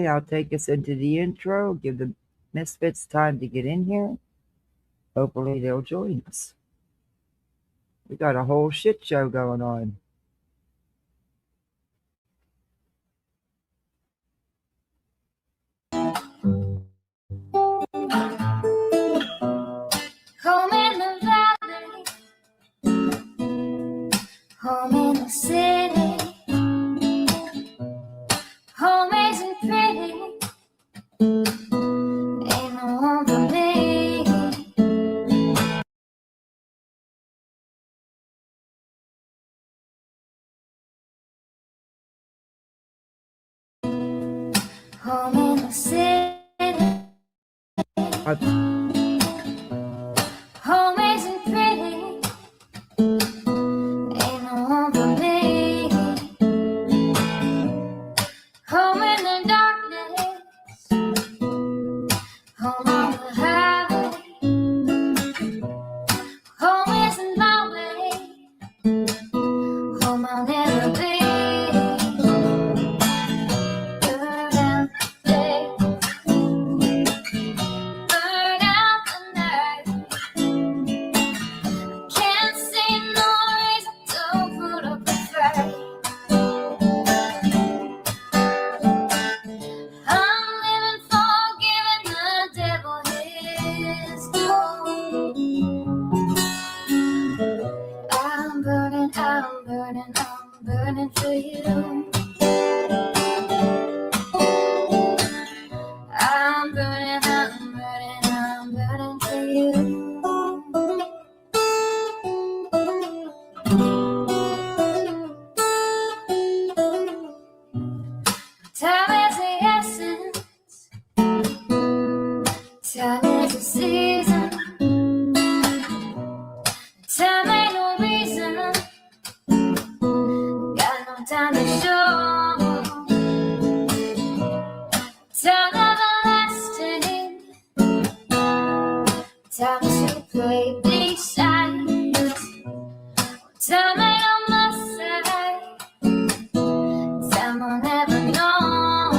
I'll take us into the intro, give the Misfits time to get in here. Hopefully they'll join us. We got a whole shit show going on. Home in the valley, home in the city, home isn't pretty, ain't no home for me. Home in the city, home isn't pretty, ain't no home for me. Home in the darkness, home on the highway, home isn't my way, home I'll never be. Burn out the day, burn out the night. Can't see no reason to put up a fight. I'm living for giving the devil his due. I'm burning, I'm burning, I'm burning for you. I'm burning, I'm burning, I'm burning for you. Time is the essence, time is the season, time ain't no reason, got no time to show. Time everlasting, time to play these sides, time ain't on my side, time will never know.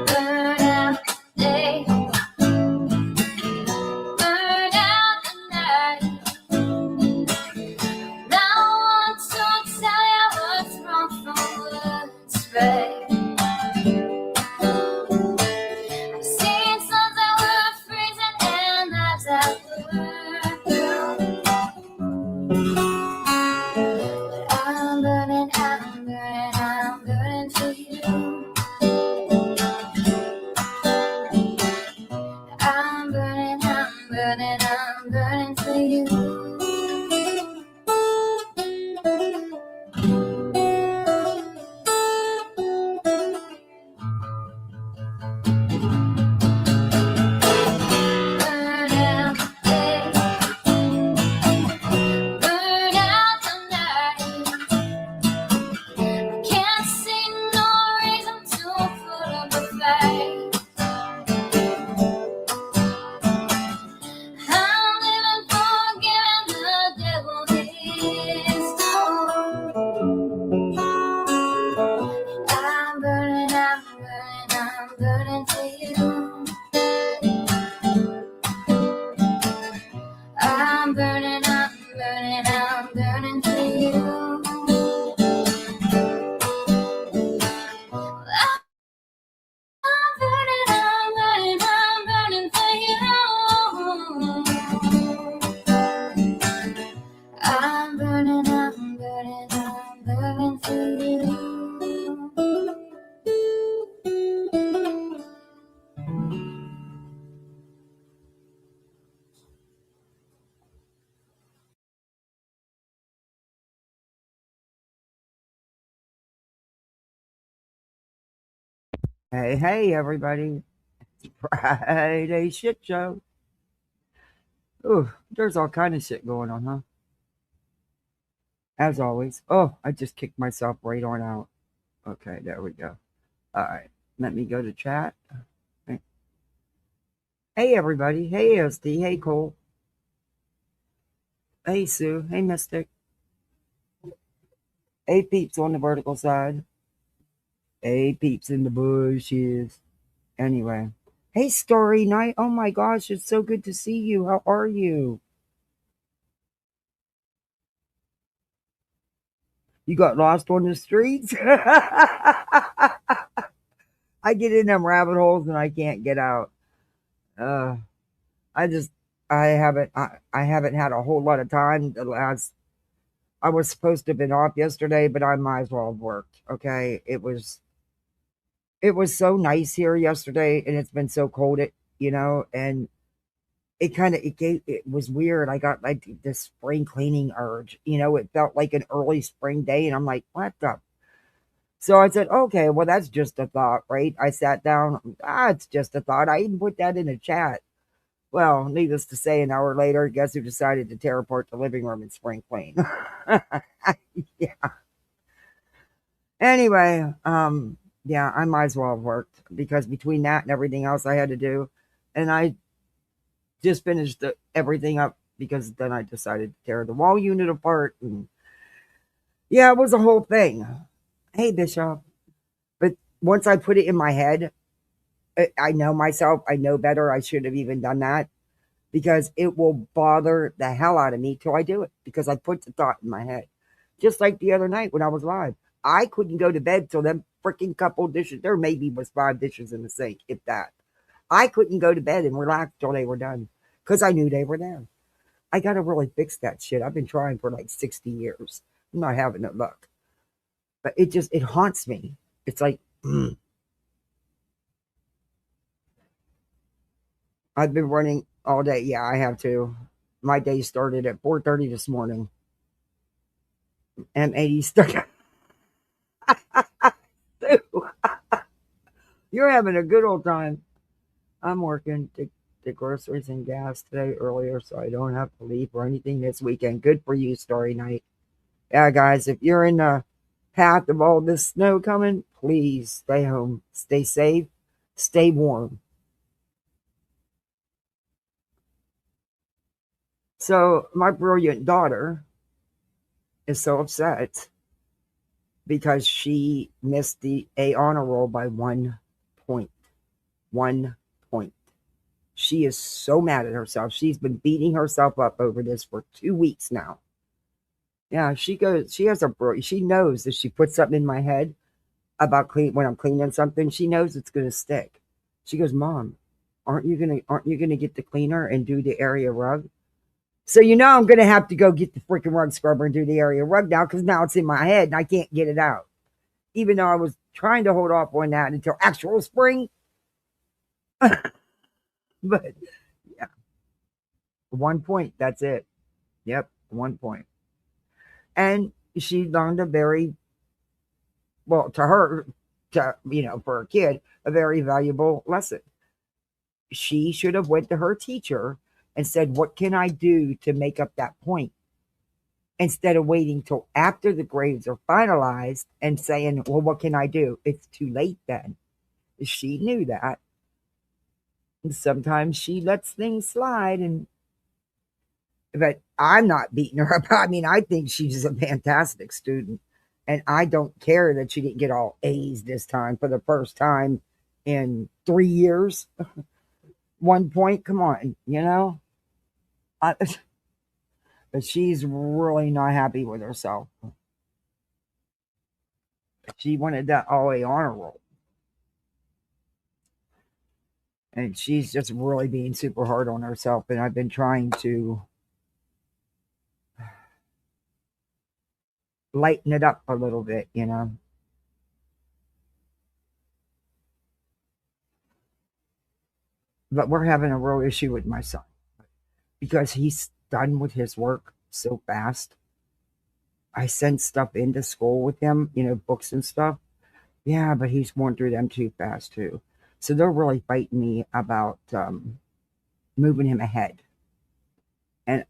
Burn out the day, burn out the night. Now I want to tell you what's wrong from what's right. I've seen suns that were freezing and lives that were blue. I'm burning, I'm burning, I'm burning for you. I'm burning, I'm burning, I'm burning for you. Burn out the day, burn out the night. Can't see no reason to put up a fight. I'm living for giving the devil his due. I'm burning, I'm burning, I'm burning for you. I'm burning, I'm burning, I'm burning for you. I'm burning, I'm burning, I'm burning for you. I'm burning, I'm burning, I'm burning for you. Hey, everybody. It's Friday shit show. Ooh, there's all kind of shit going on, huh? As always. Oh, I just kicked myself right on out. Okay, there we go. All right, let me go to chat. Hey, everybody. Hey, SD. Hey, Cole. Hey, Sue. Hey, Mystic. Hey, peeps on the vertical side. Hey, peeps in the bushes. Anyway. Hey, Story Night. Oh my gosh, it's so good to see you. How are you? You got lost on the streets? I get in them rabbit holes and I can't get out. Uh, I just, I haven't had a whole lot of time. I was supposed to have been off yesterday, but I might as well have worked. Okay. It was so nice here yesterday and it's been so cold, and it was weird. I got like this spring cleaning urge. It felt like an early spring day, and I'm like, what the? So I said, okay, well, that's just a thought, right? I sat down. It's just a thought. I even put that in a chat. Well, needless to say, an hour later, guess who decided to tear apart the living room and spring clean? Yeah. Anyway, yeah, I might as well have worked because between that and everything else I had to do, and I just finished everything up because then I decided to tear the wall unit apart. And yeah, it was a whole thing. Hey, Bishop. But once I put it in my head, I know myself. I know better. I should have even done that because it will bother the hell out of me till I do it because I put the thought in my head. Just like the other night when I was live. I couldn't go to bed till them freaking couple dishes. There maybe was 5 dishes in the sink, if that. I couldn't go to bed and relax till they were done because I knew they were there. I got to really fix that shit. I've been trying for like 60 years. I'm not having no luck. But it haunts me. It's like, I've been running all day. Yeah, I have to. My day started at 4:30 this morning. M80 stuck. You're having a good old time. I'm working to the groceries and gas today earlier so I don't have to leave or anything this weekend. Good for you, Story Night. Yeah, guys, if you're in the path of all this snow coming, please stay home. Stay safe. Stay warm. So, my brilliant daughter is so upset because she missed the A honor roll by 1 point. 1 point. She is so mad at herself. She's been beating herself up over this for 2 weeks now. Yeah, she has she knows that she puts something in my head about when I'm cleaning something, she knows it's gonna stick. She goes, Mom, aren't you gonna get the cleaner and do the area rug? So I'm gonna have to go get the freaking rug scrubber and do the area rug now because now it's in my head and I can't get it out. Even though I was trying to hold off on that until actual spring. But yeah, 1 point, that's it. Yep, 1 point. And she learned a very well to her, for a kid, a very valuable lesson. She should have went to her teacher and said, what can I do to make up that point? Instead of waiting till after the grades are finalized and saying, well, what can I do? It's too late then. She knew that. And sometimes she lets things slide, but I'm not beating her up. I mean, I think she's a fantastic student. And I don't care that she didn't get all A's this time for the first time in 3 years. 1 point, come on, I, but she's really not happy with herself. She wanted that all A honor roll. And she's just really being super hard on herself. And I've been trying to lighten it up a little bit. But we're having a real issue with my son because he's done with his work so fast. I send stuff into school with him, books and stuff. Yeah, but he's going through them too fast too. So they're really fighting me about moving him ahead. And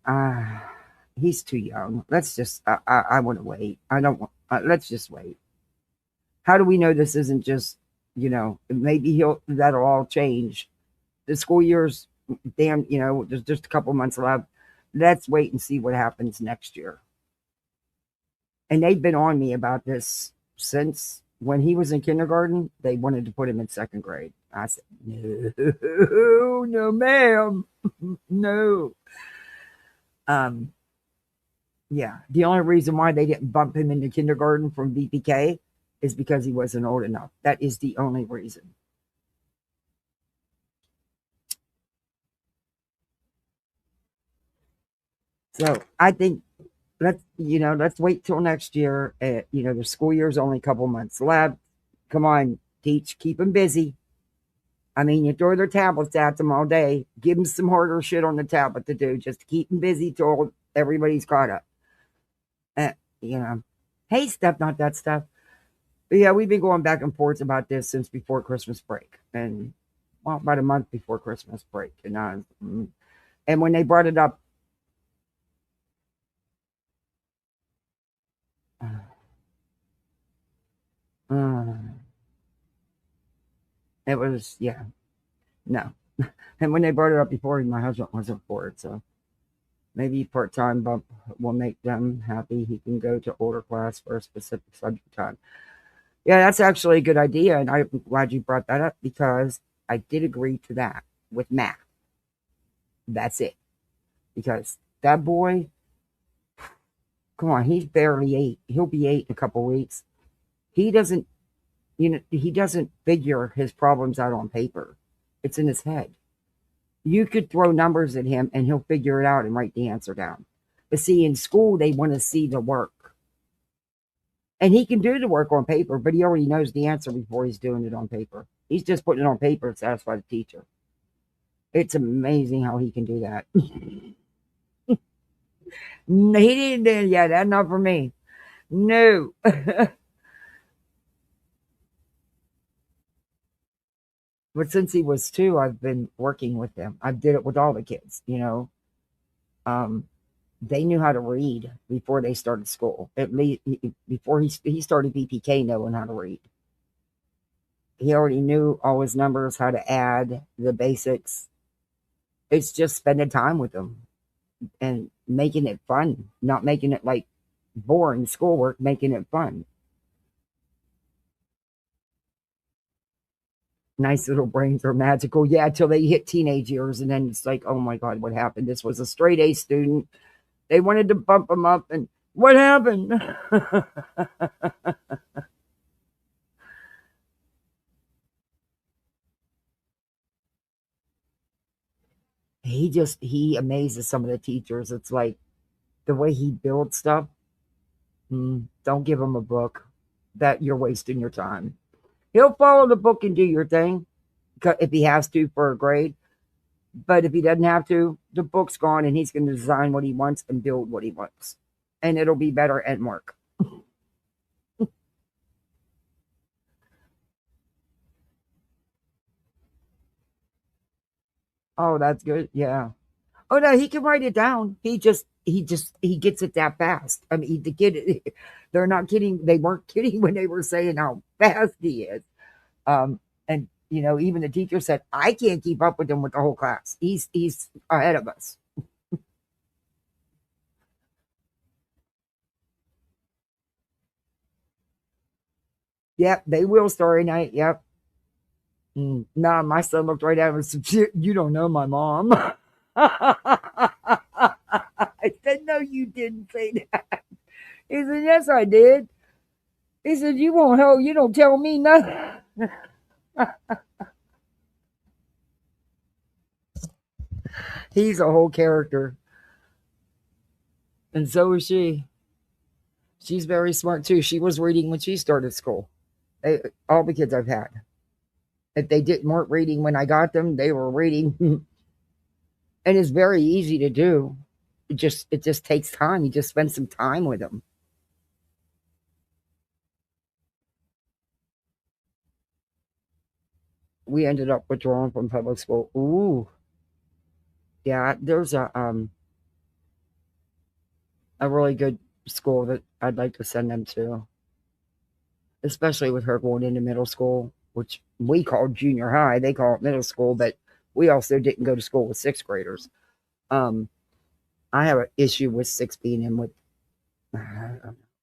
he's too young. Let's just, I want to wait. I don't want, let's just wait. How do we know this isn't just, maybe that'll all change. The school year's damn, there's just a couple months left. Let's wait and see what happens next year. And they've been on me about this since when he was in kindergarten, they wanted to put him in second grade. I said, no, no, ma'am, no. Um, yeah, the only reason why they didn't bump him into kindergarten from VPK is because he wasn't old enough. That is the only reason. So I think let's wait till next year. The school year's only a couple months left. Come on, teach, keep them busy. I mean, you throw their tablets at them all day, give them some harder shit on the tablet to do just to keep them busy till everybody's caught up. Uh, you know, hey, stuff, not that stuff. But yeah, we've been going back and forth about this since before Christmas break, and well, about a month before Christmas break, and when they brought it up, uh, it was yeah, no, and when they brought it up before, my husband wasn't for it, so maybe part time bump will make them happy. He can go to older class for a specific subject time. Yeah, that's actually a good idea, and I'm glad you brought that up because I did agree to that with math. That's it. Because that boy, come on, he's barely 8. He'll be 8 in a couple weeks. He doesn't, he doesn't figure his problems out on paper. It's in his head. You could throw numbers at him and he'll figure it out and write the answer down. But see, in school, they want to see the work. And he can do the work on paper, but he already knows the answer before he's doing it on paper. He's just putting it on paper to satisfy the teacher. It's amazing how he can do that. He didn't, yeah, that's not for me. No. But since he was 2, I've been working with them. I did it with all the kids. Um, they knew how to read before they started school. At least before he started BPK knowing how to read. He already knew all his numbers, how to add the basics. It's just spending time with them and making it fun, not making it like boring schoolwork, making it fun. Nice little brains are magical. Yeah, till they hit teenage years, and then it's like, oh my God, what happened? This was a straight A student. They wanted to bump him up, and what happened? He amazes some of the teachers. It's like the way he builds stuff. Don't give him a book. That you're wasting your time. He'll follow the book and do your thing if he has to for a grade. But if he doesn't have to, the book's gone and he's going to design what he wants and build what he wants. And it'll be better and work. Oh, that's good. Yeah. Oh no, he can write it down. He gets it that fast. I mean, the kid, they're not kidding. They weren't kidding when they were saying how fast he is. And even the teacher said, I can't keep up with him with the whole class. He's ahead of us. Yep, they will story night. Yep. Nah, my son looked right at him and said, you don't know my mom. I said, no, you didn't say that. He said, yes, I did. He said, you won't help. You don't tell me nothing. He's a whole character. And so is she. She's very smart too. She was reading when she started school. All the kids I've had. If they didn't weren't reading when I got them, they were reading. And it's very easy to do. It just takes time. You just spend some time with them. We ended up withdrawing from public school. Ooh, yeah. There's a really good school that I'd like to send them to, especially with her going into middle school, which we call junior high. They call it middle school, but we also didn't go to school with sixth graders. Um, I have an issue with six being in with.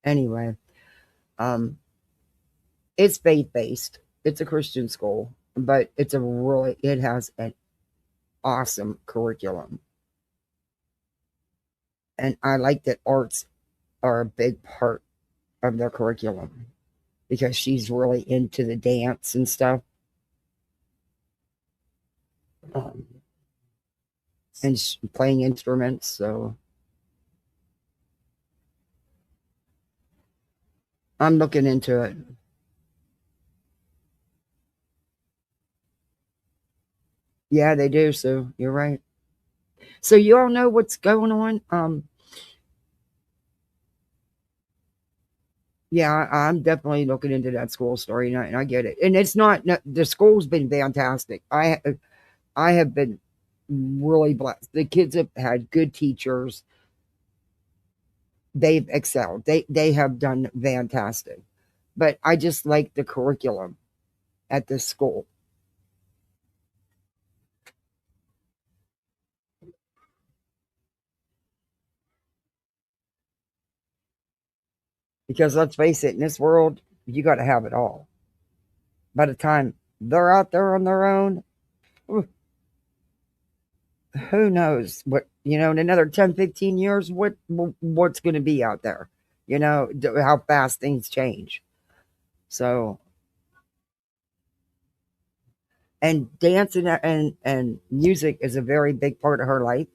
Anyway, um, It's faith based. It's a Christian school, but it has an awesome curriculum. And I like that arts are a big part of their curriculum because she's really into the dance and stuff. Um, and playing instruments. So I'm looking into it. Yeah, they do. So you're right. So you all know what's going on. Yeah, I'm definitely looking into that school story, and I get it. And it's not no, the school's been fantastic. I have been really blessed. The kids have had good teachers. They've excelled. They have done fantastic. But I just like the curriculum at this school because let's face it, in this world, you got to have it all. By the time they're out there on their own, who knows what, in another 10, 15 years, what's going to be out there, how fast things change. So, and dance and music is a very big part of her life.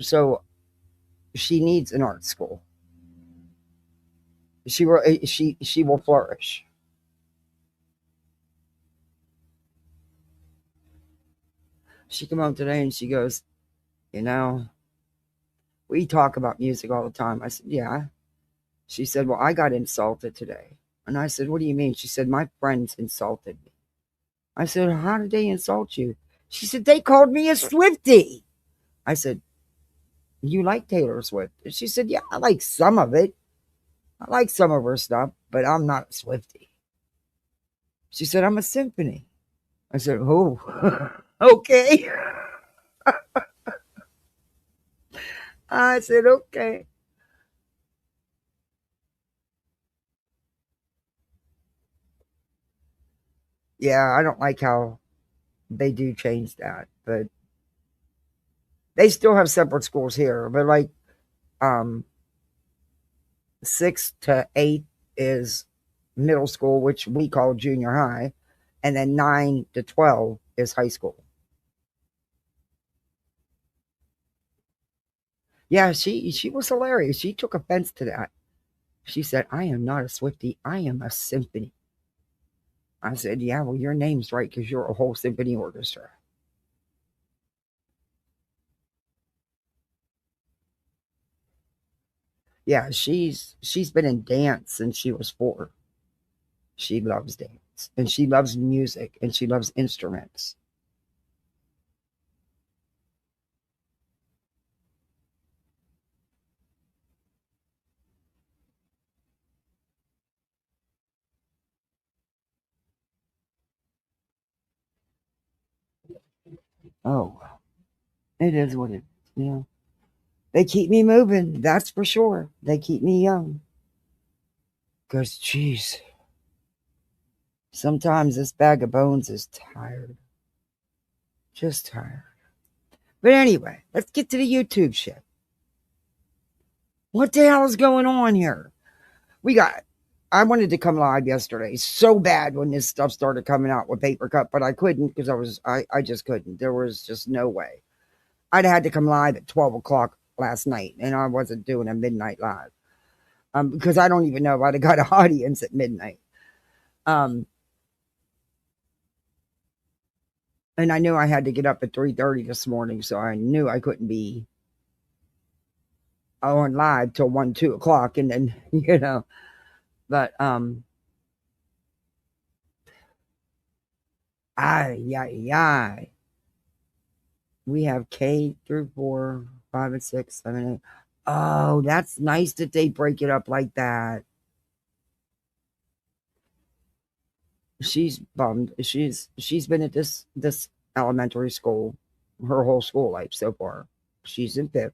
So she needs an art school. She will flourish. She came home today and she goes, you know, we talk about music all the time. I said, yeah. She said, well, I got insulted today. And I said, what do you mean? She said, my friends insulted me. I said, how did they insult you? She said, they called me a Swiftie. I said, you like Taylor Swift? And she said, yeah, I like some of it. I like some of her stuff, but I'm not a Swiftie. She said, I'm a symphony. I said, oh, okay. I said, okay. Yeah, I don't like how they do change that, but they still have separate schools here. But like, um, 6 to 8 is middle school, which we call junior high, and then 9 to 12 is high school. Yeah, she was hilarious. She took offense to that. She said, "I am not a Swiftie. I am a symphony." I said, "Yeah, well, your name's right because you're a whole symphony orchestra." Yeah, she's been in dance since she was 4. She loves dance and she loves music and she loves instruments. Oh, it is what it is. They keep me moving. That's for sure. They keep me young. Because, geez, sometimes this bag of bones is tired. Just tired. But anyway, let's get to the YouTube shit. What the hell is going on here? We got. I wanted to come live yesterday so bad when this stuff started coming out with Paper Cup, but I couldn't because I just couldn't. There was just no way. I'd had to come live at 12 o'clock last night, and I wasn't doing a midnight live because I don't even know if I'd have got an audience at midnight. Um, and I knew I had to get up at 3:30 this morning, so I knew I couldn't be on live till 1, 2 o'clock, and then but ay, ay. We have K through 4, 5 and 6, 7, 8. Oh, that's nice that they break it up like that. She's bummed. She's been at this elementary school her whole school life so far. She's in fifth.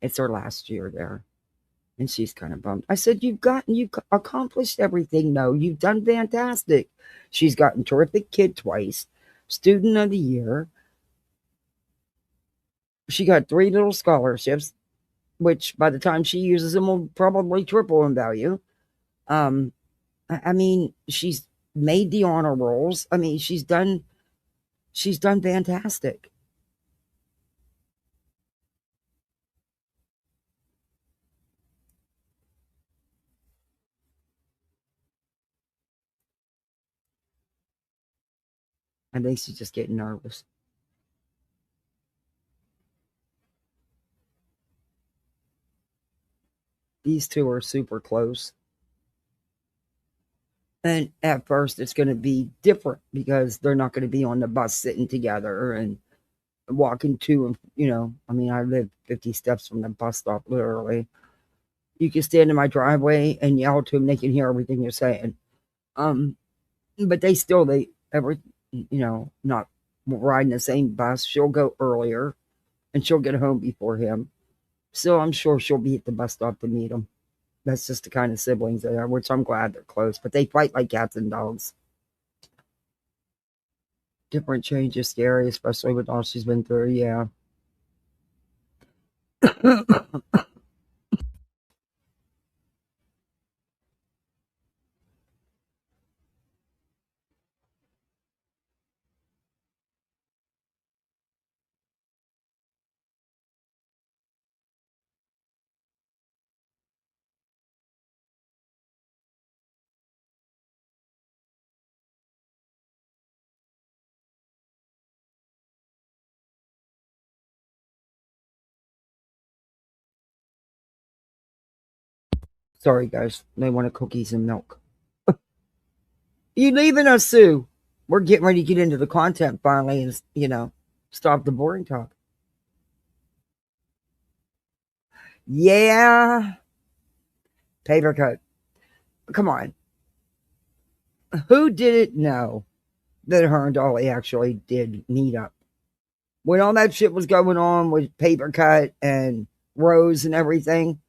It's her last year there. And she's kind of bummed. I said, you've accomplished everything, though. You've done fantastic. She's gotten terrific kid twice, student of the year. She got 3 little scholarships, which by the time she uses them will probably triple in value. Um, I mean, she's made the honor rolls. I mean, she's done fantastic. I think she's just getting nervous. These two are super close. And at first, it's going to be different because they're not going to be on the bus sitting together and walking to and, I mean, I live 50 steps from the bus stop, literally. You can stand in my driveway and yell to them, they can hear everything you're saying. Um, but every, not riding the same bus. She'll go earlier and she'll get home before him. So I'm sure she'll be at the bus stop to meet him. That's just the kind of siblings they are, which I'm glad they're close, but they fight like cats and dogs. Different change is scary, especially with all she's been through. Yeah. Sorry, guys. They wanted cookies and milk. You leaving us, Sue? We're getting ready to get into the content finally and, stop the boring talk. Yeah. Paper cut. Come on. Who didn't know that her and Dolly actually did meet up? When all that shit was going on with Paper Cut and Rose and everything,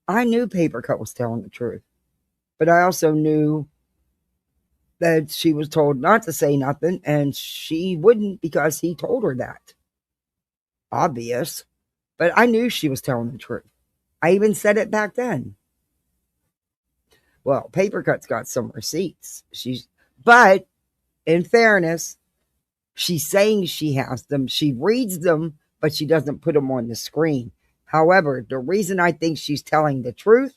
I knew Paper Cut was telling the truth. But I also knew that she was told not to say nothing, and she wouldn't because he told her that. Obvious. But I knew she was telling the truth. I even said it back then. Well, Paper Cut's got some receipts. But in fairness, she's saying she has them. She reads them, but she doesn't put them on the screen. However, the reason I think she's telling the truth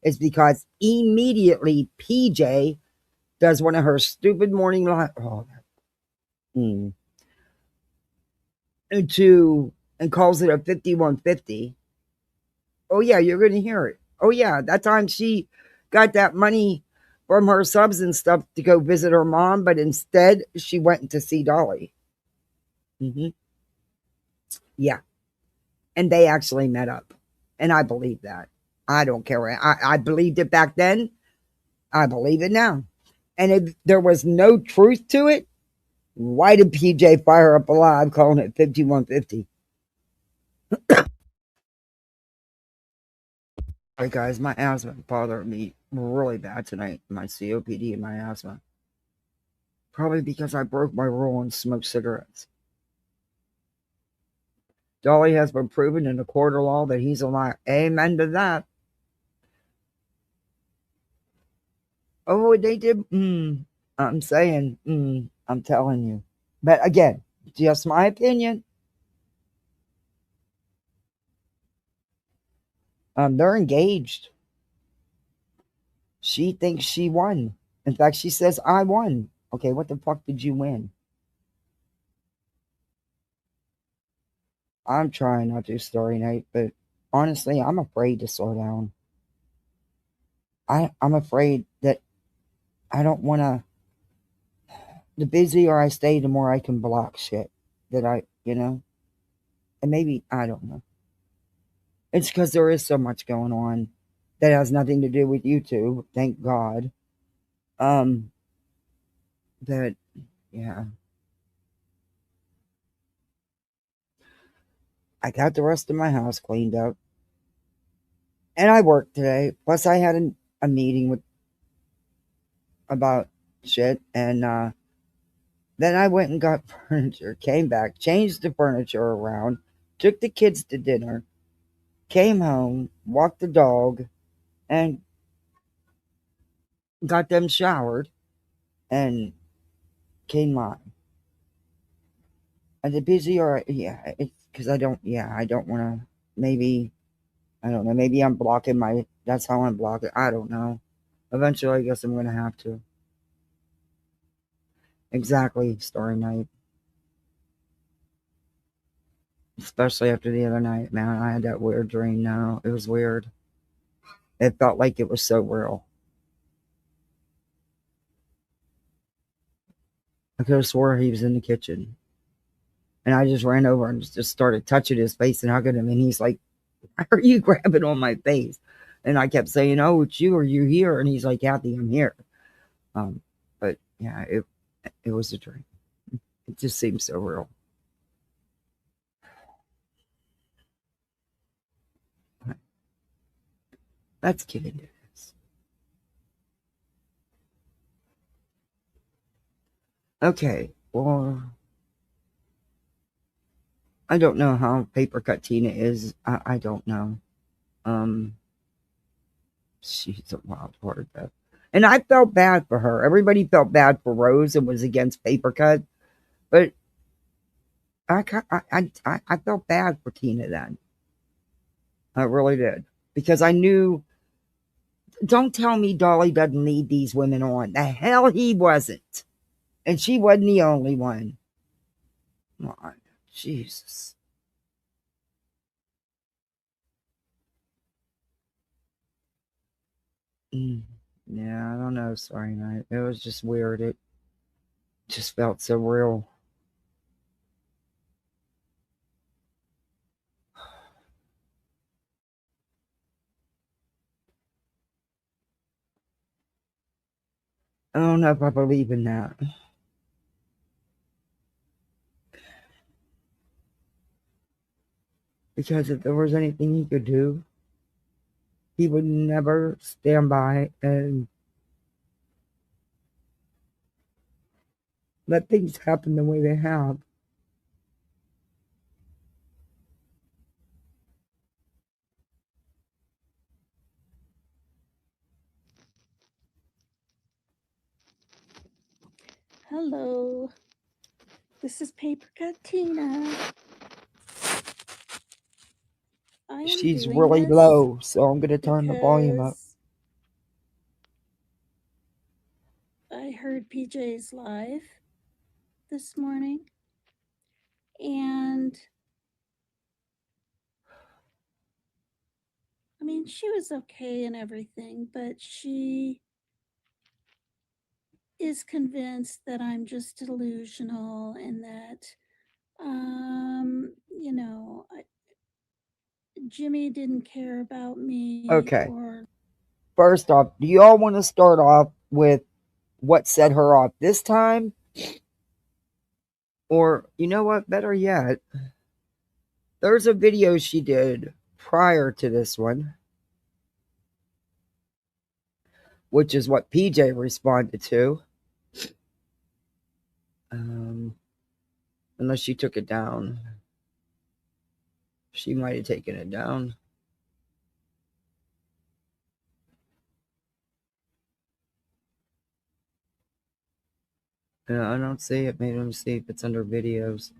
is because immediately PJ does one of her stupid morning live. And calls it a 5150. Oh yeah, you're gonna hear it. Oh yeah, that time she got that money from her subs and stuff to go visit her mom, but instead she went to see Dolly. Hmm. Yeah, and they actually met up, and I believe that. I don't care. I believed it back then. I believe it now. And if there was no truth to it, why did PJ fire up a live calling it 5150? All right, guys, my asthma bothered me really bad tonight. My COPD and my asthma. Probably because I broke my rule and smoked cigarettes. Dolly has been proven in a court of law that he's a liar. Amen to that. Oh, they did. I'm saying, I'm telling you. But again, just my opinion. They're engaged. She thinks she won. In fact, she says, I won. Okay, what the fuck did you win? I'm trying not to story night, but honestly, I'm afraid to slow down. I'm afraid that I don't want to. The busier I stay, the more I can block shit that and maybe, I don't know. It's because there is so much going on that has nothing to do with YouTube, thank God. Um, that, yeah. I got the rest of my house cleaned up. And I worked today. Plus, I had a meeting with about shit, and then I went and got furniture. Came back, changed the furniture around, took the kids to dinner, came home, walked the dog, and got them showered, and came on. Is it busy or yeah? It's because I don't. Yeah, I don't want to. Maybe I don't know. Maybe I'm blocking my. That's how I'm blocking. I don't know. Eventually, I guess I'm gonna have to. Exactly, story night. Especially after the other night, man. I had that weird dream. Now it was weird. It felt like it was so real. I could have swore he was in the kitchen, and I just ran over and just started touching his face and hugging him. And he's like, "Why are you grabbing on my face?" And I kept saying, "Oh, it's you. Are you here?" And he's like, "Kathy, I'm here." Um, but yeah, it was a dream. It just seems so real. Let's get into this. Okay. Well, I don't know how paper cut Tina is. I don't know. Um, she's a wild card though. And I felt bad for her. Everybody felt bad for Rose and was against paper cut, but I felt bad for Tina then. I really did because I knew. Don't tell me Dolly doesn't lead these women on. The hell he wasn't, and she wasn't the only one. My Jesus. Mm. Yeah, I don't know. Sorry, night. It was just weird. It just felt so real. I don't know if I believe in that because if there was anything he could do, he would never stand by and let things happen the way they have. Hello, this is Paper Cut Tina. I am She's doing really this low, so I'm going to turn the volume up. because I heard PJ's live this morning, and I mean, she was okay and everything, but she is convinced that I'm just delusional and that, you know, Jimmy didn't care about me Okay. or First off, do you all want to start off with what set her off this time? Or, you know what? Better yet, there's a video she did prior to this one, which is what PJ responded to. Um, Unless she took it down. She might have taken it down. Yeah, I don't see it. Maybe let me see if it's under videos.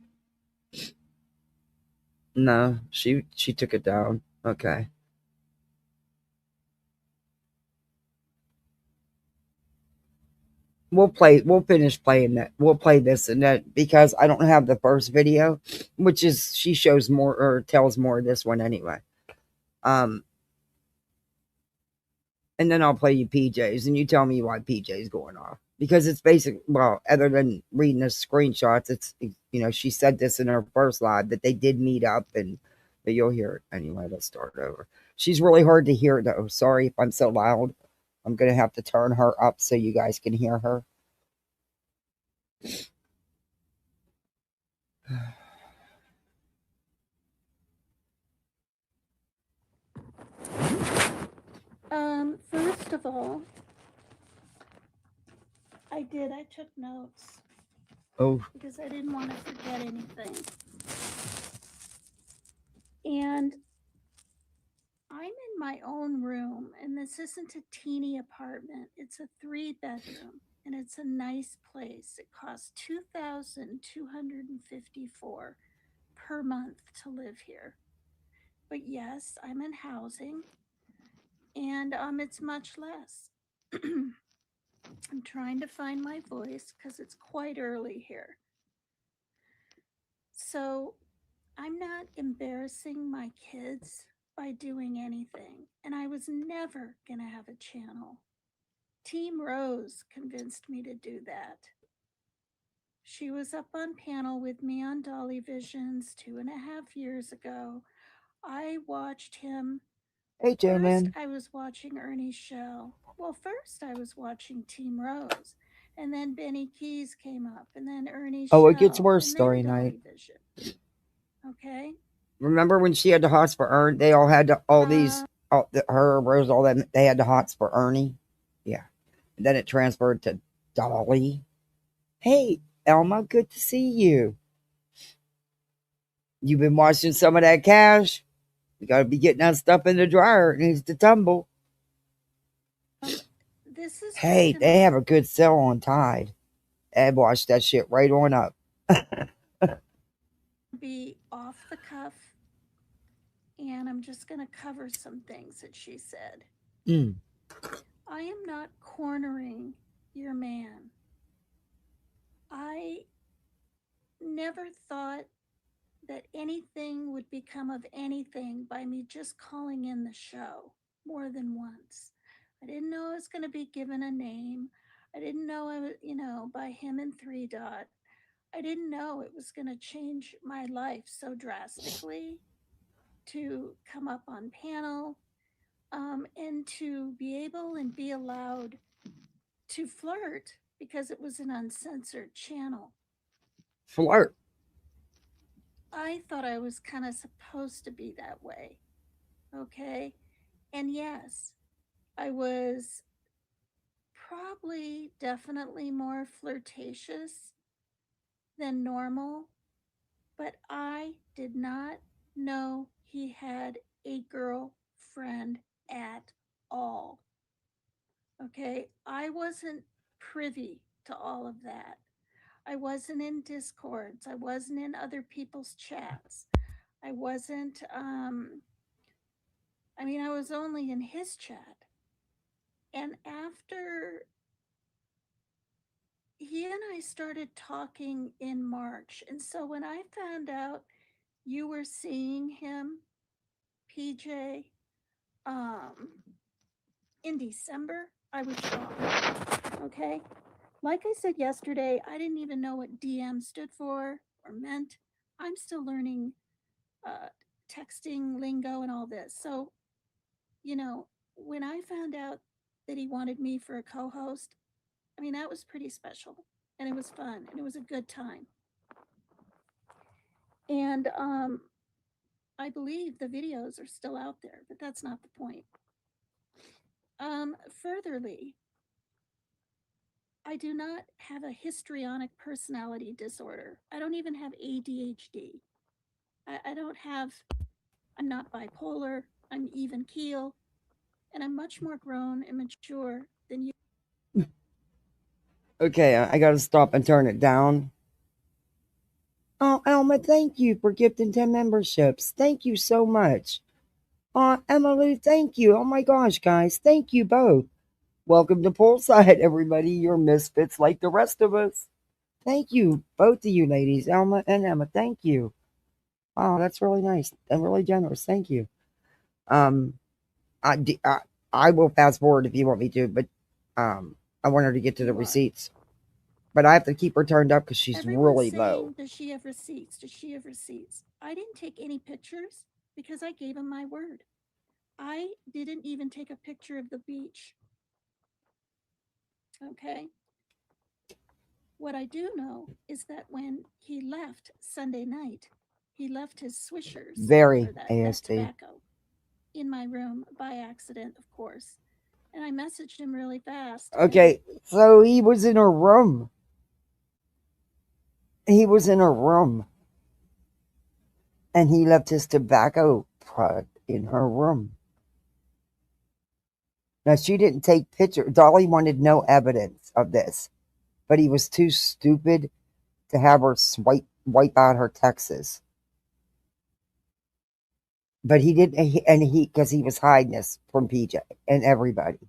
No, she took it down. Okay. We'll finish playing that. We'll play this and that because I don't have the first video, which is she shows more or tells more of this one anyway. Um and then I'll play you PJs and you tell me why PJ's going off. Because it's basic well, other than reading the screenshots, it's she said this in her first live that they did meet up and but you'll hear it anyway. Let's start over. She's really hard to hear though. Sorry if I'm so loud. I'm gonna have to turn her up so you guys can hear her. First of all, I took notes Oh, because I didn't want to forget anything. And I'm in my own room, and this isn't a teeny apartment. It's a 3 bedroom, and it's a nice place. It costs 2,254 per month to live here. But yes, I'm in housing, and it's much less. I'm trying to find my voice because it's quite early here. So I'm not embarrassing my kids by doing anything, and I was never going to have a channel. Team Rose convinced me to do that. She was up on panel with me on Dolly Visions 2.5 years ago. I watched him. hey, J First, Man. I was watching Ernie's show. Well, first, I was watching Team Rose. And then Benny Keys came up, and then Ernie's Oh, it gets show, worse, and then Story Night. Dolly Vision. Okay. Remember when she had the hots for Ernie? They all had to, all these, her, Rose, all that, they had the hots for Ernie. Yeah. And then it transferred to Dolly. Hey, Elma, good to see you. You've been washing some of that cash? You got to be getting that stuff in the dryer. It needs to tumble. This is Hey, just they have a good sale on Tide. Ed washed that shit right on up. be off the cuff, and I'm just going to cover some things that she said. Mm. I am not cornering your man. I never thought that anything would become of anything by me just calling in the show more than once. I didn't know I was going to be given a name. I didn't know I was, by him and Three Dot. I didn't know it was going to change my life so drastically to come up on panel, and to be able and be allowed to flirt because it was an uncensored channel. Flirt. I thought I was kind of supposed to be that way. Okay. And yes, I was probably definitely more flirtatious than normal, but I did not know he had a girlfriend at all. Okay. I wasn't privy to all of that. I wasn't in discords. I wasn't in other people's chats. I wasn't, I was only in his chat. And after he and I started talking in March, and so when I found out you were seeing him, PJ, um, in December, I was shocked. Okay. Like I said yesterday, I didn't even know what DM stood for or meant. I'm still learning uh, texting lingo and all this. So, when I found out that he wanted me for a co host, that was pretty special. And it was fun and it was a good time. And I believe the videos are still out there, but that's not the point. Furtherly, I do not have a histrionic personality disorder. I don't even have ADHD. I don't have, I'm not bipolar. I'm even keel. And I'm much more grown and mature than you. Okay, I got to stop and turn it down. Oh, Elma, thank you for gifting 10 memberships. Thank you so much. Emily, thank you. Oh my gosh, guys, thank you both. Welcome to Poolside, everybody. You're misfits like the rest of us. Thank you, both of you ladies, Elma and Emma. Thank you. Wow, that's really nice and really generous. Thank you. Um, I will fast forward if you want me to, but I want her to get to the You are. receipts. But I have to keep her turned up because she's Everyone's really low. saying, does she have receipts? Does she have receipts? I didn't take any pictures because I gave him my word. I didn't even take a picture of the beach. Okay. What I do know is that when he left Sunday night, he left his swishers Very or that ASD. tobacco. in my room by accident, of course. And I messaged him really fast. And Okay, so he was in her room. He was in her room, and he left his tobacco product in her room. Now, she didn't take pictures. Dolly wanted no evidence of this, but he was too stupid to have her wipe out her texts. But he didn't, and he because he was hiding this from PJ and everybody,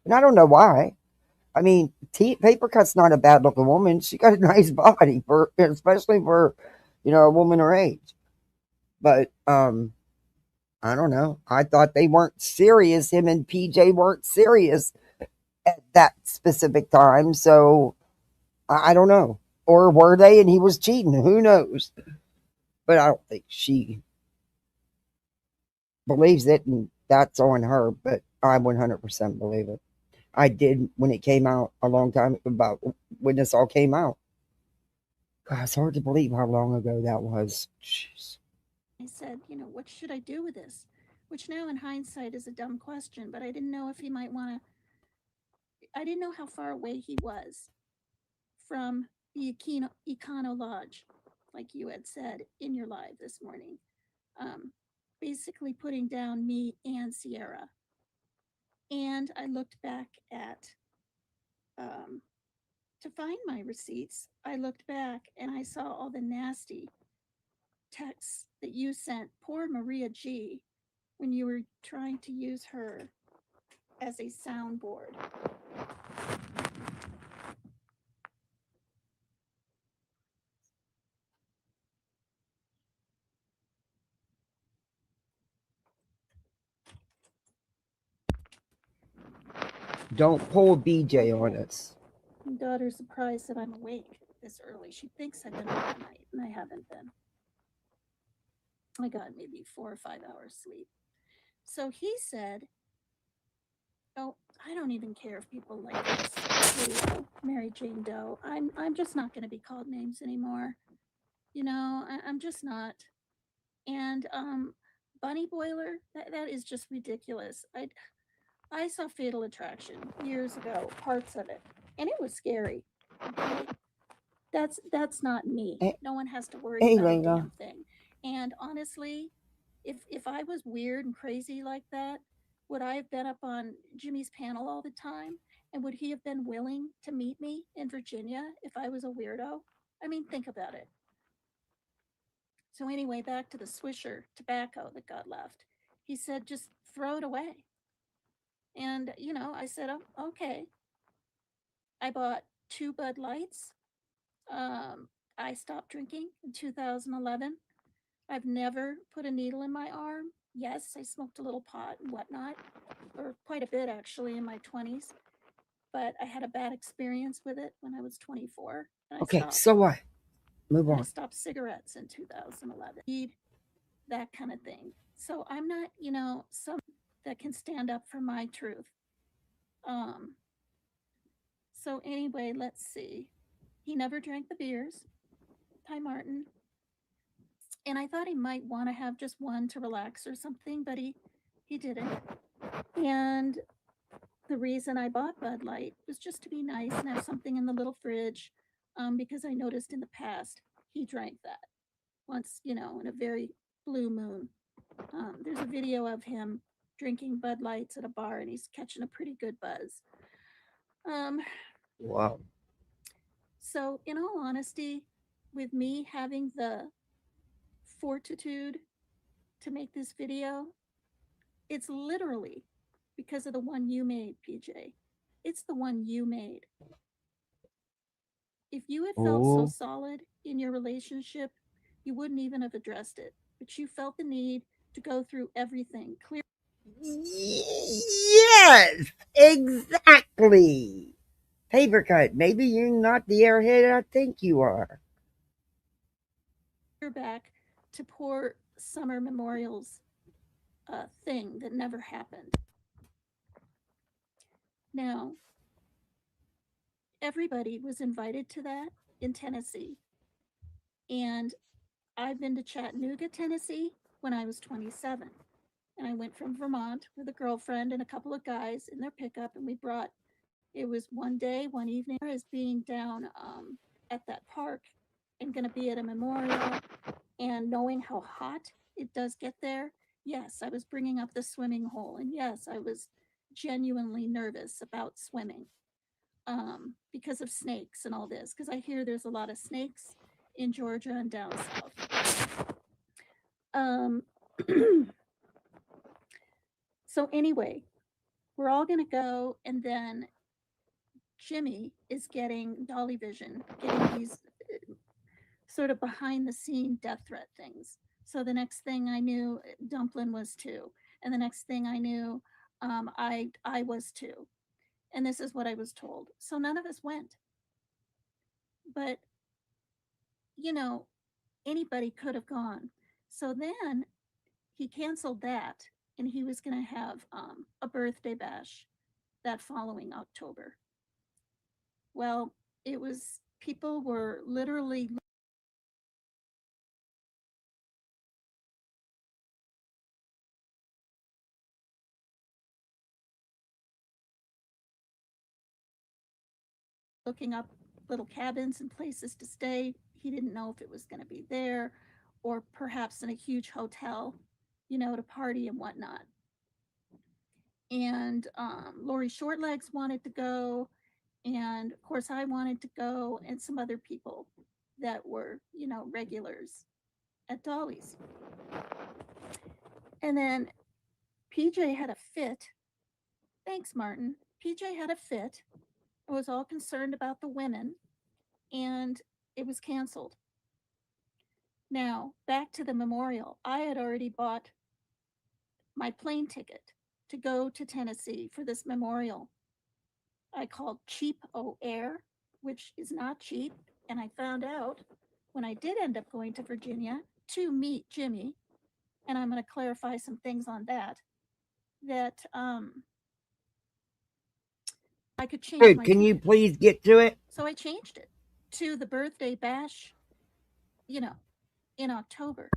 and I don't know why. I mean, Paper Cut's not a bad looking woman. She got a nice body for, especially for, a woman her age. But I don't know. I thought they weren't serious. Him and PJ weren't serious at that specific time. So I don't know. Or were they? And he was cheating. Who knows? But I don't think she believes it, and that's on her. But I 100% believe it. I did when it came out a long time about when this all came out. God, it's hard to believe how long ago that was. Jeez. I said, what should I do with this? Which now in hindsight is a dumb question, but I didn't know if he might want to. I didn't know how far away he was from the Econo Lodge, like you had said in your live this morning. Um, Basically putting down me and Sierra. And I looked back at, um, to find my receipts, I looked back and I saw all the nasty texts that you sent poor Maria G when you were trying to use her as a soundboard. Don't pull BJ on us. My daughter's surprised that I'm awake this early. She thinks I've been up all night, and I haven't been. I got maybe 4 or 5 hours sleep. So he said, "Oh, I don't even care if people like this video, Mary Jane Doe. I'm just not going to be called names anymore. I'm just not." And Bunny Boiler, that is just ridiculous. I saw Fatal Attraction years ago, parts of it, and it was scary. Okay, that's not me. Hey, No one has to worry hey about a Layla. damn thing. And honestly, if I was weird and crazy like that, would I have been up on Jimmy's panel all the time? And would he have been willing to meet me in Virginia if I was a weirdo? I mean, think about it. So anyway, back to the Swisher tobacco that got left. He said, just throw it away. And I said, oh, okay. I bought 2 Bud Lights. I stopped drinking in 2011. I've never put a needle in my arm. Yes, I smoked a little pot and whatnot, or quite a bit actually in my 20s, but I had a bad experience with it when I was 24 and I Okay, stopped. so what? Move And I on. stopped cigarettes in 2011. That kind of thing. So I'm not, that can stand up for my truth. Um, so anyway, let's see. He never drank the beers. Hi, Martin. And I thought he might want to have just one to relax or something, but he didn't. And the reason I bought Bud Light was just to be nice and have something in the little fridge, because I noticed in the past he drank that once, in a very blue moon. There's a video of him drinking Bud Lights at a bar and he's catching a pretty good buzz. Um, Wow. so, in all honesty, with me having the fortitude to make this video, it's literally because of the one you made, PJ. It's the one you made. If you had felt so Oh. solid in your relationship, you wouldn't even have addressed it. But you felt the need to go through everything, clear Yes, exactly. Paper cut. Maybe you're not the airhead I think you are. back to poor Summer Memorial's thing that never happened. Now, everybody was invited to that in Tennessee. And I've been to Chattanooga, Tennessee when I was 27. And I went from Vermont with a girlfriend and a couple of guys in their pickup, and we brought. It was one day, one evening, as being down at that park and going to be at a memorial, and knowing how hot it does get there. Yes, I was bringing up the swimming hole, and yes, I was genuinely nervous about swimming because of snakes and all this. Because I hear there's a lot of snakes in Georgia and down south. Um, so anyway, we're all gonna go, and then Jimmy is getting Dolly Vision, getting these sort of behind the scene death threat things. So the next thing I knew, Dumplin was too, and the next thing I knew, I was too, and this is what I was told. So none of us went, but you know, anybody could have gone. So then he canceled that, and he was going to have a birthday bash that following October. Well, it was people were literally looking up little cabins and places to stay. He didn't know if it was going to be there or perhaps in a huge hotel, to party and whatnot. And Lori Shortlegs wanted to go, and of course I wanted to go, and some other people that were, regulars at Dolly's. And then PJ had a fit. Thanks, Martin. PJ had a fit. I was all concerned about the women, and it was canceled. Now, back to the memorial. I had already bought my plane ticket to go to Tennessee for this memorial. I called Cheap O Air, which is not cheap. And I found out when I did end up going to Virginia to meet Jimmy, and I'm going to clarify some things on that, that I could change Good. my Can you ticket. please get to it? So I changed it to the birthday bash, you know, in October.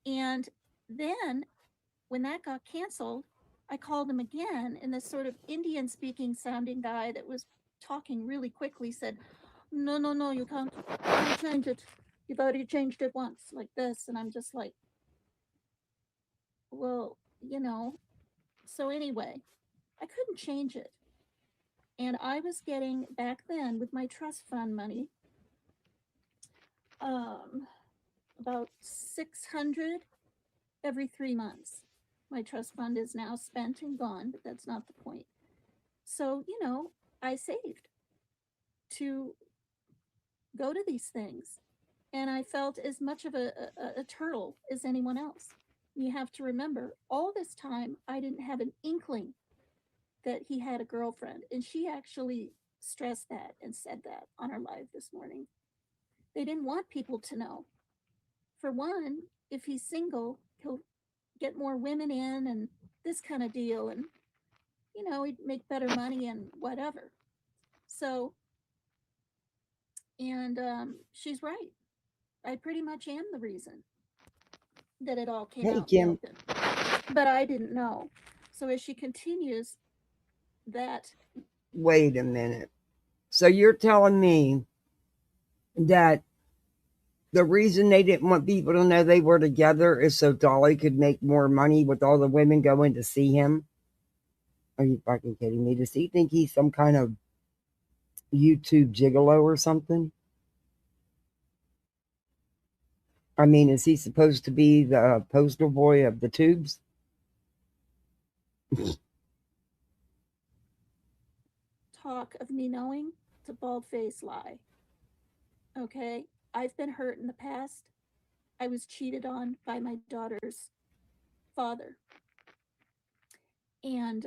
And then when that got canceled, I called him again, and this sort of Indian speaking sounding guy that was talking really quickly said, "No, no, no, you can't change it. You've already changed it once," like this. And I'm just like, well, So anyway, I couldn't change it. And I was getting back then with my trust fund money, um, about 600 every 3 months. My trust fund is now spent and gone, but that's not the point. So, I saved to go to these things. And I felt as much of a turtle as anyone else. You have to remember, all this time, I didn't have an inkling that he had a girlfriend. And she actually stressed that and said that on her live this morning. They didn't want people to know. For one, if he's single, he'll get more women in and this kind of deal. And, he'd make better money and whatever. So, and she's right. I pretty much am the reason that it all came Hey, out in the Kim. open. But I didn't know. So as she continues, that Wait a minute. So you're telling me that the reason they didn't want people to know they were together is so Dolly could make more money with all the women going to see him? Are you fucking kidding me? Does he think he's some kind of YouTube gigolo or something? I mean, is he supposed to be the poster boy of the tubes? talk of me knowing, it's a bald faced lie. Okay. I've been hurt in the past. I was cheated on by my daughter's father. And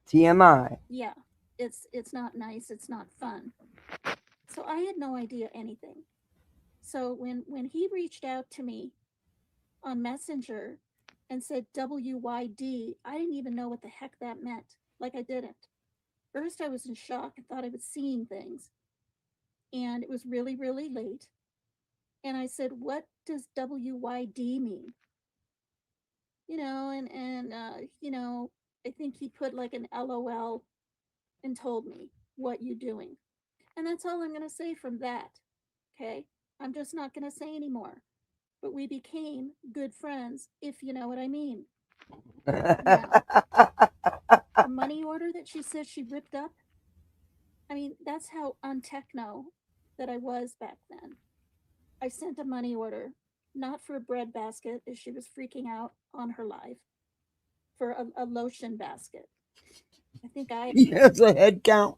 TMI. yeah, it's not nice, it's not fun. So I had no idea anything. So when he reached out to me on Messenger and said WYD, I didn't even know what the heck that meant. Like I didn't. First I was in shock and thought I was seeing things. And it was really, really late. And I said, "What does WYD mean?" I think he put like an LOL and told me, "What you doing?" And that's all I'm going to say from that. Okay? I'm just not going to say anymore. But we became good friends, if you know what I mean. Now, the money order that she says she ripped up, I mean, that's how untechno that I was back then. I sent a money order, not for a bread basket, as she was freaking out on her live, for a lotion basket. I think I Yes, a head count.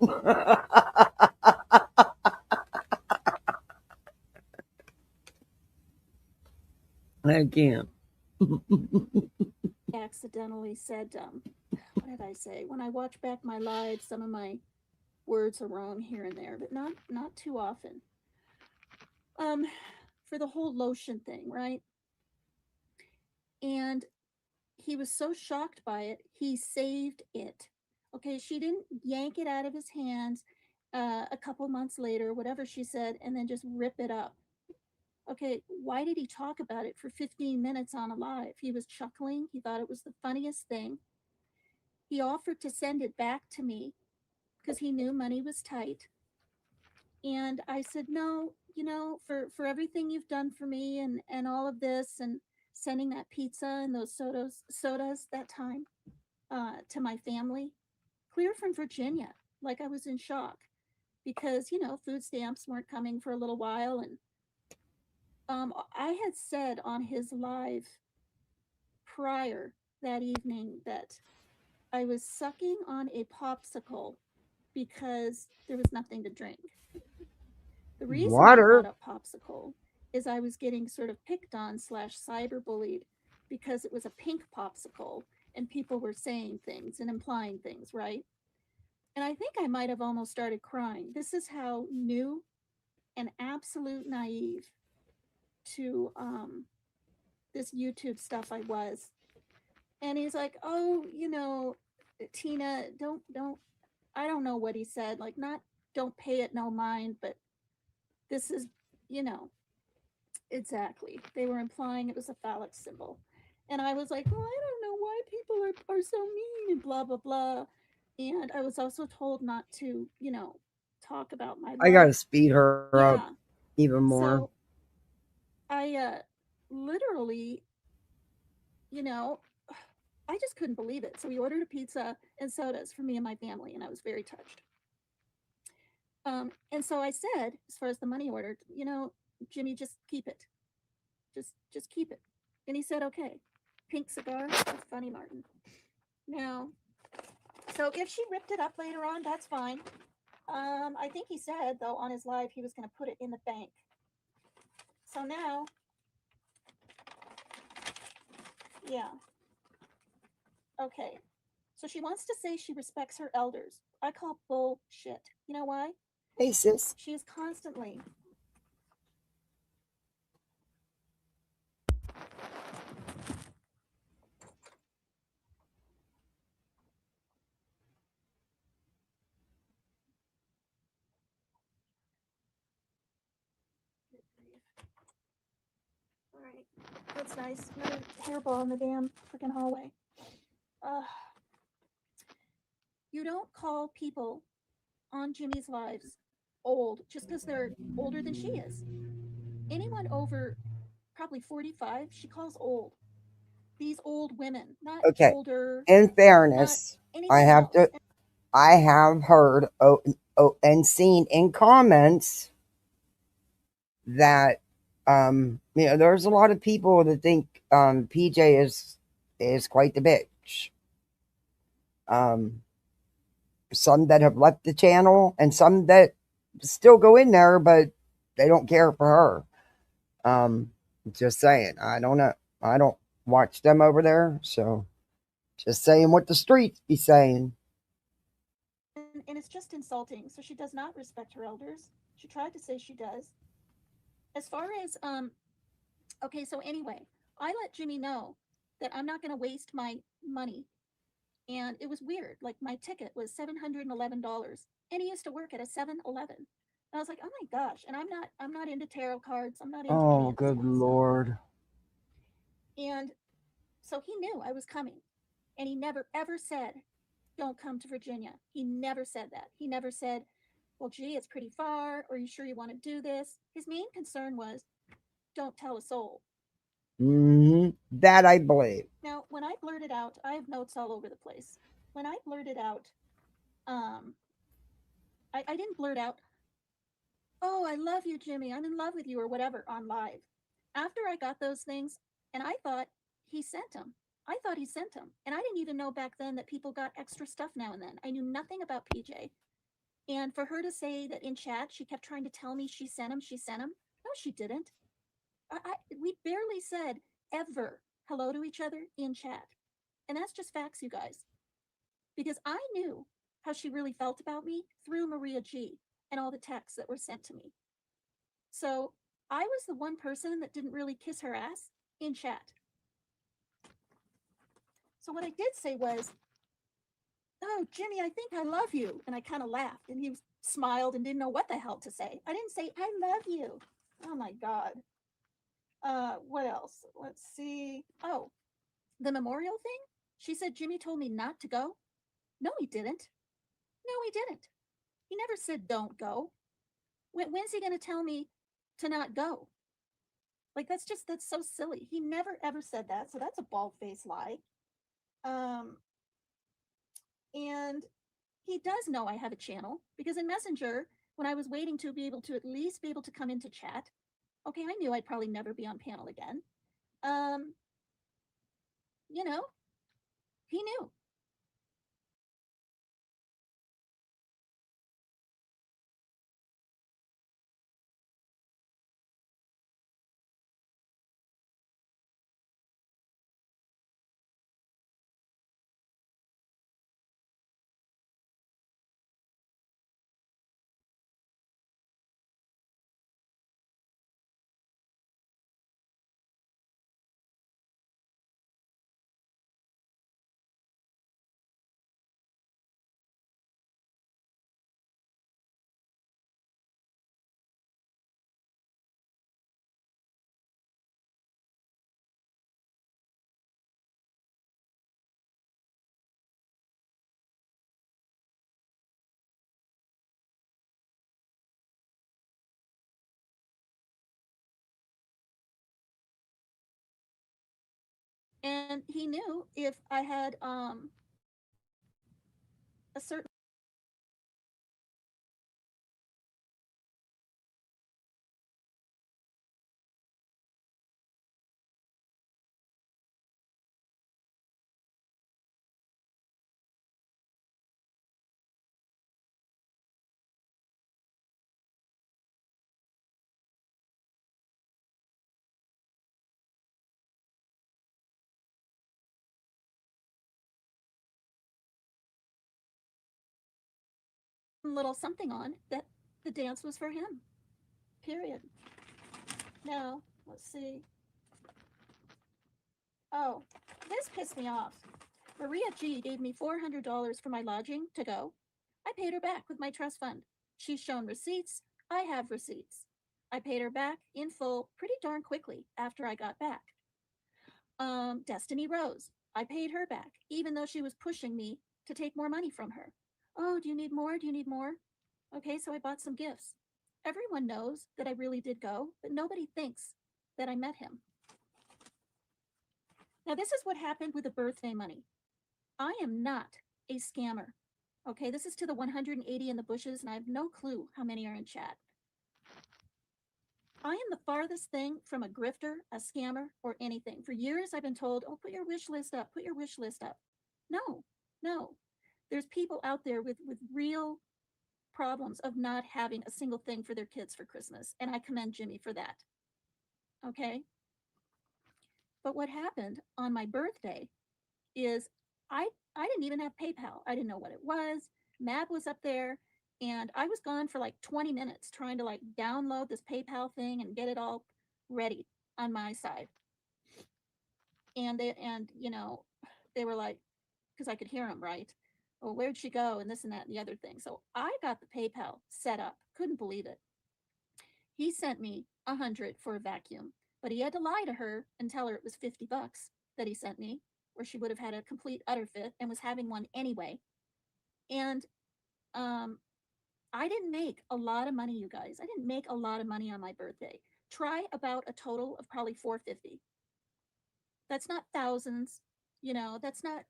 I can't. accidentally said, what did I say? When I watch back my live, some of my words are wrong here and there, but not too often. Um, for the whole lotion thing, right? And he was so shocked by it, he saved it. Okay, she didn't yank it out of his hands a couple months later, whatever she said, and then just rip it up. Okay, why did he talk about it for 15 minutes on a live? He was chuckling. He thought it was the funniest thing. He offered to send it back to me because he knew money was tight. And I said, no, for everything you've done for me and all of this and sending that pizza and those sodas that time to my family, clear from Virginia. Like I was in shock because, food stamps weren't coming for a little while. And I had said on his live prior that evening that I was sucking on a popsicle because there was nothing to drink. The reason I brought Water. up popsicle is I was getting sort of picked on slash cyberbullied because it was a pink popsicle and people were saying things and implying things, right? And I think I might have almost started crying. This is how new and absolute naive to this YouTube stuff I was. And he's like, "Oh, Tina, don't I don't know what he said. Like not don't pay it no mind, but this is, you know, exactly. They were implying it was a phallic symbol." And I was like, "Well, I don't know why people are so mean and blah blah blah." And I was also told not to, talk about my I gotta life. speed her up Yeah. even more. So I literally, you know, I just couldn't believe it. So we ordered a pizza and sodas for me and my family, and I was very touched. And so I said, as far as the money order, Jimmy, just keep it. Just keep it. And he said, okay. Pink cigar. That's funny, Martin. Now, so if she ripped it up later on, that's fine. I think he said though on his live he was going to put it in the bank. So now, yeah, okay. So she wants to say she respects her elders. I call bullshit. You know why? Hey, sis. She is constantly. All right, that's nice. Another hairball in the damn freaking hallway. Uh, you don't call people on Jimmy's lives old just because they're older than she is. Anyone over probably 45, she calls old. These old women, not Okay. older, In not fairness, I anything have else. to. I have heard and seen in comments that there's a lot of people that think PJ is quite the bitch. Um, some that have left the channel and some that still go in there, but they don't care for her. Just saying. I don't know. I don't watch them over there, so just saying what the streets be saying. And it's just insulting. So she does not respect her elders. She tried to say she does. As far as okay, so anyway, I let Jimmy know that I'm not going to waste my money. And it was weird. Like my ticket was $711, and he used to work at a 7-Eleven. And I was like, "Oh my gosh." And I'm not into tarot cards. I'm not into any Oh, of this good kind of stuff. lord. And So he knew I was coming. And he never ever said, don't come to Virginia. He never said that. He never said, well, gee, it's pretty far. Are you sure you want to do this? His main concern was, don't tell a soul. That I believe. Now, when I blurted out, I have notes all over the place. When I blurted out, um, I didn't blurt out, oh, I love you, Jimmy. I'm in love with you, or whatever, on live. After I got those things, and I thought he sent them. I thought he sent them. And I didn't even know back then that people got extra stuff now and then. I knew nothing about PJ. And for her to say that in chat, she kept trying to tell me she sent him, she sent him. No, she didn't. We barely said ever hello to each other in chat. And that's just facts, you guys. Because I knew how she really felt about me through Maria G and all the texts that were sent to me. So I was the one person that didn't really kiss her ass in chat. So what I did say was, oh, Jimmy, I think I love you. And I kind of laughed, and he smiled and didn't know what the hell to say. I didn't say, I love you. Oh my God. What else? Let's see. Oh, the memorial thing? She said Jimmy told me not to go. No, he didn't. No, he didn't. He never said don't go. When's he going to tell me to not go? Like, that's so silly. He never ever said that. So that's a bald faced lie. Um, and he does know I have a channel because in Messenger, when I was waiting to be able to at least be able to come into chat, okay, I knew I'd probably never be on panel again. Um, you know, he knew. And he knew if I had a certain little something on, that the dance was for him. Period. Now, let's see. Oh, this pissed me off. Maria G gave me $400 for my lodging to go. I paid her back with my trust fund. She's shown receipts. I have receipts. I paid her back in full pretty darn quickly after I got back. Destiny Rose. I paid her back, even though she was pushing me to take more money from her. Oh, do you need more? Do you need more? Okay, so I bought some gifts. Everyone knows that I really did go, but nobody thinks that I met him. Now, this is what happened with the birthday money. I am not a scammer. Okay, this is to the 180 in the bushes, and I have no clue how many are in chat. I am the farthest thing from a grifter, a scammer, or anything. For years, I've been told, oh, put your wish list up, put your wish list up. No, no. There's people out there with real problems of not having a single thing for their kids for Christmas, and I commend Jimmy for that. Okay? But what happened on my birthday is I didn't even have PayPal. I didn't know what it was. Mab was up there, and I was gone for like 20 minutes trying to like download this PayPal thing and get it all ready on my side. And they were like, because I could hear them, right? Well, where'd she go? And this and that and the other thing. So I got the PayPal set up. Couldn't believe it. He sent me 100 for a vacuum, but he had to lie to her and tell her it was $50. that he sent me, where she would have had a complete utter fit and was having one anyway. And um, I didn't make a lot of money, you guys. I didn't make a lot of money on my birthday. Try about a total of probably 450. That's not thousands, that's not,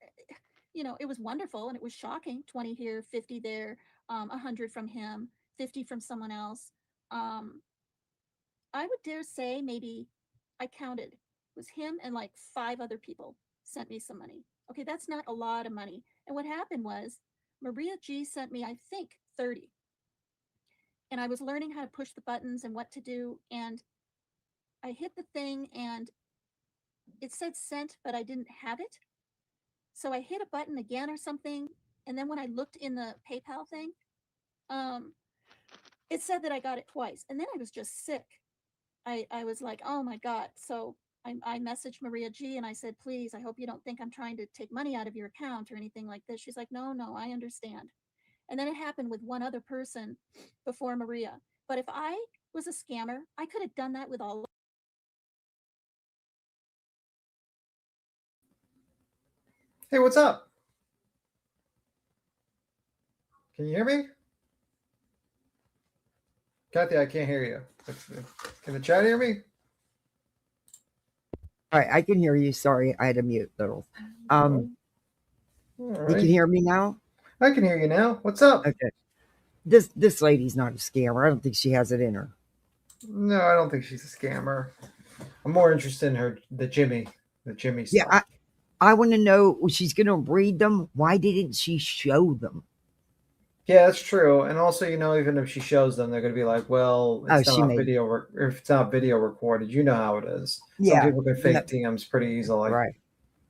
it was wonderful and it was shocking. 20 here, 50 there, 100 from him, 50 from someone else. Um, I would dare say maybe I counted, it was him and like 5 other people sent me some money. Okay, that's not a lot of money. And what happened was Maria G sent me, I think, 30. And I was learning how to push the buttons and what to do. And I hit the thing and it said sent, but I didn't have it. So I hit a button again or something. And then when I looked in the PayPal thing, um, it said that I got it twice. And then I was just sick. I was like, oh my God. So I messaged Maria G and I said, please, I hope you don't think I'm trying to take money out of your account or anything like this. She's like, no, no, I understand. And then it happened with one other person before Maria. But if I was a scammer, I could have done that with all. Hey, what's up? Can you hear me? Kathy, I can't hear you. Can the chat hear me? All right, I can hear you. Sorry, I had to mute little. All You right. can hear me now? I can hear you now. What's up? Okay. This lady's not a scammer. I don't think she has it in her. No, I don't think she's a scammer. I'm more interested in the Jimmy stuff. Yeah, I want to know, she's going to read them. Why didn't she show them? Yeah, that's true. And also, even if she shows them, they're going to be like, well, it's she not made- video, if it's not video recorded, you know how it is. Yeah, Some people can fake DMs pretty easily. right.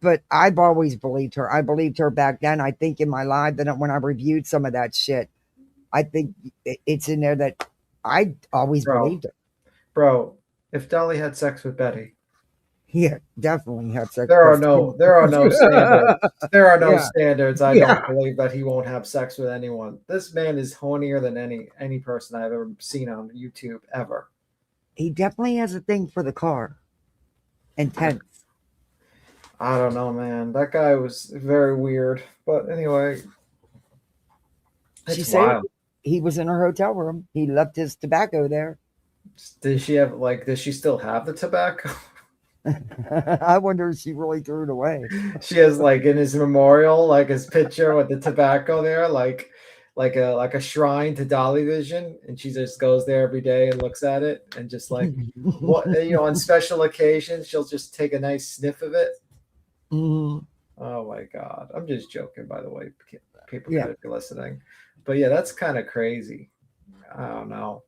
But I've always believed her. I believed her back then. I think in my life that when I reviewed some of that shit, I think it's in there that I always believed her. Bro, if Dolly had sex with Betty, yeah, definitely had sex. There are no standards. There are no standards. I don't believe that he won't have sex with anyone. This man is hornier than any person I've ever seen on YouTube ever. He definitely has a thing for the car. Intense. I don't know, man. That guy was very weird. But anyway, she said he was in her hotel room. He left his tobacco there. Does she still have the tobacco? I wonder if she really threw it away. She has in his memorial, his picture with the tobacco there, like a shrine to Dolly Vision, and she just goes there every day and looks at it, and just what on special occasions she'll just take a nice sniff of it. Mm-hmm. Oh my God, I'm just joking, by the way. People could be listening, but yeah, that's kind of crazy. I don't know.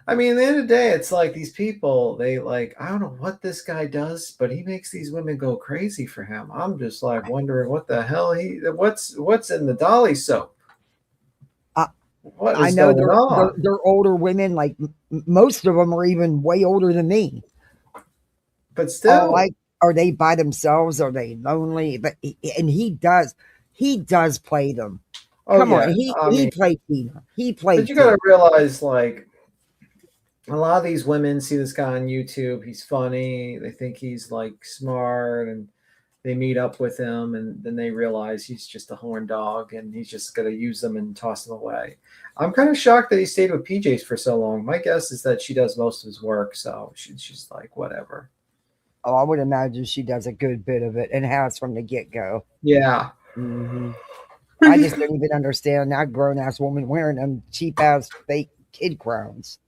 I mean, at the end of the day, it's like these people, I don't know what this guy does, but he makes these women go crazy for him. I'm just wondering what the hell what's in the Dolly soap? What is I know going on? They're older women. Most of them are even way older than me. But still, are they by themselves? Are they lonely? But he does play them. Oh, Come on, he played Tina. He played. But you got to realize, a lot of these women see this guy on YouTube. He's funny. They think he's smart, and they meet up with him, and then they realize he's just a horn dog, and he's just going to use them and toss them away. I'm kind of shocked that he stayed with PJ's for so long. My guess is that she does most of his work, so she's whatever. Oh, I would imagine she does a good bit of it and has from the get-go. Yeah. Mm-hmm. I just don't even understand that grown-ass woman wearing them cheap-ass fake kid crowns.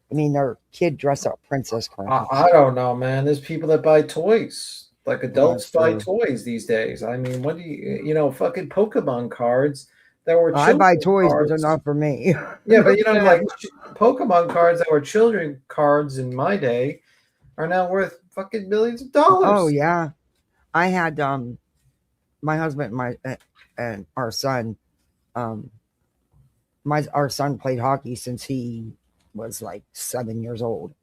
I mean, they're kid dress-up princess crowns. I don't know, man. There's people that buy toys. Adults buy toys these days. I mean, what do you fucking Pokemon cards that were I buy toys, but they're not for me. Yeah, but Pokemon cards that were children cards in my day are now worth fucking millions of dollars. Oh, yeah. I had my husband and our son, our son played hockey since he was 7 years old.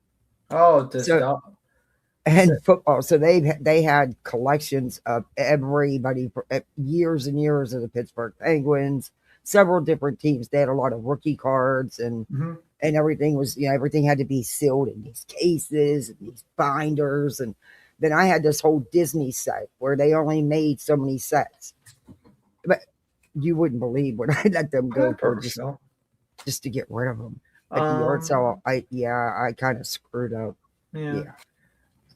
Oh, and football. So they had collections of everybody for years and years of the Pittsburgh Penguins, several different teams. They had a lot of rookie cards and everything was, everything had to be sealed in these cases and these binders. And Then I had this whole Disney set where they only made so many sets, but you wouldn't believe what I let them go for just to get rid of them at the yard sale. I kind of screwed up. Yeah,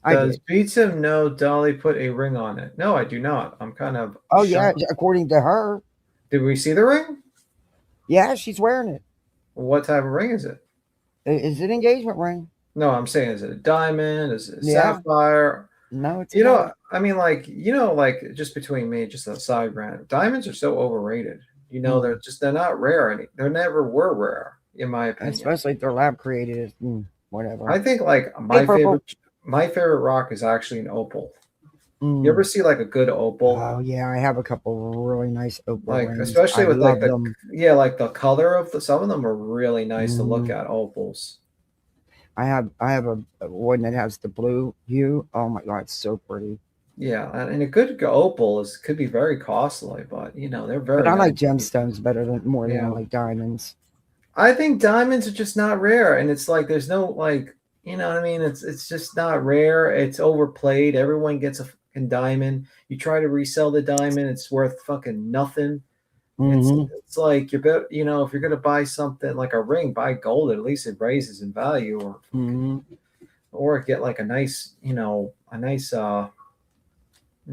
I Does did. Pizza know Dolly put a ring on it? No, I do not. I'm kind of Oh yeah, shocked. according to her, Did we see the ring? yeah, she's wearing it. What type of ring is it? It's an engagement ring. No, I'm saying, is it a diamond? Is it a Yeah, sapphire? no, it's a You know, diamond. I mean, like, like just between me, just a side rant. Diamonds are so overrated. Mm. They're not rare. They never were rare, in my opinion. Especially if they're lab created. Whatever. I think like Hey, purple. my favorite rock is actually an opal. You ever Mm. see like a good opal? Oh yeah, I have a couple of really nice opal Like rings. especially I with like love them. like the color of some of them are really nice to look Mm. at, opals. I have a one that has the blue hue. Oh my god, it's so pretty. Yeah, and a good opal could be very costly, but they're But very I nice. like gemstones better than more than I Yeah. like diamonds. I think diamonds are just not rare, and it's like there's no like, you know what I mean? It's just not rare. It's overplayed. Everyone gets a fucking diamond. You try to resell the diamond, it's worth fucking nothing. It's Mm-hmm. it's like you're bet if you're gonna buy something like a ring, buy gold. At least it raises in value, or fucking, Mm-hmm. or get like a nice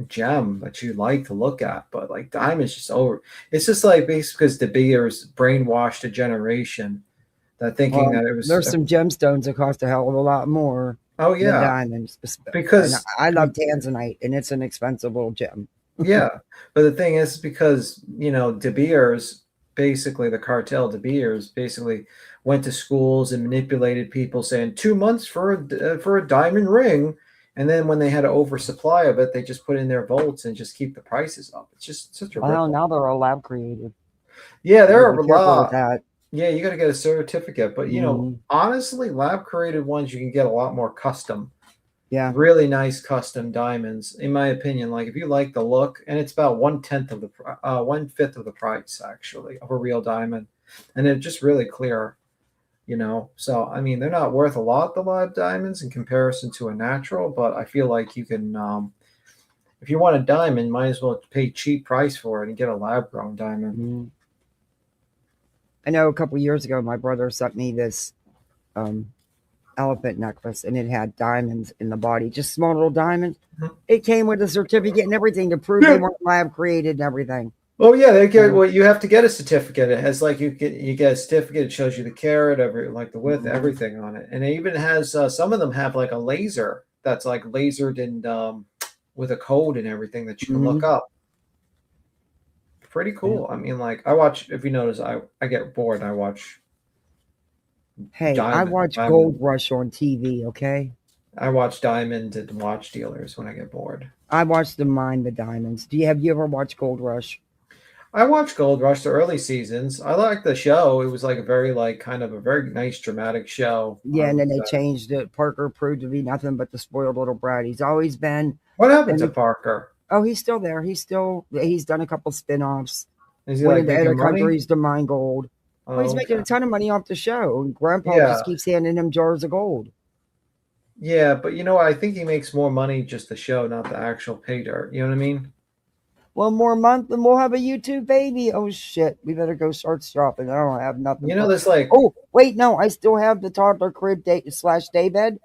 gem that you like to look at. But like diamonds just over. It's just like basically because De Beers brainwashed a generation that thinking Well, that it was there's some gemstones that cost a hell of a lot more oh than yeah, diamonds. And because I love tanzanite, and it's an expensive little gem. yeah, but the thing is because De Beers, basically the cartel De Beers basically went to schools and manipulated people saying 2 months for a diamond ring, and then when they had an oversupply of it, they just put in their volts and just keep the prices up. It's just such a Well, ripple. now they're all lab created. Yeah, You there gotta are be a careful with lot. that. Yeah, you got to get a certificate, but Mm, honestly, lab created ones you can get a lot more custom, yeah. really nice custom diamonds, in my opinion. Like if you like the look, and it's about 1/5 of the price actually of a real diamond, and they're just really clear. So I mean, they're not worth a lot, the lab diamonds, in comparison to a natural, but I feel like you can, if you want a diamond, might as well pay cheap price for it and get a lab grown diamond. Mm. I know a couple years ago, my brother sent me this um, elephant necklace, and it had diamonds in the body, just small little diamonds. It came with a certificate and everything to prove they Yeah. weren't lab created and everything. Oh yeah, they get Yeah. well. You have to get a certificate. It has like you get a certificate. It shows you the carat, like the width, Mhm. everything on it, and it even has some of them have like a laser that's like lasered and with a code and everything that you can look Mhm. up. Pretty Yeah. cool. I mean, like I watch. If you notice, I get bored. I watch Hey, I watch Gold diamond. Rush on TV. Okay, I watch diamond and watch dealers when I get bored. I watch them mine the diamonds. Have you ever watched Gold Rush? I watched Gold Rush the early seasons. I liked the show. It was like a very like kind of a very nice dramatic show. Yeah, I and would then they say. changed it. Parker proved to be nothing but the spoiled little brat. He's always been. What happened And to Parker? oh, he's still there. He's done a couple spin-offs. Is he Went like into making other money? countries to mine gold. Well, he's Oh, making okay. a ton of money off the show. And Grandpa Yeah, just keeps handing him jars of gold. yeah, but I think he makes more money just the show, not the actual pay dirt. You know what I mean? One more month and we'll have a YouTube baby. Oh shit, we better go start shopping. I don't have nothing for. There's like, Oh wait, no, I still have the toddler crib slash day bed.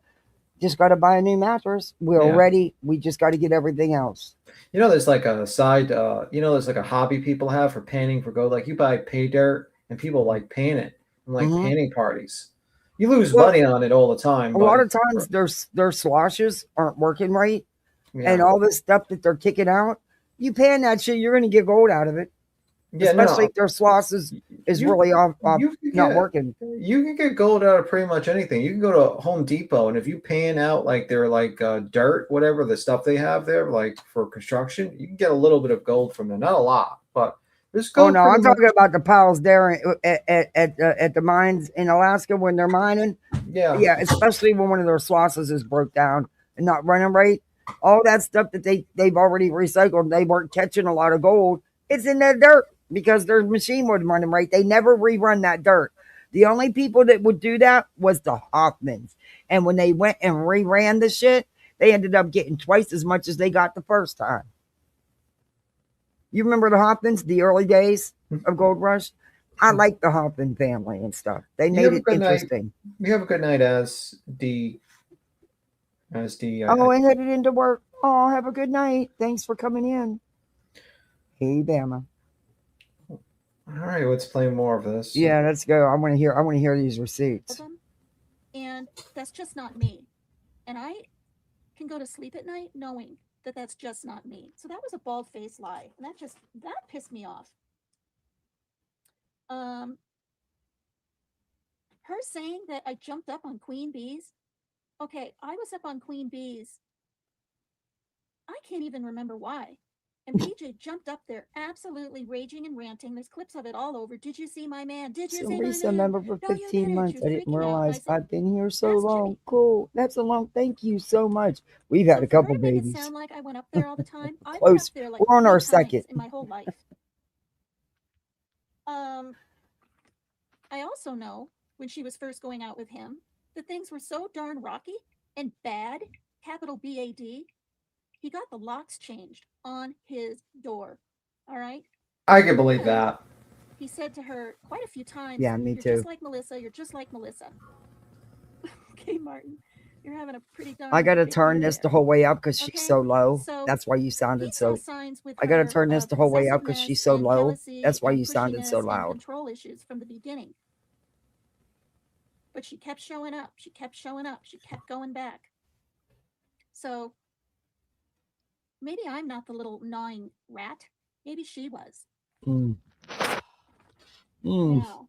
Just got to buy a new mattress. We're yeah, ready. We just got to get everything else. there's like a side, there's like a hobby people have for painting for gold. Like you buy pay dirt and people like paint it and like Hmm. painting parties. You lose Well, money on it all the time, a but lot of times their sloshes aren't working right, and yeah, all this stuff that they're kicking out. You pan that shit, you're going to get gold out of it. yeah, Especially no, if their slosh is you really off you can not get working. you can get gold out of pretty much anything. You can go to Home Depot, and if you pan out like their like dirt, whatever the stuff they have there, like for construction, you can get a little bit of gold from them. Not a lot, but there's Oh gold no, pretty I'm much. talking about the piles there at the mines in Alaska when they're mining. Yeah, Yeah, especially when one of their slosses is broke down and not running right. All that stuff that they've already recycled, they weren't catching a lot of gold. It's in that dirt because their machine wasn't running right. They never rerun that dirt. The only people that would do that was the Hoffmans. And when they went and reran the shit, They ended up getting twice as much as they got the first time. You remember the Hoffmans, the early days of Gold Rush? I like the Hoffman family and stuff. They You made have a it good night. interesting. You have a good night as D. As D. Oh, I headed into work. Oh, have a good night. Thanks for coming in. Hey, Bama. All right, let's play more of this. Yeah, let's go. I want to hear these receipts. And that's just not me. And I can go to sleep at night knowing that that's just not me. So that was a bald-faced lie, and that pissed me off. Her saying that I jumped up on Queen Bees. Okay, I was up on Queen Bees. I can't even remember why. And PJ jumped up there, absolutely raging and ranting. There's clips of it all over. Did you see my man? Did you see my Lisa, man? member for No, you 15 didn't. months. She I was didn't freaking out. realize I said, I've been here so "That's long." Jimmy." Cool. That's a long. Thank you so much. We've had So a for her couple to make it babies. sound like I went up there all the time, I went Close. up there like We're on 3 our times second. in my whole life. I also know when she was first going out with him that things were so darn rocky and bad, capital BAD, he got the locks changed on his door. All right? I can believe that. He said to her quite a few times, Yeah, me "You're too. just like Melissa. You're just like Melissa." Okay, Martin, you're having a pretty darn. I gotta big turn year this there. the whole way up because Okay? she's so low. So That's why you he sounded saw so. signs with I gotta her turn this of the whole way up because she's so possessiveness and low. jealousy That's why and you sounded so pushiness and loud. control issues from the beginning. But she kept showing up. She kept showing up. She kept going back. So maybe I'm not the little gnawing rat. Maybe she was. Mm. Mm. Now,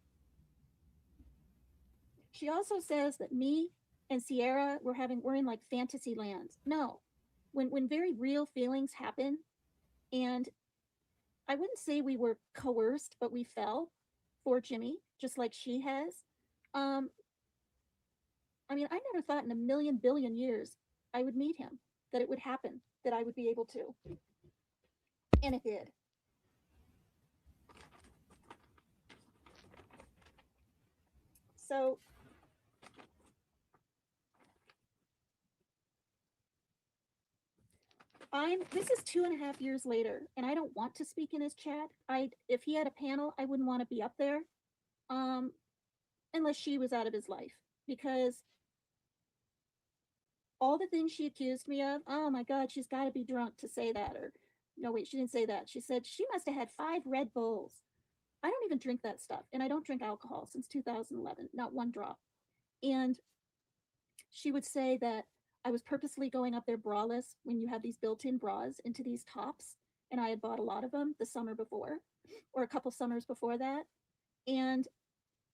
she also says that me and Sierra we're in like fantasy land. No. When very real feelings happen, and I wouldn't say we were coerced, but we fell for Jimmy, just like she has. Um, I mean, I never thought in a million billion years I would meet him, that it would happen, that I would be able to. And it did. So this is 2.5 years later, and I don't want to speak in his chat. If he had a panel, I wouldn't want to be up there. Unless she was out of his life. Because all the things she accused me of, oh my God, she's got to be drunk to say that. Or, no, wait, she didn't say that. She said she must have had 5 Red Bulls. I don't even drink that stuff. And I don't drink alcohol since 2011, not one drop. And she would say that I was purposely going up there braless when you have these built-in bras into these tops. And I had bought a lot of them the summer before, or a couple summers before that. And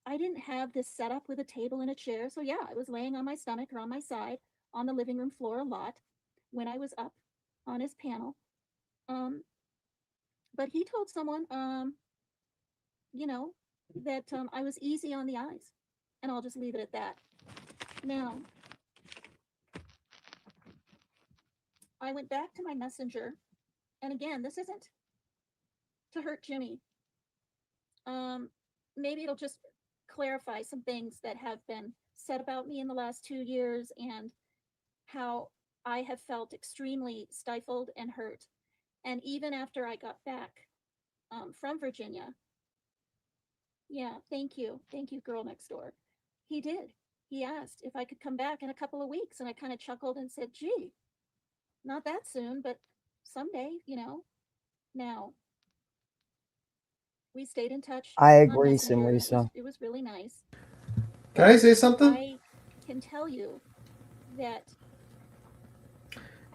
I didn't have this set up with a table and a chair. So yeah, I was laying on my stomach or on my side on the living room floor a lot when I was up on his panel. But he told someone, you know, that I was easy on the eyes. And I'll just leave it at that. Now, I went back to my messenger. And again, this isn't to hurt Jimmy. Maybe it'll just clarify some things that have been said about me in the last 2 years and how I have felt extremely stifled and hurt. And even after I got back from Virginia, yeah, thank you, girl next door. He did. He asked if I could come back in a couple of weeks, and I kind of chuckled and said, "Gee, not that soon, but someday, you know." Now, we stayed in touch. I on agree, Messenger. Lisa. It was really nice. Can I say something? I can tell you that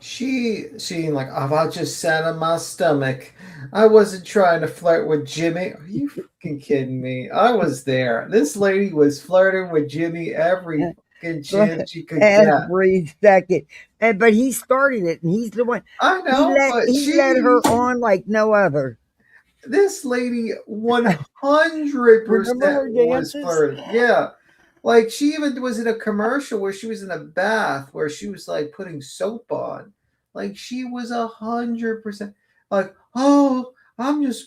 She like, oh, I just sat on my stomach. I wasn't trying to flirt with Jimmy. Are you fucking kidding me? I was there. This lady was flirting with Jimmy every fucking chance she could get. Every second. But he started it, and he's the one. I know, but He led her on like no other. This lady 100% Remember her was dances? flirting. Yeah. Like she even was in a commercial where she was in a bath where she was like putting soap on. Like she was 100% like, oh, I'm just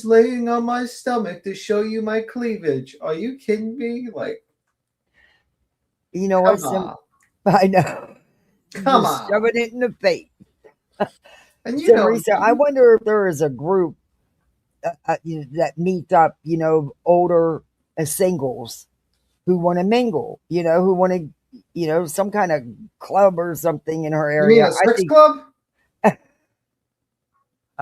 laying on my stomach to show you my cleavage. Are you kidding me? Like, You know come what? on. I know. Come just on. shoving it in the face. And you So, know, Marisa, I wonder if there is a group that meets up, older singles who want to mingle, who want to, some kind of club or something in her you mean area. a I sex think, club?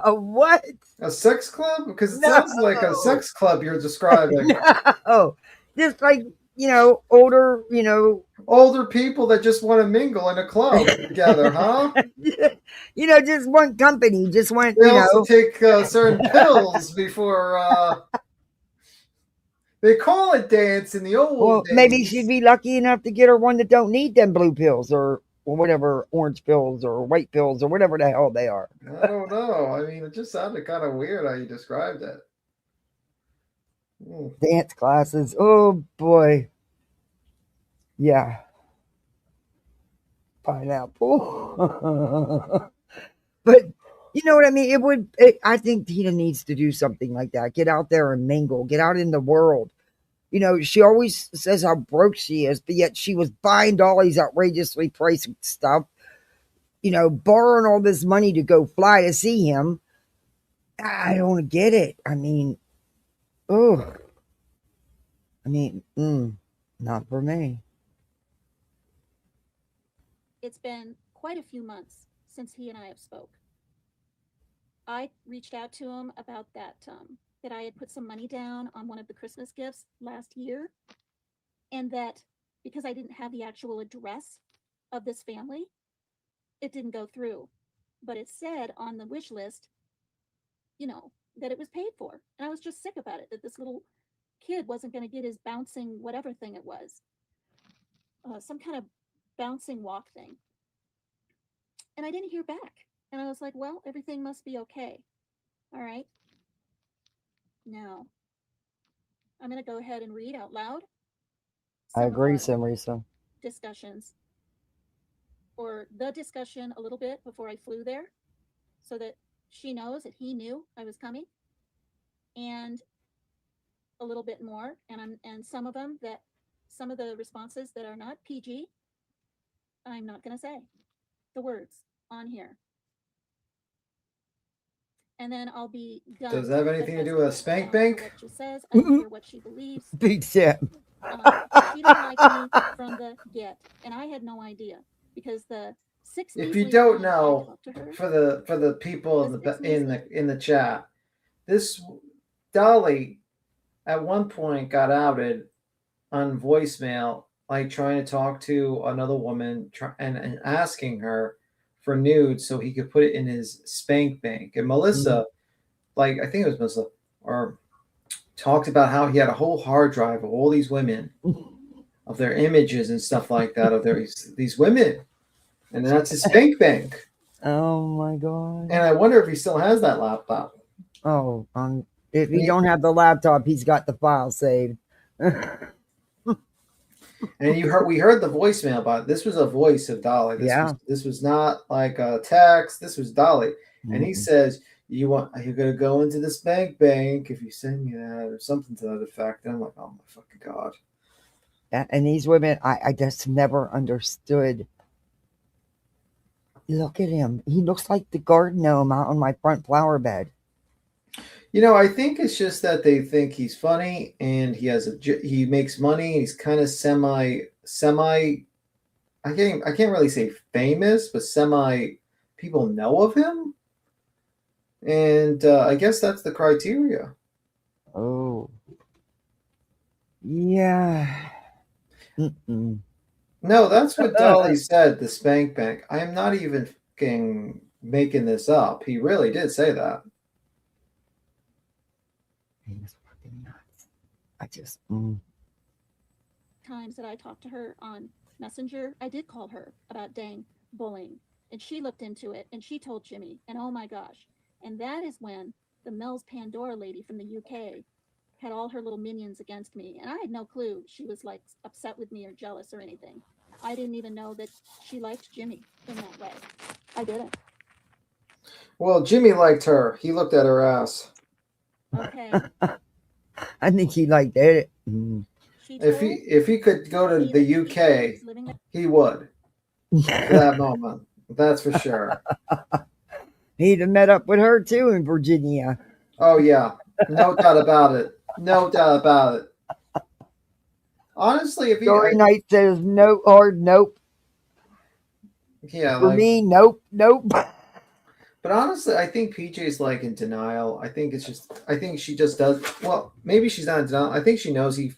what? A sex club? Because it No, sounds like a sex club you're describing. no, just like, older, Older people that just want to mingle in a club together, huh? just want company, just want, They also take certain pills before. They call it dance in the old well, maybe she'd days. be lucky enough to get her one that don't need them blue pills or whatever, orange pills or white pills or whatever the hell they are. I don't know. I mean, it just sounded kind of weird how you described it. Hmm. Dance classes. Oh boy. Yeah. Pineapple. But you know what I mean? I think Tina needs to do something like that. Get out there and mingle. Get out in the world. She always says how broke she is, but yet she was buying all these outrageously priced stuff, borrowing all this money to go fly to see him. I don't get it. I mean, oh, not for me. It's been quite a few months since he and I have spoke. I reached out to him about that I had put some money down on one of the Christmas gifts last year, and that because I didn't have the actual address of this family, it didn't go through. But it said on the wish list, that it was paid for. And I was just sick about it, that this little kid wasn't going to get his bouncing whatever thing it was, some kind of bouncing walk thing. And I didn't hear back. And I was like, well, everything must be okay. All right. Now, I'm going to go ahead and read out loud I some of agree, our Simrisa. discussions, or the discussion a little bit before I flew there, so that she knows that he knew I was coming, and a little bit more. And some of them, that some of the responses that are not PG, I'm not going to say the words on here. And then I'll be done. Does that have anything to do with a spank What bank? she says, I don't care what she believes. Big Sam. She didn't like me from the get, and I had no idea, because the 6 If measly you don't times I know, talked to her, for the people the 6 in the chat, this Dolly at one point got outed on voicemail, like trying to talk to another woman and asking her for nudes so he could put it in his spank bank. And Melissa, like I think it was Melissa, or talked about how he had a whole hard drive of all these women, of their images and stuff like that, of these women, and that's his spank bank. Oh my god. And I wonder if he still has that laptop. Oh, if he don't have the laptop, he's got the file saved. And we heard the voicemail, but this was a voice of Dolly. This was not like a text. This was Dolly, and he says, you're gonna go into this bank if you send me that, or something to that effect. And I'm like, oh my fucking god. And these women, I just never understood. Look at him. He looks like the garden gnome out on my front flower bed. I think it's just that they think he's funny and he makes money. He's kind of semi. I can't really say famous, but semi. People know of him, and I guess that's the criteria. Oh, yeah. Mm-mm. No, that's what Dolly said. The spank bank. I am not even fucking making this up. He really did say that. He's fucking nuts. I just. times that I talked to her on Messenger, I did call her about dang bullying, and she looked into it and she told Jimmy, and oh my gosh. And that is when the Mel's Pandora lady from the UK had all her little minions against me, and I had no clue she was like upset with me or jealous or anything. I didn't even know that she liked Jimmy in that way. I didn't. Well, Jimmy liked her. He looked at her ass. Okay. I think he liked it. If he could go to the UK, he would. for that moment. That's for sure. He'd have met up with her too in Virginia. Oh yeah, no doubt about it. No doubt about it. Honestly, if you, Story night says no hard nope. yeah, For like, me, nope, nope. but honestly, I think PJ's like in denial. I think it's just, I think she just does. Well, maybe she's not in denial. I think she knows he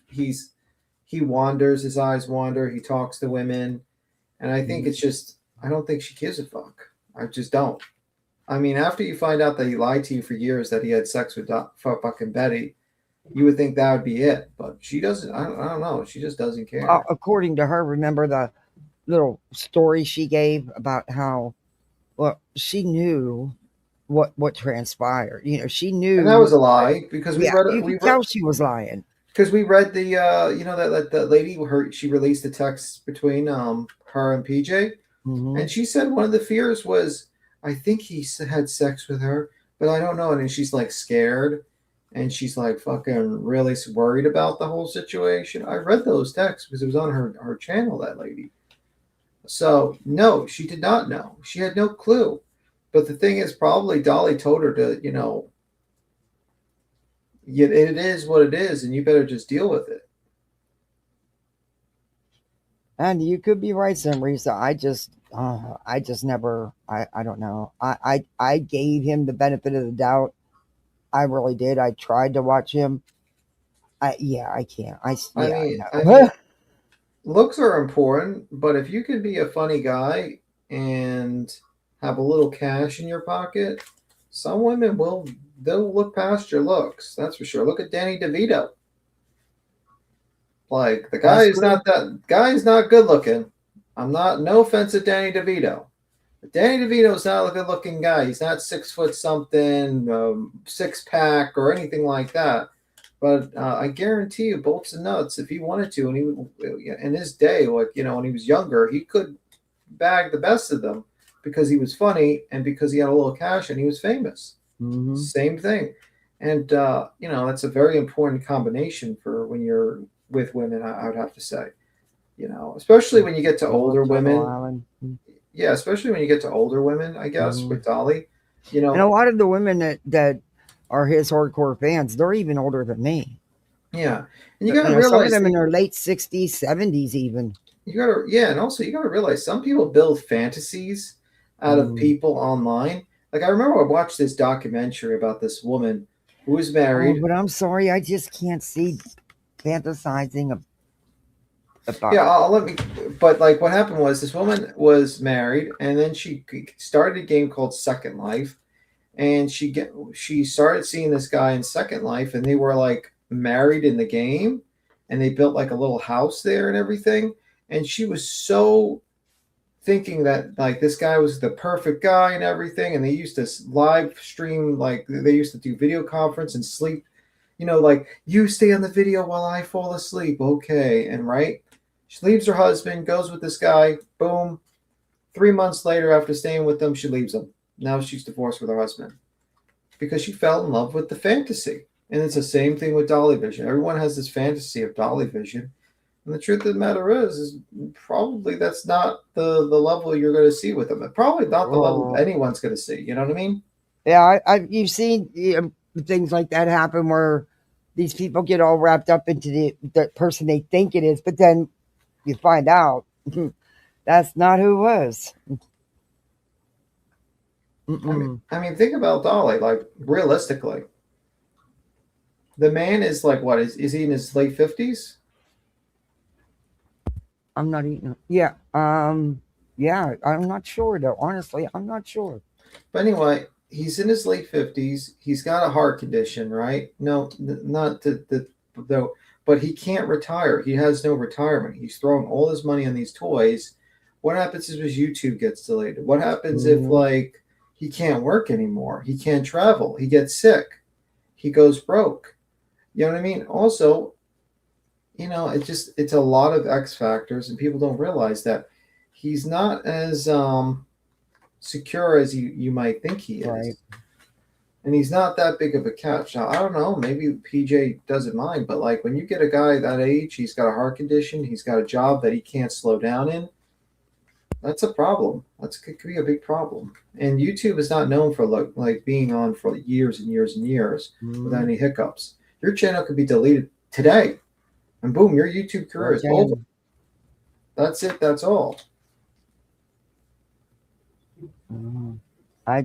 wanders. His eyes wander. He talks to women, and I think it's just, I don't think she gives a fuck. I just don't. I mean, after you find out that he lied to you for years that he had sex with fucking Betty, you would think that would be it, but she doesn't. I don't know. She just doesn't care. According to her, remember the little story she gave about how, well, she knew what transpired. You know, she And that knew. was a lie because we Yeah, read it. you could tell she was lying. Because we read the that lady, her, she released a text between her and PJ, Mm-hmm. and she said one of the fears was, I think he had sex with her, but I don't know. And she's like scared, and she's like fucking really worried about the whole situation. I read those texts because it was on her channel, that lady. So no, she did not know. She had no clue. But the thing is, probably Dolly told her to, it is what it is, and you better just deal with it. And you could be right, Risa. I just never. I don't know. I gave him the benefit of the doubt. I really did. I tried to watch him. I can't. I Yeah, mean, I no. mean, looks are important, but if you can be a funny guy and have a little cash in your pocket, some women they'll look past your looks. That's for sure. Look at Danny DeVito. Like the That's true. guy is not good looking. I'm not, no offense to Danny DeVito. But Danny DeVito's not a good looking guy. He's not 6 foot something, 6 pack or anything like that. But I guarantee you, bolts and nuts, if he wanted to, and in his day, like when he was younger, he could bag the best of them because he was funny and because he had a little cash and he was famous. Mm-hmm. Same thing, and that's a very important combination for when you're with women. I would have to say, especially when you get to older women. Island. Yeah, especially when you get to older women, I guess, Mm-hmm. with Dolly. And a lot of the women that are his hardcore fans, they're even older than me. Yeah, and you got to Some of realize them in their late 60s, 70s, even. and also you got to realize some people build fantasies out of people online. Like I remember I watched this documentary about this woman who was married. But I'm sorry, I just can't see fantasizing about. Yeah, let me. But like, what happened was this woman was married, and then she started a game called Second Life, and she started seeing this guy in Second Life, and they were like married in the game, and they built like a little house there and everything, and she was so thinking that like this guy was the perfect guy and everything, and they used to live stream, like they used to do video conference and sleep, like you stay on the video while I fall asleep, okay, and right. She leaves her husband, goes with this guy, boom. 3 months later, after staying with them, she leaves him. Now she's divorced with her husband because she fell in love with the fantasy. And it's the same thing with Dolly Vision. Everyone has this fantasy of Dolly Vision. And the truth of the matter is probably that's not the level you're going to see with them. Probably not the level anyone's going to see. You know what I mean? Yeah, you've seen things like that happen where these people get all wrapped up into the person they think it is, but then you find out that's not who it was. I mean, think about Dolly. Like realistically, the man is like what? Is he in his late 50s? I'm not eating. Yeah. Yeah. I'm not sure though. Honestly, I'm not sure. But anyway, he's in his late 50s. He's got a heart condition, right? No, not though. But he can't retire. He has no retirement. He's throwing all his money on these toys. What happens if his YouTube gets delayed? What happens if like he can't work anymore? He can't travel. He gets sick. He goes broke. You know what I mean? Also, it's a lot of X factors, and people don't realize that he's not as secure as you might think he is. Right. And he's not that big of a catch. Now, I don't know, maybe PJ doesn't mind, but like when you get a guy that age, he's got a heart condition, he's got a job that he can't slow down in. That's a problem. Could be a big problem. And YouTube is not known for like being on for years and years and years without Mm, any hiccups. Your channel could be deleted today, and boom, your YouTube career sure is over. can. That's it. That's all. Mm. I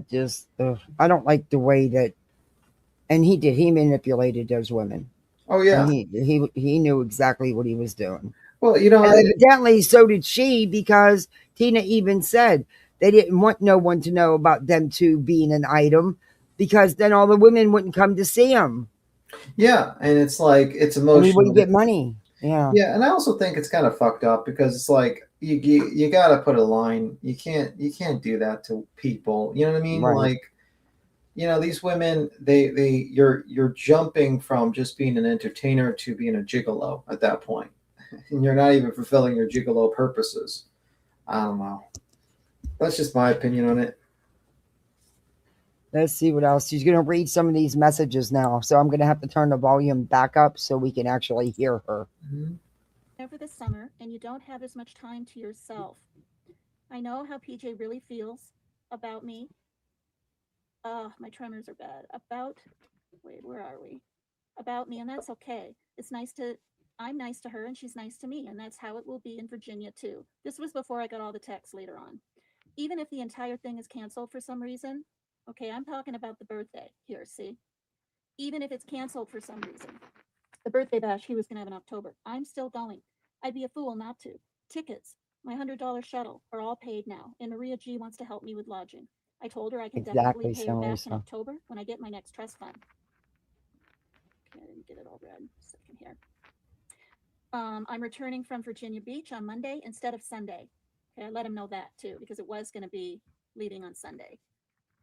don't like the way that, and he manipulated those women, Oh and yeah. he knew exactly what he was doing. Well, And evidently, so did she, because Tina even said they didn't want no one to know about them two being an item, because then all the women wouldn't come to see him, yeah, and it's like it's and he emotional. wouldn't get money. Yeah, Yeah, and I also think it's kind of fucked up because it's like you got to put a line. You can't do that to people. You know what I mean? right. Like, these women, you're jumping from just being an entertainer to being a gigolo at that point, and you're not even fulfilling your gigolo purposes. I don't know. That's just my opinion on it. Let's see what else. She's going to read some of these messages now, so I'm going to have to turn the volume back up so we can actually hear her. Mhm. Over the summer, and you don't have as much time to yourself. I know how PJ really feels about me. My tremors are bad. Wait, where are we? About me, and that's okay. I'm nice to her, and she's nice to me, and that's how it will be in Virginia, too. This was before I got all the texts later on. Even if the entire thing is canceled for some reason, okay, I'm talking about the birthday here, see? Even if it's canceled for some reason, the birthday bash he was going to have in October, I'm still going. I'd be a fool not to. Tickets, my $100 shuttle are all paid now, and Maria G wants to help me with lodging. I told her I can definitely Exactly, pay her so back in Lisa. October when I get my next trust fund. Okay, I didn't get it all read. Second here. I'm returning from Virginia Beach on Monday instead of Sunday. Okay, I let him know that too because it was going to be leaving on Sunday.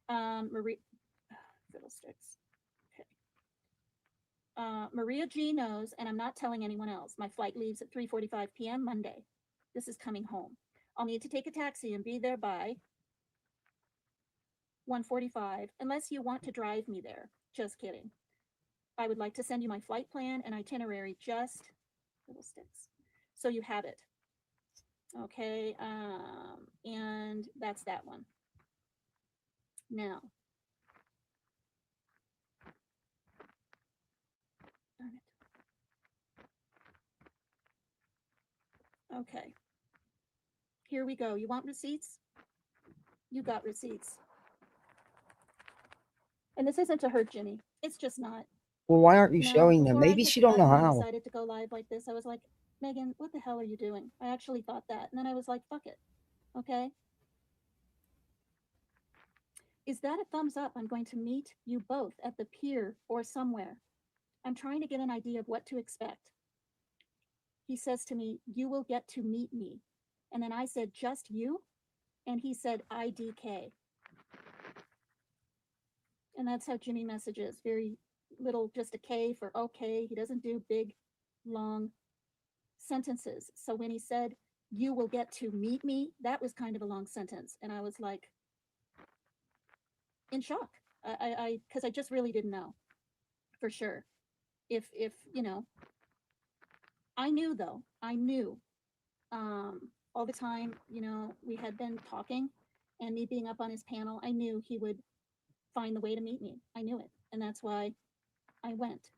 Marie, fiddlesticks. Okay. Maria G knows, and I'm not telling anyone else. My flight leaves at 3:45 p.m. Monday. This is coming home. I'll need to take a taxi and be there by 1:45, unless you want to drive me there. Just kidding. I would like to send you my flight plan and itinerary. Just fiddlesticks, so you have it. Okay, and that's that one. Now, darn it. Okay, here we go. You want receipts? You got receipts. And this isn't to hurt Jimmy. It's just not. Well, why aren't you Now, showing them? before I Maybe hit she the don't know button and how. decided to go live like this, I was like, Megan, what the hell are you doing? I actually thought that. And then I was like, fuck it. Okay. Is that a thumbs up? I'm going to meet you both at the pier or somewhere. I'm trying to get an idea of what to expect. He says to me, you will get to meet me. And then I said, just you? And he said, IDK. And that's how Jimmy messages. Very little, just a K for okay. He doesn't do big, long sentences. So when he said, you will get to meet me, that was kind of a long sentence. And I was like, in shock. Because I just really didn't know for sure. If, I knew though, I knew all the time, we had been talking and me being up on his panel, I knew he would find the way to meet me. I knew it. And that's why I went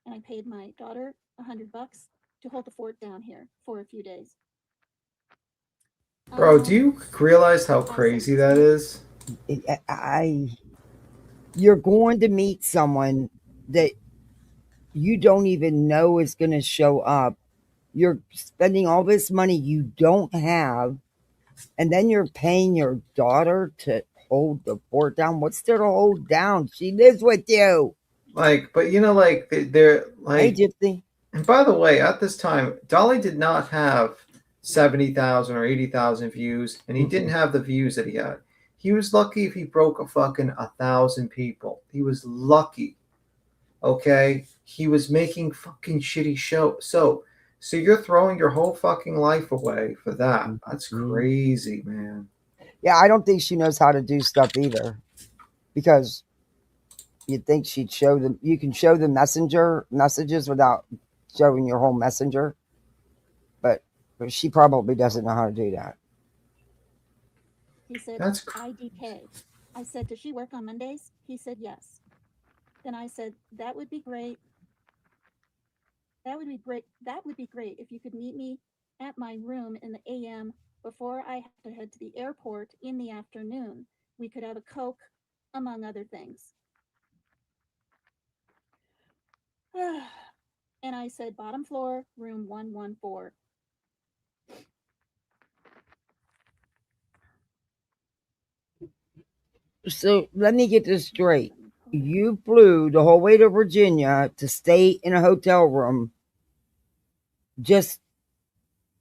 and I paid my daughter $100 to hold the fort down here for a few days. Bro, do you realize how I sent crazy this that to you. is? You're going to meet someone that you don't even know is going to show up. You're spending all this money you don't have, and then you're paying your daughter to hold the fort down. What's there to hold down? She lives with you. Like, but like they're Hey, like. Gypsy. And by the way, at this time, Dolly did not have 70,000 or 80,000 views, and he didn't Mm-mm. have the views that he had. He was lucky if he broke a fucking 1,000 people. He was lucky. Okay, he was making fucking shitty show. So you're throwing your whole fucking life away for that. That's Mm. crazy, man. Yeah, I don't think she knows how to do stuff either, because you'd think she'd show them. You can show the messenger messages without showing your whole messenger, but she probably doesn't know how to do that. He said, That's IDK. I said, does she work on Mondays? He said, yes. Then I said, that would be great. That would be great. That would be great if you could meet me at my room in the AM before I have to head to the airport in the afternoon. We could have a Coke, among other things. And I said, bottom floor, room 114. So let me get this straight. You flew the whole way to Virginia to stay in a hotel room just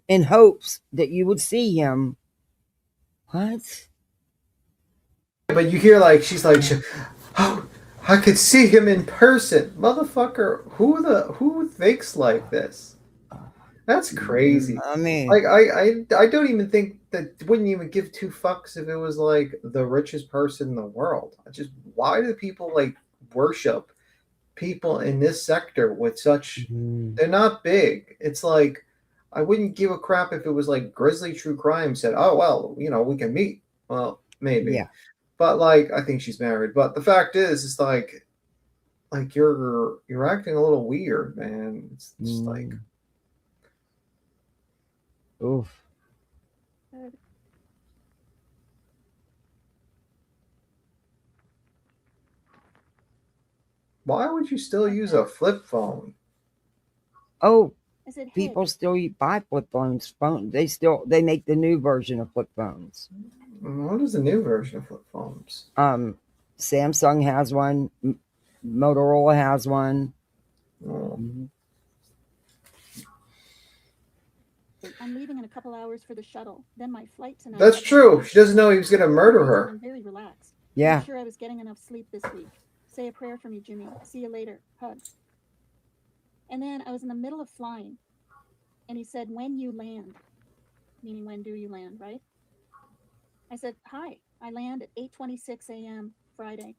in hopes that you would see him. What? but you hear like she's like, oh, I could see him in person, motherfucker. Who thinks like this? That's crazy. I mean, Like I don't even think that wouldn't even give two fucks if it was like the richest person in the world. I just why do people like worship people in this sector with such they're not big. It's like I wouldn't give a crap if it was like Grizzly True Crime said, "Oh well, we can meet." Well, maybe. yeah. But like I think she's married. But the fact is it's like you're acting a little weird, man. It's just like Oof. why would you still use a flip phone? Oh, I said, hey, people still buy flip phones. They make the new version of flip phones. What is the new version of flip phones? Samsung has one. Motorola has one. Oh. I'm leaving in a couple hours for the shuttle. Then my flight tonight. That's true. She doesn't know he was going to murder her. I'm very relaxed. Yeah. I'm sure I was getting enough sleep this week. Say a prayer for me, Jimmy. See you later. Hugs. And then I was in the middle of flying. And he said, when you land. Meaning, when do you land, right? I said, hi. I land at 8:26 a.m. Friday.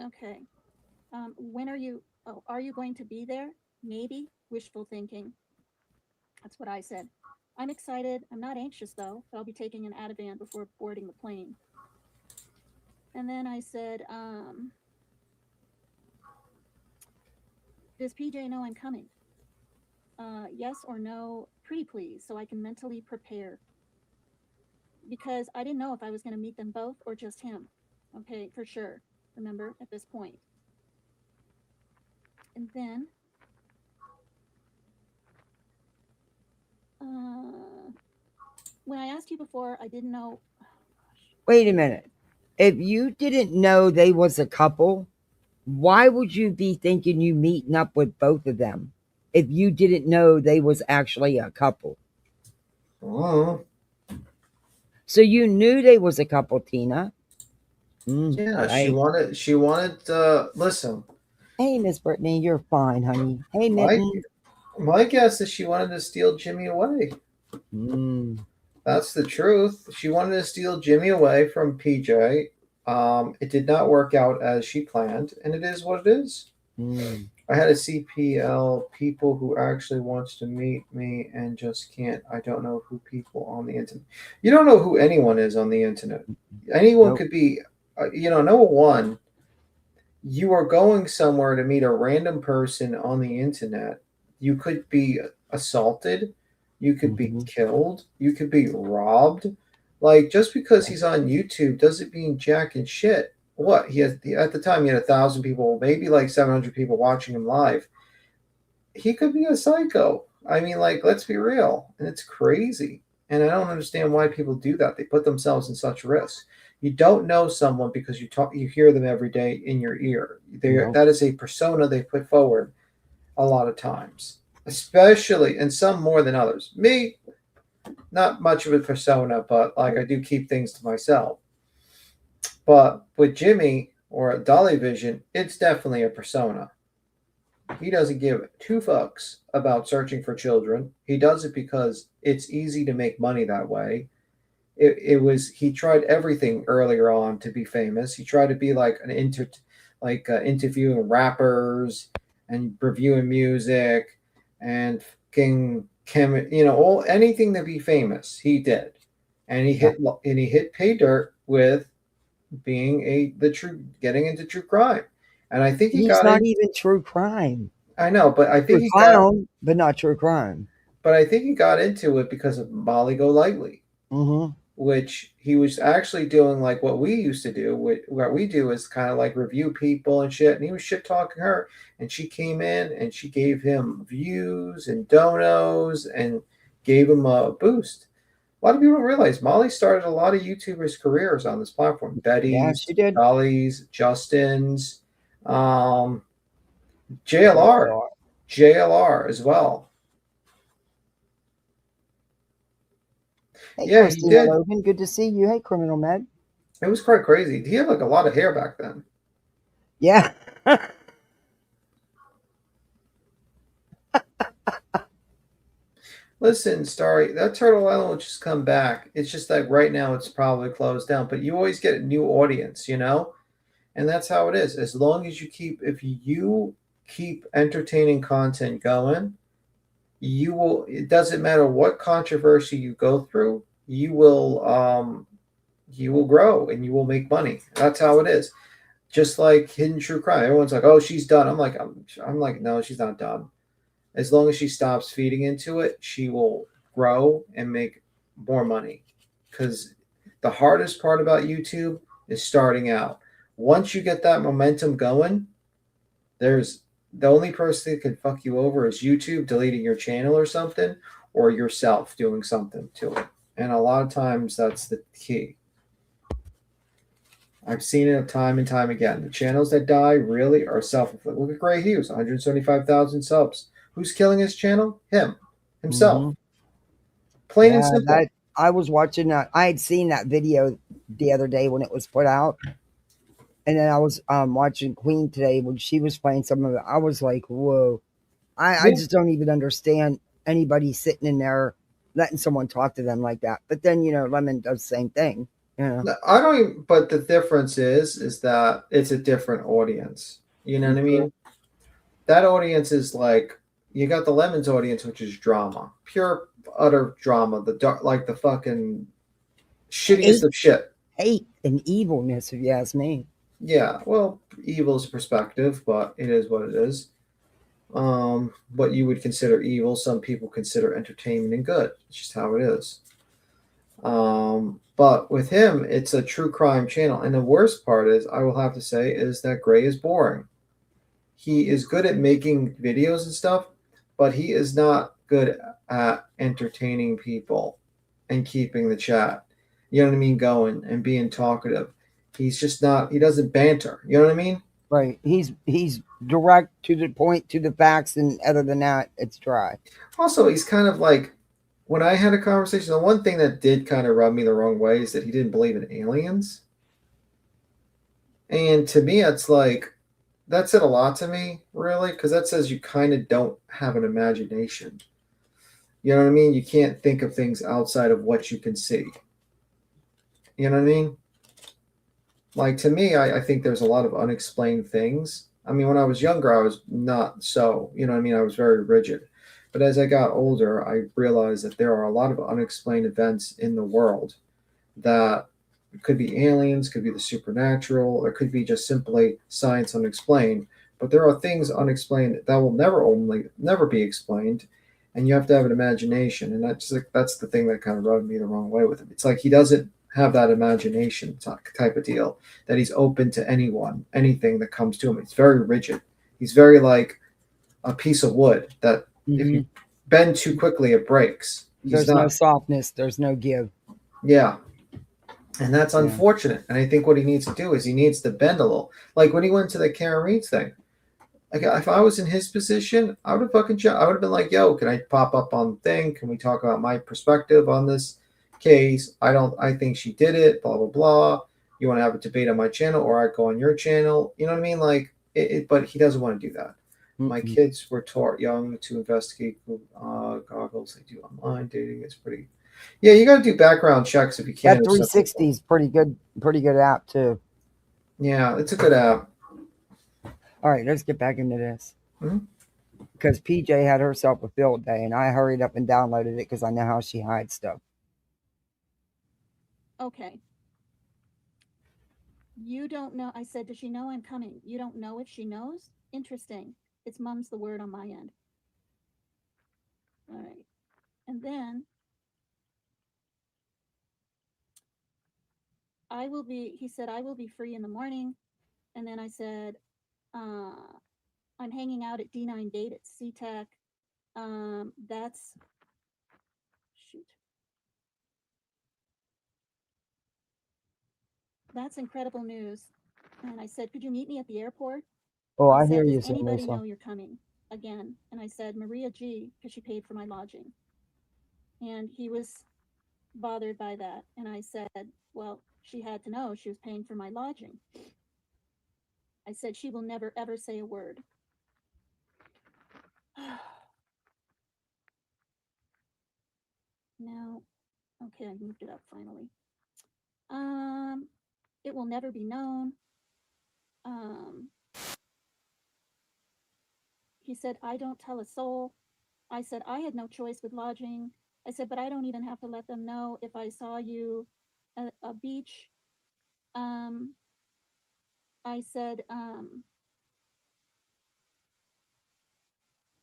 Okay. When are you? Oh, are you going to be there? Maybe. Wishful thinking. That's what I said. I'm excited. I'm not anxious though, but I'll be taking an Ativan before boarding the plane. And then I said, does PJ know I'm coming? Yes or no, pretty please, so I can mentally prepare. Because I didn't know if I was going to meet them both or just him. Okay, for sure. Remember, at this point. And then, when I asked you before, I didn't know. Wait a minute. If you didn't know they was a couple, why would you be thinking you meeting up with both of them if you didn't know they was actually a couple? Oh. So you knew they was a couple, Tina. Yeah, Right. she wanted listen. Hey, Miss Brittany, you're fine, honey. Hey, My Mitten. my guess is she wanted to steal Jimmy away. That's the truth. She wanted to steal Jimmy away from PJ. It did not work out as she planned, and it is what it is. I had a CPL people who actually wants to meet me and just can't. I don't know who people on the internet. You don't know who anyone is on the internet. Anyone Nope. could be. Number one, you are going somewhere to meet a random person on the internet. You could be assaulted, you could be killed, you could be robbed. Like just because he's on YouTube doesn't mean jack and shit. What he has at the time he had 1,000 people, maybe like 700 people watching him live. He could be a psycho. I mean, like let's be real, and it's crazy. And I don't understand why people do that. They put themselves in such risk. You don't know someone because you hear them every day in your ear. That is a persona they put forward a lot of times, especially and some more than others. Me, not much of a persona, but like I do keep things to myself. But with Jimmy or Dolly Vision, it's definitely a persona. He doesn't give two fucks about searching for children. He does it because it's easy to make money that way. He tried everything earlier on to be famous. He tried to be like interviewing rappers and reviewing music and fucking all anything to be famous. He did, and he hit pay dirt with being the true getting into true crime, and I think he He's got not in. even true crime. I know, but I True think he got, clown, but not true crime. but I think he got into it because of Molly Golightly, Mm-hmm. which he was actually doing like what we used to do. What we do is kind of like review people and shit, and he was shit talking her, and she came in and she gave him views and donos and gave him a boost. A lot of people don't realize Molly started a lot of YouTubers' careers on this platform. Yeah, Betty's, she did. Dolly's, Justin's, um, JLR, JLR. JLR as well. Hey, Yeah, he Christina did. Logan, good to see you. Hey, Criminal Med. It was quite crazy. He had like a lot of hair back then. Yeah. Listen, Starry, that Turtle Island will just come back. It's just like right now it's probably closed down, but you always get a new audience, And that's how it is. As long as if you keep entertaining content going, it doesn't matter what controversy you go through, you will grow and you will make money. That's how it is. Just like Hidden True Crime. Everyone's like, "Oh, she's done." I'm like, "No, she's not done. As long as she stops feeding into it, she will grow and make more money. Because the hardest part about YouTube is starting out. Once you get that momentum going, there's the only person that can fuck you over is YouTube deleting your channel or something, or yourself doing something to it. And a lot of times that's the key. I've seen it time and time again. The channels that die really are self-inflicted. Look at Gray Hughes, 175,000 subs. Who's killing his channel? Himself. Mm-hmm. Plain and Yeah, simple. I was watching that. I had seen that video the other day when it was put out, and then I was watching Queen today when she was playing some of it. I was like, whoa! I just don't even understand anybody sitting in there letting someone talk to them like that. But then Lemon does the same thing. I don't even, but the difference is that it's a different audience. You know what I mean? That audience is like, you got the Lemons audience, which is drama, pure utter drama. Like the fucking shittiest of shit. Hate and evilness, if you ask me. Yeah, well, evil is a perspective, but it is what it is. What you would consider evil, some people consider entertainment and good. It's just how it is. But with him, it's a true crime channel. And the worst part is, I will have to say, is that Gray is boring. He is good at making videos and stuff, but he is not good at entertaining people and keeping the chat, you know what I mean, going and being talkative. He's just not, he doesn't banter, you know what I mean? Right. He's direct to the point, to the facts, and other than that, it's dry. Also, he's kind of like, when I had a conversation, the one thing that did kind of rub me the wrong way is that he didn't believe in aliens. And to me, it's like, that said a lot to me, really, because that says you kind of don't have an imagination. You know what I mean? You can't think of things outside of what you can see. You know what I mean? Like, to me, I think there's a lot of unexplained things. I mean, when I was younger, I was not so, you know what I mean? I was very rigid. But as I got older, I realized that there are a lot of unexplained events in the world that could be aliens, could be the supernatural, or could be just simply science unexplained. But there are things unexplained that will never be explained, and you have to have an imagination. And that's the thing that kind of rubbed me the wrong way with him. It's like he doesn't have that imagination type of deal, that he's open to anything that comes to him. He's very rigid. He's very like a piece of wood that if you bend too quickly, it breaks. There's no softness. There's no give. Yeah. And that's unfortunate. And I think what he needs to do is he needs to bend a little. Like when he went to the Karen Reeds thing, like if I was in his position, I would have I would have been like, yo, can I pop up on the thing? Can we talk about my perspective on this case? I think she did it, blah, blah, blah. You want to have a debate on my channel, or I go on your channel. You know what I mean? Like but he doesn't want to do that. My kids were taught young to investigate goggles. They do online dating. It's pretty. Yeah, you got to do background checks if you can. That 360 is pretty good app too. Yeah, it's a good app. All right, let's get back into this. Mm-hmm. because PJ had herself a field day, and I hurried up and downloaded it because I know how she hides stuff. Okay. You don't know. I said, does she know I'm coming? You don't know if she knows? Interesting. It's mum's the word on my end. All right. And then he said, I will be free in the morning. And then I said, I'm hanging out at D9 Date at SeaTac. That's, shoot. That's incredible news. And I said, could you meet me at the airport? Oh, He I hear said, you, does St. anybody Lisa. know you're coming? Again. And I said, Maria G, because she paid for my lodging. And he was bothered by that. And I said, well, she had to know she was paying for my lodging. I said, she will never, ever say a word. Now, okay, I moved it up finally. It will never be known. Um, he said, I don't tell a soul. I said, I had no choice with lodging. I said, but I don't even have to let them know if I saw you at a beach. Um, I said,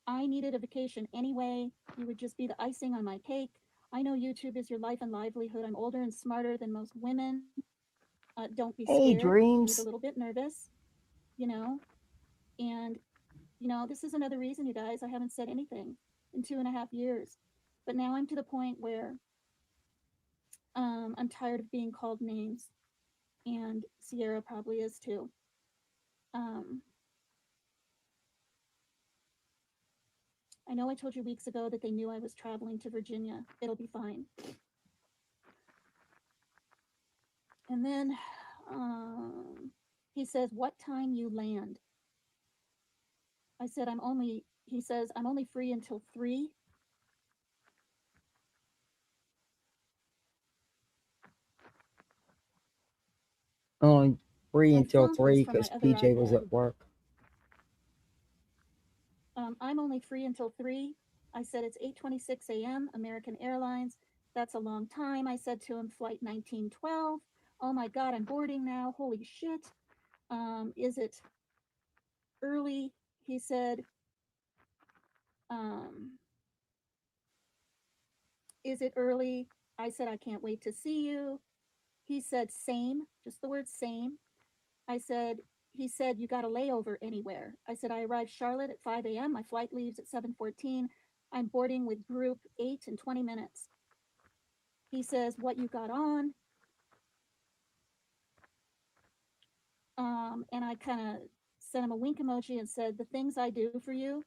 I needed a vacation anyway. You would just be the icing on my cake. I know YouTube is your life and livelihood. I'm older and smarter than most women. Don't be Hey, scared. He's a dreams. little bit nervous, you know. And, this is another reason, you guys, I haven't said anything in 2.5 years. But now I'm to the point where I'm tired of being called names. And Sierra probably is too. Um, I know I told you weeks ago that they knew I was traveling to Virginia. It'll be fine. And then he says, what time you land? I said, he says, I'm only free until 3. Only free I until filmed this 3 from my because other PJ was iPad. at work. I'm only free until 3. I said, it's 8:26 a.m., American Airlines. That's a long time. I said to him, flight 1912. Oh my God, I'm boarding now. Holy shit. Is it early? He said, um, is it early? I said, I can't wait to see you. He said, same, just the word same. I said, he said, you got a layover anywhere? I said, I arrived Charlotte at 5 a.m. My flight leaves at 7:14. I'm boarding with group 8 in 20 minutes. He says, what you got on? And I kind of sent him a wink emoji and said, the things I do for you.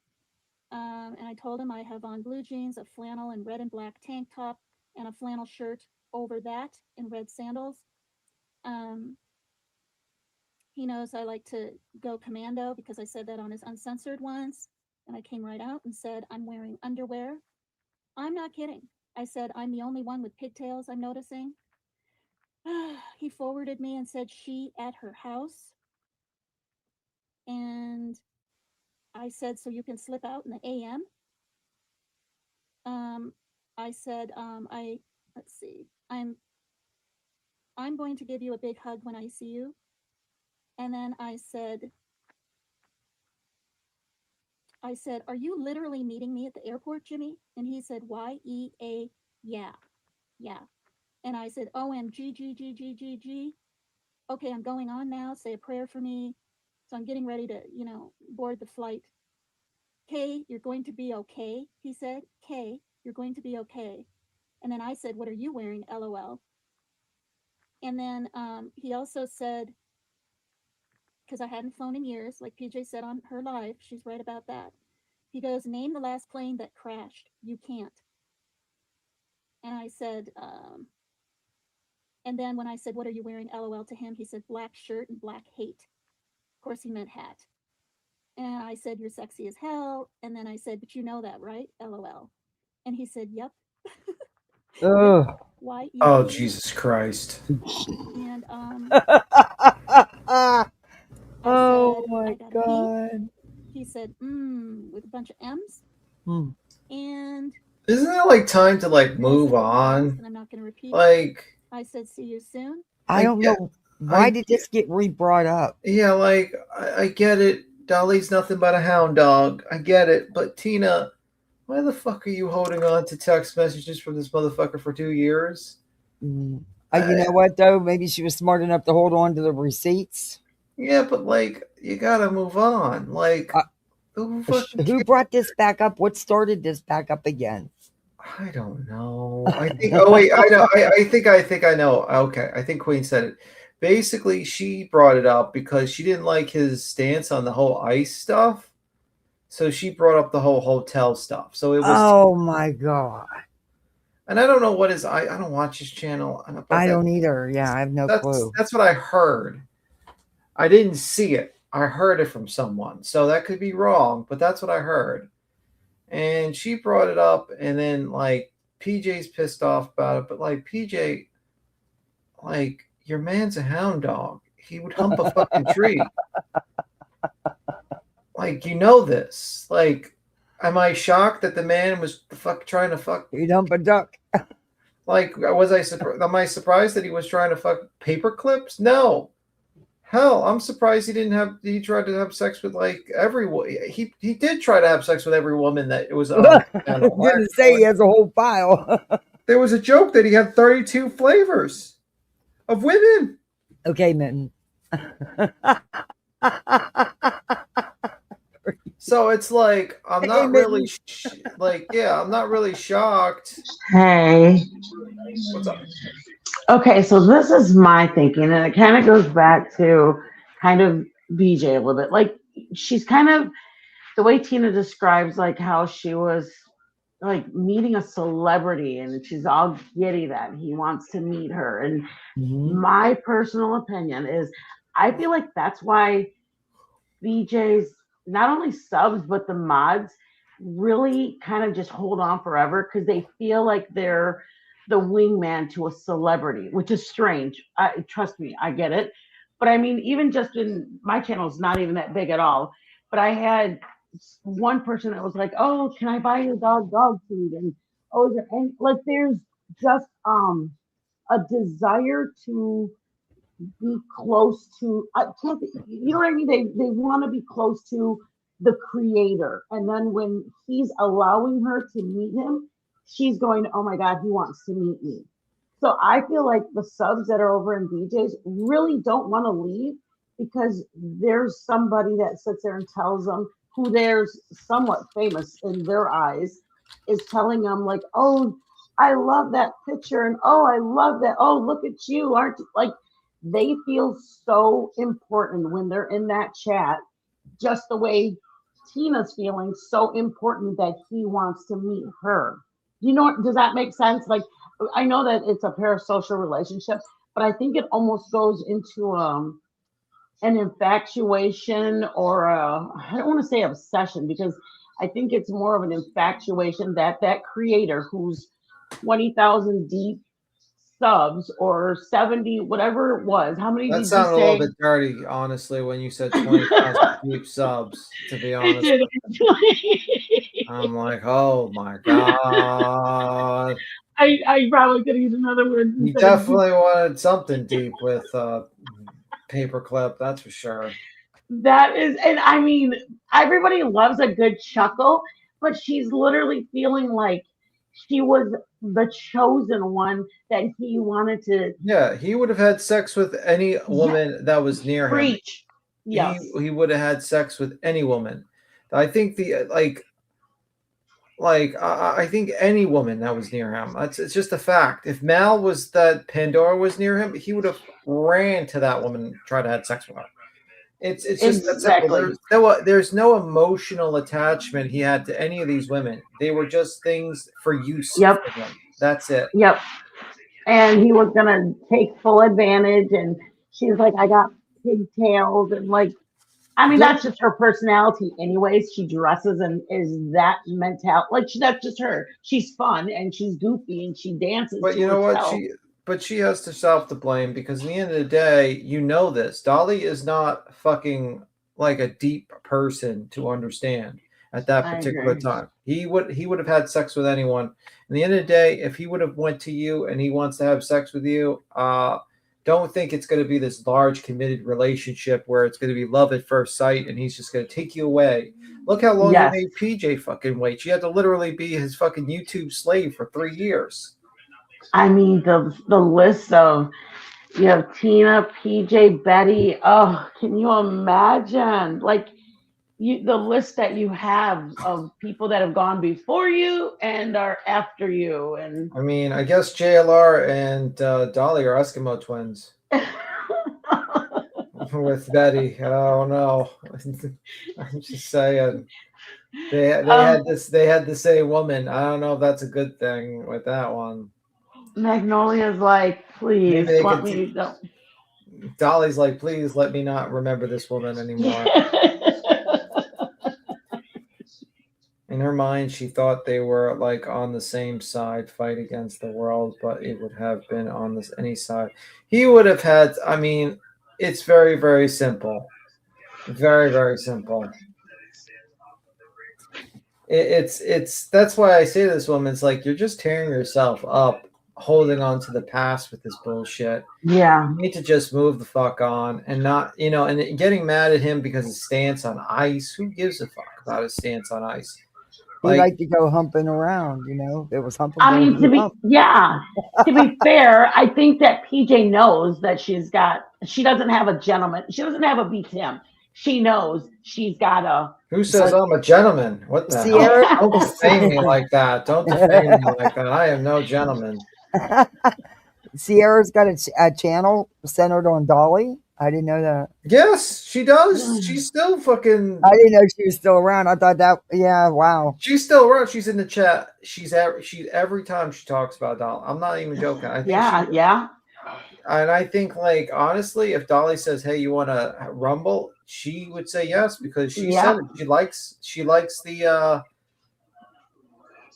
And I told him I have on blue jeans, a flannel and red and black tank top, and a flannel shirt over that and red sandals. Um, he knows I like to go commando because I said that on his uncensored once. And I came right out and said, I'm wearing underwear. I'm not kidding. I said, I'm the only one with pigtails I'm noticing. He forwarded me and said, she at her house. And I said, so you can slip out in the AM? Um, I said, let's see, I'm going to give you a big hug when I see you. And then I said, are you literally meeting me at the airport, Jimmy? And he said, YEA, yeah, yeah. And I said, OMG, G, G, G, G, G. Okay, I'm going on now. Say a prayer for me. So I'm getting ready to, board the flight. Kay, you're going to be okay, he said. Kay, you're going to be okay. And then I said, what are you wearing? LOL. And then he also said, because I hadn't flown in years, like PJ said on her live, she's right about that. He goes, name the last plane that crashed. You can't. And I said, and then when I said, what are you wearing? LOL to him, he said, black shirt and black hate. Of course, he meant hat. And I said, you're sexy as hell. And then I said, but you know that, right? LOL. And he said, yep. Yep. Ugh. Oh, YEP. Jesus Christ. And I Oh said, my I gotta pee. god. He said, with a bunch of M's. Hmm. And Isn't it like time to like I move said something else, on? and I'm not going to repeat it. Like, I said, see you soon. I I don't get, know why I did get, this get re-brought up. yeah, like I get it. Dolly's nothing but a hound dog. I get it. But Tina, why the fuck are you holding on to text messages from this motherfucker for 2 years? Mm. You I, know what though? Maybe she was smart enough to hold on to the receipts. yeah, but like you gotta move on. Like, Uh, who fucking who cares? brought this back up? What started this back up again? I don't know. I think. Oh wait, I know. I think I know. Okay, I think Queen said it. Basically, she brought it up because she didn't like his stance on the whole ICE stuff. So she brought up the whole hotel stuff. So it was, Oh my god! and I don't know what is. I don't watch his channel, but I don't either. Yeah, I have no clue. that's what I heard. I didn't see it. I heard it from someone, so that could be wrong, but that's what I heard. And she brought it up, and then like PJ's pissed off about it, but like PJ, like your man's a hound dog. He would hump a fucking tree. Like you know this. Like, am I shocked that the man was trying to fuck? You dump a duck. Like, was I surprised? Am I surprised that he was trying to fuck paper clips? No. Hell, I'm surprised he didn't have. He tried to have sex with like everyone. He did try to have sex with every woman that was on I the channel. was gonna say he has a whole file. There was a joke that he had 32 flavors of women. Okay, Mitten. So it's like I'm Hey, not Mitten. really I'm not really shocked. Hey. What's up? Okay, so this is my thinking, and it kind of goes back to kind of BJ a little bit. Like, she's kind of the way Tina describes, like, how she was like meeting a celebrity, and she's all giddy that he wants to meet her. And Mhm. my personal opinion is, I feel like that's why BJ's not only subs but the mods really kind of just hold on forever because they feel like they're the wingman to a celebrity, which is strange. Trust me, I get it. But I mean, even just in my channel is not even that big at all. But I had one person that was like, "Oh, can I buy your dog food?" And oh, and like there's just a desire to be close to I can't you know what I mean? They want to be close to the creator. And then when he's allowing her to meet him, she's going, oh my God, he wants to meet me. So I feel like the subs that are over in BJ's really don't want to leave because there's somebody that sits there and tells them who there's somewhat famous in their eyes is telling them like, oh, I love that picture and oh, I love that. Oh, look at you. Aren't you? Like they feel so important when they're in that chat, just the way Tina's feeling so important that he wants to meet her. You know, does that make sense? Like, I know that it's a parasocial relationship, but I think it almost goes into an infatuation or I don't want to say obsession because I think it's more of an infatuation that that creator who's 20,000 deep subs or 70, whatever it was. How many That did you sounded a little say? bit dirty, honestly, when you said 20,000 deep subs, to be It honest. did. I'm like, oh my God. I probably could use another word. You definitely wanted something deep with paperclip, that's for sure. That is, and I mean, everybody loves a good chuckle, but she's literally feeling like she was the chosen one that he wanted to. Yeah, he would have had sex with any Yeah, woman that was near him. preach. Yes. He would have had sex with any woman. I think I think any woman that was near him. It's just a fact. If Mal was that Pandora was near him, he would have ran to that woman and tried to have sex with her. It's just that simple. Exactly. There's no emotional attachment he had to any of these women. They were just things for use Yep. for him. That's it. Yep. And he was gonna take full advantage, and she's like, "I got pigtails," and like, I mean, that's just her personality, anyways. She dresses and is that mental. Like, that's just her. She's fun and she's goofy and she dances. But you know what? She has herself to blame because at the end of the day, you know this. Dolly is not fucking like a deep person to understand. at that I particular agree. time. He would have had sex with anyone. At the end of the day, if he would have went to you and he wants to have sex with you, don't think it's going to be this large committed relationship where it's going to be love at first sight and he's just going to take you away. Look how long he Yes. made PJ fucking wait. She had to literally be his fucking YouTube slave for 3 years. I mean the list of you have Tina, PJ, Betty. Oh, can you imagine? Like the list that you have of people that have gone before you and are after you, and I mean, I guess JLR and Dolly are Eskimo twins with Betty. Oh no, I'm just saying um, they had the same woman. I don't know if that's a good thing with that one. Magnolia's like, Maybe please they let could. me don't. Dolly's like, please let me not remember this woman anymore. In her mind, she thought they were like on the same side, fight against the world, but it would have been on this any side. He would have had. I mean, it's very very simple, very very simple. It's that's why I say to this woman, it's like you're just tearing yourself up, holding on to the past with this bullshit. Yeah, You need to just move the fuck on and not, and getting mad at him because his stance on ice. Who gives a fuck about his stance on ice? He Like, liked to go humping around, you know. It was I humpable. mean He humped. to be fair, I think that PJ knows that she doesn't have a gentleman. She doesn't have a beat him. She knows she's got a. who says So I'm a gentleman? What the hell? Sierra, Don't defame me like that. Don't defame me like that. I am no gentleman. Sierra's got a channel centered on Dolly. I didn't know that. Yes, she does. She's still fucking. I didn't know she was still around. I thought that. Yeah, wow. She's still around. She's in the chat. She's every time she talks about Dolly. I'm not even joking. I think yeah. and I think, like, honestly, if Dolly says, "Hey, you want to rumble?" she would say yes because she said it. She likes the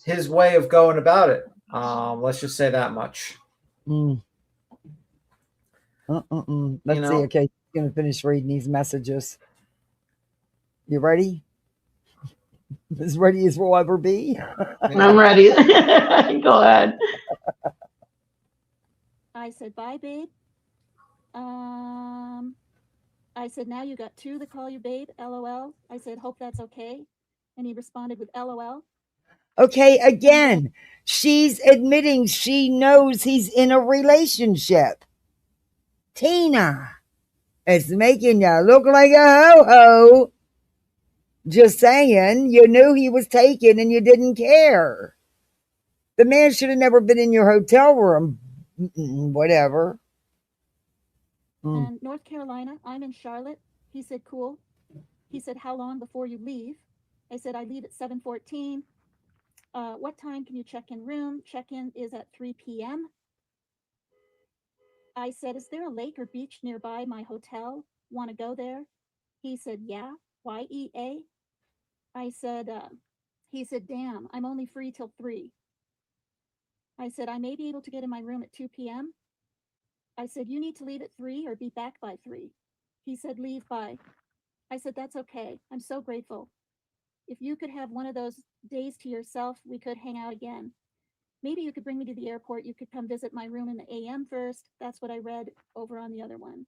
his way of going about it. Let's just say that much. Mm. Let's see. Okay, I'm gonna finish reading these messages. You ready? As ready as we'll ever be. I'm ready. Go ahead. I said, bye, babe. I said, now you got two that call you babe, LOL. I said, hope that's okay. And he responded with LOL. Okay, again, she's admitting she knows he's in a relationship. Tina, it's making you look like a ho-ho. Just saying, you knew he was taken and you didn't care. The man should have never been in your hotel room. Whatever. And North Carolina, I'm in Charlotte. He said, cool. He said, how long before you leave? I said, I leave at 7:14. What time can you check in room? Check-in is at 3 p.m. I said, is there a lake or beach nearby my hotel? Want to go there? He said, yeah. YEA. I said, he said, damn, I'm only free till 3. I said, I may be able to get in my room at 2 p.m. I said, you need to leave at 3 or be back by 3. He said, leave by. I said, that's okay. I'm so grateful. If you could have one of those days to yourself, we could hang out again. Maybe you could bring me to the airport. You could come visit my room in the AM first. That's what I read over on the other one.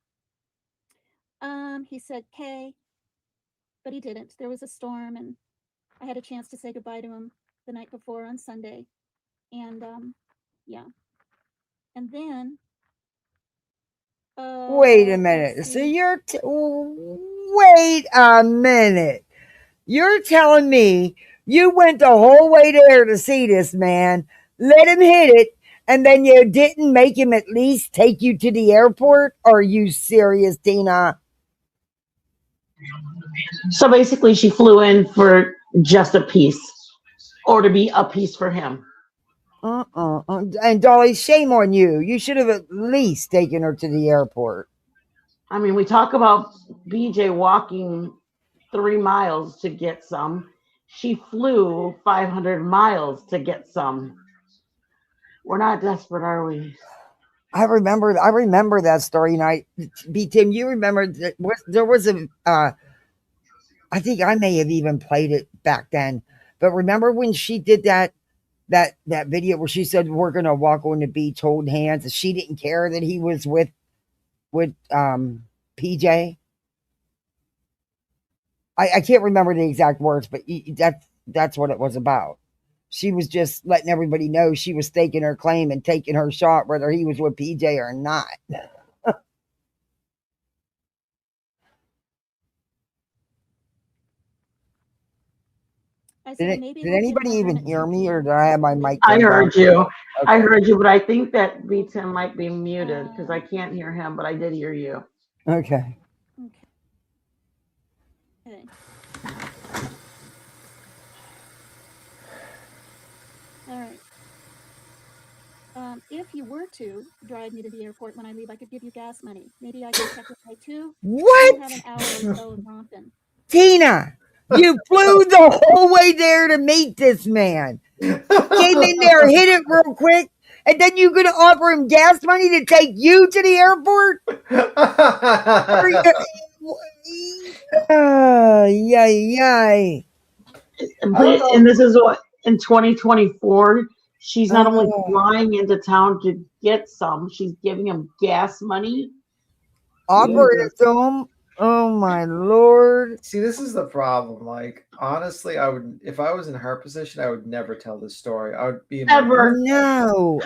He said, K, but he didn't. There was a storm and I had a chance to say goodbye to him the night before on Sunday. And yeah. And then wait a minute. So wait a minute. You're telling me you went the whole way there to see this man, let him hit it, and then you didn't make him at least take you to the airport? Are you serious, Tina? So basically, she flew in for just a piece, or to be a piece for him. And Dolly, shame on you. You should have at least taken her to the airport. I mean, we talk about BJ walking 3 miles to get some. She flew 500 miles to get some. We're not desperate, are we? I remember that story night. B Tim, you remember there was I think I may have even played it back then. But remember when she did that video where she said we're gonna walk on the beach holding hands, and she didn't care that he was with PJ. I can't remember the exact words, but that's what it was about. She was just letting everybody know she was staking her claim and taking her shot, whether he was with PJ or not. I said maybe Did anybody even hear me, or did I have my mic I turned down? heard you. Okay. I heard you, but I think that B10 might be muted because I can't hear him, but I did hear you. Okay. Okay. All right. If you were to drive me to the airport when I leave, I could give you gas money. Maybe I could check with my too. What? You have an hour or so of romping. Tina, you flew the whole way there to meet this man. Came in there, hit it real quick, and then you're going to offer him gas money to take you to the airport? Yay. And this is what in 2024. She's not only flying into town to get some, she's giving him gas money. Offer it to him. Oh my Lord. See, this is the problem. Like, honestly, I would, if I was in her position, I would never tell this story. I would be Ever. No.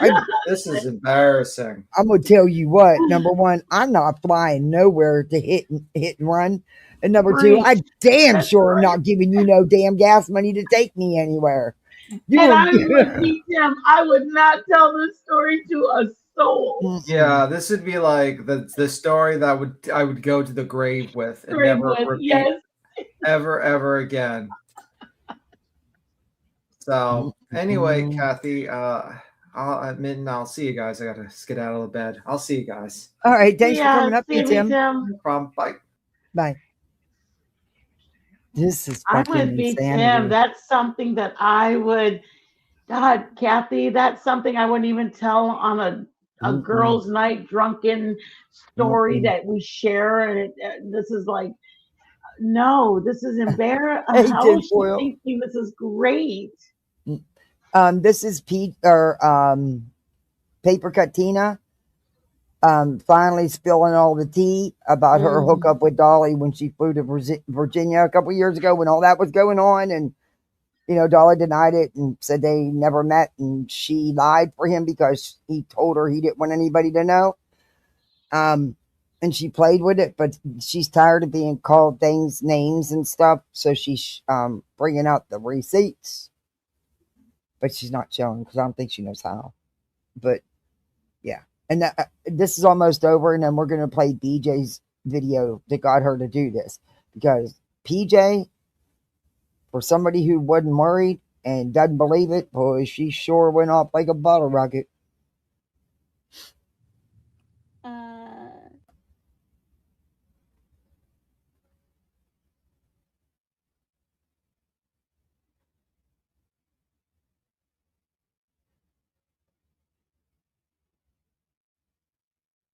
This is embarrassing. I'm gonna tell you what. Number one, I'm not flying nowhere to hit and run. And number two, I damn sure am not giving you no damn gas money to take me anywhere. I would meet him. I would not tell this story to a soul. Yeah, this would be like the story that I would go to the grave with and never repeat ever again. So anyway, Kathy, I'll admit and I'll see you guys. I gotta skedaddle to bed. I'll see you guys. All right, thanks for coming up, Tim. No problem. Bye. Bye. This is I fucking would beat insanity. him. That's something that I would. God, Kathy, that's something I wouldn't even tell on a girls' night drunken story that we share. And this is like, no, this is embarrassing. How is she thinking this is great? This is Paper Cut Tina. Finally spilling all the tea about her hookup with Dolly when she flew to Virginia a couple years ago when all that was going on. And, you know, Dolly denied it and said they never met. And she lied for him because he told her he didn't want anybody to know. And she played with it, but she's tired of being called names and stuff. So she's bringing out the receipts. But she's not showing because I don't think she knows how. But, yeah. And this is almost over, and then we're going to play BJ's video that got her to do this. Because PJ, for somebody who wasn't worried and doesn't believe it, boy, she sure went off like a bottle rocket.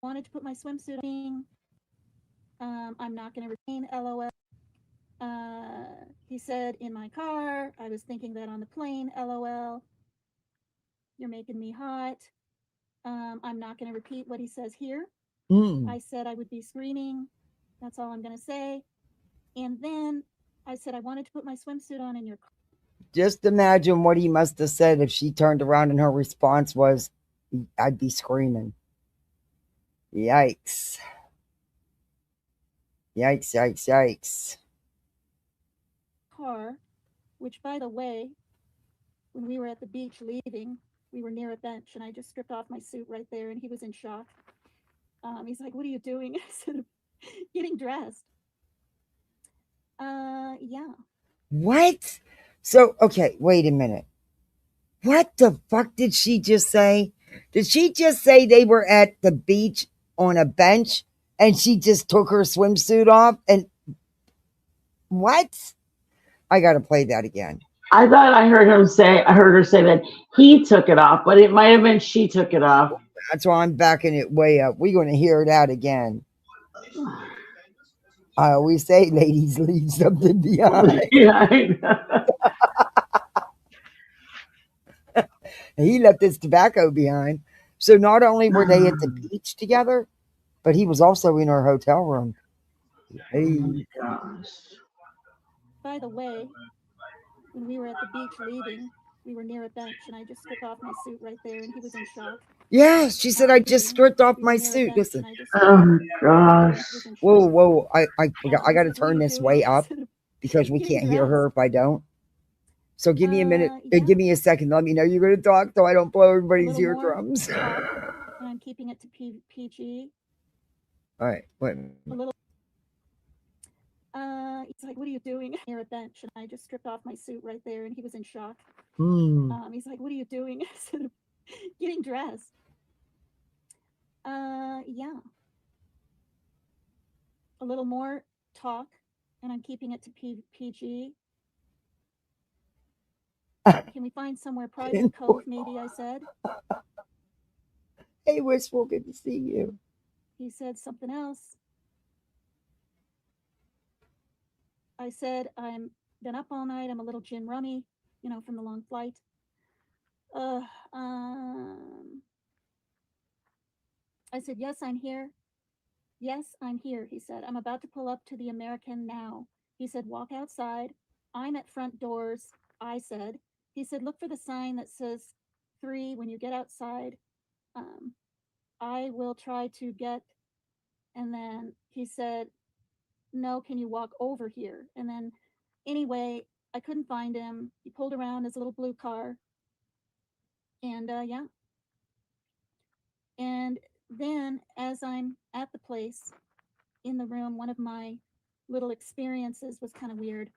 Wanted to put my swimsuit on. I'm not going to retain LOL. He said in my car, I was thinking that on the plane, LOL. You're making me hot. I'm not going to repeat what he says here. I said I would be screaming. That's all I'm going to say. And then I said I wanted to put my swimsuit on in your car. Just imagine what he must have said if she turned around and her response was, I'd be screaming. Yikes. Yikes, yikes, yikes. Car, which, by the way, when we were at the beach leaving, we were near a bench, and I just stripped off my suit right there, and he was in shock. He's like, what are you doing? I said, getting dressed. Yeah. What? So, okay, wait a minute. What the fuck did she just say? Did she just say they were at the beach on a bench and she just took her swimsuit off? And what? I got to play that again. I thought I heard her say that he took it off, but it might have been she took it off. That's why I'm backing it way up. We're going to hear that again. I always say, ladies, leave something behind. Yeah, He left his tobacco behind. So not only were they at the beach together, but he was also in her hotel room. Oh Hey, my gosh. By the way, when we were at the beach leaving, we were near a bench and I just stripped off my suit right there and he was in shock. yeah, she said, I just stripped off We were my near a suit. bench Listen, and I just Oh stripped off my gosh. and he was in whoa, shock. whoa, I got to He's like, what turn are you this way doing? I up said, because we getting can't hear her dressed. if I don't. So give me a minute, Yeah, give me a second. Let me know you're going to talk so I don't blow a everybody's little more eardrums. talk, and I'm keeping it to PG. All right, wait. A little. He's like, what are you doing? Near a bench, and I just stripped off my suit right there, and he was in shock. He's like, what are you doing? I said, getting dressed. Yeah, a little more talk, and I'm keeping it to PG. Can we find somewhere private cove? Maybe I said. Hey, Wishful, good to see you. He said something else. I said, I'm been up all night. I'm a little gin rummy, from the long flight. Uh, um, I said, yes, I'm here. Yes, I'm here, he said. I'm about to pull up to the American now. He said, walk outside. I'm at front doors, I said. He said, look for the sign that says 3 when you get outside. Um, I will try to get, and then he said, no, can you walk over here? And then, anyway, I couldn't find him. He pulled around his little blue car. And yeah. And then, as I'm at the place in the room, one of my little experiences was kind of weird.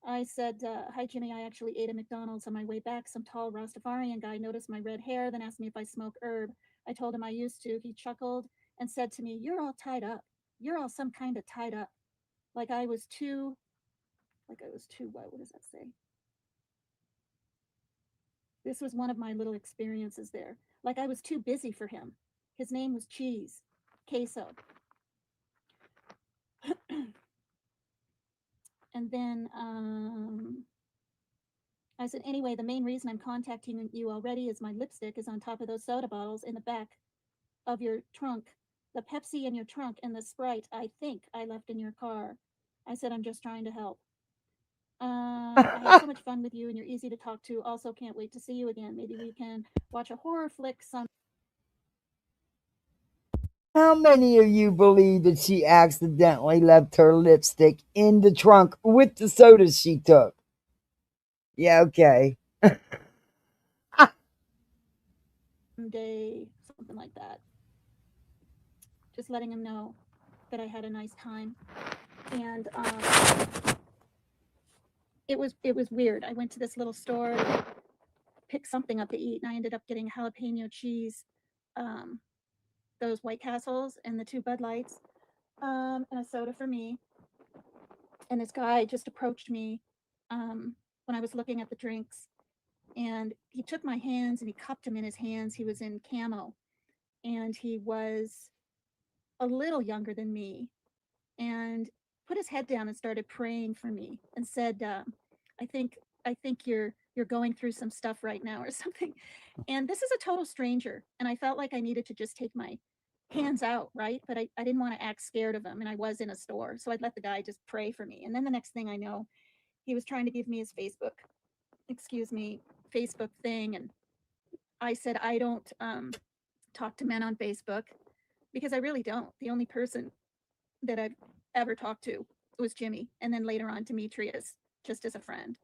I said, hi, Jimmy. I actually ate at McDonald's on my way back. Some tall Rastafarian guy noticed my red hair, then asked me if I smoke herb. I told him I used to. He chuckled and said to me, you're all tied up. You're all some kind of tied up. Like I was too, what does that say? This was one of my little experiences there. Like I was too busy for him. His name was Cheese, Queso. And then I said, anyway, the main reason I'm contacting you already is my lipstick is on top of those soda bottles in the back of your trunk. The Pepsi in your trunk and the Sprite, I think I left in your car. I said, I'm just trying to help. I had so much fun with you and you're easy to talk to. Also, can't wait to see you again. Maybe we can watch a horror flick some. How many of you believe that she accidentally left her lipstick in the trunk with the sodas she took? Yeah, okay. Day, something like that. Just letting him know that I had a nice time. And it was weird. I went to this little store to pick something up to eat, and I ended up getting jalapeno cheese, um, those White Castles, and the 2 Bud Lights, and a soda for me. And this guy just approached me when I was looking at the drinks, and he took my hands and he cupped them in his hands. He was in camo, and he was a little younger than me, and put his head down and started praying for me and said, I think you're going through some stuff right now or something. And this is a total stranger. And I felt like I needed to just take my hands out, right? But I didn't want to act scared of him. And I was in a store. So I'd let the guy just pray for me. And then the next thing I know, he was trying to give me his Facebook thing. And I said, I don't talk to men on Facebook because I really don't. The only person that I've ever talked to was Jimmy, and then later on Demetrius, just as a friend.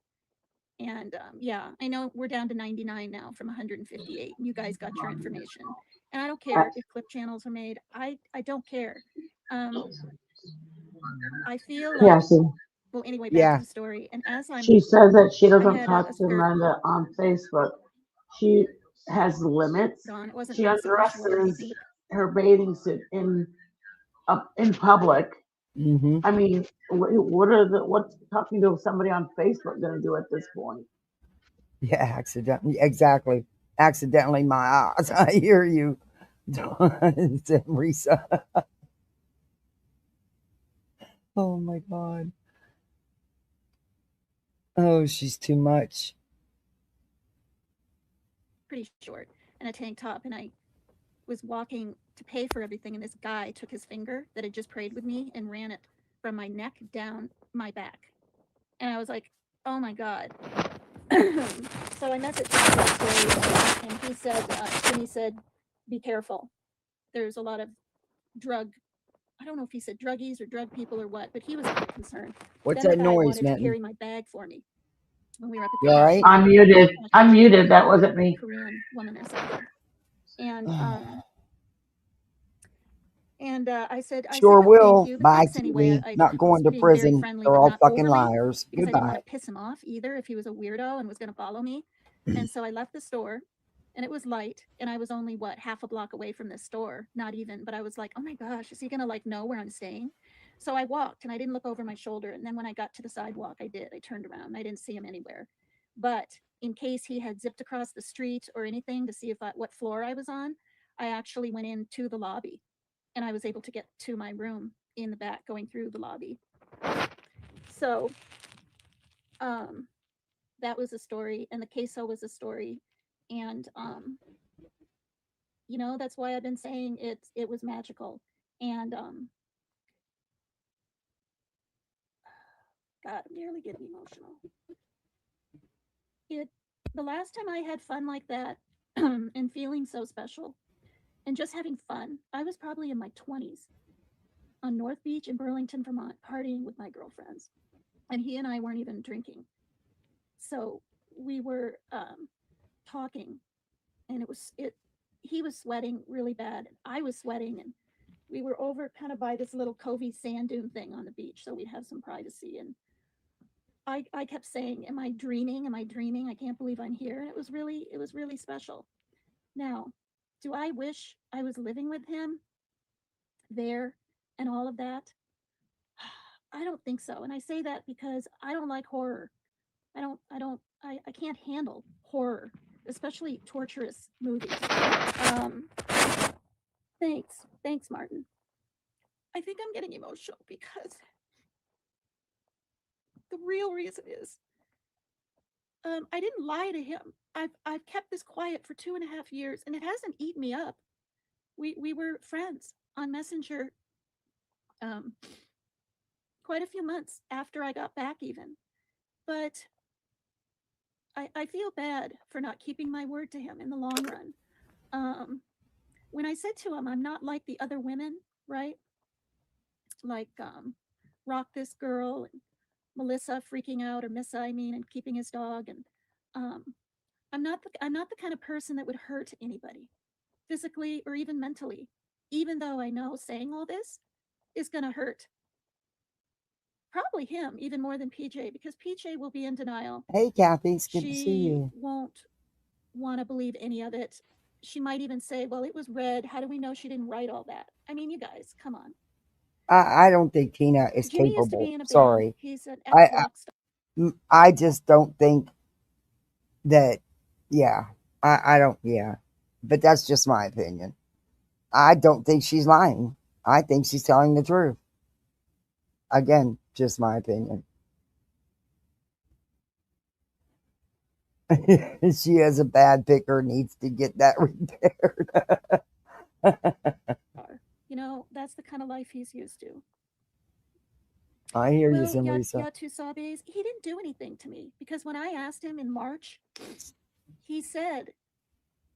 And yeah, I know we're down to 99 now from 158. You guys got your information, and I don't care if clip channels are made. I don't care. I feel like, Yeah, see, well, anyway, back to Yeah. the story. And as she says that she I doesn't had talk a to skirt men on Facebook. She has limits. on. It wasn't She real super short or undresses anything. her bathing suit in public. Mm-hmm. I mean, what's talking to somebody on Facebook going to do at this point? Yeah, accidentally. Exactly. Accidentally, my eyes. I hear you. Risa. Oh my God. Oh, she's too much. Pretty short and a tank top, and I was walking to pay for everything, and this guy took his finger that had just prayed with me and ran it from my neck down my back. And I was like, oh my God. So I messaged him that story, and he said, be careful. There's a lot of drug, I don't know if he said druggies or drug people or what, but he was very concerned. What's Then the that guy noise, wanted to Minton? carry my bag for me when we were at the You all right? I'm muted. I'm muted. That wasn't me. Korean woman or something. And I said, Sure no, will. thank you, but Bye, thanks anyway. Kiwi. I Not was going to being very prison. friendly, They're but all not fucking overly, liars. because I didn't Goodbye. want to piss him off either if he was a weirdo and was going to follow me. And so I left the store, and it was light, and I was only half a block away from this store, not even. But I was like, oh my gosh, is he going to like know where I'm staying? So I walked, and I didn't look over my shoulder. And then when I got to the sidewalk, I did. I turned around. I didn't see him anywhere. But in case he had zipped across the street or anything to see what floor I was on, I actually went into the lobby, and I was able to get to my room in the back going through the lobby. So that was a story, and the queso was a story. And that's why I've been saying it was magical. And God, I'm nearly getting emotional. The last time I had fun like that and feeling so special and just having fun, I was probably in my 20s on North Beach in Burlington, Vermont, partying with my girlfriends. And he and I weren't even drinking. So we were talking, and he was sweating really bad. I was sweating, and we were over kind of by this little covey sand dune thing on the beach, so we'd have some privacy. And I kept saying, am I dreaming? Am I dreaming? I can't believe I'm here. And it was really special. Now, do I wish I was living with him there and all of that? I don't think so. And I say that because I don't like horror. I can't handle horror, especially torturous movies. Um, thanks, Martin. I think I'm getting emotional because the real reason is I didn't lie to him. I've kept this quiet for 2.5 years, and it hasn't eaten me up. We were friends on Messenger um, quite a few months after I got back, even. But I feel bad for not keeping my word to him in the long run. When I said to him, I'm not like the other women, right? Like Rock This Girl and Melissa freaking out, or Missa, I mean, and keeping his dog. And I'm not the kind of person that would hurt anybody, physically or even mentally. Even though I know saying all this is going to hurt probably him even more than PJ, because PJ will be in denial. Hey, Kathy. It's good to see She you. won't want to believe any of it. She might even say, well, it was red. How do we know she didn't write all that? I mean, you guys, come on. I don't think Tina is Jimmy capable. used to be in a band. Sorry. He's an ex-rock star. I just don't think that, yeah. I don't, yeah. But that's just my opinion. I don't think she's lying. I think she's telling the truth. Again, just my opinion. She has a bad picker, needs to get that repaired. That's the kind of life he's used to. I hear you, Well, Samrisa. Yatusabes, he didn't do anything to me, because when I asked him in March, he said,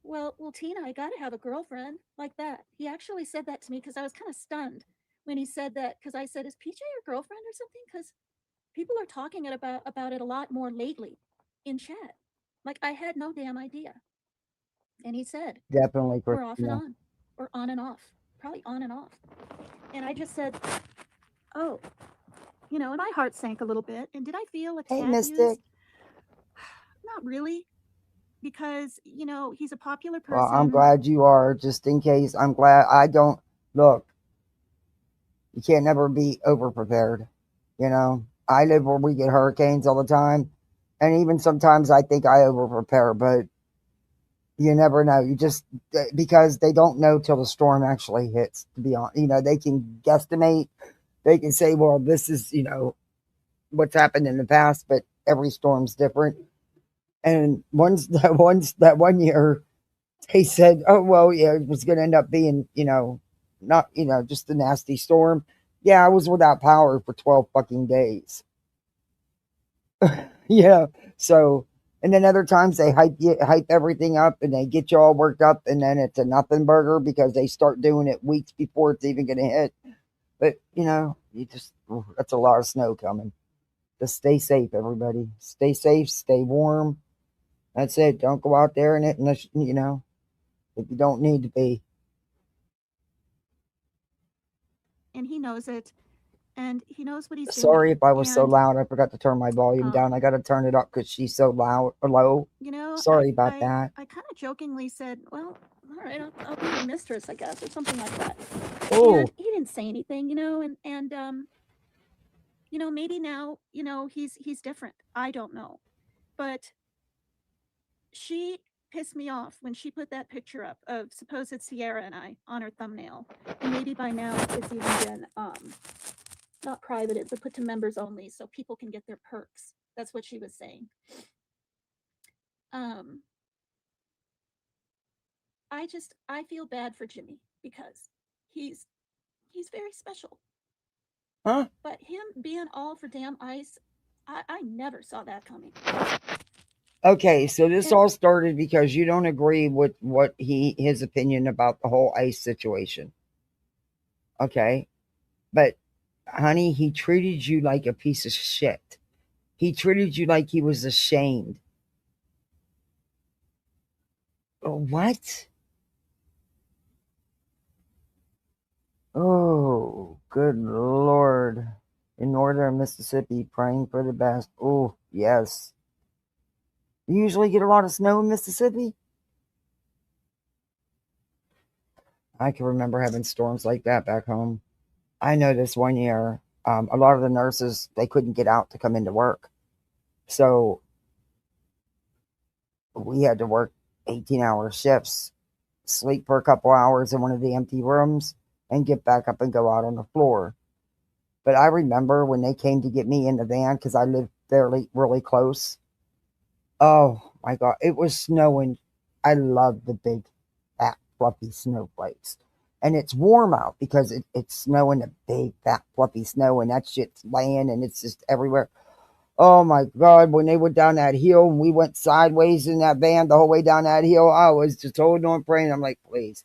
well, Tina, I got to have a girlfriend, like that. He actually said that to me, because I was kind of stunned when he said that, because I said, is PJ your girlfriend or something? Because people are talking about it a lot more lately in chat. Like, I had no damn idea. And he said, Definitely, we're off and Christina. on, or on and off, probably on and off. And I just said, oh, and my heart sank a little bit. And did I feel a Hey, tad Mystic. used? Not really, because he's a popular person. Well, I'm glad you are. Just in case, I'm glad. I don't look. You can't never be over prepared. I live where we get hurricanes all the time, and even sometimes I think I over prepare, but you never know. You just, because they don't know till the storm actually hits. To be honest, they can guesstimate, They can say, well, this is, what's happened in the past, but every storm's different. And that one year, they said, oh, well, yeah, it was going to end up being, not, just a nasty storm. Yeah, I was without power for 12 fucking days. Yeah. So, and then other times they hype everything up and they get you all worked up, and then it's a nothing burger because they start doing it weeks before it's even going to hit. But, that's a lot of snow coming. Just stay safe, everybody. Stay safe, stay warm. That's it. Don't go out there and it, unless, if you don't need to be. And he knows it. And he knows what he's doing. Sorry if I was so And, loud. I forgot to turn my volume down. I got to turn it up because she's so loud or low. Sorry about that. I kind of jokingly said, well, all right, I'll be your mistress, I guess, or something like that. Oh, And he didn't say anything, and maybe now, he's different. I don't know. But she pissed me off when she put that picture up of supposed Sierra and I on her thumbnail. And maybe by now it's even been not privated, but put to members only so people can get their perks. That's what she was saying. I feel bad for Jimmy because he's very special. huh? But him being all for damn ice, I never saw that coming. Okay, so this all started because you don't agree with what his opinion about the whole ICE situation. Okay, but honey, he treated you like a piece of shit. He treated you like he was ashamed. What? Oh, good Lord. In northern Mississippi, praying for the best. Oh, yes. You usually get a lot of snow in Mississippi? I can remember having storms like that back home. I know this one year, a lot of the nurses, they couldn't get out to come into work. So we had to work 18-hour shifts, sleep for a couple hours in one of the empty rooms, and get back up and go out on the floor. But I remember when they came to get me in the van because I lived really close. Oh my God, it was snowing. I love the big, fat, fluffy snowflakes. And it's warm out because it's snowing, the big, fat, fluffy snow, and that shit's laying and it's just everywhere. Oh my God, when they went down that hill and we went sideways in that van the whole way down that hill, I was just holding on praying. I'm like, please,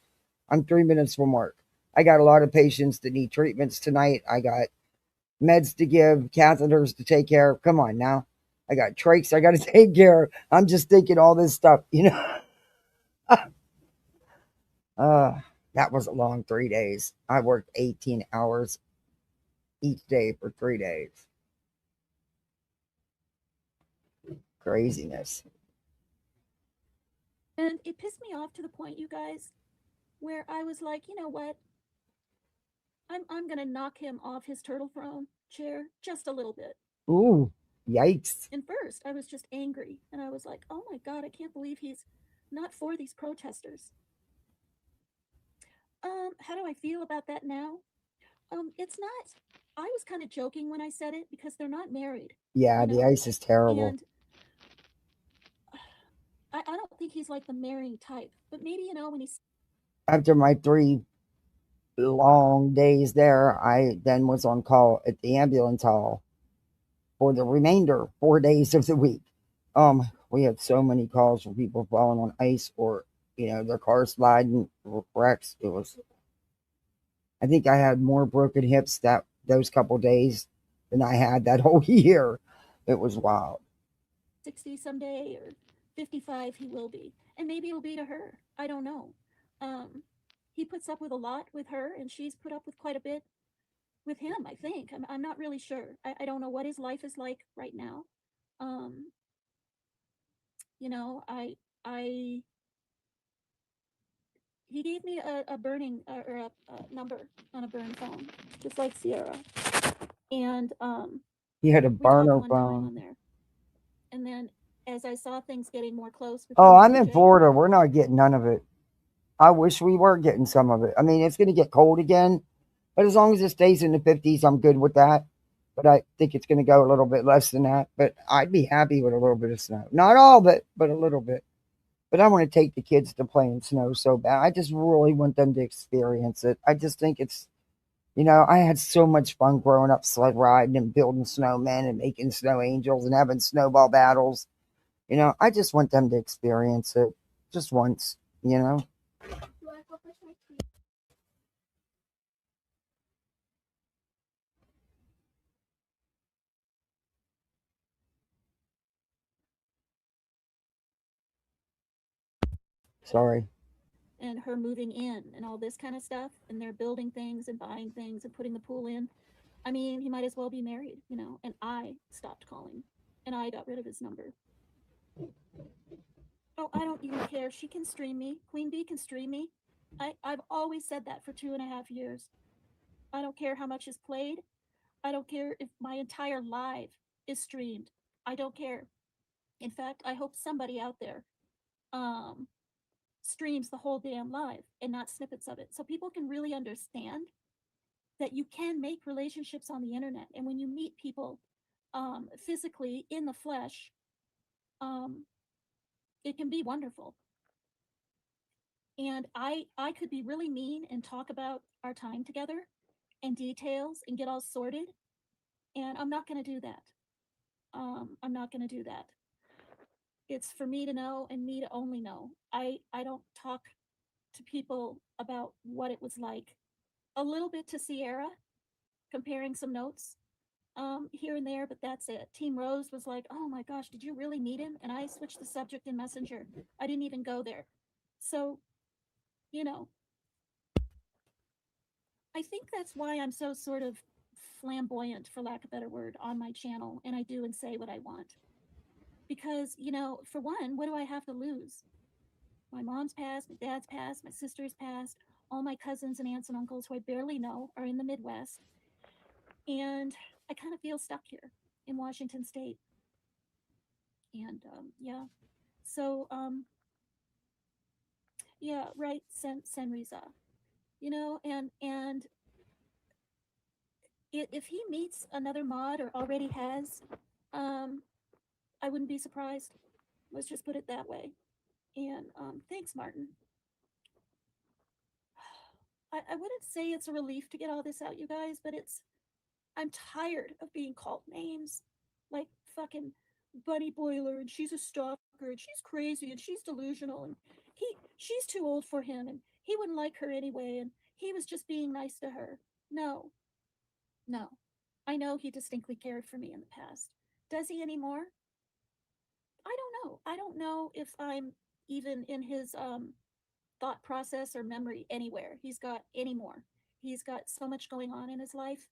I'm 3 minutes from work. I got a lot of patients that need treatments tonight. I got meds to give, catheters to take care of. Come on now. I got trachs I got to take care of. I'm just thinking all this stuff, That was a long 3 days. I worked 18 hours each day for 3 days. Craziness. And it pissed me off to the point, you guys, where I was like, you know what? I'm gonna knock him off his turtle throne chair just a little bit. Ooh, yikes. And first, I was just angry, and I was like, oh my God, I can't believe he's not for these protesters. How do I feel about that now? It's not. I was kind of joking when I said it because they're not married. Yeah, the ice is terrible. And I don't think he's like the marrying type, but maybe, when he's. After my 3 long days there, I then was on call at the ambulance hall for the remainder 4 days of the week. We had so many calls from people falling on ice or, their cars sliding, wrecks. It was, I think I had more broken hips those couple days than I had that whole year. It was wild. 60 someday or 55 he will be, and maybe it'll be to her. I don't know. He puts up with a lot with her, and she's put up with quite a bit with him, I think. I'm not really sure. I don't know what his life is like right now. He gave me a burning or a number on a burn phone, just like Sierra. And he had a burner phone on there. And then as I saw things getting more close with I'm in Florida. We're not getting none of it. I wish we were getting some of it. I mean, it's going to get cold again, But as long as it stays in the 50s, I'm good with that. But I think it's going to go a little bit less than that. But I'd be happy with a little bit of snow. Not all of it, but a little bit. But I want to take the kids to play in snow so bad. I just really want them to experience it. I just think it's, I had so much fun growing up sled riding and building snowmen and making snow angels and having snowball battles. I just want them to experience it just once, you know. Sorry. And her moving in and all this kind of stuff. And they're building things and buying things and putting the pool in. I mean, he might as well be married, you know. And I stopped calling and I got rid of his number. Oh, I don't even care. She can stream me. Queen Bee can stream me. I've always said that for 2.5 years. I don't care how much is played. I don't care if my entire live is streamed. I don't care. In fact, I hope somebody out there um, streams the whole damn live and not snippets of it so people can really understand that you can make relationships on the internet. And when you meet people physically in the flesh, um, it can be wonderful. And I could be really mean and talk about our time together and details and get all sorted. And I'm not going to do that. I'm not going to do that. It's for me to know and me to only know. I don't talk to people about what it was like. A little bit to Sierra, comparing some notes here and there, but that's it. Team Rose was like, "Oh my gosh, did you really meet him?" And I switched the subject in Messenger. I didn't even go there. So, you know, I think that's why I'm so sort of flamboyant, for lack of a better word, on my channel, and I do and say what I want. Because, for one, what do I have to lose? My mom's passed, my dad's passed, my sister's passed, all my cousins and aunts and uncles who I barely know are in the Midwest. And I kind of feel stuck here in Washington State. And yeah. So, yeah, right, Senriza. And if he meets another mod or already has, um, I wouldn't be surprised. Let's just put it that way. And thanks, Martin. I wouldn't say it's a relief to get all this out, you guys, but I'm tired of being called names like fucking Bunny Boiler, and she's a stalker, and she's crazy, and she's delusional, and she's too old for him, and he wouldn't like her anyway, and he was just being nice to her. No, no. I know he distinctly cared for me in the past. Does he anymore? I don't know. I don't know if I'm even in his thought process or memory anywhere. He's got any more. He's got so much going on in his life,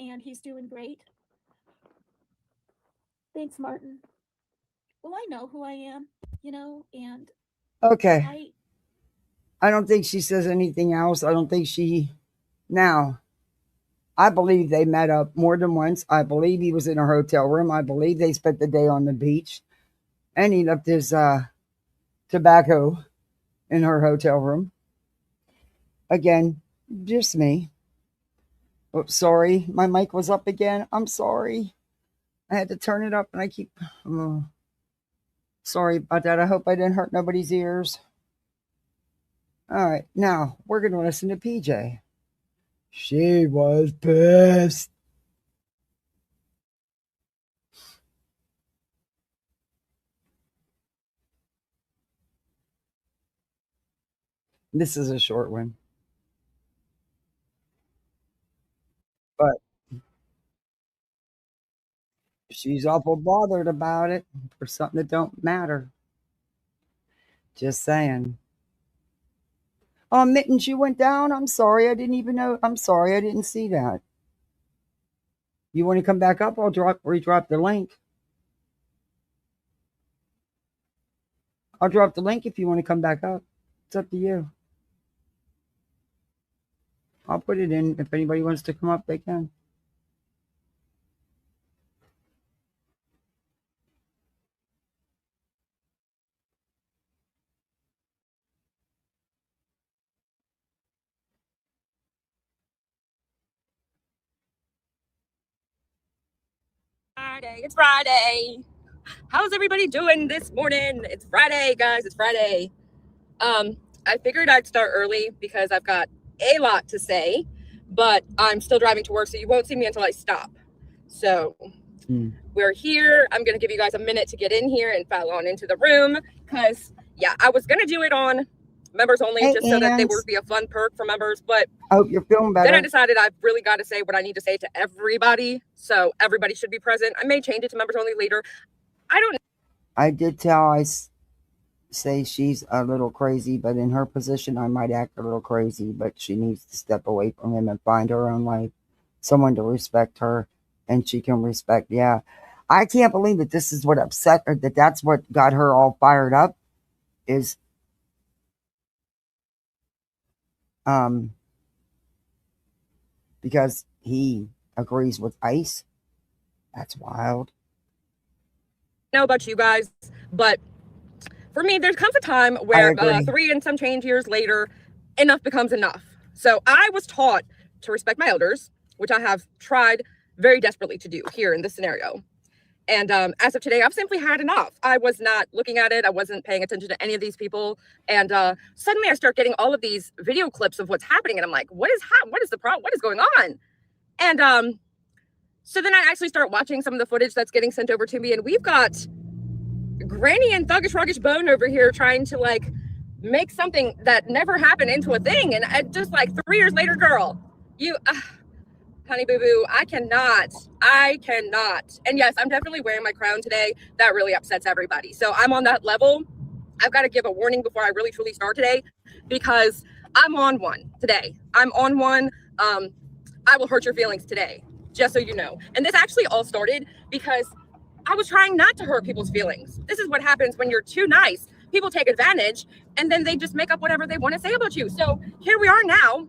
and he's doing great. Thanks, Martin. Well, I know who I am, and Okay. I I don't think she says anything else. I don't think she. Now, I believe they met up more than once. I believe he was in her hotel room. I believe they spent the day on the beach. And he left his tobacco in her hotel room. Again, just me. Oops, sorry. My mic was up again. I'm sorry. I had to turn it up and I keep. Oh, sorry about that. I hope I didn't hurt nobody's ears. All right. Now, we're going to listen to PJ. She was pissed. This is a short one, but she's awful bothered about it for something that don't matter. Just saying. Oh, Mittens, you went down? I'm sorry. I didn't even know. I'm sorry. I didn't see that. You want to come back up? I'll redrop the link. I'll drop the link if you want to come back up. It's up to you. I'll put it in. If anybody wants to come up, they can. Friday. It's Friday. How's everybody doing this morning? It's Friday, guys. It's Friday. I figured I'd start early because I've got a lot to say, but I'm still driving to work, so you won't see me until I stop. So we're here. I'm going to give you guys a minute to get in here and file on into the room because, yeah, I was going to do it on members only just so that they would be a fun perk for members, but I hope you're feeling better. then I decided I've really got to say what I need to say to everybody, so everybody should be present. I may change it to members only later. I don't know. I did tell say she's a little crazy, but in her position, I might act a little crazy, but she needs to step away from him and find her own life, someone to respect her, and she can respect. Yeah, I can't believe that this is what upset her, that's what got her all fired up, is because he agrees with ICE. That's wild. I know about you guys, but for me, there comes a time where 3 and some change years later, enough becomes enough. So I was taught to respect my elders, which I have tried very desperately to do here in this scenario. And as of today, I've simply had enough. I was not looking at it. I wasn't paying attention to any of these people. And suddenly I start getting all of these video clips of what's happening. And I'm like, what is the problem? What is going on? And so then I actually start watching some of the footage that's getting sent over to me. And we've got Granny and Thuggish Ruggish Bone over here trying to like make something that never happened into a thing. And I just like 3 years later, girl, you... honey boo boo, I cannot. And yes, I'm definitely wearing my crown today. That really upsets everybody. So I'm on that level. I've got to give a warning before I really truly start today because I'm on one today. I'm on one. I will hurt your feelings today, just so you know. And this actually all started because I was trying not to hurt people's feelings. This is what happens when you're too nice. People take advantage and then they just make up whatever they want to say about you. So here we are now.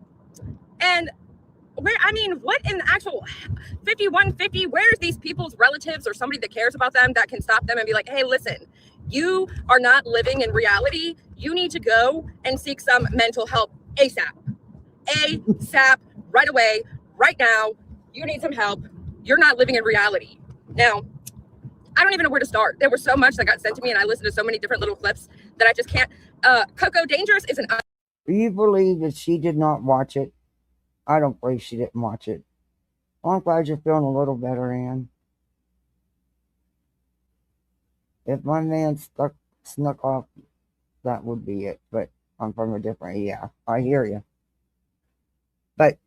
And what in the actual 5150, where's these people's relatives or somebody that cares about them that can stop them and be like, hey, listen, you are not living in reality. You need to go and seek some mental help ASAP. ASAP, right away, right now. You need some help. You're not living in reality. Now, I don't even know where to start. There was so much that got sent to me and I listened to so many different little clips that I just can't. Coco Dangerous is an... Do you believe that she did not watch it? I don't believe she didn't watch it. Well, I'm glad you're feeling a little better, Ann. If my man snuck off, that would be it. But I'm from a different... Yeah, I hear you. But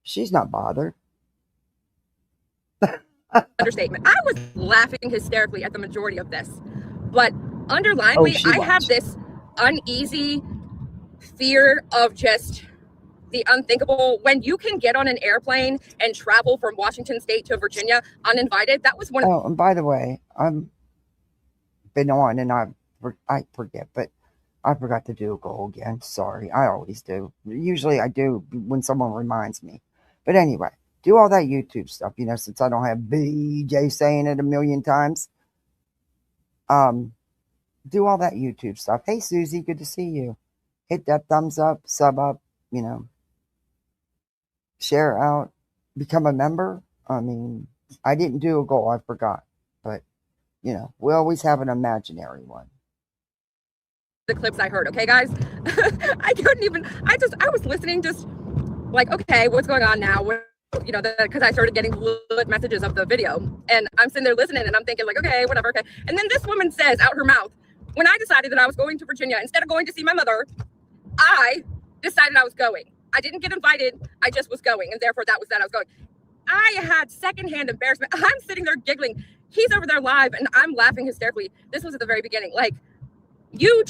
she's not bothered. Understatement. I was laughing hysterically at the majority of this. But underlyingly, I have this uneasy fear of just... the unthinkable. When you can get on an airplane and travel from Washington State to Virginia uninvited, that was one of... Oh, and by the way, I've been on and I forget, but I forgot to do a goal again. Sorry, I always do. Usually I do when someone reminds me. But anyway, do all that YouTube stuff, since I don't have BJ saying it a million times. Do all that YouTube stuff. Hey, Susie, good to see you. Hit that thumbs up, sub up, share out, become a member. I mean, I didn't do a goal, I forgot. But, we always have an imaginary one. The clips I heard, okay, guys? I was listening just like, okay, what's going on now? Because I started getting lit messages of the video. And I'm sitting there listening and I'm thinking like, okay, whatever, okay. And then this woman says out her mouth, when I decided that I was going to Virginia, instead of going to see my mother, I decided I was going. I didn't get invited. I just was going. And therefore, that was that I was going. I had secondhand embarrassment. I'm sitting there giggling. He's over there live and I'm laughing hysterically. This was at the very beginning. Like, do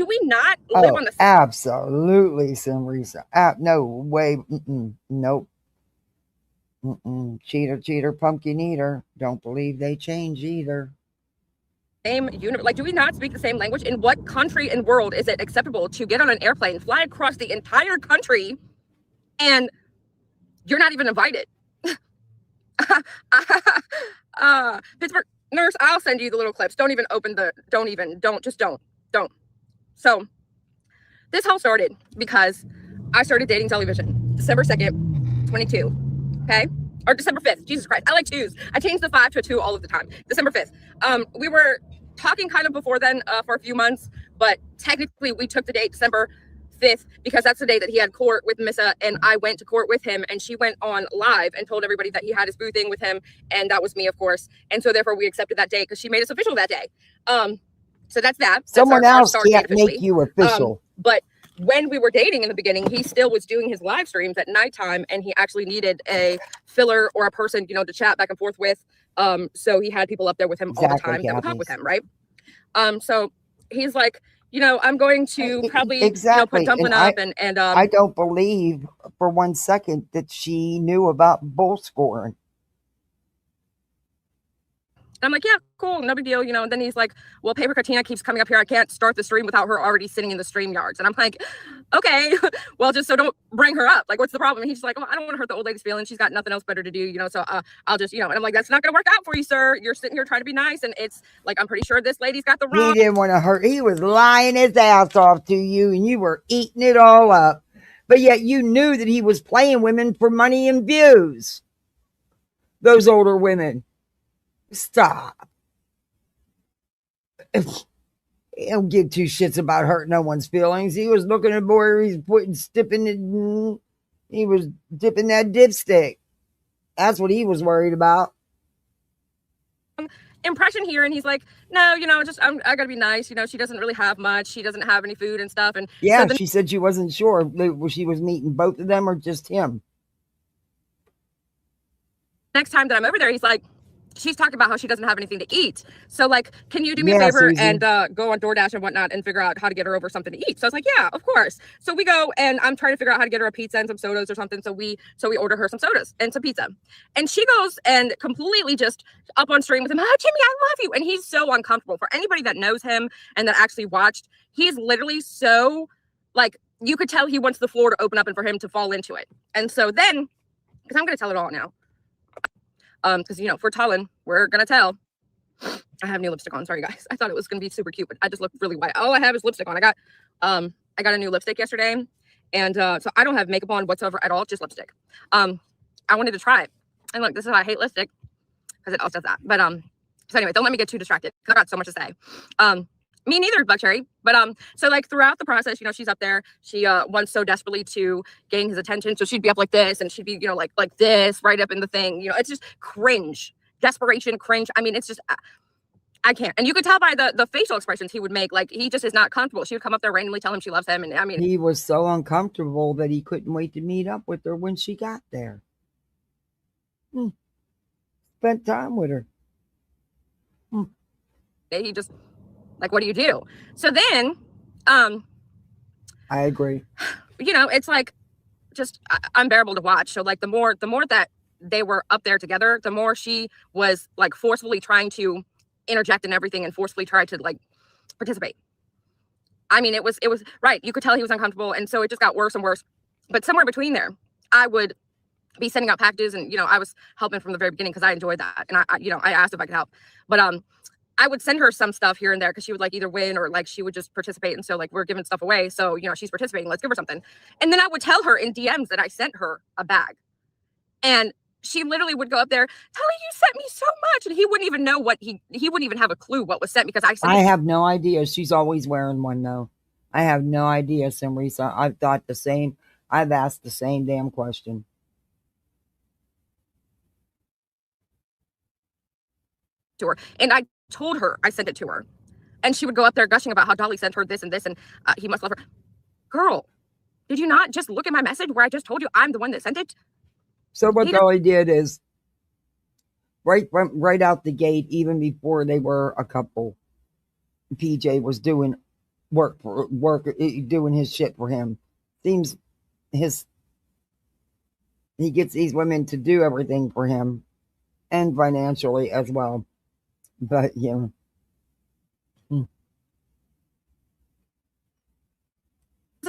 we not live on the... Absolutely, Simrisa. No way. Nope. Cheater, pumpkin eater. Don't believe they change either. Same universe. Like, do we not speak the same language? In what country and world is it acceptable to get on an airplane, fly across the entire country, and you're not even invited? Pittsburgh nurse, I'll send you the little clips. Don't So this all started because I started dating television December 2nd, 22. Okay. or December 5th. Jesus Christ, I like 2s. I changed the 5 to a 2 all of the time. December 5th. We were talking kind of before then for a few months, but technically we took the date December 5th because that's the day that he had court with Missa, and I went to court with him, and she went on live and told everybody that he had his boo thing with him, and that was me, of course. And so therefore we accepted that day because she made us official that day. So that's that. Someone else can't make you official. But when we were dating in the beginning, he still was doing his live streams at nighttime, and he actually needed a filler or a person, you know, to chat back and forth with. So he had people up there with him all the time that would talk with him, right? So he's like, you know, I'm going to probably you know, put Dumpling up, and I don't believe for 1 second that she knew about bull scoring. And I'm like, yeah, cool, no big deal, you know. And then he's like, well, Paper Katina keeps coming up here. I can't start the stream without her already sitting in the stream yards. And I'm like, okay, well, just so don't bring her up. Like, what's the problem? And he's like, oh, I don't want to hurt the old lady's feelings. She's got nothing else better to do, you know. So I'll just, you know. And I'm like, that's not going to work out for you, sir. You're sitting here trying to be nice, and it's like, I'm pretty sure this lady's got the wrong. He didn't want to hurt. He was lying his ass off to you, and you were eating it all up. But yet you knew that he was playing women for money and views. Those older women. Stop. He don't give 2 shits about hurting no one's feelings. He was looking at boy, he was dipping that dipstick. That's what he was worried about. Impression here, and he's like, no, you know, just I gotta be nice, you know, she doesn't really have much, she doesn't have any food and stuff. And yeah, so she said she wasn't sure if she was meeting both of them or just him. Next time that I'm over there, he's like, she's talking about how she doesn't have anything to eat. So like, can you do me a favor, Susie, and go on DoorDash and whatnot and figure out how to get her over something to eat? So I was like, yeah, of course. So we go, and I'm trying to figure out how to get her a pizza and some sodas or something. So we order her some sodas and some pizza. And she goes and completely just up on stream with him, oh, Jimmy, I love you. And he's so uncomfortable. For anybody that knows him and that actually watched, he's literally so, like, you could tell he wants the floor to open up and for him to fall into it. And so then, because I'm going to tell it all now. Because, you know, if we're telling, we're gonna tell. I have new lipstick on. Sorry, guys. I thought it was gonna be super cute, but I just look really white. All I have is lipstick on. I got a new lipstick yesterday, and so I don't have makeup on whatsoever at all, just lipstick. I wanted to try it, and look, this is why I hate lipstick, because it also does that. But so anyway, don't let me get too distracted. I got so much to say. Me neither, Buck Cherry. But so like throughout the process, you know, she's up there. She wants so desperately to gain his attention. So she'd be up like this, and she'd be, you know, like this, right up in the thing. You know, it's just cringe, desperation, cringe. I mean, it's just I can't. And you could tell by the facial expressions he would make, like he just is not comfortable. She would come up there randomly, tell him she loves him, and I mean, he was so uncomfortable that he couldn't wait to meet up with her when she got there. Spent time with her. He just. Like, what do you do? So then, I agree. You know, it's like just unbearable to watch. So like the more that they were up there together, the more she was like forcefully trying to interject in everything and forcefully try to like participate. I mean, it was right. You could tell he was uncomfortable, and so it just got worse and worse. But somewhere between there, I would be sending out packages, and you know, I was helping from the very beginning because I enjoyed that, and I asked if I could help, but I would send her some stuff here and there because she would like either win or like she would just participate. And so like we're giving stuff away. So, you know, she's participating. Let's give her something. And then I would tell her in DMs that I sent her a bag. And she literally would go up there, Tali, you sent me so much. And he wouldn't even know what he wouldn't even have a clue what was sent because I sent I have no idea. She's always wearing one though. I have no idea, Simrisa. I've thought the same. I've asked the same damn question. To her. And I told her I sent it to her, and she would go up there gushing about how Dolly sent her this and this, and he must love her. Girl, did you not just look at my message where I just told you I'm the one that sent it? So what Dolly did is right out the gate, even before they were a couple, PJ was doing work, doing his shit for him. Seems he gets these women to do everything for him, and financially as well. But yeah. Doesn't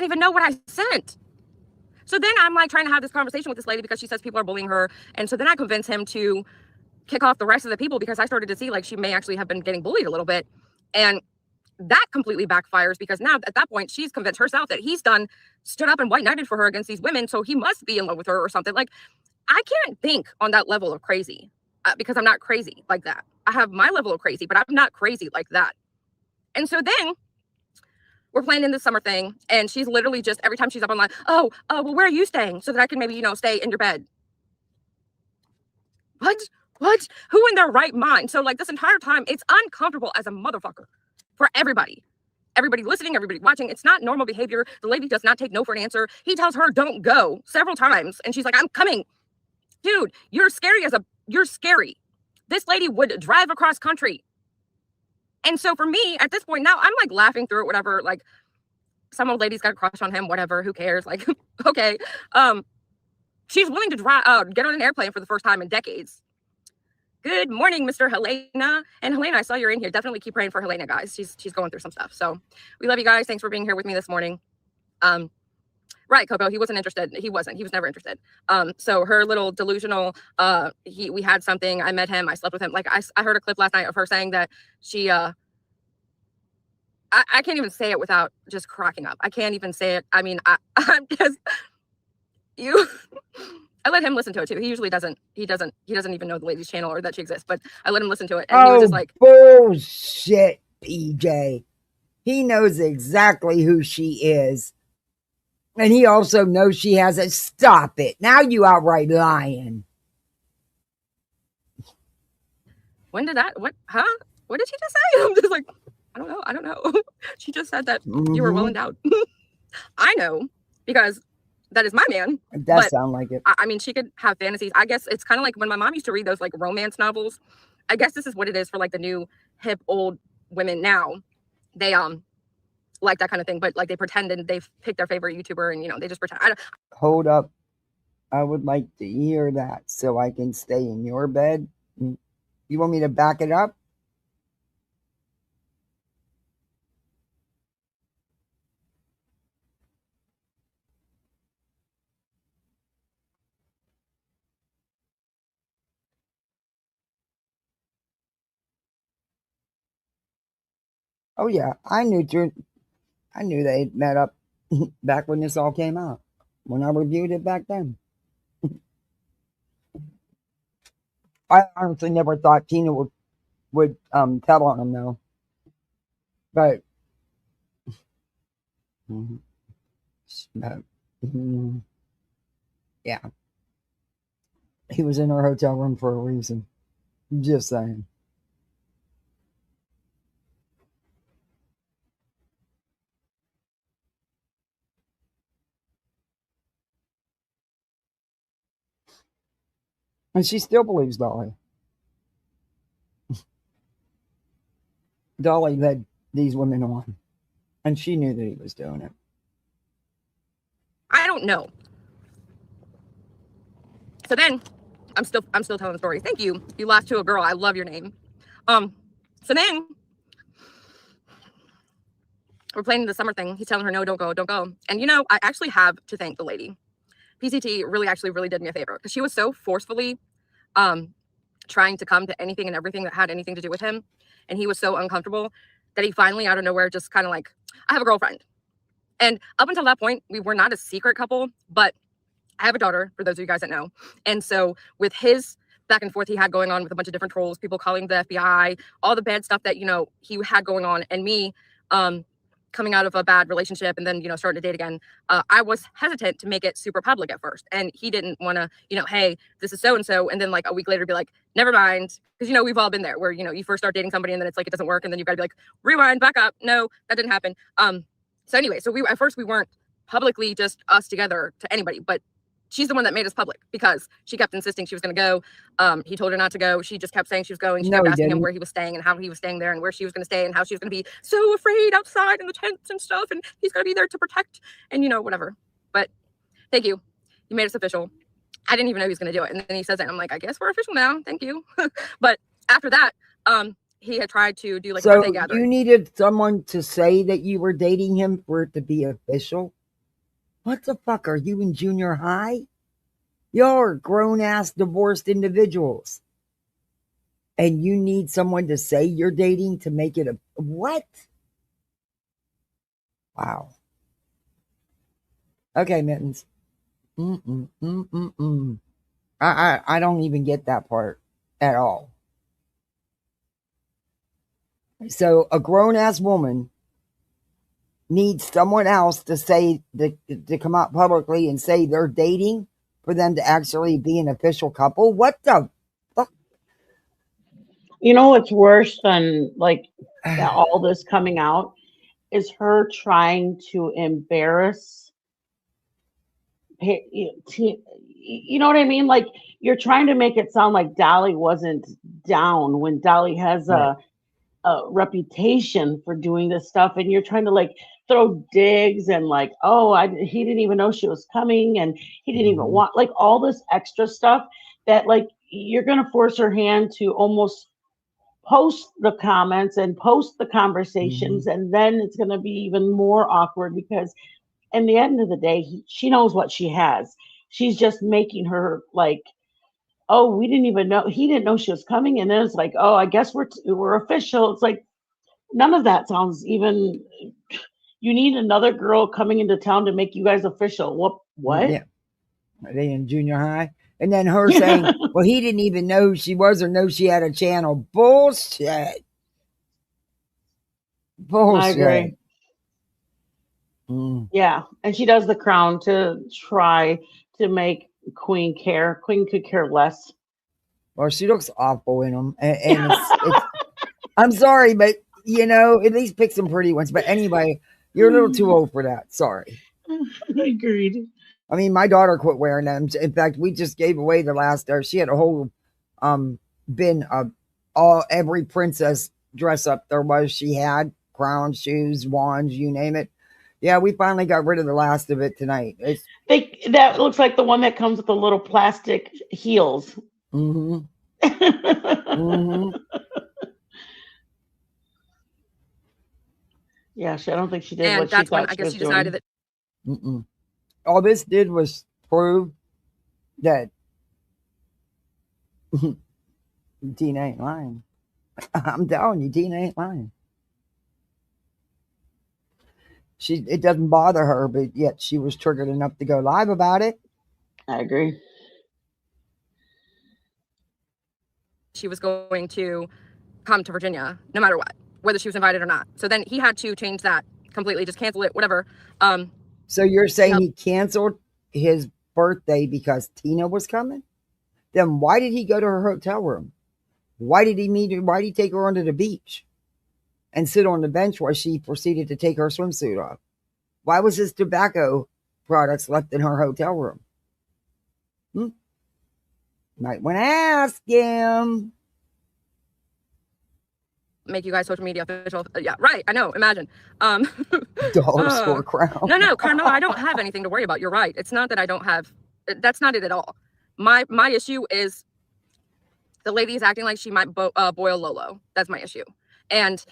even know what I sent. So then I'm like trying to have this conversation with this lady because she says people are bullying her. And so then I convince him to kick off the rest of the people because I started to see like she may actually have been getting bullied a little bit. And that completely backfires because now at that point she's convinced herself that he's stood up and white knighted for her against these women. So he must be in love with her or something. Like I can't think on that level of crazy because I'm not crazy like that. I have my level of crazy, but I'm not crazy like that. And so then we're planning this summer thing, and she's literally just every time she's up online, oh, well, where are you staying so that I can maybe, stay in your bed? What? Who in their right mind? So like this entire time, it's uncomfortable as a motherfucker for everybody. Everybody listening, everybody watching. It's not normal behavior. The lady does not take no for an answer. He tells her don't go several times, and she's like, I'm coming. Dude, you're scary. This lady would drive across country. And so for me, at this point now, I'm like laughing through it, whatever. Like some old lady's got a crush on him, whatever. Who cares? Like, okay. She's willing to get on an airplane for the first time in decades. Good morning, Mr. Helena. And Helena, I saw you're in here. Definitely keep praying for Helena, guys. She's going through some stuff. So we love you guys. Thanks for being here with me this morning. Right, Coco, he wasn't interested. He was never interested. So her little delusional, we had something, I met him, I slept with him. Like I heard a clip last night of her saying that she, I can't even say it without just cracking up. I can't even say it. I mean, I'm just, I let him listen to it too. He usually doesn't. He doesn't even know the lady's channel or that she exists. But I let him listen to it, and he was just like, "Bullshit, PJ. He knows exactly who she is, and he also knows she has it. Stop it! Now you outright lying." When did that? What? Huh? What did she just say? I'm just like, I don't know. She just said that you were well endowed. I know because that is my man. It does sound like it. I mean, she could have fantasies. I guess it's kind of like when my mom used to read those like romance novels. I guess this is what it is for like the new hip old women now. They like that kind of thing, but like they pretend and they've picked their favorite YouTuber and they just pretend. Hold up. I would like to hear that so I can stay in your bed. You want me to back it up? Oh yeah, I knew they met up back when this all came out. When I reviewed it back then. I honestly never thought Tina would tell on him though. But yeah. He was in her hotel room for a reason. Just saying. And she still believes Dolly. Dolly led these women on. And she knew that he was doing it. I don't know. So then I'm still telling the story. Thank you. You laughed to a girl. I love your name. So then we're planning the summer thing. He's telling her, no, don't go. And I actually have to thank the lady. PCT really did me a favor because she was so forcefully trying to come to anything and everything that had anything to do with him. And he was so uncomfortable that he finally out of nowhere just kind of like, I have a girlfriend. And up until that point, we were not a secret couple, but I have a daughter, for those of you guys that know. And so with his back and forth he had going on with a bunch of different trolls, people calling the FBI, all the bad stuff that, he had going on, and me coming out of a bad relationship and then, starting to date again, I was hesitant to make it super public at first. And he didn't want to, hey, this is so-and-so. And then like a week later be like, never mind. Because, we've all been there where, you first start dating somebody and then it's like, it doesn't work. And then you've got to be like, rewind, back up. No, that didn't happen. So anyway, so at first we weren't publicly just us together to anybody, but she's the one that made us public because she kept insisting she was going to go. He told her not to go. She just kept saying she was going. She kept asking him where he was staying and how he was staying there and where she was going to stay and how she was going to be so afraid outside in the tents and stuff. And he's going to be there to protect and, whatever. But thank you. You made us official. I didn't even know he was going to do it. And then he says it. And I'm like, I guess we're official now. Thank you. But after that, he had tried to do like a birthday gathering. You needed someone to say that you were dating him for it to be official? What the fuck? Are you in junior high? Y'all are grown-ass divorced individuals. And you need someone to say you're dating to make it a... What? Wow. Okay, Mittens. I don't even get that part at all. So a grown ass woman needs someone else to say to come out publicly and say they're dating for them to actually be an official couple. What the fuck? You know what's worse than like all this coming out is her trying to embarrass. You know what I mean? Like you're trying to make it sound like Dolly wasn't down when Dolly has a reputation for doing this stuff, and you're trying to like throw digs and like, oh, he didn't even know she was coming, and he didn't even want like all this extra stuff that like you're gonna force her hand to almost post the comments and post the conversations, and then it's gonna be even more awkward because in the end of the day, she knows what she has. She's just making her like, oh, we didn't even know he didn't know she was coming, and then it's like, oh, I guess we're official. It's like none of that sounds even. You need another girl coming into town to make you guys official. What? Yeah, are they in junior high? And then her saying, "Well, he didn't even know who she was or know she had a channel." Bullshit. Bullshit. I agree. Yeah, and she does the crown to try to make Queen care. Queen could care less. Well, she looks awful in them, and it's I'm sorry, but at least pick some pretty ones. But anyway, you're a little too old for that. Sorry. Agreed. I mean, my daughter quit wearing them. In fact, we just gave away the last. She had a whole bin of every princess dress up there was. She had crowns, shoes, wands, you name it. Yeah, we finally got rid of the last of it tonight. That looks like the one that comes with the little plastic heels. Yeah, I don't think she did. And what that's she when thought I guess was she decided doing. that. All this did was prove that Tina ain't lying. I'm telling you, Tina ain't lying. It doesn't bother her, but yet she was triggered enough to go live about it. I agree. She was going to come to Virginia no matter what, whether she was invited or not. So then he had to change that completely, just cancel it, whatever. So you're saying he canceled his birthday because Tina was coming? Then why did he go to her hotel room? Why did he meet her? Why did he take her onto the beach and sit on the bench while she proceeded to take her swimsuit off? Why was his tobacco products left in her hotel room? Might want to ask him. Make you guys social media official. Yeah, right. I know. Imagine. Dollar store crown. No, Carmela, I don't have anything to worry about. You're right. It's not that I don't have. That's not it at all. My issue is the lady is acting like she might boil Lolo. That's my issue. And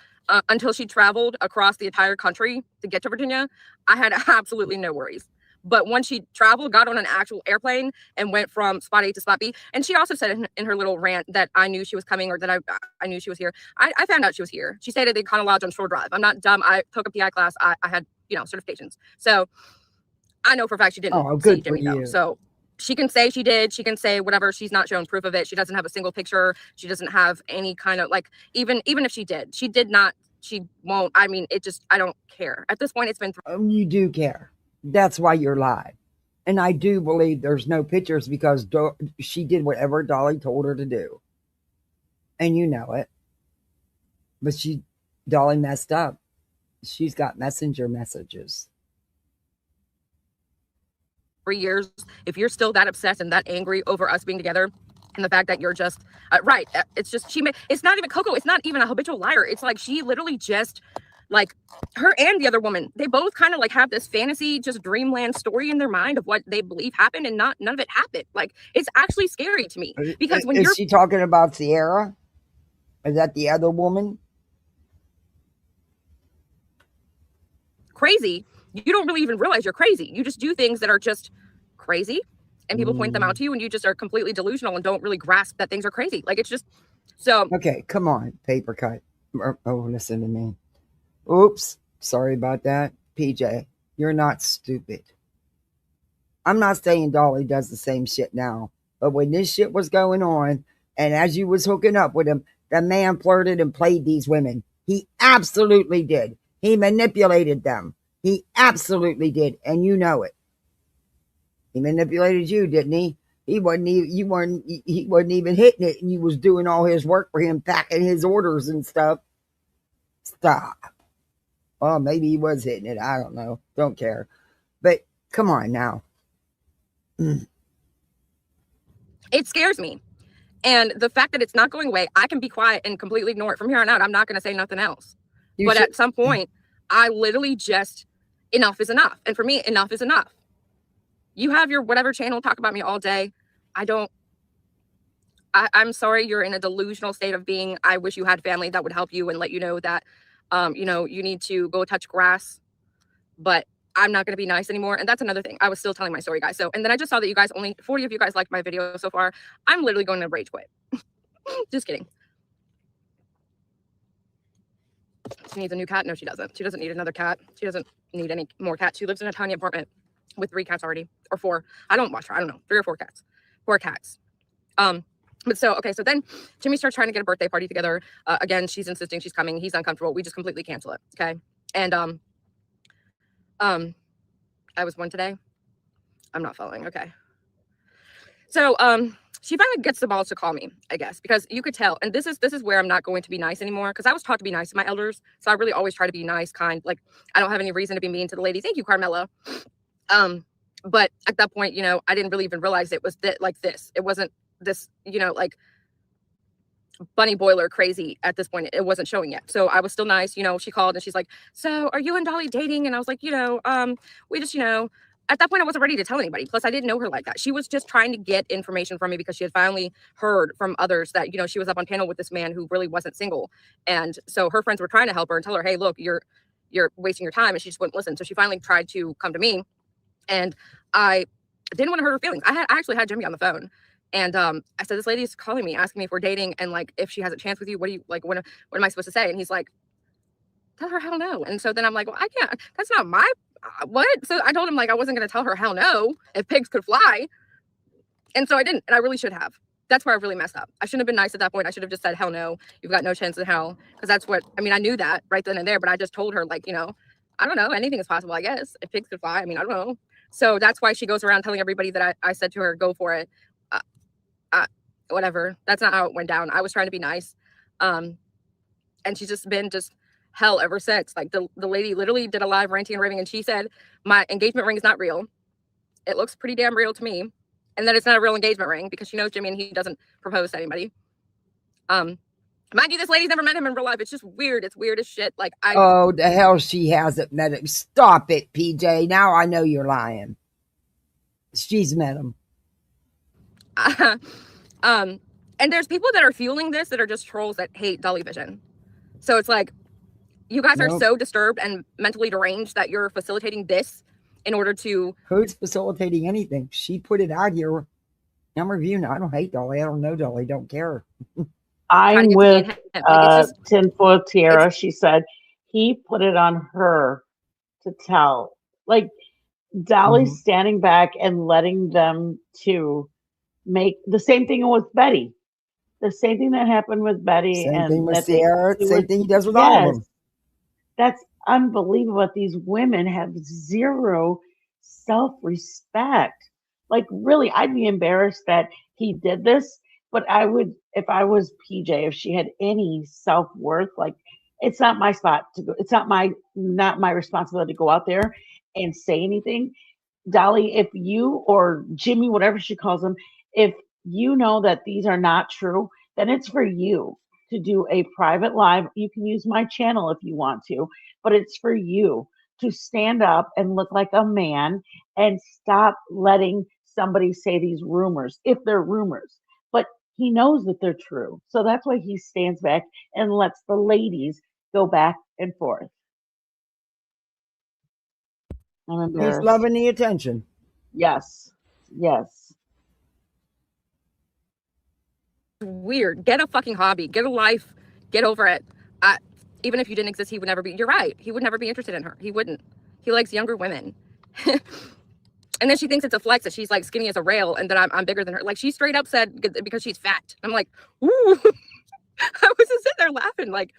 until she traveled across the entire country to get to Virginia, I had absolutely no worries. But when she traveled, got on an actual airplane and went from spot A to spot B, and she also said in her little rant that I knew she was coming or that I knew she was here. I found out she was here. She stayed at the Econo Lodge on Shore Drive. I'm not dumb. I took a PI class. I had certifications, so I know for a fact she didn't see Jimmy though. So she can say she did. She can say whatever. She's not shown proof of it. She doesn't have a single picture. She doesn't have any kind of like even if she did not. She won't. I mean, I don't care at this point. It's been. You do care. That's why you're live. And I do believe there's no pictures because she did whatever Dolly told her to do. And you know it. But Dolly messed up. She's got messenger messages. 3 years, if you're still that obsessed and that angry over us being together and the fact that you're just, right, it's just, it's not even Coco, it's not even a habitual liar. It's like she literally just, like her and the other woman, they both kind of like have this fantasy, just dreamland story in their mind of what they believe happened, and none of it happened. Like it's actually scary to me because when is she talking about Sierra? Is that the other woman? Crazy. You don't really even realize you're crazy. You just do things that are just crazy, and people point them out to you, and you just are completely delusional and don't really grasp that things are crazy. Like it's just so. Okay, come on, paper cut. Oh, listen to me. Oops, sorry about that. PJ, you're not stupid. I'm not saying Dolly does the same shit now But when this shit was going on, and as you was hooking up with him, the man flirted and played these women. He absolutely did. He manipulated them. He absolutely did, and you know it. He manipulated you, didn't he? He wasn't even he wasn't even hitting it, and you was doing all his work for him, packing his orders and stuff. Stop. Well, maybe he was hitting it. I don't know. Don't care. But come on now. It scares me. And the fact that it's not going away, I can be quiet and completely ignore it. From here on out, I'm not going to say nothing else. But at some point, I literally just, enough is enough. And for me, enough is enough. You have your whatever channel, talk about me all day. I'm sorry you're in a delusional state of being. I wish you had family that would help you and let you know that, you need to go touch grass. But I'm not going to be nice anymore. And that's another thing. I was still telling my story, guys. So, and then I just saw that you guys, only 40 of you guys liked my video so far. I'm literally going to rage quit. Just kidding. She needs a new cat. No, she doesn't. She doesn't need another cat. She doesn't need any more cats. She lives in a tiny apartment with 3 cats already, or 4. I don't watch her. I don't know. 3 or 4 cats. 4 cats. But so, okay. So then Jimmy starts trying to get a birthday party together. Again, she's insisting she's coming. He's uncomfortable. We just completely cancel it. Okay. And, I was 1 today. I'm not following. Okay. So, she finally gets the balls to call me, I guess, because you could tell. And this is where I'm not going to be nice anymore, because I was taught to be nice to my elders. So I really always try to be nice, kind. Like, I don't have any reason to be mean to the ladies. Thank you, Carmela. But at that point, I didn't really even realize it was like this. It wasn't this, like bunny boiler crazy at this point. It wasn't showing yet. So I was still nice. She called and she's like, so are you and Dolly dating? And I was like, we just, at that point, I wasn't ready to tell anybody. Plus, I didn't know her like that. She was just trying to get information from me because she had finally heard from others that, she was up on panel with this man who really wasn't single. And so her friends were trying to help her and tell her, hey, look, you're wasting your time. And she just wouldn't listen. So she finally tried to come to me. And I didn't want to hurt her feelings. I actually had Jimmy on the phone. And I said, this lady's calling me, asking me if we're dating. And like, if she has a chance with you, what do you like? What am I supposed to say? And he's like, tell her hell no. And so then I'm like, well, I can't. That's not my what? So I told him, like, I wasn't going to tell her hell no if pigs could fly. And so I didn't. And I really should have. That's where I really messed up. I shouldn't have been nice at that point. I should have just said, hell no, you've got no chance in hell. Because that's what, I mean, I knew that right then and there, but I just told her, like, I don't know, anything is possible, I guess. If pigs could fly, I mean, I don't know. So that's why she goes around telling everybody that I said to her, go for it. Whatever. That's not how it went down. I was trying to be nice. And she's just been hell ever since. Like the lady literally did a live ranting and raving, and she said, my engagement ring is not real. It looks pretty damn real to me. And then it's not a real engagement ring because she knows Jimmy and he doesn't propose to anybody. Mind you, this lady's never met him in real life. It's just weird. It's weird as shit. Like oh, the hell she hasn't met him. Stop it, PJ. Now I know you're lying. She's met him. And there's people that are fueling this that are just trolls that hate Dolly Vision. So it's like, you guys are so disturbed and mentally deranged that you're facilitating this in order to... Who's facilitating anything? She put it out here. I'm reviewing it. I don't hate Dolly. I don't know Dolly. Don't care. I'm with Tinfoil Tiara. She said he put it on her to tell. Like, Dolly's standing back and letting them to make the same thing with Betty. The same thing that happened with Betty. Same and thing with Sarah. Same thing he does with all of them. That's unbelievable. These women have zero self-respect. Like, really, I'd be embarrassed that he did this. But I would, if I was PJ, if she had any self-worth, like, it's not my spot to go. It's not my responsibility to go out there and say anything. Dolly, if you or Jimmy, whatever she calls him, if you know that these are not true, then it's for you to do a private live. You can use my channel if you want to, but it's for you to stand up and look like a man and stop letting somebody say these rumors, if they're rumors. But he knows that they're true. So that's why he stands back and lets the ladies go back and forth. I'm embarrassed. He's loving the attention. Yes. Yes. Weird. Get a fucking hobby. Get a life. Get over it. Even if you didn't exist, he would never be. You're right. He would never be interested in her. He wouldn't. He likes younger women. And then she thinks it's a flex that she's like skinny as a rail and that I'm bigger than her. Like she straight up said because she's fat. I'm like, ooh. I was just sitting there laughing. Like,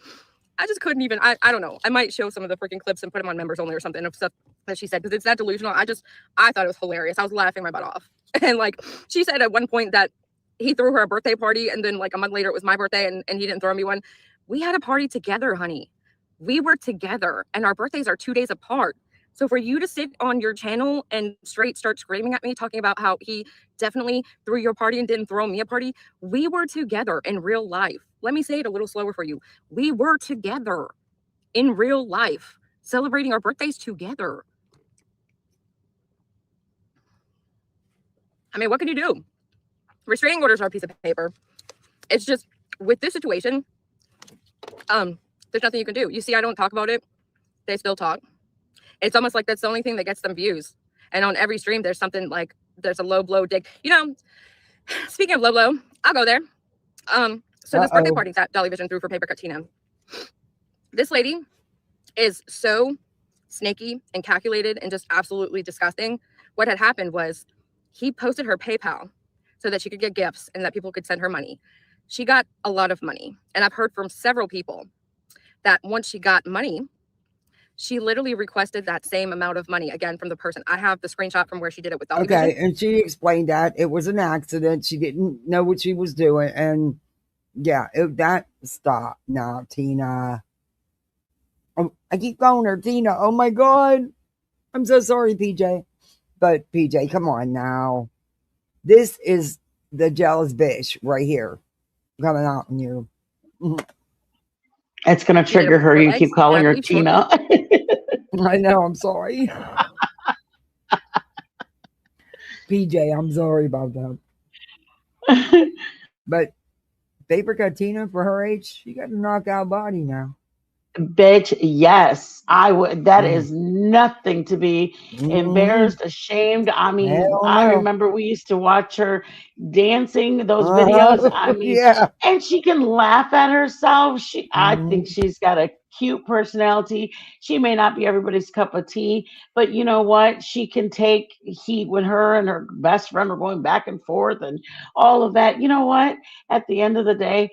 I just couldn't even, I don't know. I might show some of the freaking clips and put them on members only or something of stuff that she said because it's that delusional. I thought it was hilarious. I was laughing my butt off. And like, she said at one point that he threw her a birthday party and then like a month later it was my birthday and he didn't throw me one. We had a party together, honey. We were together and our birthdays are 2 days apart. So for you to sit on your channel and straight start screaming at me, talking about how he definitely threw your party and didn't throw me a party, we were together in real life. Let me say it a little slower for you. We were together in real life, celebrating our birthdays together. I mean, what can you do? Restraining orders are a piece of paper. It's just, with this situation, there's nothing you can do. You see, I don't talk about it. They still talk. It's almost like that's the only thing that gets them views. And on every stream, there's something like, there's a low blow dig. You know, speaking of low blow, I'll go there. So this birthday party that Dolly Vision threw for Paper Cut Tina. This lady is so snaky and calculated and just absolutely disgusting. What had happened was he posted her PayPal so that she could get gifts and that people could send her money. She got a lot of money. And I've heard from several people that once she got money, she literally requested that same amount of money again from the person. I have the screenshot from where she did it with Dolly Vision. Okay, and she explained that it was an accident. She didn't know what she was doing. And yeah, stop now, Tina. I keep calling her Tina. Oh my God. I'm so sorry, PJ. But PJ, come on now. This is the jealous bitch right here coming out on you. It's going to trigger her. You keep calling her Tina. I know. I'm sorry. PJ, I'm sorry about that. But Paper Cut Tina, for her age, she got a knockout body now. Bitch, yes, I would. That is nothing to be embarrassed, ashamed. I mean, I remember we used to watch her dancing those videos. I mean, yeah. And she can laugh at herself. I think she's got a cute personality. She may not be everybody's cup of tea, but you know what? She can take heat when her and her best friend were going back and forth and all of that. You know what? At the end of the day,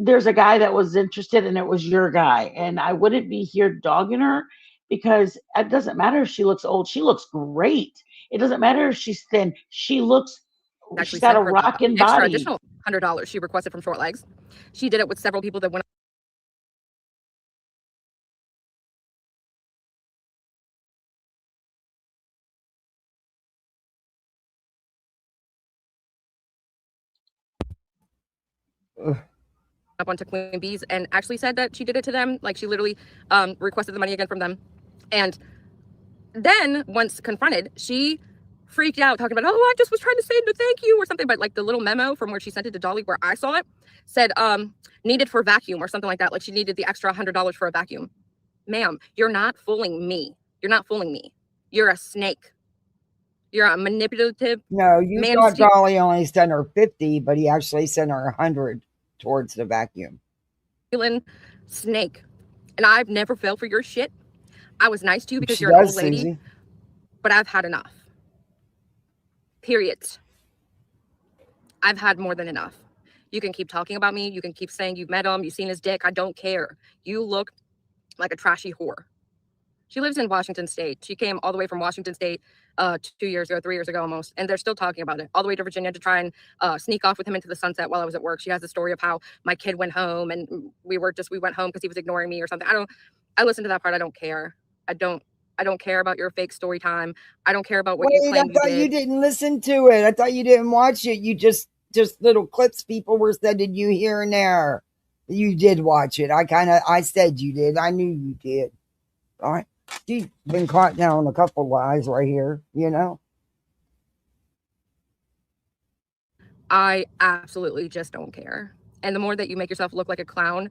there's a guy that was interested and it was your guy. And I wouldn't be here dogging her because it doesn't matter if she looks old. She looks great. It doesn't matter if she's thin. She's got a rocking body. Additional $100 she requested from Short Legs. She did it with several people that went. Up onto Queen Bees and actually said that she did it to them. Like she literally requested the money again from them. And then once confronted, she freaked out talking about, oh, I just was trying to say no thank you or something. But like the little memo from where she sent it to Dolly where I saw it said needed for vacuum or something like that. Like she needed the extra $100 for a vacuum. Ma'am, you're not fooling me. You're not fooling me. You're a snake. You're a manipulative. No, you thought Dolly only sent her 50, but he actually sent her 100 towards the vacuum. Snake. And I've never fell for your shit. I was nice to you because you're an old lady. Susie. But I've had enough. Period. I've had more than enough. You can keep talking about me. You can keep saying you've met him. You've seen his dick. I don't care. You look like a trashy whore. She lives in Washington State. She came all the way from Washington State 2 years ago, 3 years ago almost. And they're still talking about it. All the way to Virginia to try and sneak off with him into the sunset while I was at work. She has a story of how my kid went home and we went home because he was ignoring me or something. I listened to that part. I don't care. I don't care about your fake story time. I don't care about what you claim you did. I thought you didn't listen to it. I thought you didn't watch it. You just little clips people were sending you here and there. You did watch it. I said you did. I knew you did. All right. You've been caught down a couple lies right here, you know? I absolutely just don't care. And the more that you make yourself look like a clown.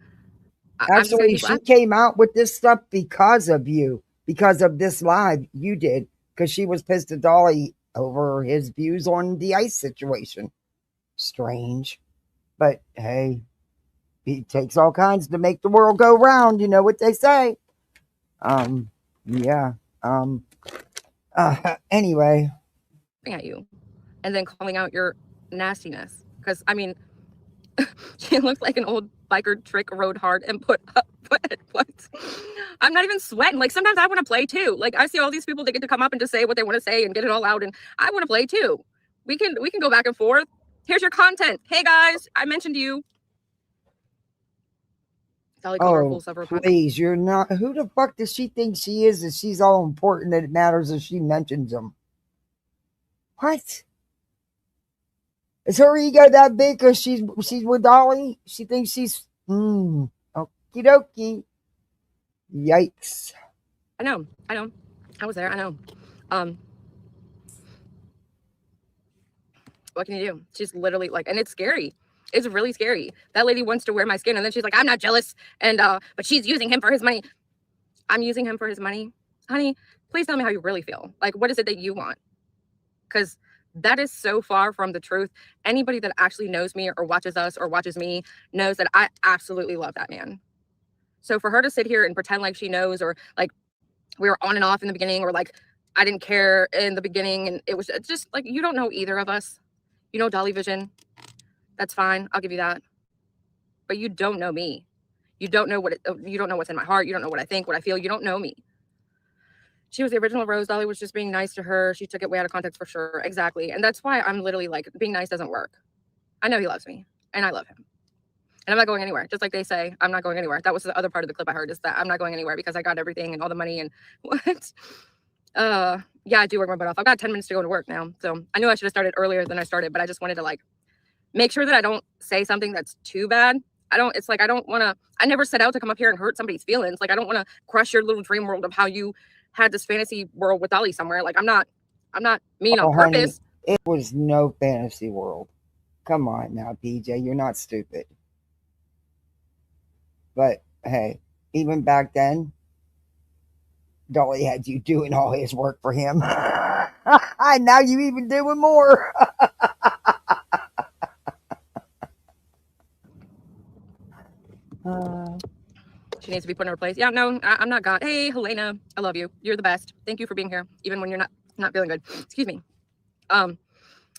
Actually, she came out with this stuff because of you. Because of this live you did. Because she was pissed at Dolly over his views on the ICE situation. Strange. But hey, it takes all kinds to make the world go round. You know what they say. Yeah. Anyway, at you and then calling out your nastiness. Because, I mean, she looked like an old biker trick, rode hard and put up. What? I'm not even sweating. Like, sometimes I want to play too. Like, I see all these people that get to come up and just say what they want to say and get it all out, and I want to play too. We can go back and forth. Here's your content. Hey guys, I mentioned you. Oh, please, you're not. Who the fuck does she think she is? That she's all important that it matters if she mentions them? What? Is her ego that big because she's with Dolly? She thinks she's okie dokie. Yikes. I know. I was there. I know. What can you do? She's literally like, and it's scary. It's really scary. That lady wants to wear my skin, and then she's like, I'm not jealous, and but she's using him for his money. I'm using him for his money. Honey, please tell me how you really feel. Like, what is it that you want? Because that is so far from the truth. Anybody that actually knows me or watches us or watches me knows that I absolutely love that man. So for her to sit here and pretend like she knows, or like we were on and off in the beginning, or like I didn't care in the beginning, and it was just like, you don't know either of us. You know Dolly Vision. That's fine. I'll give you that. But you don't know me. You don't know you don't know what's in my heart. You don't know what I think, what I feel. You don't know me. She was the original Rose. Dolly was just being nice to her. She took it way out of context for sure. Exactly. And that's why I'm literally like, being nice doesn't work. I know he loves me and I love him. And I'm not going anywhere. Just like they say, I'm not going anywhere. That was the other part of the clip I heard, is that I'm not going anywhere because I got everything and all the money and what? Yeah, I do work my butt off. I've got 10 minutes to go to work now. So I knew I should have started earlier than I started, but I just wanted to like make sure that I don't say something that's too bad. It's like, I never set out to come up here and hurt somebody's feelings. Like, I don't want to crush your little dream world of how you had this fantasy world with Dolly somewhere. Like, I'm not mean on purpose. Honey, it was no fantasy world. Come on now, PJ, you're not stupid. But hey, even back then, Dolly had you doing all his work for him. And now you even doing more. She needs to be put in her place. Yeah, no, I'm not God. Hey, Helena, I love you. You're the best. Thank you for being here, even when you're not feeling good. Excuse me. But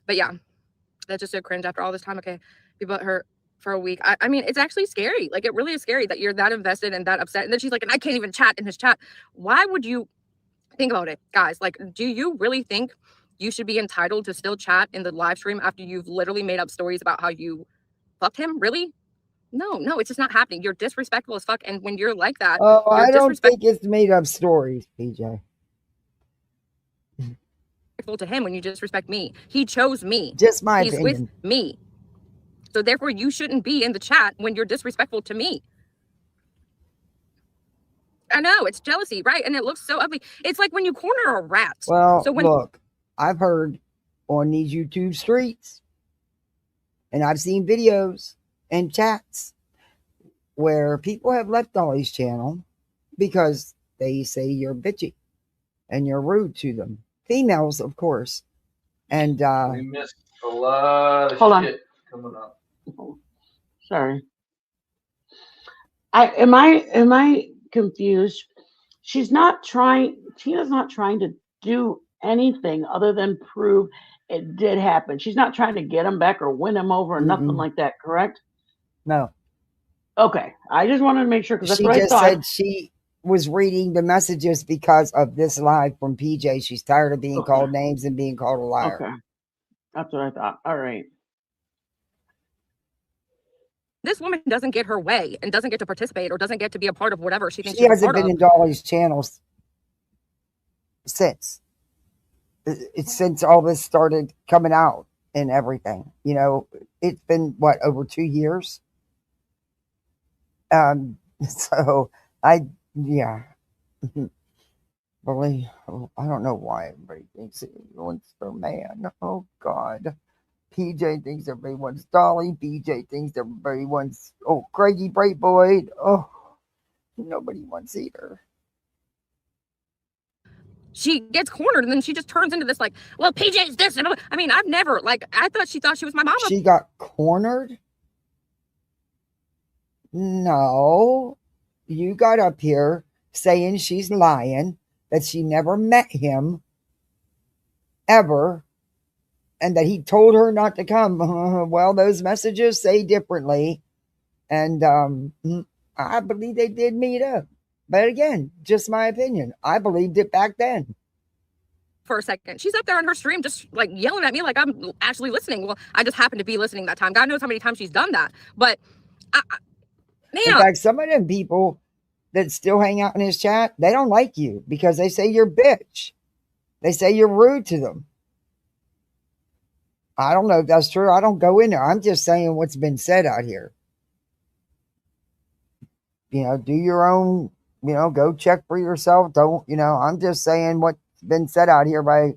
yeah, that's just so cringe after all this time. Okay, we put her for a week. I mean, it's actually scary. Like, it really is scary that you're that invested and that upset. And then she's like, and I can't even chat in his chat. Why would you think about it, guys? Like, do you really think you should be entitled to still chat in the live stream after you've literally made up stories about how you fucked him? Really? No, it's just not happening. You're disrespectful as fuck. And when you're like that, I don't think it's made up stories, PJ. To him when you disrespect me. He chose me. Just my opinion. He's with me. So therefore, you shouldn't be in the chat when you're disrespectful to me. I know, it's jealousy, right? And it looks so ugly. It's like when you corner a rat. Well, so look, I've heard on these YouTube streets, and I've seen videos and chats where people have left Dolly's channel because they say you're bitchy and you're rude to them. Females, of course. And we missed a lot of shit coming up. Sorry. Am I confused? Tina's not trying to do anything other than prove it did happen. She's not trying to get him back or win him over or nothing like that, correct? No. Okay. I just wanted to make sure, because that's what I thought. She just said she was reading the messages because of this live from PJ. She's tired of being called names and being called a liar. Okay. That's what I thought. All right. This woman doesn't get her way and doesn't get to participate or doesn't get to be a part of whatever she thinks she hasn't been in Dolly's channels since. It's since all this started coming out and everything. You know, it's been over 2 years. So yeah. Really, I don't know why everybody thinks everyone's their man. Oh God. PJ thinks everybody wants Dolly. PJ thinks everybody wants Craigie Bright Boyd. Oh, nobody wants either. She gets cornered and then she just turns into this like, well, PJ's this. And I mean, I've never, like, I thought she was my mama. She got cornered? No. You got up here saying she's lying, that she never met him ever, and that he told her not to come. Well, those messages say differently. And I believe they did meet up. But again, just my opinion. I believed it back then. For a second, she's up there on her stream just like yelling at me like I'm actually listening. Well, I just happened to be listening that time. God knows how many times she's done that. But in fact, some of them people that still hang out in his chat, they don't like you because they say you're bitch. They say you're rude to them. I don't know if that's true. I don't go in there. I'm just saying what's been said out here. Do your own, go check for yourself. Don't, I'm just saying what's been said out here by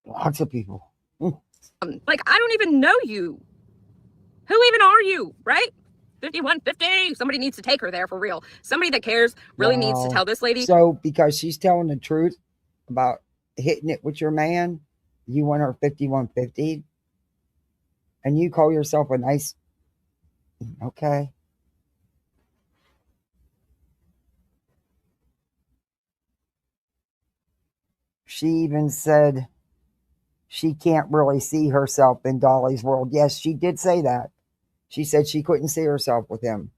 lots of people. Like, I don't even know you. Who even are you, right? 5150. Somebody needs to take her there for real. Somebody that cares really needs to tell this lady. So because she's telling the truth about hitting it with your man, you want her 5150, and you call yourself a nice, okay. She even said she can't really see herself in Dolly's world. Yes, she did say that. She said she couldn't see herself with him.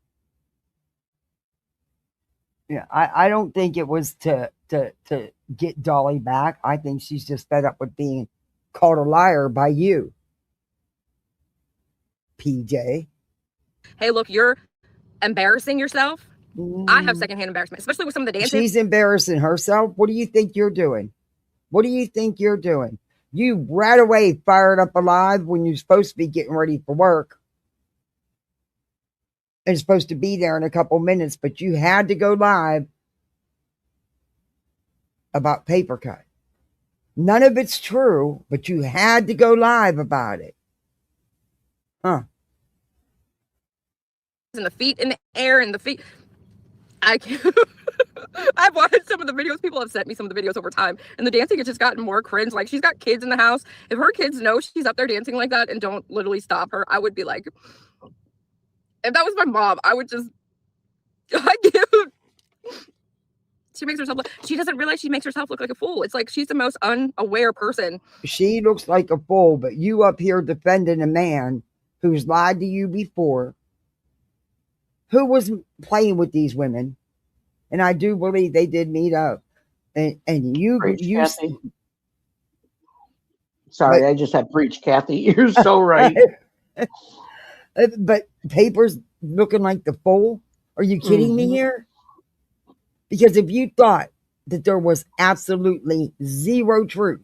Yeah, I don't think it was to get Dolly back. I think she's just fed up with being called a liar by you, PJ. Hey, look, you're embarrassing yourself. I have secondhand embarrassment, especially with some of the dancing. She's embarrassing herself. What do you think you're doing? What do you think you're doing? You right away fired up alive when you're supposed to be getting ready for work. And supposed to be there in a couple minutes, but you had to go live about paper cut. None of it's true, but you had to go live about it. Huh. And the feet in the air and the feet. I can't. I've watched some of the videos. People have sent me some of the videos over time, and the dancing has just gotten more cringe. Like, she's got kids in the house. If her kids know she's up there dancing like that and don't literally stop her, I would be like, if that was my mom, I would just, she makes herself look, she doesn't realize she makes herself look like a fool. It's like she's the most unaware person. She looks like a fool, but you up here defending a man who's lied to you before, who was playing with these women. And I do believe they did meet up. And you, Kathy. Sorry, I just had preached, Kathy. You're so right. But Paper's looking like the fool. Are you kidding me here? Because if you thought that there was absolutely zero truth,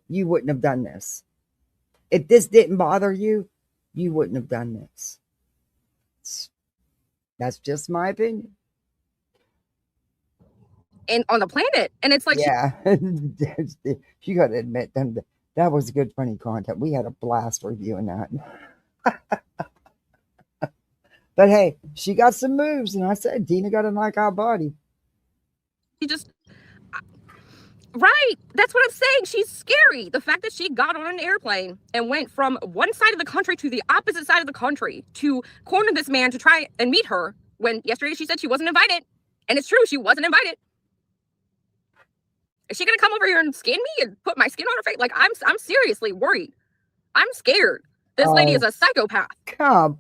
you wouldn't have done this. If this didn't bother you, you wouldn't have done this. That's just my opinion. And on the planet. And it's like, yeah, you got to admit that was good, funny content. We had a blast reviewing that. But hey, she got some moves, and I said Dina got a knockout body. She just, right, that's what I'm saying. She's scary. The fact that she got on an airplane and went from one side of the country to the opposite side of the country to corner this man to try and meet her, when yesterday she said she wasn't invited. And it's true, she wasn't invited. Is she gonna come over here and skin me and put my skin on her face? Like, I'm seriously worried. I'm scared. This lady is a psychopath. Stop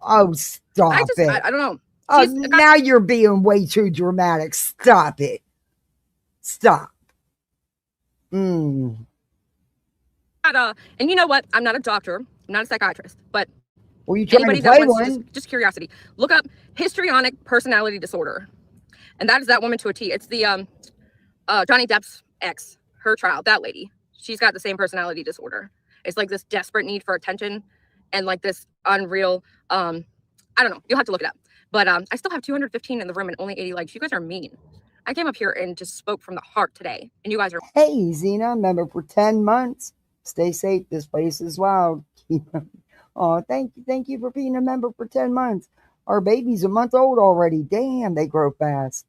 it. I don't know. Now you're being way too dramatic. Stop it. Stop. And you know what? I'm not a doctor. I'm not a psychiatrist. But well, you trying to play one? Just curiosity. Look up histrionic personality disorder. And that is that woman to a T. It's the Johnny Depp's ex, her child, that lady. She's got the same personality disorder. It's like this desperate need for attention and like this unreal, I don't know. You'll have to look it up. But I still have 215 in the room and only 80 likes. You guys are mean. I came up here and just spoke from the heart today. And you guys are. Hey, Xena, member for 10 months. Stay safe. This place is wild. Oh, thank you for being a member for 10 months. Our baby's a month old already. Damn, they grow fast.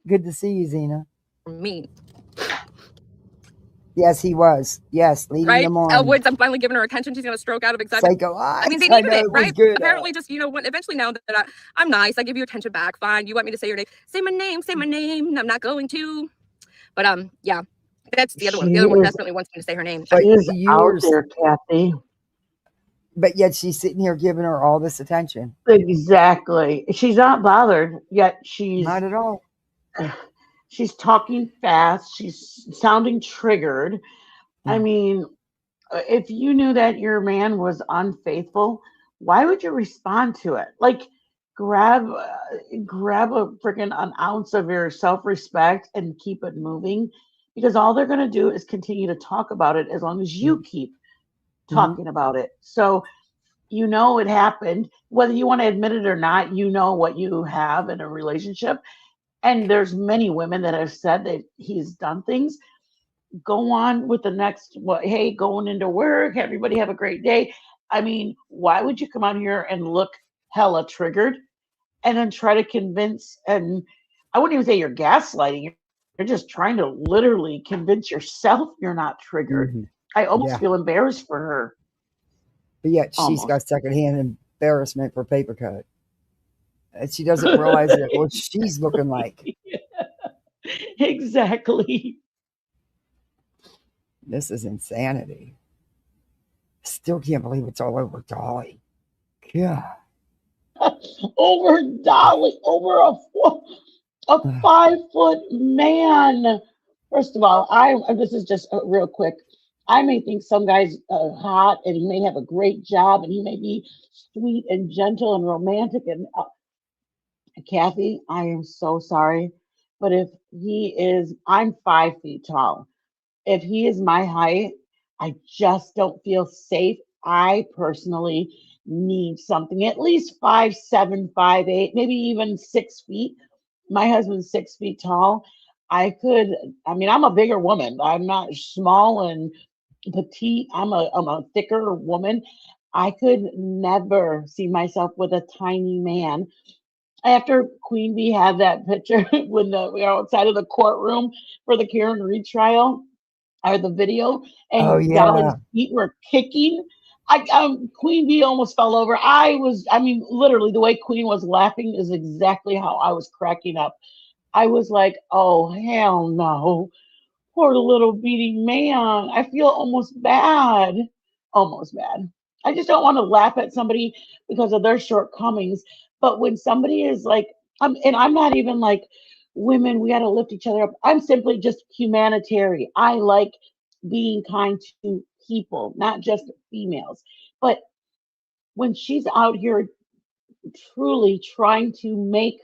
Good to see you, Xena. Mean. Yes, he was. Yes, leading them on. Elle Woods, I'm finally giving her attention. She's going to stroke out of excitement. Psycho. I mean, they needed it, right? Good. Apparently, just, when eventually now that I'm nice, I give you attention back. Fine. You want me to say your name? Say my name. Say my name. I'm not going to. But, yeah. That's the other one. She The other one is, desperately wants me to say her name. But she is you out were, there, Kathy. but yet she's sitting here giving her all this attention. Exactly. She's not bothered, yet Not at all. she's talking fast. She's sounding triggered. I mean, if you knew that your man was unfaithful, why would you respond to it? Like, grab grab a freaking an ounce of your self-respect and keep it moving, because all they're going to do is continue to talk about it as long as you keep Mhm. talking about it. So you know it happened, whether you want to admit it or not. You know what you have in a relationship, and there's many women that have said that he's done things. Go on with the next, what, hey, going into work, everybody have a great day. I mean, why would you come out here and look hella triggered and then try to convince, and I wouldn't even say you're gaslighting, you're just trying to literally convince yourself you're not triggered. Mhm. I almost Yeah. feel embarrassed for her. But yet she's Almost. got secondhand embarrassment for paper cut. And she doesn't realize that what she's looking like. Exactly. This is insanity. Still can't believe it's all over Dolly. Yeah. Over Dolly, over a 5-foot man. First of all, this is just real quick. I may think some guy's hot, and he may have a great job, and he may be sweet and gentle and romantic. And Kathy, I am so sorry, but if he is, I'm 5 feet tall. If he is my height, I just don't feel safe. I personally need something at least 5'7", 5'8", maybe even 6 feet. My husband's 6 feet tall. I mean, I'm a bigger woman. I'm not small and petite. I'm a thicker woman. I could never see myself with a tiny man. After Queen Bee had that picture when we were outside of the courtroom for the Karen Reed trial, or the video, Oh, and yeah. Dolly's feet were kicking. Queen Bee almost fell over. I mean, literally, the way Queen was laughing is exactly how I was cracking up. I was like, oh, hell no. Poor little beating man. I feel almost bad. Almost bad. I just don't want to laugh at somebody because of their shortcomings. But when somebody is like, and I'm not even like, women, we got to lift each other up. I'm simply just humanitarian. I like being kind to people, not just females. But when she's out here truly trying to make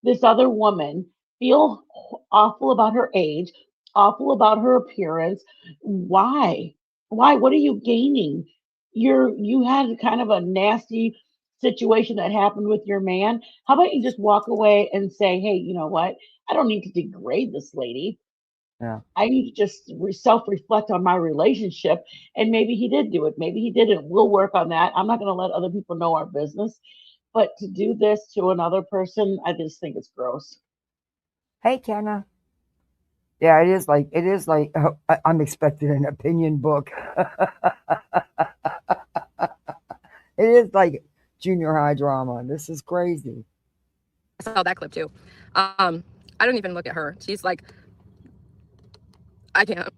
this other woman feel awful about her age, awful about her appearance. Why? Why? What are you gaining? You had kind of a nasty situation that happened with your man. How about you just walk away and say, hey, you know what? I don't need to degrade this lady. Yeah. I need to just self-reflect on my relationship. And maybe he did do it. Maybe he didn't. We'll work on that. I'm not going to let other people know our business. But to do this to another person, I just think it's gross. Hey, Kenna. Yeah, it is like I'm expecting an opinion book. It is like junior high drama. This is crazy. I saw that clip too. I don't even look at her. She's like, I can't.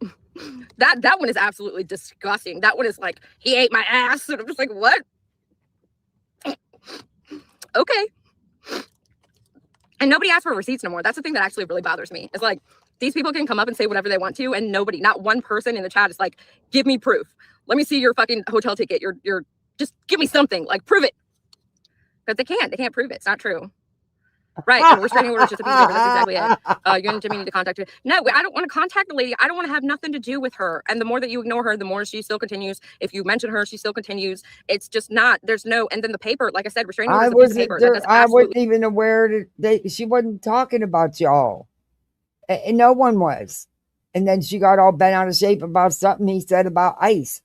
That one is absolutely disgusting. That one is like, he ate my ass. And I'm just like, what? Okay. And nobody asked for receipts no more. That's the thing that actually really bothers me. It's like, these people can come up and say whatever they want to, and nobody, not one person in the chat is like, give me proof. Let me see your fucking hotel ticket. Your just give me something. Like, prove it. But they can't prove it. It's not true. Right. And restraining order is just a piece of paper. That's exactly it. You and Jimmy need to contact her. No, I don't want to contact the lady. I don't want to have nothing to do with her. And the more that you ignore her, the more she still continues. If you mention her, she still continues. It's just not, there's no, and then the paper, like I said, restraining order is a piece of paper. That I wasn't even aware that she wasn't talking about y'all. And no one was. And then she got all bent out of shape about something he said about ICE.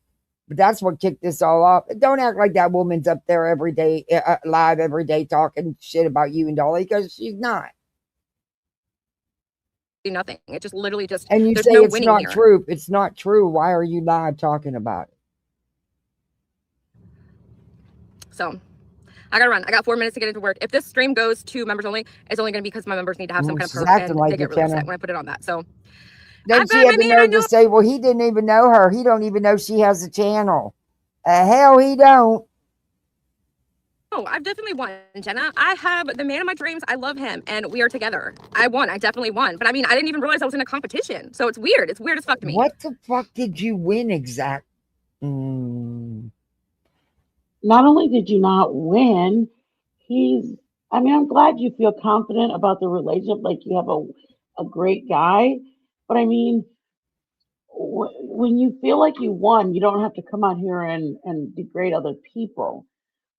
But that's what kicked this all off. Don't act like that woman's up there every day, live every day, talking shit about you and Dolly, because she's not. Nothing. It just literally just. And you say no it's not true. It's not true. Why are you live talking about it? So, I gotta run. I got 4 minutes to get into work. If this stream goes to members only, it's only gonna be because my members need to have some kind of perk, and they get really upset when I put it on that. So, Then I've she got had my the man. I nerve know. to say, well, he didn't even know her. He don't even know she has a channel. Hell, he don't. Oh, I've definitely won, Jenna. I have the man of my dreams. I love him, and we are together. I won. I definitely won. But I mean, I didn't even realize I was in a competition. So it's weird. It's weird as fuck to me. What the fuck did you win exact? Mm. Not only did you not win, he's, I mean, I'm glad you feel confident about the relationship, like you have a great guy. But I mean, when you feel like you won, you don't have to come out here and degrade other people.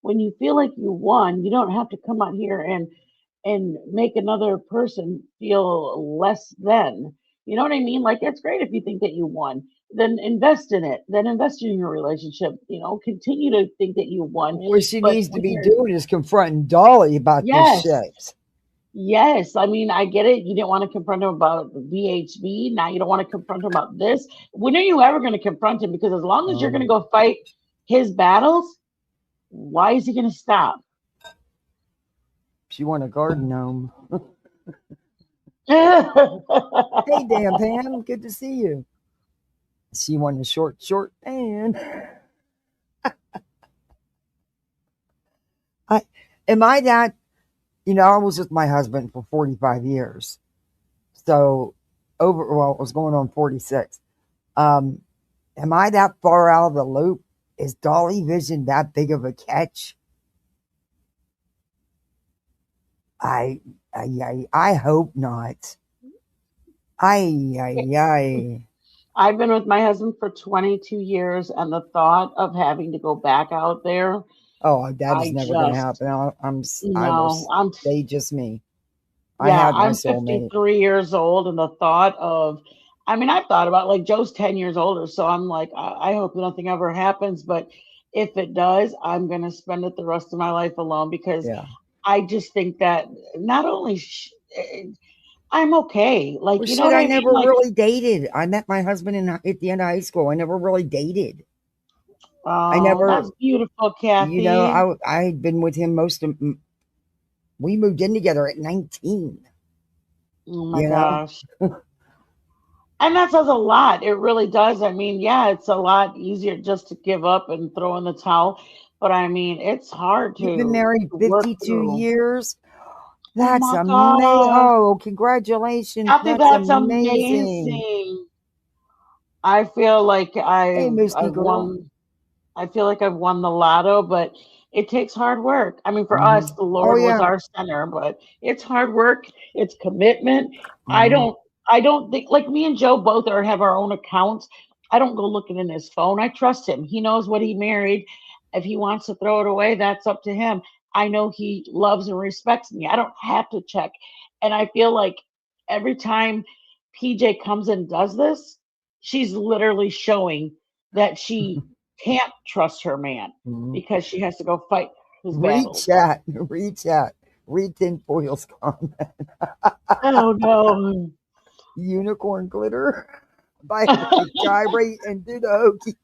When you feel like you won, you don't have to come out here and make another person feel less than. You know what I mean? Like it's great if you think that you won. Then invest in it. Then invest in your relationship. You know, continue to think that you won. What she But needs to when be you're doing is confronting Dolly about this yes, shit. yes. I mean, I get it. You didn't want to confront him about VHB. Now you don't want to confront him about this. When are you ever going to confront him? Because as long as you're going to go fight his battles, why is he going to stop? She won a garden gnome. Hey, Hey, Dan Pam, good to see you. She won the short man. Am I that? I was with my husband for 45 years. So it was going on 46. Am I that far out of the loop? Is Dolly Vision that big of a catch? I hope not. I. I've been with my husband for 22 years, and the thought of having to go back out there, Oh, that is I never going to just, happen. I will no, stay just me. I yeah, had my I'm soulmate. 53 years old, and the thought of, I mean, I've thought about like Joe's 10 years older, so I'm like, I hope nothing ever happens, but if it does, I'm going to spend it the rest of my life alone because Yeah. I just think that not only I'm okay, like, Well, you know shit, what I I mean? never Like, really dated. I met my husband at the end of high school. I never really dated. I oh, never, that's beautiful, Kathy. I had been with him we moved in together at 19, Oh my you know? gosh. And that says a lot. It really does. I mean, yeah, it's a lot easier just to give up and throw in the towel. But I mean, it's hard You've been to married work 52 through. years. Oh That's my amazing. gosh. Oh, congratulations. Kathy, That's that's amazing. amazing. I feel like Hey, Misty I've girl. won I feel like I've won the lotto, but it takes hard work. I mean, for us, Mhm. the Oh, Lord was yeah. our center, but it's hard work, it's commitment. I Mhm. don't I don't think like me and Joe both have our own accounts. I don't go looking in his phone. I trust him. He knows what he married. If he wants to throw it away, that's up to him. I know he loves and respects me. I don't have to check. And I feel like every time PJ comes and does this, she's literally showing that she can't trust her man Mhm. because she has to go fight his Read battles. chat. Read chat. Read tinfoil's comment. Oh no. Unicorn glitter. By gyrate and do the hokey.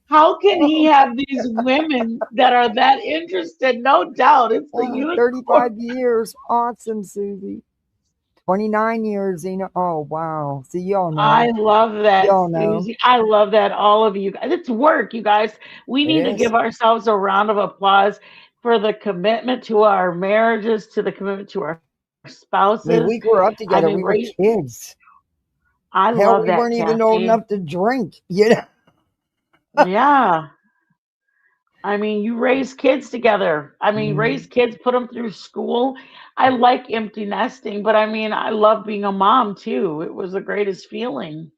How can he Oh, have these women that are that interested? No doubt. It's the unicorn. 35 years. Awesome, Susie. 29 years, Zena. Oh, wow. See, y'all I know. love that, Y'all know. Susie. I love that, all of you guys. It's work, you guys. We It need to is. give ourselves a round of applause for the commitment to our marriages, to the commitment to our I mean, spouses. we grew up I together. mean, We were kids. I Hell, love we that, weren't even old Kathy. enough to drink, you know? Yeah. I mean, you raise kids together. I mean, raise Mhm. kids, put them through school. I like empty nesting, but I mean, I love being a mom too. It was the greatest feeling.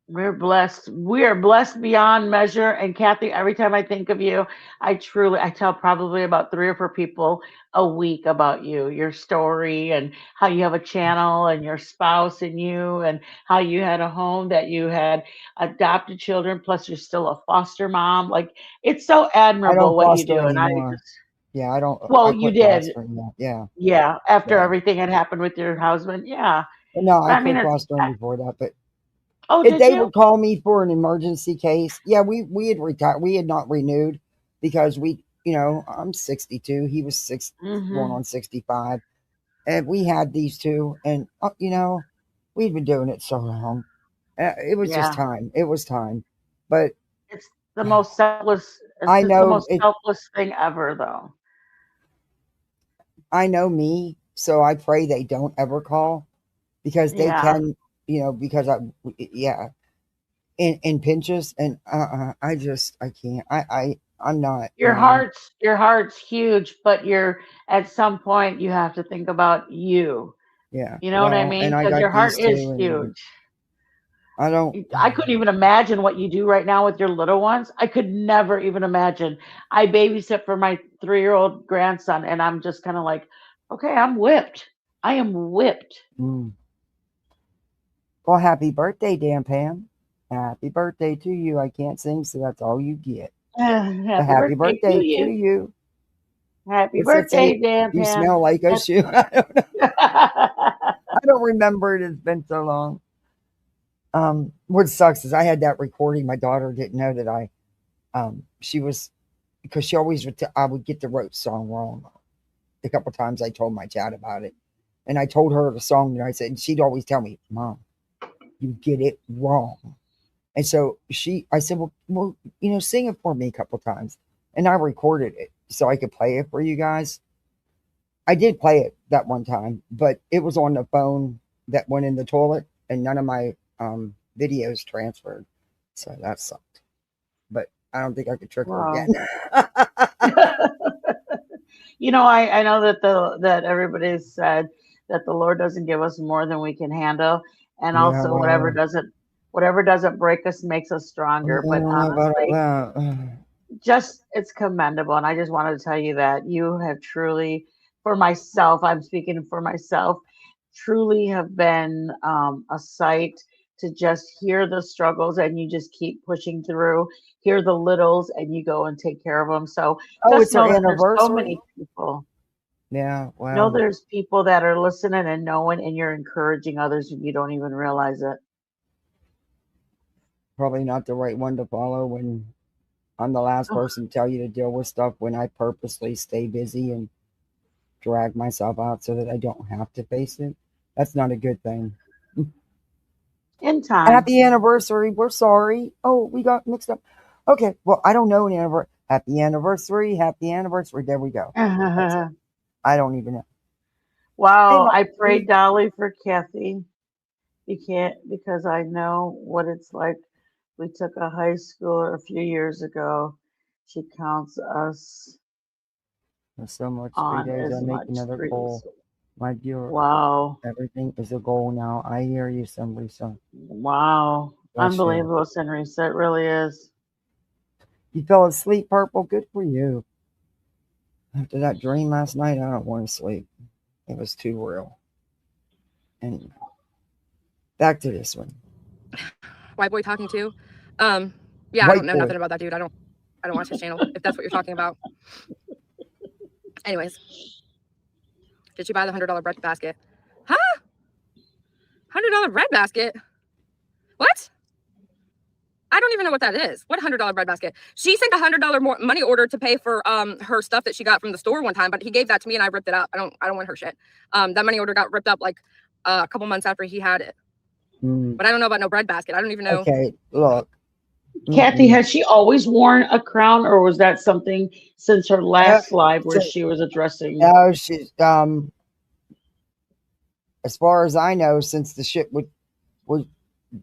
We're blessed. We are blessed beyond measure. And Kathy, every time I think of you, I tell probably about 3 or 4 people a week about you, your story, and how you have a channel, and your spouse, and you, and how you had a home, that you had adopted children, plus you're still a foster mom. Like, it's so I admirable don't what you foster do. And I anymore. just, Yeah, I don't. well, I you quit did. fostering. Yeah, Yeah. After yeah. everything had happened with your husband. Yeah. But no, But I I mean, quit it's, fostering before that. But oh, if did they you? would call me for an emergency case, yeah, we had retired. We had not renewed because I'm 62. He was going Mm-hmm. on 65. And we had these two, and we'd been doing it so long. It was just Yeah. time. It was time. But It's the most selfless. It's I just the know most it. selfless thing ever, though. I know me, so I pray they don't ever call because they Yeah. can. Because yeah, in pinches, and I can't. I'm not. Your heart's huge, but you're at some point you have to think about you. Yeah. You know what I Well, and mean? I Because got your heart these two, is and huge. I don't. I couldn't even imagine what you do right now with your little ones. I could never even imagine. I babysit for my 3-year-old grandson, and I'm just kind of like, okay, I'm whipped. I am whipped. Mm. Well, happy birthday, Dan Pam. Happy birthday to you. I can't sing, so that's all you get. But Happy happy birthday to birthday to you. you. Happy What's that say? birthday, Dan You Pam. smell like a Happy- shoe. I don't know. I don't remember it. It's been so long. What sucks is I had that recording. My daughter didn't know that she was, because she always would, I would get the rote song wrong. A couple times I told my chat about it. And I told her the song, and I said, and she'd always tell me, Mom, you get it wrong. And so I said, well, sing it for me a couple times. And I recorded it so I could play it for you guys. I did play it that one time, but it was on the phone that went in the toilet, and none of my videos transferred. So that sucked. But I don't think I could trick her again. Wow. I know that everybody's said that the Lord doesn't give us more than we can handle, and Yeah, also well, whatever doesn't break us makes us I stronger. But don't know about all honestly, that. just it's commendable, and I just wanted to tell you that you have truly, for myself, I'm speaking for myself, truly have been a sight to just hear the struggles, and you just keep pushing through, hear the littles, and you go and take care of them. So Oh, just it's her know that there's so anniversary? many people. Yeah, Know well, there's people that are listening and knowing, and you're encouraging others, and you don't even realize it. probably not the right one to follow when I'm the last Oh, person to tell you to deal with stuff when I purposely stay busy and drag myself out so that I don't have to face it. That's not a good thing. in time. Happy anniversary. We're sorry. Oh, we got mixed up. Okay. Well, I don't know an anniversary. Happy anniversary. Happy anniversary. There we go. That's it. I don't even know. Hey, Wow, I prayed Marty. Dolly for Kathy. You can't because I know what it's like. We took a high schooler a few years ago. She counts us There's so much. Three on days. I as make much another goal. threes. My dear, Wow. everything is a goal now. I hear you, somebody. So Wow. bless you. Unbelievable, Senrisa. It really is. You fell asleep, Purple. Good for you. After that dream last night, I don't want to sleep. It was too real. Anyway, back to this one. White boy talking to. Yeah, I White don't know boy. nothing about that dude. I don't watch his channel, if that's what you're talking about. Anyways, did you buy the $100 bread basket? Huh? $100 bread basket? What? I don't even know what that is. What $100 bread basket? She sent a $100 more money order to pay for her stuff that she got from the store one time, but he gave that to me and I ripped it out. I don't want her shit. That money order got ripped up like a couple months after he had it. But I don't know about no bread basket. I don't even know. Okay, look. Kathy, has she always worn a crown, or was that something since her last live where she was addressing? No, she's as far as I know, since the shit would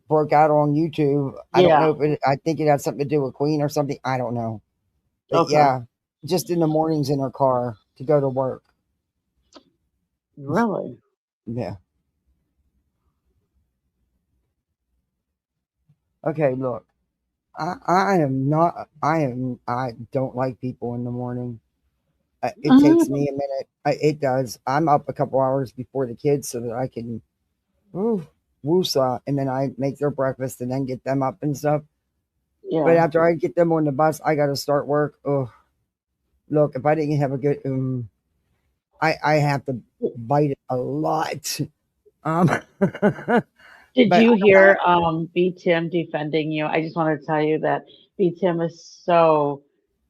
broke out on YouTube, I don't Yeah. know if I think it had something to do with Queen or something. I don't know. But Okay. yeah, just in the mornings in her car to go to work. Really? Yeah. Okay, look. I am not I don't like people in the morning. It takes me a minute. It does. I'm up a couple hours before the kids so that I can woosah, and then I make their breakfast and then get them up and stuff. Yeah. But after I get them on the bus, I got to start work. Oh, look, if I didn't have a good, I have to bite it a lot. Did But you hear B Tim defending you? I just want to tell you that B Tim is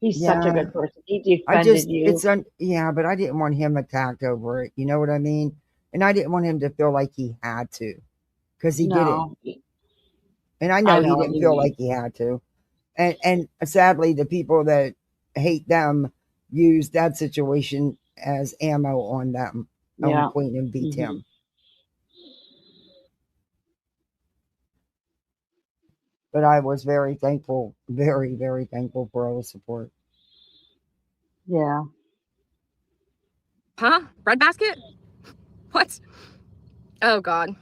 he's such a yeah, good person. He defended you. yeah, but I didn't want him attacked over it. You know what I mean? And I didn't want him to feel like he had to, because he didn't. No, And I I know he know what didn't you feel like mean. he had to. And sadly, the people that hate them use that situation as ammo on them, on Yeah. Queen, and beat Hmm. him. But I was very thankful, very, very thankful for all the support. Yeah. Huh? Breadbasket? What? Oh God.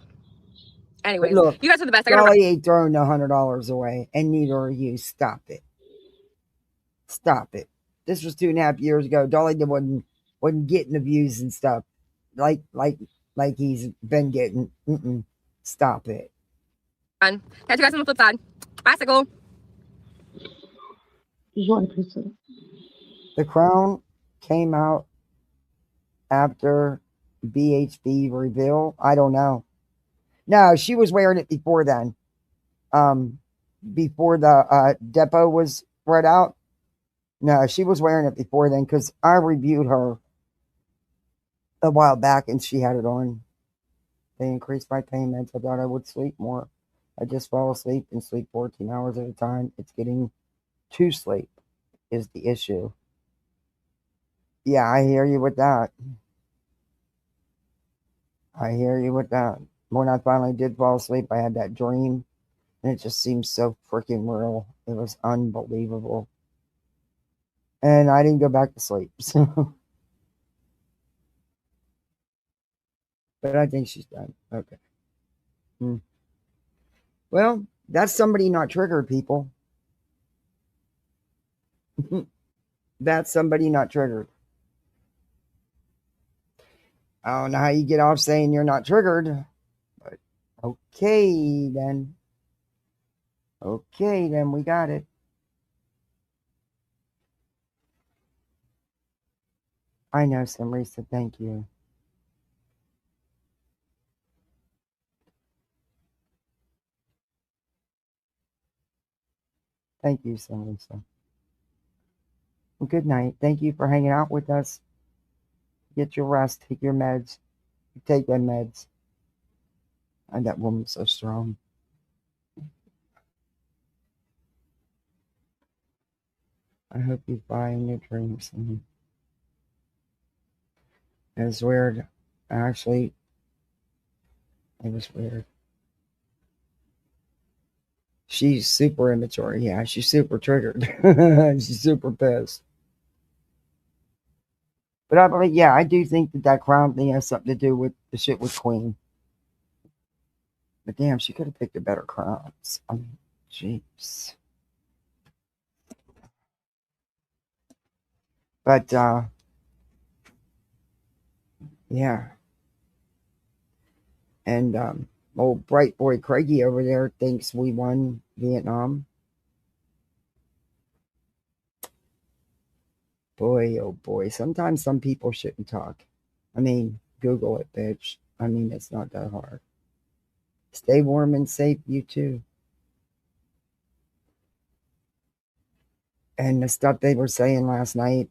But Anyways, look, you guys are the best. I gotta. Dolly ain't throwing the $100 away, and neither are you. Stop it. Stop it. This was 2.5 years ago. Dolly wasn't getting the views and stuff like like like he's been getting. Stop it. Catch you guys on the flip side. Bicycle. Did you want a piece of it? The Crown came out after BHB reveal. I don't know. No, she was wearing it before then. Before the depot was spread out. No, she was wearing it before then because I reviewed her a while back and she had it on. They increased my payments. I thought I would sleep more. I just fall asleep and sleep 14 hours at a time. It's getting to sleep is the issue. Yeah, I hear you with that. I hear you with that. When I finally did fall asleep, I had that dream and it just seemed so freaking real. It was unbelievable. And I didn't go back to sleep. So, but I think she's done. Okay. Hmm. Well, that's somebody not triggered, people. That's somebody not triggered. I don't know how you get off saying you're not triggered, but okay then. Okay then, we got it. I know, somebody said thank you. Thank you, somebody said. Well, good night. Thank you for hanging out with us. Get your rest. Take your meds. Take them meds. And that woman's so strong. I hope you find your dreams. It was weird. Actually, it was weird. She's super immature. Yeah, she's super triggered. She's super pissed. But I believe, yeah, I do think that crown thing has something to do with the shit with Queen. But damn, she could have picked a better crowns. I mean, jeez. But yeah, and old bright boy Craigie over there thinks we won Vietnam. Boy, oh boy. Sometimes some people shouldn't talk. I mean, Google it, bitch. I mean, it's not that hard. Stay warm and safe, you too. And the stuff they were saying last night,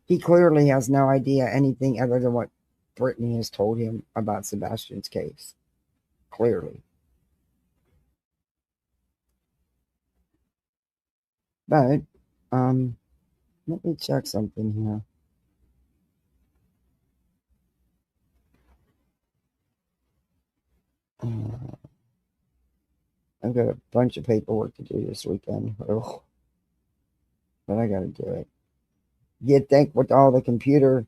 he clearly has no idea anything other than what Brittany has told him about Sebastian's case. Clearly. But let me check something here. I've got a bunch of paperwork to do this weekend. Ugh. But I gotta do it. You'd think with all the computer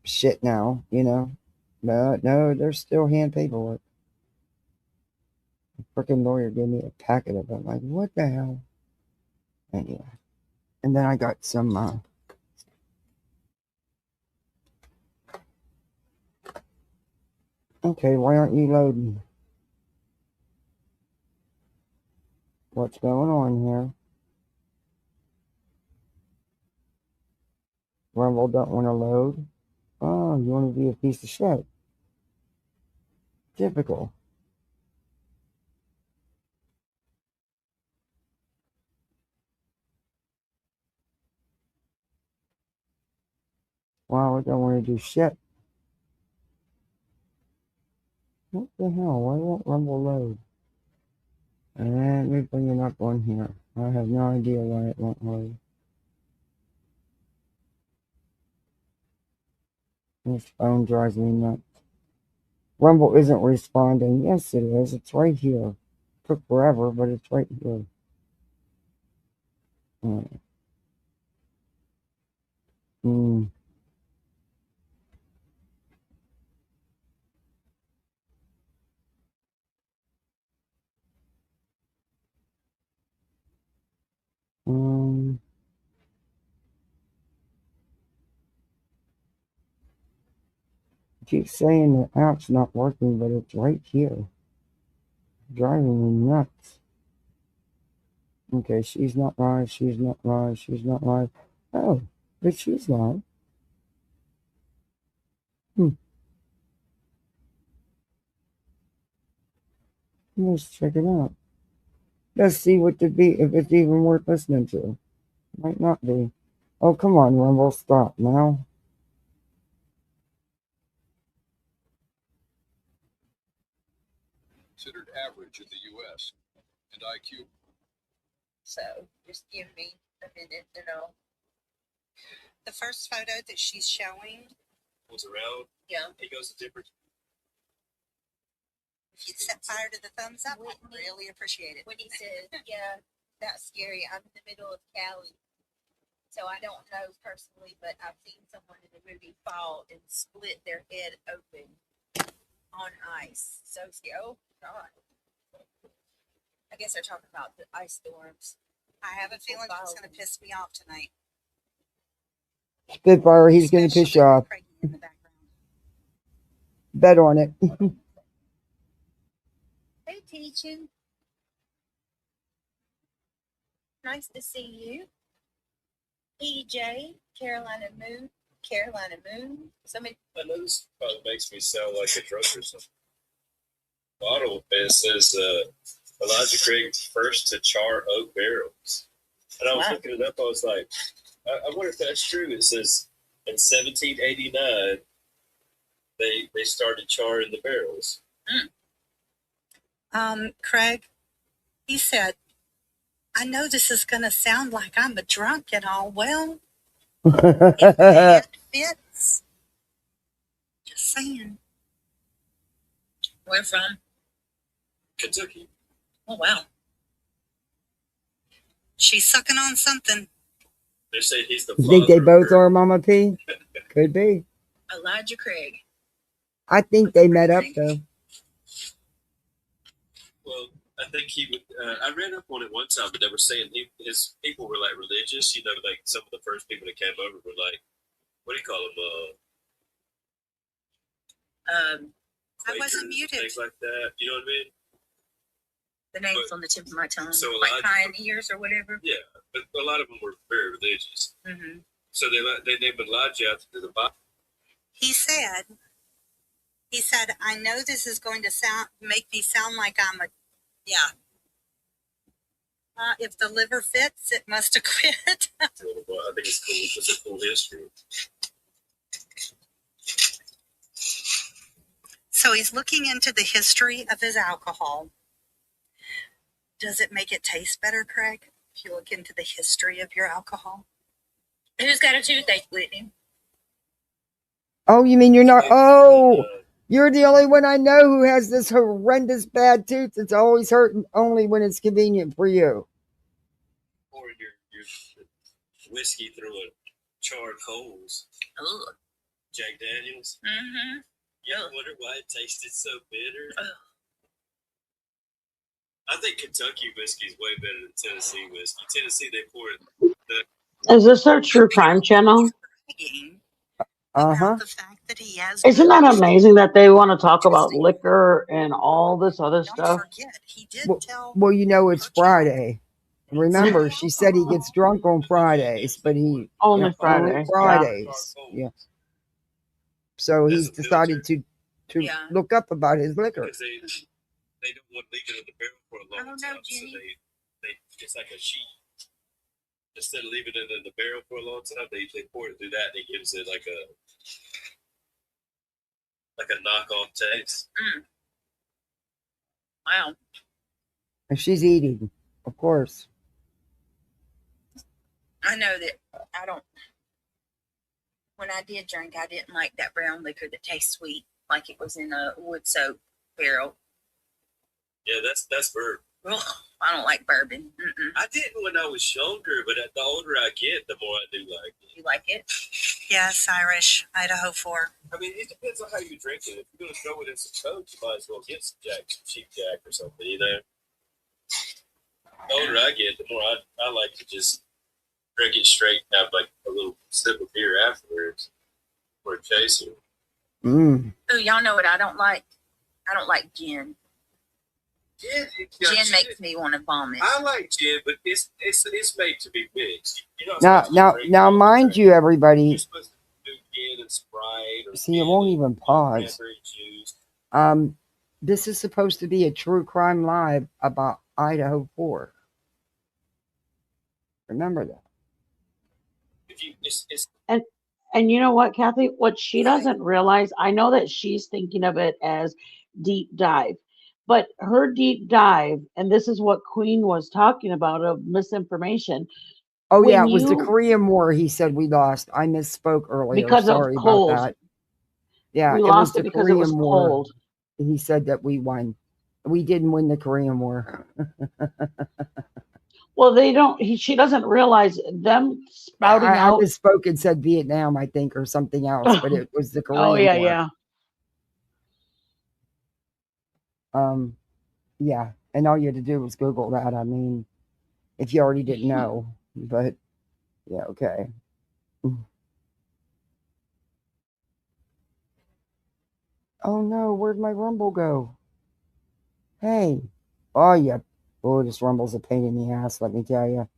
shit now, But no, there's still hand paperwork. The freaking lawyer gave me a packet of them. Like, what the hell? Anyway. And then I got some okay, why aren't you loading? What's going on here? Rumble don't want to load. Oh, you want to be a piece of shit. Typical. Wow, I don't want to do shit. What the hell? Why won't Rumble load? Let me bring it up on here. I have no idea why it won't load. This phone drives me nuts. Rumble isn't responding. Yes, it is. It's right here. Took forever, but it's right here. Hmm. Keep saying the app's not working, but it's right here. Driving me nuts. Okay, she's not live, she's not live, she's not live. Oh, but she's live. Let's check it out. Let's see what the beat, if it's even worth listening to. Might not be. Oh, come on, Rumble, stop now. Considered average in the U.S. and IQ. So just give me a minute, you know. The first photo that she's showing was around. Yeah. He goes to different. If you'd set fire to the thumbs up, I'd really appreciate it. When he says, yeah, that's scary. I'm in the middle of Cali. So I don't know personally, but I've seen someone in the movie fall and split their head open on ice. So scary. Oh, God. I guess they're talking about the ice storms. I have a feeling it's going to piss me off tonight. Spitfire, he's going to piss you off. In the background. Bet on it. Hey, teaching. Nice to see you. EJ, Carolina Moon. Somebody. I know this probably makes me sound like a drunk or something. Bottle it says Elijah Craig first to char oak barrels, and I was looking it up. I was like, I wonder if that's true. It says in 1789 they started charring the barrels. Craig, he said, I know this is going to sound like I'm a drunk and all. Well, it fits. Just saying. Where from? Kentucky. Oh, wow. She's sucking on something. They say he's the You father. think they both are Mama P? Could be. Elijah Craig. I think they met up, though. Well, I think he would. I read up on it one time, but they were saying his people were like religious. You know, like some of the first people that came over were like, what do you call them? I wasn't muted. Things like that. You know what I mean? The name's on the tip of my tongue. So like Elijah, pioneers or whatever. Yeah, but a lot of them were very religious. Mm-hmm. So they named Elijah after the Bible. He said, I know this is going to make me sound like I'm a, yeah. If the liver fits, it must have quit. I think it's cool. It's a cool history. So he's looking into the history of his alcohol. Does it make it taste better, Craig, if you look into the history of your alcohol? Who's got a toothache, Whitney? Oh, you mean you're not? Oh, you're the only one I know who has this horrendous bad tooth. It's always hurting only when it's convenient for you. Or your whiskey through a charred coals. Ugh. Jack Daniels. Mm-hmm. You ever wonder why it tasted so bitter? I think Kentucky whiskey is way better than Tennessee whiskey. Tennessee, they pour it. Is this their true crime channel? About the fact that he has. Isn't that amazing that they want to talk about liquor and all this other stuff? Don't forget, he did tell. Well, you know, it's Friday. Remember, she said he gets drunk on Fridays, but he only Fridays. Fridays. Yeah. So he's decided to look up about his liquor. Because they don't want to leave it in the barrel for a long time, so they it's like a sheet. instead of leaving it in the barrel for a long time, they pour it through that, and it gives it like a knockoff taste. Wow. And she's eating, of course. I know that I don't. When I did drink, I didn't like that brown liquor that tastes sweet, like it was in a wood soap barrel. Yeah, that's bourbon. Ugh, I don't like bourbon. I didn't when I was younger, but the older I get, the more I do like it. You like it? Yes, Irish, Idaho 4. I mean, it depends on how you drink it. If you're going to throw it in some Coke, you might as well get some cheap Jack or something, you know? The older I get, the more I like to just drink it straight and have like a little sip of beer afterwards or a chaser. Ooh, y'all know what I don't like? I don't like gin. Gin makes me want to vomit. I like gin, but it's made to be mixed. Now, mind you, everybody. You're supposed to do gin and Sprite. Or see, it won't even pause. Juice. This is supposed to be a true crime live about Idaho 4. Remember that. And you know what, Kathy? What she doesn't realize, I know that she's thinking of it as deep dive, but her deep dive, and this is what Queen was talking about of misinformation. Oh yeah, it was the Korean War. He said we lost. I misspoke earlier. Because Sorry of cold. about that. Yeah, we it lost was it the because Korean it was War. cold. He said that we won. We didn't win the Korean War. Well, they don't. She doesn't realize them spouting out. I misspoke and said Vietnam, I think, or something else, but it was the Korean War. Yeah. Yeah, and all you had to do was Google that. I mean, if you already didn't know, but yeah, okay. Oh no, where'd my Rumble go? Hey. Oh, yeah. Oh, this Rumble's a pain in the ass, let me tell you.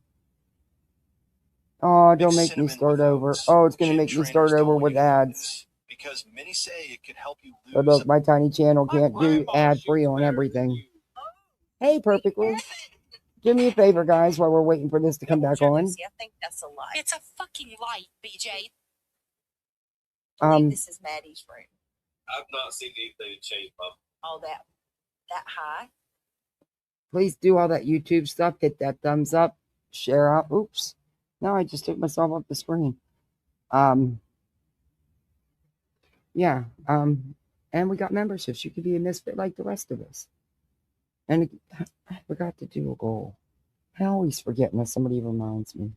Oh, don't make me start over. Oh, it's going to make me start over with ads. Because many say it could help you lose. But look, my tiny channel can't do ad-free on everything. Hey, Perfectly. Do me a favor, guys, while we're waiting for this to come back on. I think that's a lie. It's a fucking lie, BJ. I believe this is Maddie's room. I've not seen anything change all that high. Please do all that YouTube stuff. Hit that thumbs up. Share out. Oops. No, I just took myself off the screen. Yeah. And we got memberships. You could be a misfit like the rest of us. And I forgot to do a goal. I always forget unless somebody reminds me.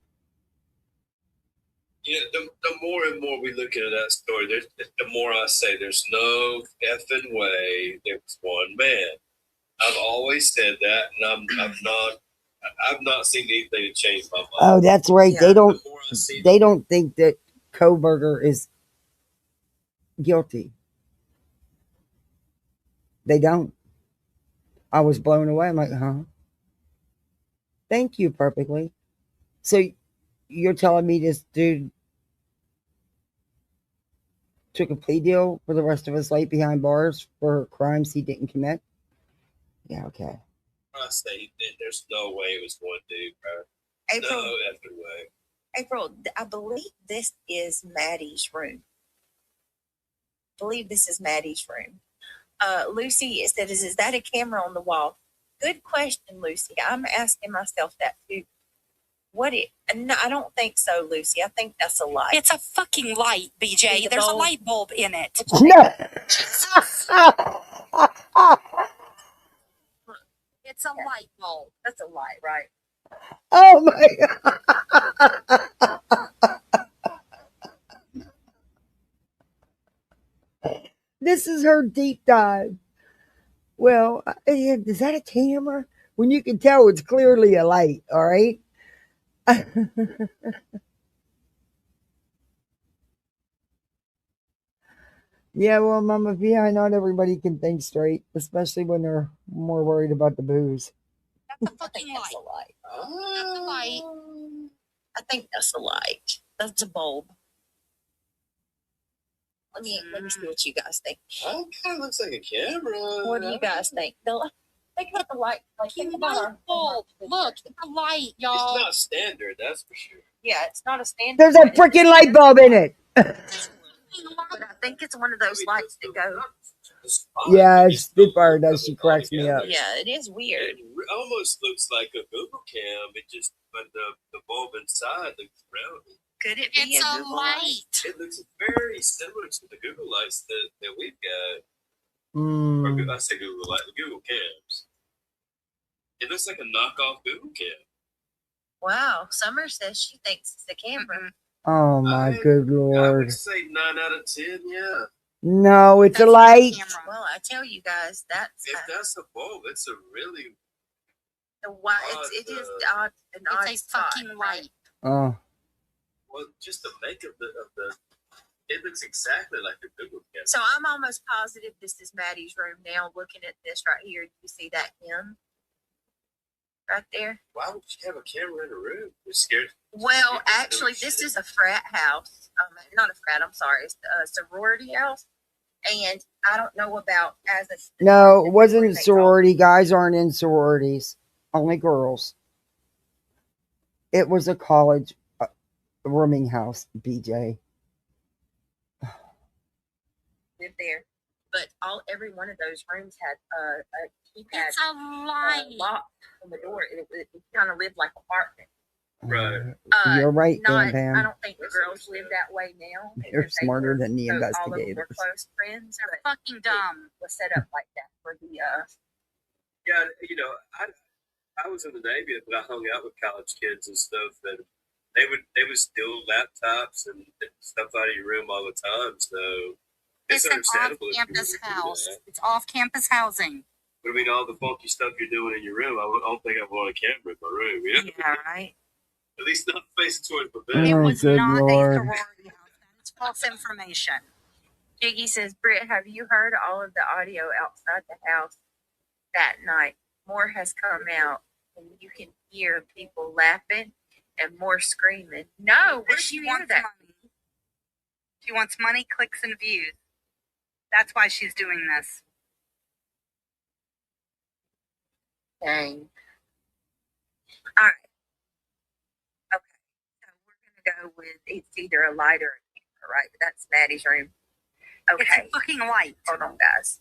You know, the more and more we look into that story, the more I say there's no effing way there's one man. I've always said that, and I've not seen anything to change my mind. Oh, that's right. Yeah. They don't think that Kohberger is guilty. They don't. I was blown away. I'm like, huh? Thank you, Perfectly. So you're telling me this dude took a plea deal for the rest of his life behind bars for crimes he didn't commit? Yeah, okay. I say there's no way it was going to, bro. April, no effing way. April, I believe this is Maddie's room. Lucy said, is that a camera on the wall? Good question, Lucy. I'm asking myself that too. No, I don't think so, Lucy. I think that's a light. It's a fucking light, BJ. There's a light bulb in it. No. It's a light bulb. That's a light, right? Oh my God. This is her deep dive. Well, is that a camera? When you can tell it's clearly a light, all right? Yeah, well, Mama V, not everybody can think straight, especially when they're more worried about the booze. That's a fucking light. That's a light. That's a light. I think that's a light. That's a bulb. Let me see what you guys think. It kind of looks like a camera. What do you guys think? Think about the light. Like, think about light bulb. Look, the light, y'all. It's not standard, that's for sure. Yeah, it's not a standard. There's a light, it's freaking a light bulb in it. But I think it's one of those lights that go. Yeah, Spitfire does. She cracks me up. Yeah, it is weird. It almost looks like a Google cam. It just, but the bulb inside looks rounded. Could it be It's a Google light. It looks very similar to the Google lights that we've got. Or Mm. I say Google light, the Google cams. It looks like a knockoff Google cam. Wow, Summer says she thinks it's the camera. Oh my good I lord. would say 9 out of 10. Yeah. No, it's a That's light. the camera. Well, I tell you guys, that's If that's a bulb, it's a really the why it is odd, an odd It's a spot, fucking right? light. Oh, well. Just the make of the. It looks exactly like a Google cam. So I'm almost positive this is Maddie's room now. Looking at this right here, do you see that him right there? Why would you have a camera in a room? You're scared. Well, actually, this is a frat house. Not a frat. I'm sorry. It's a sorority house. And I don't know about as a no, it wasn't a sorority. Guys aren't in sororities. Only girls. It was a college rooming house, BJ. Lived there, but every one of those rooms had a keypad. It's a light. Lock on the door. It kind of lived like an apartment. Right. You're right, I Pam. don't think the girls live that way now. They're because they smarter were- than the so all of them investigators. were close friends. They're But fucking dumb. it was set up like that for the Yeah, I was in the Navy, but I hung out with college kids and stuff, and they would steal laptops and stuff out of your room all the time. So It's an understandable. if you off-campus would do house. that. It's off-campus housing. But I mean, all the funky stuff you're doing in your room, I don't think I want a camera in my room. You know? yeah, right. At least not facing towards my It bed. Oh, was good not Lord. a sorority house. That's false information. Jiggy says, Britt, have you heard all of the audio outside the house that night? More has come out, and you can hear people laughing and more screaming. No, where do you hear that? money. She wants money, clicks, and views. That's why she's doing this. Dang. All right. Okay. So we're going to go with it's either a light or a camera, right? That's Maddie's room. It's Okay. a fucking light. Hold on, guys.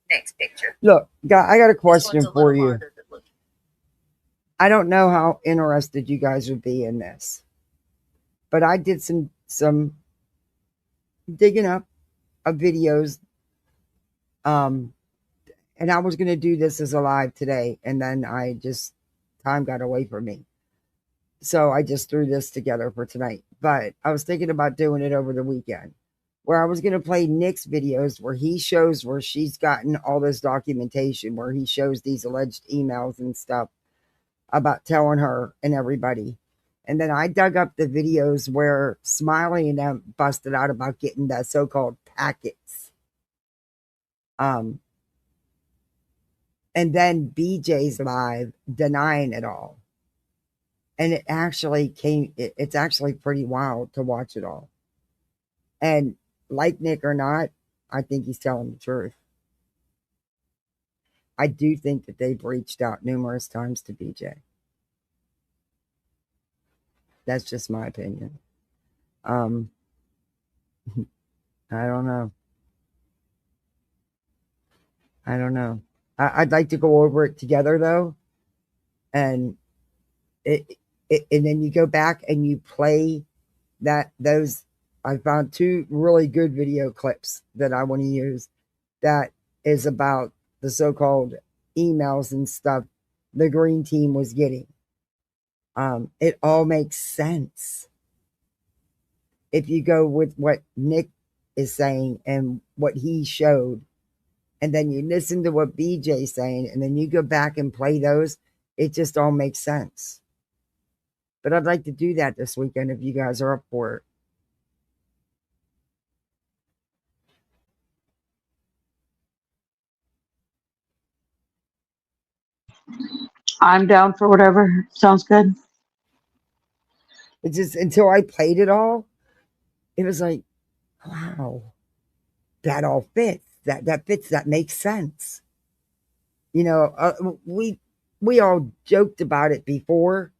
Next picture. Look, I got a This question one's a for little you. harder to look at. I don't know how interested you guys would be in this, but I did some digging up of videos, and I was going to do this as a live today, and then time got away from me, so I just threw this together for tonight. But I was thinking about doing it over the weekend, where I was going to play Nick's videos where he shows where she's gotten all this documentation, where he shows these alleged emails and stuff about telling her and everybody. And then I dug up the videos where Smiley and them busted out about getting the so-called packets. And then BJ's live denying it all. And it's actually pretty wild to watch it all. And like Nick or not, I think he's telling the truth. I do think that they've reached out numerous times to BJ. That's just my opinion. I don't know. I'd like to go over it together though, and and then you go back and you play those. I found 2 really good video clips that I want to use. That is about the so-called emails and stuff the green team was getting. It all makes sense if you go with what Nick is saying and what he showed, and then you listen to what BJ's saying, and then you go back and play those. It just all makes sense. But I'd like to do that this weekend if you guys are up for it. I'm down for whatever. Sounds good. It's just until I played it all, it was like, wow, that all fits. That fits. That makes sense. You know, we all joked about it before,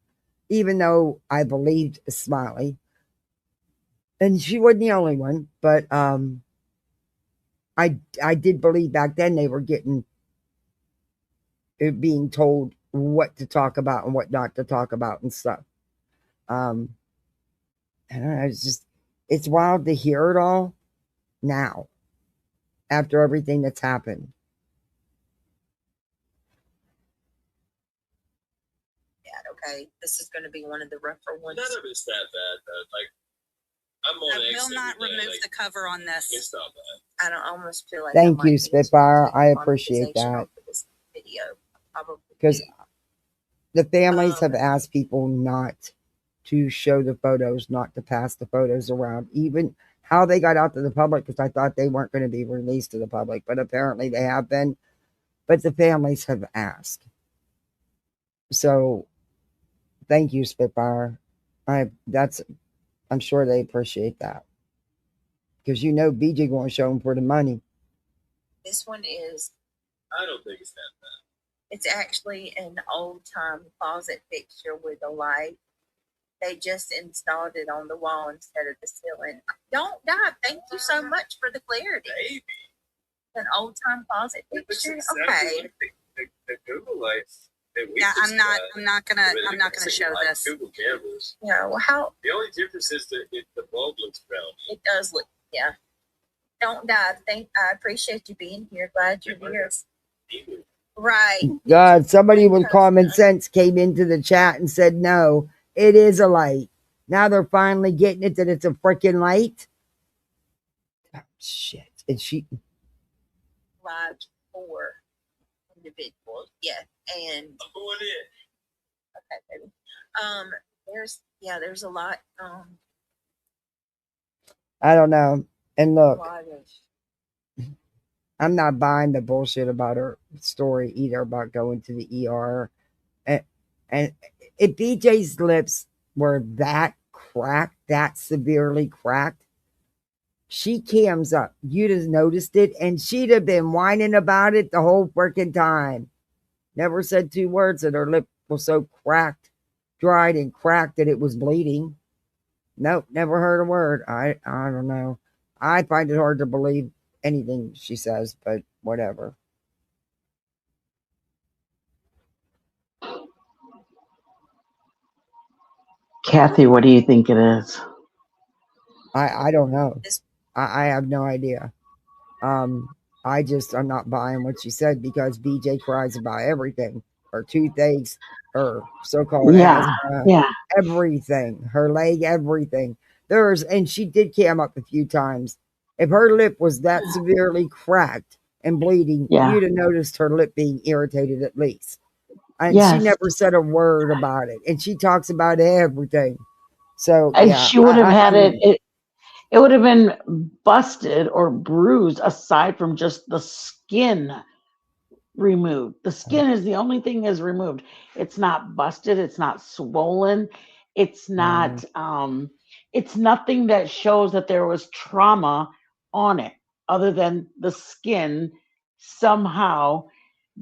even though I believed Smiley, and she wasn't the only one. But I did believe back then they were being told what to talk about and what not to talk about and stuff. Um, I don't know. It's wild to hear it all now after everything that's happened. Okay, this is going to be one of the rougher ones. None of it's that bad, though. Like, I'm on I X will not every day, remove like, the cover on this. it's not bad. I don't almost feel like Thank you, Spitfire. I appreciate that. This video, probably because do. the families have asked people not to show the photos, not to pass the photos around, even how they got out to the public, because I thought they weren't going to be released to the public, but apparently they have been. But the families have asked. So thank you, Spitfire. I'm sure they appreciate that. Because you know BJ going to show them for the money. This one is, I don't think it's that bad. it's actually an old time closet fixture with a light. They just installed it on the wall instead of the ceiling. Don't die. Thank you so much for the clarity. Maybe. An old time closet It looks fixture. exactly Okay. like the Google lights that we Yeah, I'm not gonna It's show like this. Google cameras. Yeah. Well, how The only difference is that the bulb looks brown. it does look. Yeah. Don't die. I appreciate you being here. Glad you're here. Right. God, somebody with common sense came into the chat and said, no, it is a light. Now they're finally getting it that it's a freaking light. Oh, shit. And she. Live for individuals. Yeah. And. I'm going in. Okay, baby. There's a lot. I don't know. And look, A lot of I'm not buying the bullshit about her story either about going to the ER. And if BJ's lips were that cracked, that severely cracked, she cams up. You'd have noticed it, and she'd have been whining about it the whole freaking time. Never said two words that her lip was so cracked, dried and cracked that it was bleeding. Nope, never heard a word. I don't know. I find it hard to believe anything she says, but whatever. Kathy, what do you think it is? I don't know. I have no idea. I'm not buying what she said because BJ cries about everything. Her toothaches, her so-called asthma, everything. Her leg, everything. And she did cam up a few times. If her lip was that severely cracked and bleeding, you'd have noticed her lip being irritated at least. And she never said a word about it. And she talks about everything. So she would have had it would have been busted or bruised aside from just the skin removed. The skin is the only thing is removed. It's not busted, it's not swollen, it's not it's nothing that shows that there was trauma on it other than the skin somehow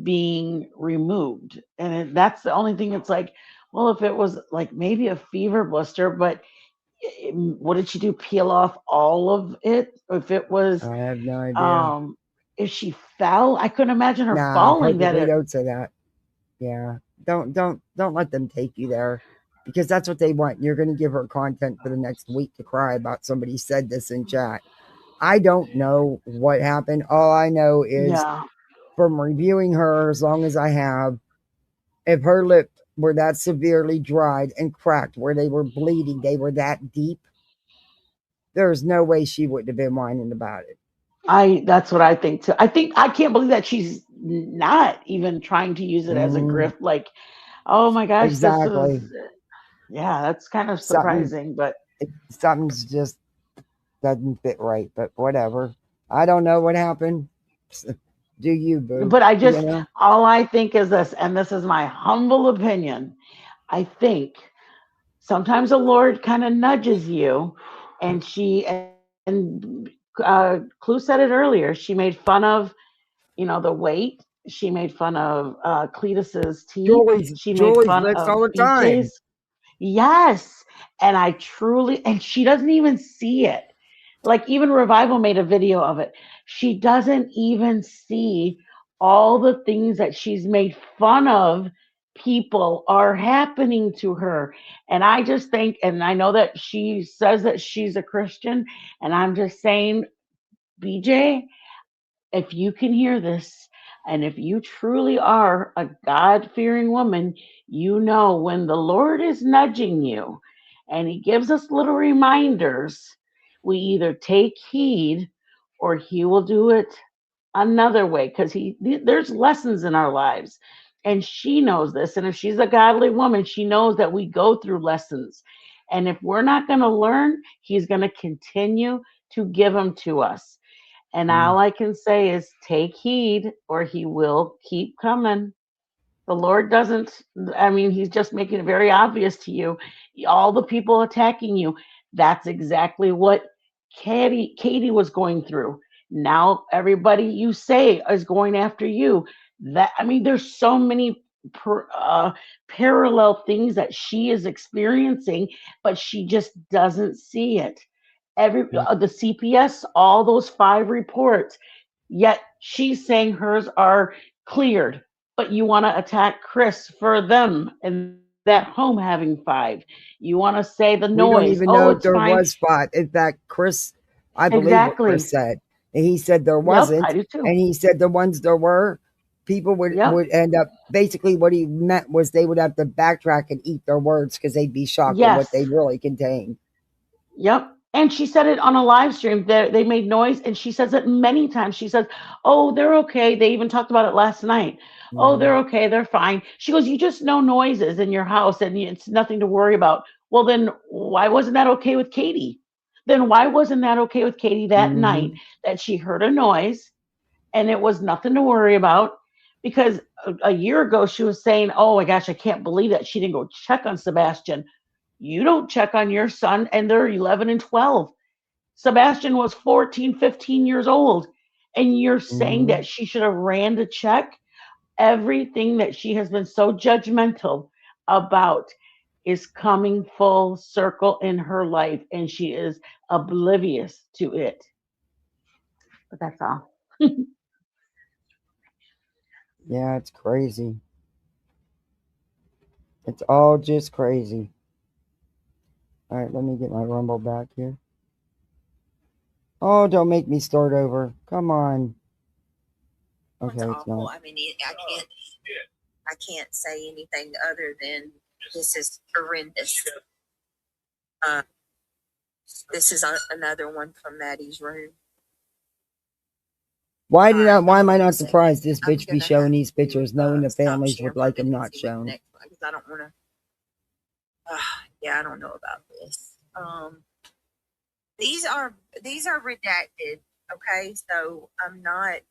being removed. And that's the only thing. It's like, well, if it was like maybe a fever blister, but what did she do? Peel off all of it? If it was, I have no idea. If she fell, I couldn't imagine her falling. Don't say that. Yeah, don't let them take you there, because that's what they want. You're going to give her content for the next week to cry about somebody said this in chat. I don't know what happened. All I know is from reviewing her as long as I have, if her lip were that severely dried and cracked where they were bleeding, they were that deep, there's no way she wouldn't have been whining about it. That's what I think too. I can't believe that she's not even trying to use it as a grift. Like, oh my gosh, exactly. That's kind of surprising, but something's just doesn't fit right. But whatever. I don't know what happened. Do you, boo? But all I think is this, and this is my humble opinion. I think sometimes the Lord kind of nudges you, and Clue said it earlier. She made fun of, the weight, She made fun of Cletus's teeth. Julie's She made fun lips of all the time. BJ's. Yes. And and she doesn't even see it. Like even Revival made a video of it. She doesn't even see all the things that she's made fun of people are happening to her. And I just think, and I know that she says that she's a Christian, and I'm just saying, BJ, if you can hear this, and if you truly are a God fearing woman, you know when the Lord is nudging you and He gives us little reminders, we either take heed or He will do it another way because there's lessons in our lives. And she knows this. And if she's a godly woman, she knows that we go through lessons. And if we're not going to learn, He's going to continue to give them to us. And all I can say is take heed or He will keep coming. The Lord doesn't, I mean, He's just making it very obvious to you. All the people attacking you, that's exactly what Katie was going through. Now everybody you say is going after you. I mean, there's so many parallel things that she is experiencing, but she just doesn't see it. The CPS, all those 5 reports, yet she's saying hers are cleared, but you want to attack Chris for them and that home having 5. You want to say the We don't noise. even Oh, know if it's there fine. was 5. In fact, Chris, I believe what Chris Exactly. said. And he said there Yep, wasn't. I do too. And he said the ones there were, people would end up, basically what he meant was they would have to backtrack and eat their words because they'd be shocked at what Yes. they really contained. Yep. And she said it on a live stream that they made noise, and she says it many times. She says, "Oh, they're okay." They even talked about it last night. "Oh, they're okay. They're fine." She goes, "You just know noises in your house, and it's nothing to worry about." Well, then why wasn't that okay with Katie? Then why wasn't that okay with Katie that night that she heard a noise and it was nothing to worry about? Because a year ago she was saying, "Oh my gosh, I can't believe that she didn't go check on Sebastian." You don't check on your son, and they're 11 and 12. Sebastian was 14, 15 years old, and you're saying that she should have ran to check? Everything that she has been so judgmental about is coming full circle in her life, and she is oblivious to it. But that's all. Yeah, it's crazy. It's all just crazy. All right, let me get my Rumble back here. Oh, don't make me start over. Come on. Okay, It's it's awful. not. I mean, I can't say anything other than this is horrendous. This is another one from Maddie's room. Why am I not surprised this bitch be showing these pictures knowing the families would like them not shown? Because I don't want to. Yeah, I don't know about this. These are redacted. Okay, so I'm not.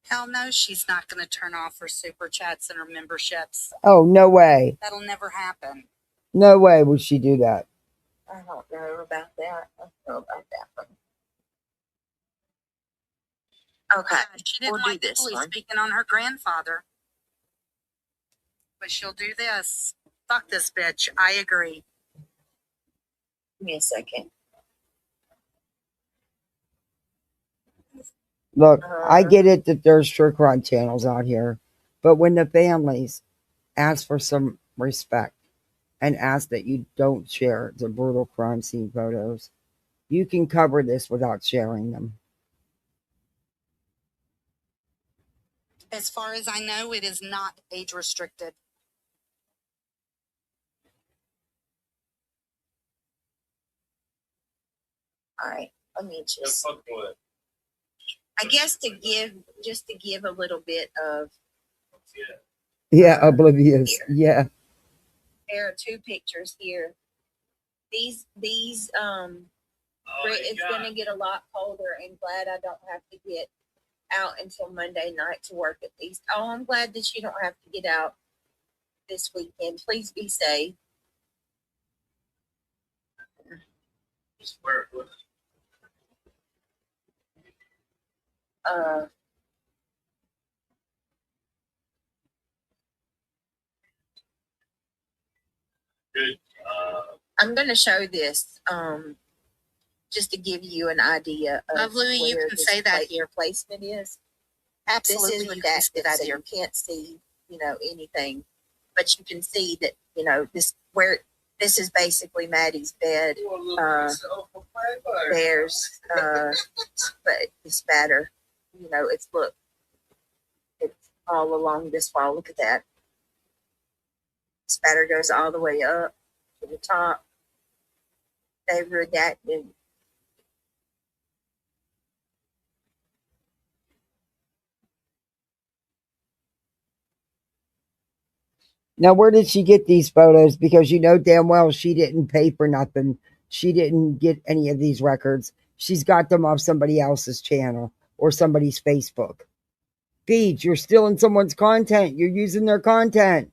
Hell no, she's not going to turn off her super chats and her memberships. Oh, no way. That'll never happen. No way would she do that. I don't know about that. I don't know about that one. Okay, she didn't like Julie speaking on her grandfather. But she'll do this. Fuck this bitch. I agree. Give me a second. Look, I get it that there's true crime channels out here, but when the families ask for some respect and ask that you don't share the brutal crime scene photos, you can cover this without sharing them. As far as I know, it is not age restricted. All right, let me just. I guess to give a little bit of. Yeah, oblivious. Here. Yeah. There are 2 pictures here. These it's going to get a lot colder, and glad I don't have to get out until Monday night to work at least. Oh, I'm glad that you don't have to get out this weekend. Please be safe. I'm going to show this just to give you an idea of Louie, you where can this say that here. placement is. Absolutely, This is you can say redacted, that so here. you can't see, anything. But you can see that, this is basically Maddie's bed. There's but the spatter, it's all along this wall. Look at that. Spatter goes all the way up to the top. They've redacted. Now, where did she get these photos? Because you know damn well she didn't pay for nothing. She didn't get any of these records. She's got them off somebody else's channel or somebody's Facebook. Beach, you're stealing someone's content. You're using their content.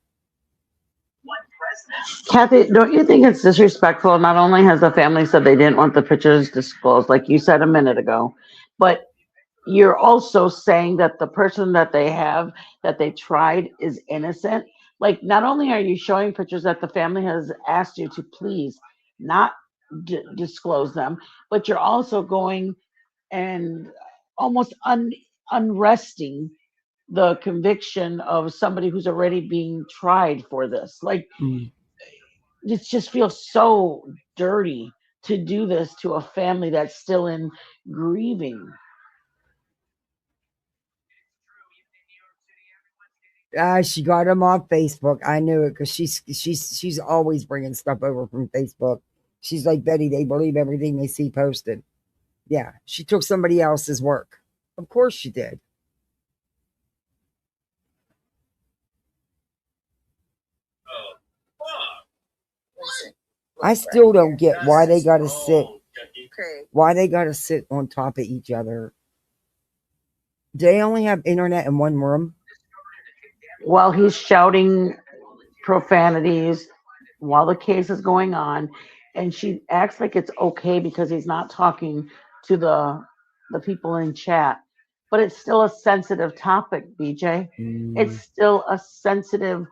Kathy, don't you think it's disrespectful? Not only has the family said they didn't want the pictures disclosed, like you said a minute ago, but you're also saying that the person that they tried is innocent. Like, not only are you showing pictures that the family has asked you to please not disclose them, but you're also going and almost unresting the conviction of somebody who's already being tried for this. Like, it just feels so dirty to do this to a family that's still in grieving. She got them off Facebook. I knew it because she's always bringing stuff over from Facebook. She's like Betty. They believe everything they see posted. Yeah, she took somebody else's work. Of course she did. I still don't get why they gotta sit. Why they gotta sit on top of each other. Do they only have internet in one room? While he's shouting profanities while the case is going on, and she acts like it's okay because he's not talking to the people in chat. But it's still a sensitive topic, BJ. It's still a sensitive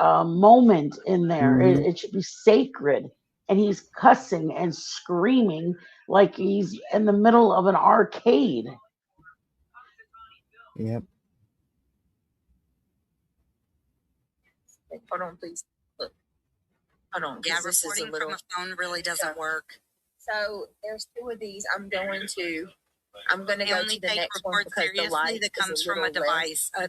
moment in there. It should be sacred. And he's cussing and screaming like he's in the middle of an arcade. Yep. Hold on, please. Look. Hold on. Yeah, This is recording a little. from a phone really doesn't work. So there's two of these. I'm going to They go only to the take next one reports because the seriously light that is comes a from a little device, a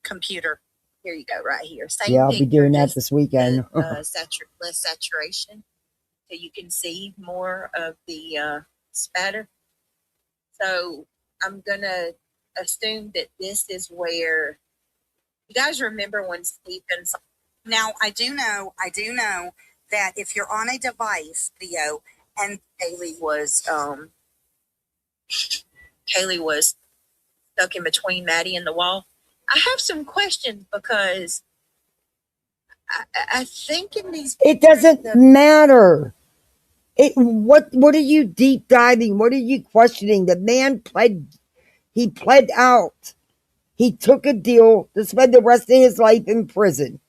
computer. Here you go, right here. Same Yeah, I'll be picture, doing that just this weekend. less saturation, so you can see more of the spatter. So I'm gonna assume that this is where you guys remember when Stephen. Now I do know that if you're on a device, Theo, and Kaylee was stuck in between Maddie and the wall. I have some questions because I think in these It doesn't matter. What are you deep diving? What are you questioning? The man pled out. He took a deal to spend the rest of his life in prison.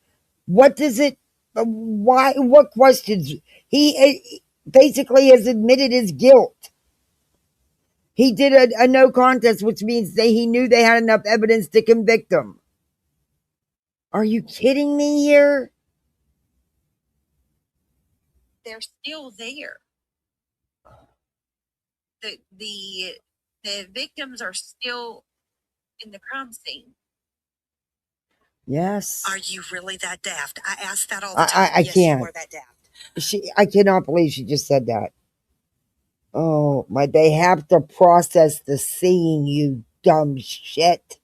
What does it why what questions? He basically has admitted his guilt. He did a no contest, which means he knew they had enough evidence to convict him. Are you kidding me here? they're still there. The victims are still in the crime scene. Yes. Are you really that daft? I ask that all the time. I yes, can't. You are that daft. I cannot believe she just said that. Oh my! They have to process the scene, you dumb shit.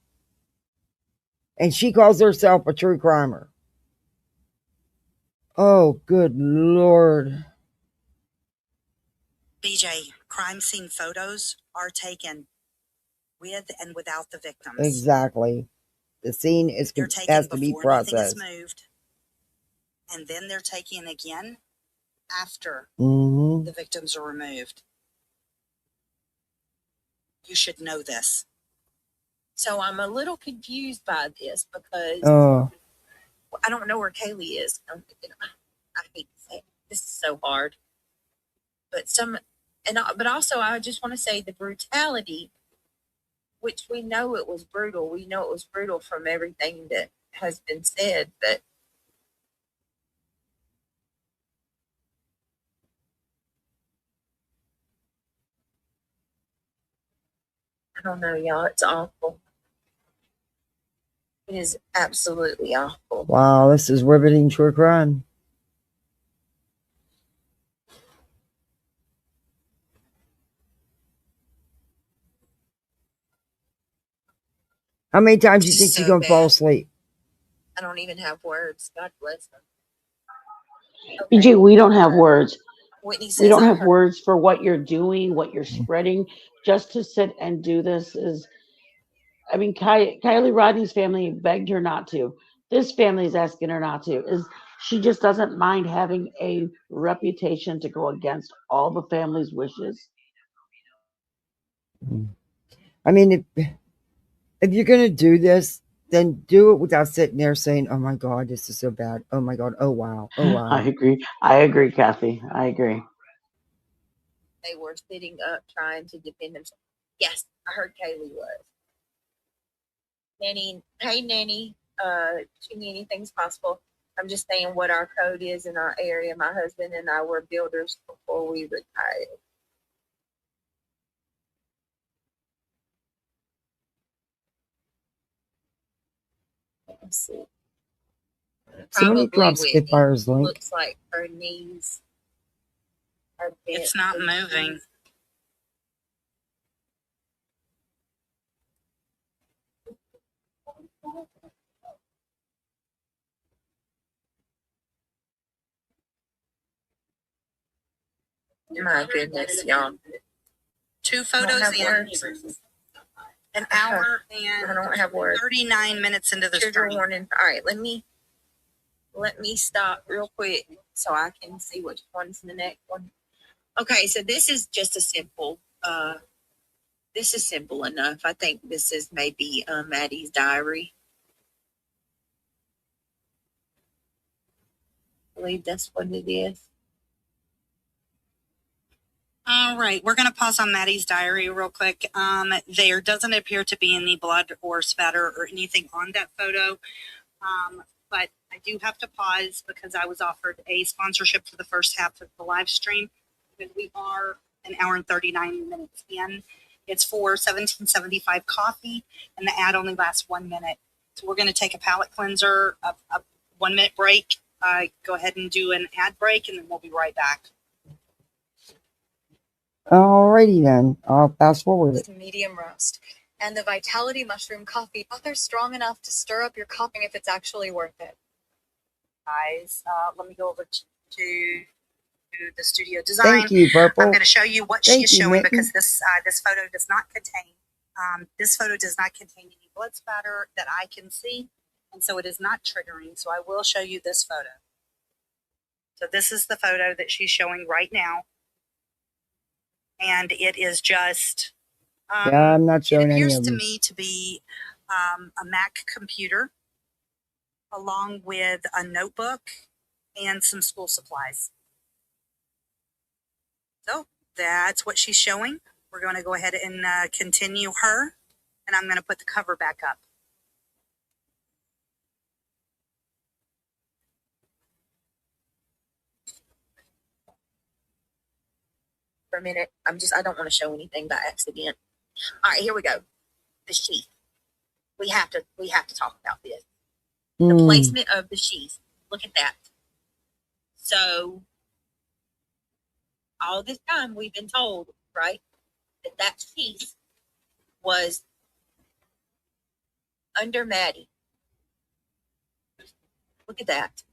And she calls herself a true crimer. Oh, good Lord. BJ, crime scene photos are taken with and without the victims. Exactly. The scene has to be processed. Moved, and then they're taken again after. Mm-hmm. the victims are removed. You should know this. So I'm a little confused by this because I don't know where Kaylee is. I hate to say it. This is so hard. But but also I just want to say the brutality, which we know it was brutal. We know it was brutal from everything that has been said, but I don't know, y'all. It's awful. It is absolutely awful. Wow, this is riveting true crime. How many times do you think you're going to fall asleep? I don't even have words. God bless them. BJ, we don't have words. Whitney says We don't have heard. words for what you're doing, what you're spreading. Just to sit and do this is, I mean, Kylie Rodney's family begged her not to. This family is asking her not to. She just doesn't mind having a reputation to go against all the family's wishes. I mean, if you're going to do this, then do it without sitting there saying, oh my God, this is so bad. Oh my God. Oh wow. Oh wow. I agree, Kathy. I agree. They were sitting up trying to defend themselves. Yes, I heard Kaylee was. Nanny, hey Nanny, anything's possible. I'm just saying what our code is in our area. My husband and I were builders before we retired. Let's see. Somebody drops Spitfire's link. Looks like her knees are bent. It's not moving. My goodness, y'all. 2 photos in an hour and I don't have words. 39 minutes into the Trigger stream. warning. All right, let me stop real quick so I can see which one's the next one. Okay, so this is just a simple. This is simple enough. I think this is maybe Maddie's diary. I believe that's what it is. All right, we're going to pause on Maddie's diary real quick. There doesn't appear to be any blood or spatter or anything on that photo, but I do have to pause because I was offered a sponsorship for the first half of the live stream. Because we are an hour and 39 minutes in. It's for $17.75 coffee, and the ad only lasts 1 minute. So we're going to take a palate cleanser, a 1 minute break. Go ahead and do an ad break, and then we'll be right back. Alrighty then, I'll fast forward it. Medium roast. And the Vitality Mushroom Coffee, but they're strong enough to stir up your coffee if it's actually worth it. Guys, let me go over to the studio design. Thank you, Purple. I'm going to show you what she is showing because this photo does not contain any blood spatter that I can see, and so it is not triggering. So I will show you this photo. So this is the photo that she's showing right now. And it is just, yeah, I'm not showing any of them. It appears to me to be a Mac computer along with a notebook and some school supplies. So that's what she's showing. We're going to go ahead and continue her, and I'm going to put the cover back up. For a minute. I don't want to show anything by accident. All right, here we go. The sheath. We have to talk about this. The placement of the sheath. Look at that. So all this time we've been told, right, that sheath was under Maddie. Look at that.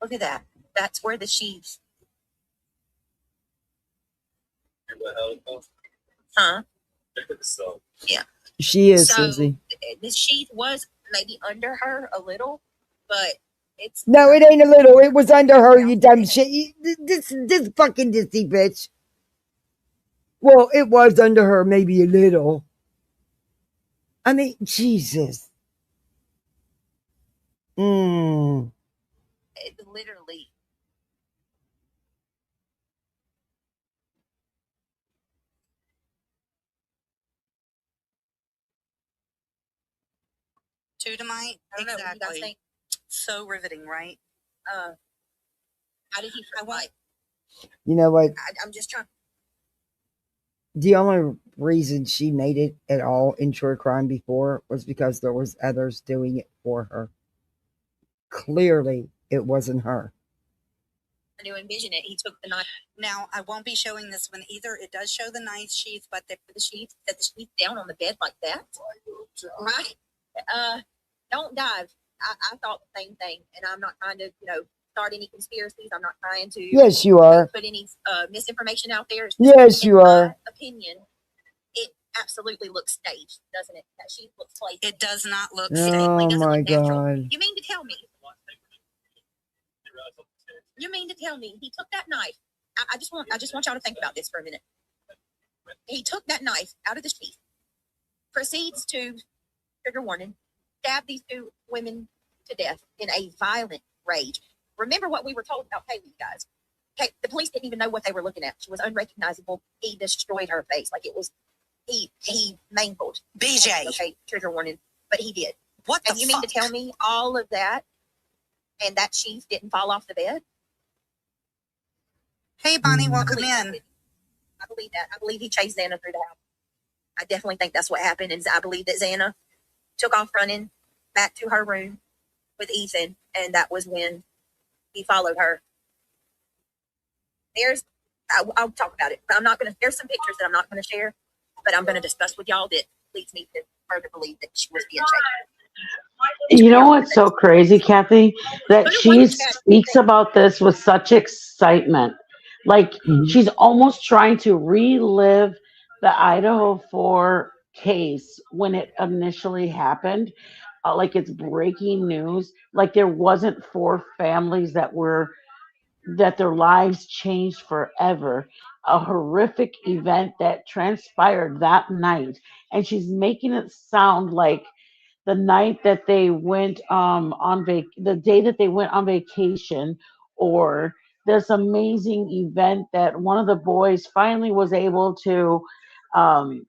Look at that. That's where the sheath. Huh? So, yeah. She is, so, Susie. The sheath was maybe under her a little, but No, it ain't a little. It was under her, you dumb shit. This fucking Disney bitch. Well, it was under her, maybe a little. I mean, Jesus. Literally. Tudemite? Exactly. So riveting, right? How did he survive? You know what? I'm just trying. The only reason she made it at all in true crime before was because there was others doing it for her. Clearly, it wasn't her. To envision it, he took the knife. Now, I won't be showing this one either. It does show the knife sheath, but The sheath, set the sheath down on the bed like that. Right? Don't dive. I thought the same thing, and I'm not trying to, start any conspiracies. I'm not trying to. Yes, you are. Put any misinformation out there. Yes, you are. My opinion, it absolutely looks staged, doesn't it? That sheath looks played. it does not look Oh doesn't my look natural. God. You mean to tell me? You mean to tell me he took that knife? I just want y'all to think about this for a minute. He took that knife out of the sheath, proceeds to, trigger warning, stab these two women to death in a violent rage. Remember what we were told about Kaylee, guys. The police didn't even know what they were looking at. She was unrecognizable. He destroyed her face. Like it was, he mangled. BJ. Okay, trigger warning, but he did. What the And you mean to tell me all of that and that sheath didn't fall off the bed? Hey, Bonnie, welcome in. I believe that. I believe he chased Xana through the house. I definitely think that's what happened. And I believe that Xana took off running back to her room with Ethan. And that was when he followed her. I'll talk about it, but there's some pictures that I'm not going to share, but I'm going to discuss with y'all that leads me to further believe that she was being chased. You know what's so crazy, Kathy? That she speaks about this with such excitement. Like she's almost trying to relive the Idaho 4 case when it initially happened. Like it's breaking news. Like there wasn't 4 families that their lives changed forever. A horrific event that transpired that night. And she's making it sound like the night that they went the day that they went on vacation, or this amazing event that one of the boys finally was able to um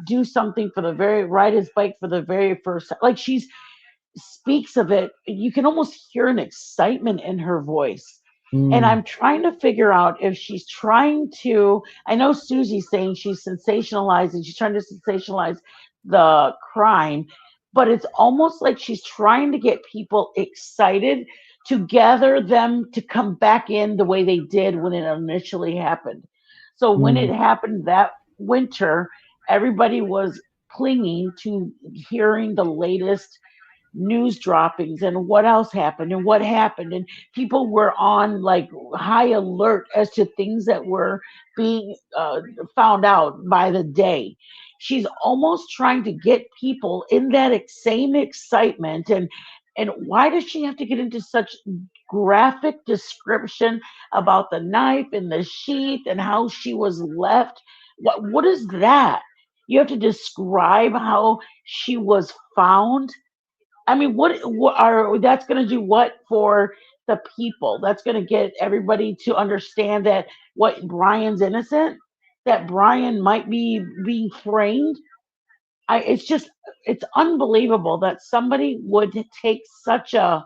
do something for the very ride his bike for the very first time. Like she's speaks of it, you can almost hear an excitement in her voice. And I'm trying to figure out if she's trying to. I know Susie's saying she's sensationalizing, she's trying to sensationalize the crime, but it's almost like she's trying to get people excited to gather them to come back in the way they did when it initially happened. So when it happened that winter, everybody was clinging to hearing the latest news droppings and what else happened and what happened, and people were on like high alert as to things that were being found out by the day. She's almost trying to get people in that same excitement. And why does she have to get into such graphic description about the knife and the sheath and how she was left? What is that? You have to describe how she was found. I mean, that's going to do what for the people? That's going to get everybody to understand that what Brian's innocent, that Brian might be being framed. It's unbelievable that somebody would take such a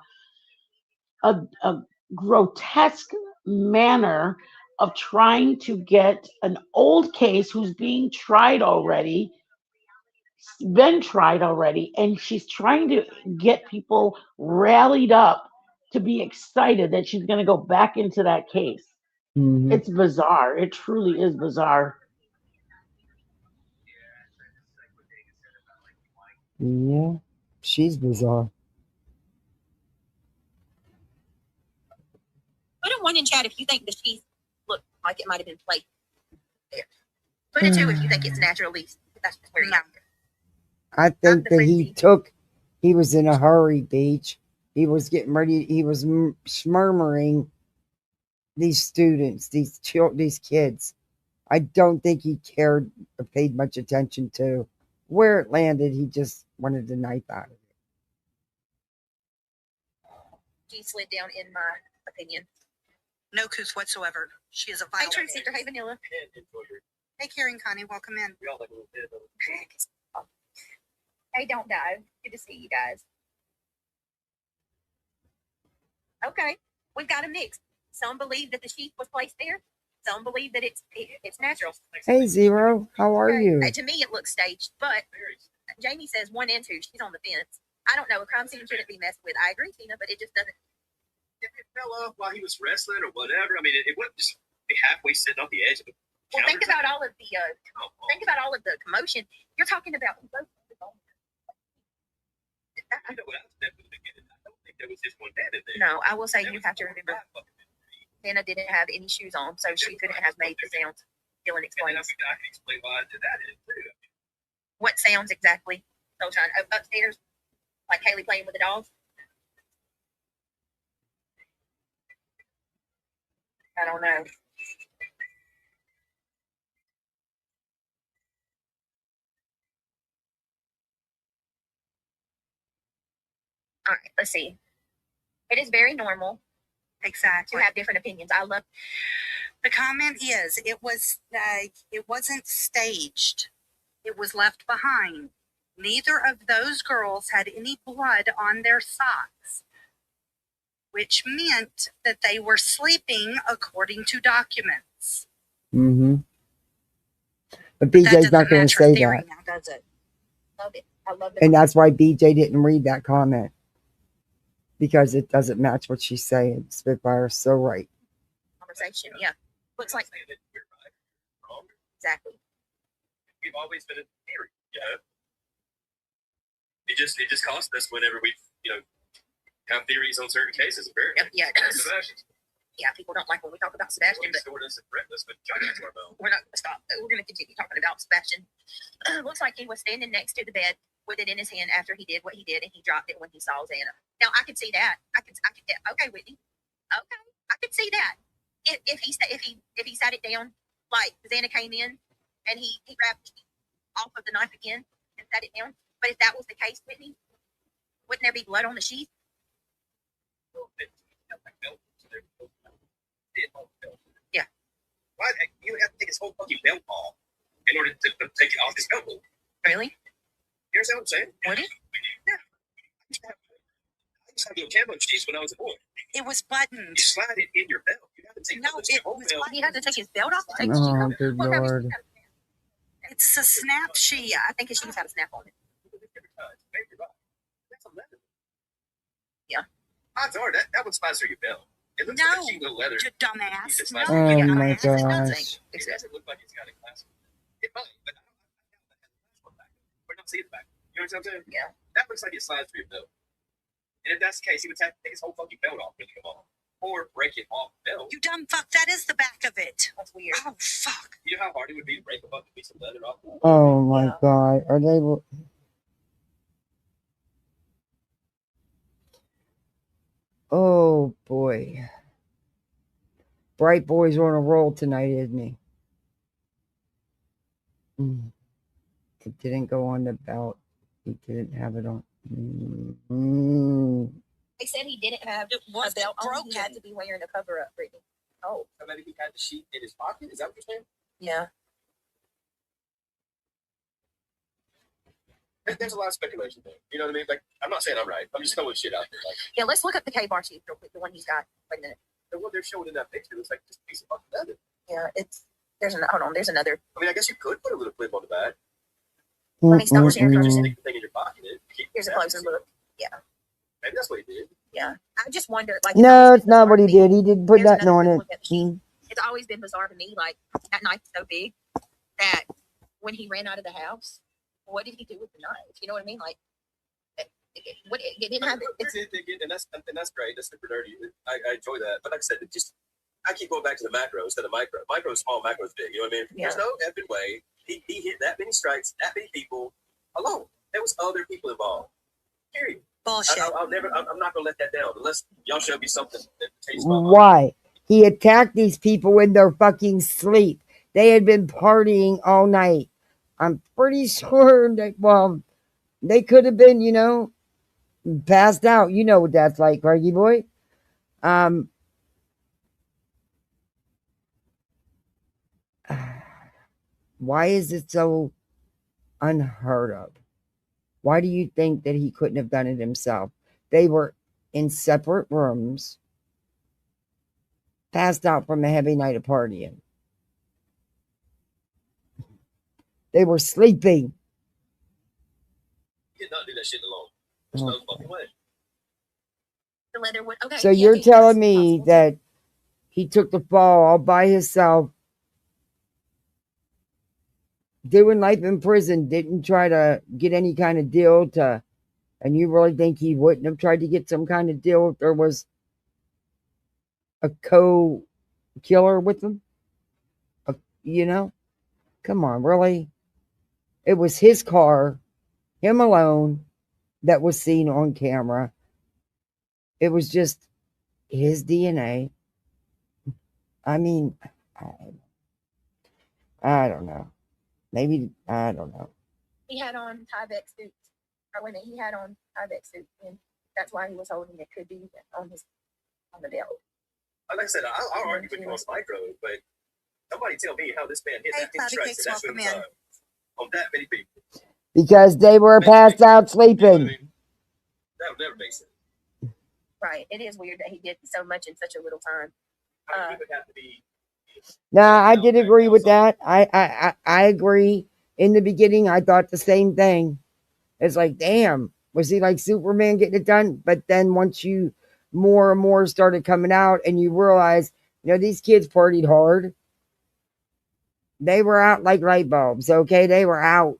grotesque manner of trying to get an old case who's being tried already, been tried already, and she's trying to get people rallied up to be excited that she's going to go back into that case. It's bizarre. It truly is bizarre. Yeah, she's bizarre. Put a 1 in chat if you think the sheath looked like it might have been played there. Put a 2 if you think it's naturally. That's where you I think that he was in a hurry, Beach. He was getting ready. He was murmuring these students, these kids. I don't think he cared or paid much attention to where it landed. He just wanted the knife out of it. She slid down, in my opinion. No couth whatsoever. She is a Hey, vile. Truth Seeker. Hey, Vanilla. Hey, Karen, Connie, welcome in. Hey, don't dive. Good to see you guys. Okay, we've got a mix. Some believe that the sheep was placed there. Some believe that it's natural. Hey, Zero, how are you? To me, it looks staged, but Jamie says 1 and 2. She's on the fence. I don't know. A crime scene shouldn't be messed with. I agree, Tina, but it just doesn't. If it fell off while he was wrestling or whatever, I mean, it wouldn't just be halfway sitting off the edge of the. Well, think about all of the commotion. You're talking about. I know what I was definitely thinking. I don't think there was just one man in there. No, I will say you have to remember. Hannah didn't have any shoes on, so she couldn't have made the sounds. Dylan explains. I can explain why I did that too. What sounds exactly? So trying upstairs, like Kaylee playing with the dogs. I don't know. All right, let's see. It is very normal Exactly. to have different opinions. I love. The comment is, it wasn't staged. It was left behind. Neither of those girls had any blood on their socks, which meant that they were sleeping according to documents. Mm-hmm. But BJ's not going to say that. Now, does it? Love it. I love it. And that's why BJ didn't read that comment. Because it doesn't match what she's saying. Spitfire's so right. Conversation, yeah. Looks like exactly. We've always been in theory, you know. It just costs us whenever we, have theories on certain cases. Very yeah, it does. Yeah, people don't like when we talk about Sebastian, but we're not going to stop. We're going to continue talking about Sebastian. Looks like he was standing next to the bed with it in his hand after he did what he did, and he dropped it when he saw Xana. Now I could see that. Okay, Whitney. Okay, I could see that. If he sat it down, like Xana came in and he grabbed off of the knife again and sat it down. But if that was the case, Whitney, wouldn't there be blood on the sheath? Yeah. Why you have to take his whole fucking belt off in order to take it off his belt loop? Really? You understand what I'm saying? Would it? Yeah. I used to have your camo sheaths when I was a boy. It was buttoned. You slide it in your belt. You have to take it was belt. He had to take his belt off to take Oh, good Lord. It's a snap sheath. I think his shoes had a snap on it. Yeah. Odds are that would slice through your belt. It looks like a cute little leather. You dumbass. No, Oh my gosh. It doesn't look like it's got a glass. It might, but I don't have we're not seeing it back. You know what I'm saying? Yeah. That looks like it slides through your belt. And if that's the case, he would have to take his whole fucking belt off when he come on. Or break it off the belt. You dumb fuck. That is the back of it. That's weird. Oh, fuck. You know how hard it would be to break a fucking piece of leather off? Oh my God. Are they. Oh boy. Bright Boy's on a roll tonight, isn't he? It didn't go on the belt. He didn't have it on. They said he didn't have a belt on. He had to be wearing a cover up, Brittany. Oh. So maybe he had the sheet in his pocket? Is that what you're saying? Yeah. There's a lot of speculation there. You know what I mean? Like, I'm not saying I'm right. I'm just throwing shit out there. Like, yeah, let's look up the K-bar sheet real quick, the one he's got. Wait a minute. What they're showing in that picture looks like just a piece of fucking leather. Yeah, hold on, there's another. I mean, I guess you could put a little clip on the back. Let me stop sharing. Just stick the thing in your pocket. Here's a closer look. Yeah. Maybe that's what he did. Yeah. I just wonder, like. No, it's not what he did. He didn't put nothing on it. It's always been bizarre to me, like, that knife is so big that when he ran out of the house, what did he do with the knife? You know what I mean? Like, it didn't have. And that's great. That's super dirty. I enjoy that. But like I said, I keep going back to the macro instead of micro. Micro is small, macro is big. You know what I mean? Yeah. There's no effing way he hit that many strikes, that many people alone. There was other people involved. Period. Bullshit. I'm not gonna let that down unless y'all show me something that tastes my mind. Why? He attacked these people in their fucking sleep. They had been partying all night. I'm pretty sure that, well, they could have been, passed out. You know what that's like, Reggie boy. Why is it so unheard of? Why do you think that he couldn't have done it himself? They were in separate rooms, passed out from a heavy night of partying. They were sleeping. You cannot do that shit alone. There's no fucking way. Okay, So you're telling me that he took the fall all by himself, doing life in prison, didn't try to get any kind of deal to, and you really think he wouldn't have tried to get some kind of deal if there was a co-killer with him? Come on, really? It was his car, him alone, that was seen on camera. It was just his DNA. I mean, I don't know. Maybe, I don't know. He had on Tyvek suits. Or when he had on Tyvek suits, and that's why he was holding it. Could be on the belt. Like I said, I'll argue with you on micro, but somebody tell me how this man hit that many strikes in that many times on that many people. Because they were passed out sleeping. That would never make sense. Right. It is weird that he did so much in such a little time. He would have to be. Nah, I did agree with that. I agree. In the beginning, I thought the same thing. It's like, damn, was he like Superman getting it done? But then once you more and more started coming out and you realize, these kids partied hard. They were out like light bulbs, okay? They were out.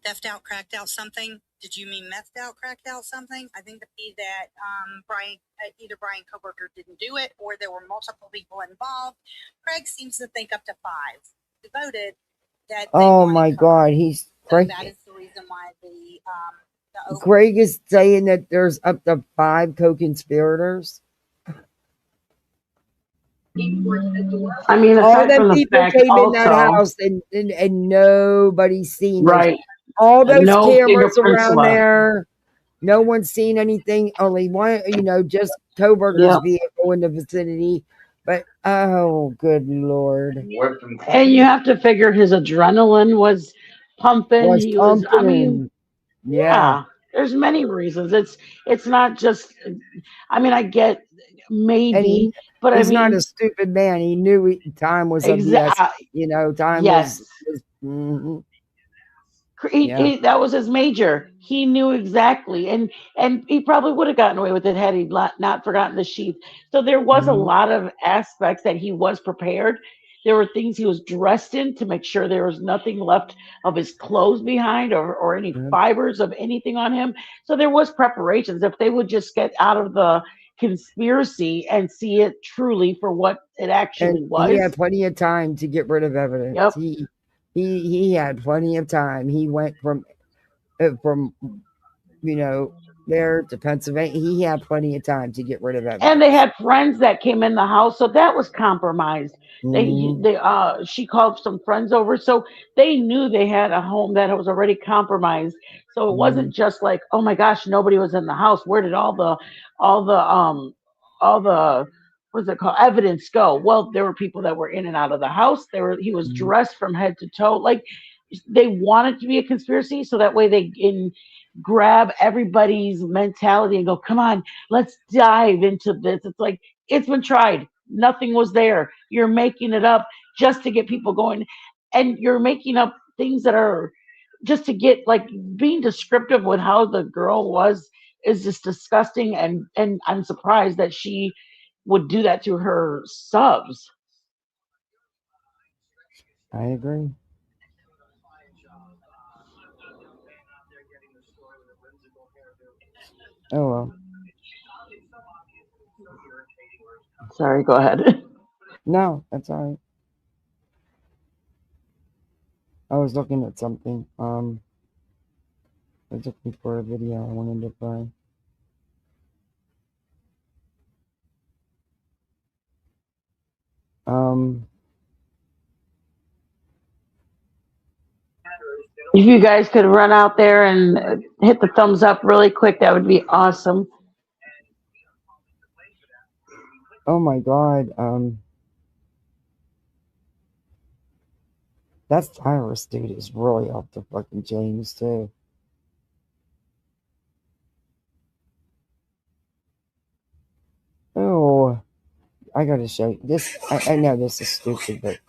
Theft out, cracked out something. Did you mean methed out, cracked out something? I think that either Brian Koberger didn't do it or there were multiple people involved. Craig seems to think up to 5 devoted. That oh my God, he's Craig. So that is the reason why Craig is saying that there's up to 5 co-conspirators. I mean, all them people came in that house and nobody's seen right. All those cameras around there. No one's seen anything. Only one, just Koberger's vehicle in the vicinity. But oh, good Lord! And you have to figure his adrenaline was pumping. I mean, yeah. There's many reasons. It's not just. I mean, I get maybe, but he's I mean, not a stupid man. He knew time was of the essence. Time was. Mm-hmm. That was his major. He knew exactly, and he probably would have gotten away with it had he not forgotten the sheath. So there was a lot of aspects that he was prepared. There were things he was dressed in to make sure there was nothing left of his clothes behind or any fibers of anything on him. So there was preparations. If they would just get out of the conspiracy and see it truly for what it actually was. He had plenty of time to get rid of evidence. Yep. He had plenty of time. He went from there to Pennsylvania. He had plenty of time to get rid of evidence. And they had friends that came in the house, so that was compromised. She called some friends over, so they knew they had a home that was already compromised. So it wasn't just like, oh my gosh, nobody was in the house. Where did all the what's it called, evidence go? Well, there were people that were in and out of the house. He was dressed from head to toe. Like they wanted to be a conspiracy, so that way they can grab everybody's mentality and go, come on, let's dive into this. It's like, it's been tried. Nothing was there. You're making it up just to get people going. And you're making up things that are just to get, like, being descriptive with how the girl was is just disgusting. And I'm surprised that she would do that to her subs. I agree. Oh well. Sorry, go ahead. No, that's all right. I was looking at something. I was looking for a video I wanted to play. If you guys could run out there and hit the thumbs up really quick, that would be awesome. Oh my god. That virus dude is really off the fucking chains too. Oh, I gotta show you this. I know this is stupid, but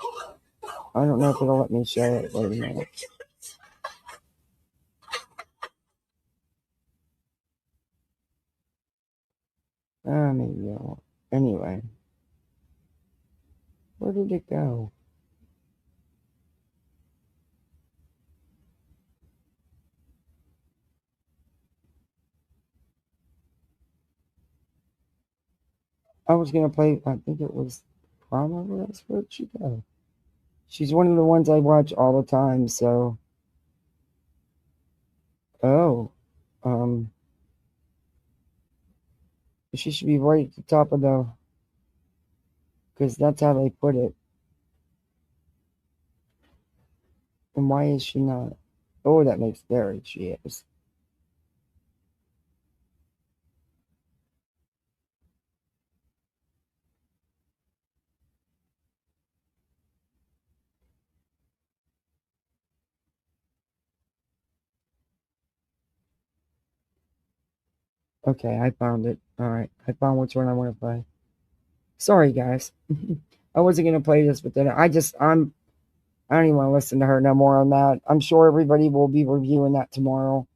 I don't know if it'll let me show it. Wait a minute. Maybe I won't. Anyway, where did it go? I was gonna play. I think it was Prama. Where'd she go? She's one of the ones I watch all the time. So, oh, she should be right at the top of the, because that's how they put it. And why is she not? Oh, that makes there she is. Okay, I found it. All right, I found which one I want to play. Sorry, guys. I wasn't gonna play this, but then I don't even want to listen to her no more on that. I'm sure everybody will be reviewing that tomorrow.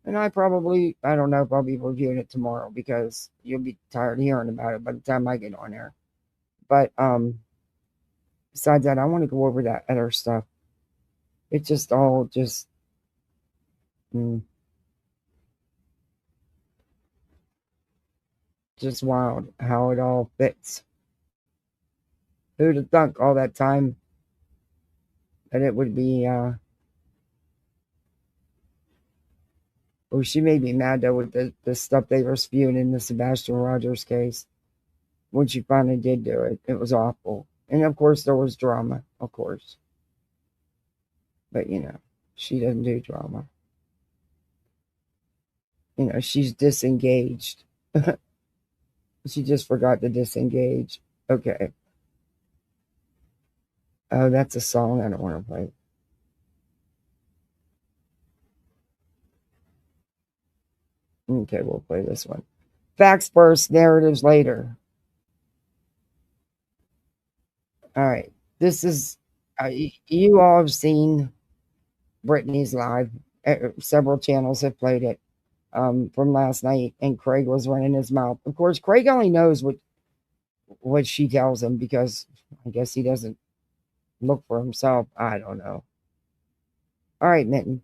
And I don't know if I'll be reviewing it tomorrow because you'll be tired of hearing about it by the time I get on there. But besides that, I want to go over that other stuff. It's just all just wild how it all fits. Who'd have thunk all that time that it would be she made me mad though with the stuff they were spewing in the Sebastian Rogers case. When she finally did do it, it was awful. And of course there was drama, of course. But she doesn't do drama. She's disengaged. She just forgot to disengage. Okay. Oh, that's a song I don't want to play. Okay, we'll play this one. Facts first, narratives later. All right. This is, you all have seen Britney's live. Several channels have played it from last night, and Craig was running his mouth. Of course, Craig only knows what she tells him because I guess he doesn't look for himself. I don't know. All right, Mitten.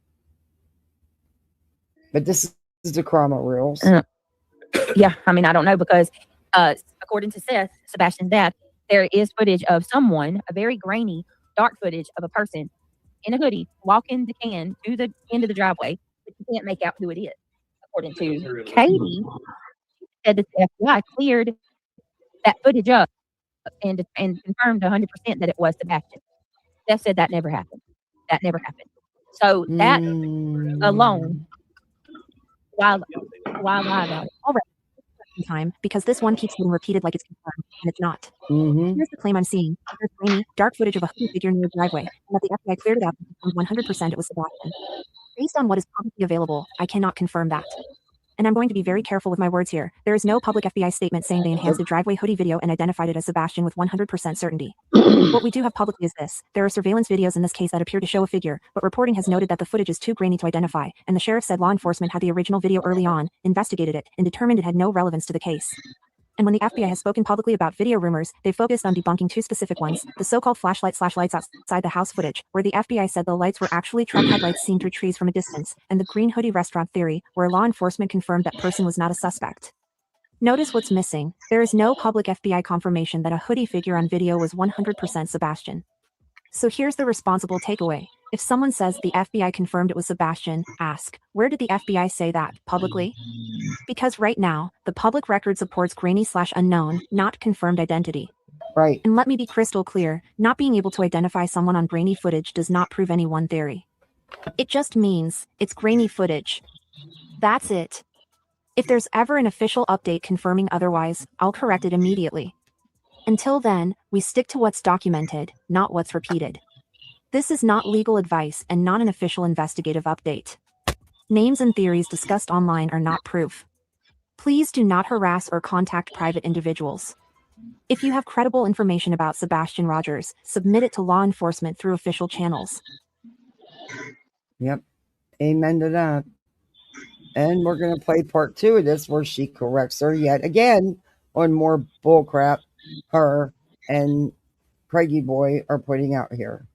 But this is the Crama rules. Yeah, I mean, I don't know because according to Sebastian's dad, there is footage of someone, a very grainy, dark footage of a person in a hoodie walking the can to the end of the driveway, but you can't make out who it is. According to Katie, said that the FBI cleared that footage up and confirmed 100% that it was Sebastian. Steph said that never happened. That never happened. So that alone, while lie about it. All right. Time because this one keeps getting repeated like it's confirmed, and it's not. Here's the claim I'm seeing. There's grainy, dark footage of a hoodie figure near the driveway, and that the FBI cleared it out and 100% it was Sebastian. Based on what is publicly available, I cannot confirm that. And I'm going to be very careful with my words here. There is no public FBI statement saying they enhanced the driveway hoodie video and identified it as Sebastian with 100% certainty. What we do have publicly is this. There are surveillance videos in this case that appear to show a figure, but reporting has noted that the footage is too grainy to identify, and the sheriff said law enforcement had the original video early on, investigated it, and determined it had no relevance to the case. And when the FBI has spoken publicly about video rumors, they focused on debunking two specific ones, the so-called flashlights outside the house footage, where the FBI said the lights were actually truck headlights seen through trees from a distance, and the green hoodie restaurant theory, where law enforcement confirmed that person was not a suspect. Notice what's missing. There is no public FBI confirmation that a hoodie figure on video was 100% Sebastian. So here's the responsible takeaway. If someone says the FBI confirmed it was Sebastian, ask, where did the FBI say that, publicly? Because right now, the public record supports grainy/unknown, not confirmed identity. Right. And let me be crystal clear, not being able to identify someone on grainy footage does not prove any one theory. It just means it's grainy footage. That's it. If there's ever an official update confirming otherwise, I'll correct it immediately. Until then, we stick to what's documented, not what's repeated. This is not legal advice and not an official investigative update. Names and theories discussed online are not proof. Please do not harass or contact private individuals. If you have credible information about Sebastian Rogers, submit it to law enforcement through official channels. Yep. Amen to that. And we're going to play part 2 of this where she corrects her yet again on more bullcrap her and Craigie Boy are putting out here.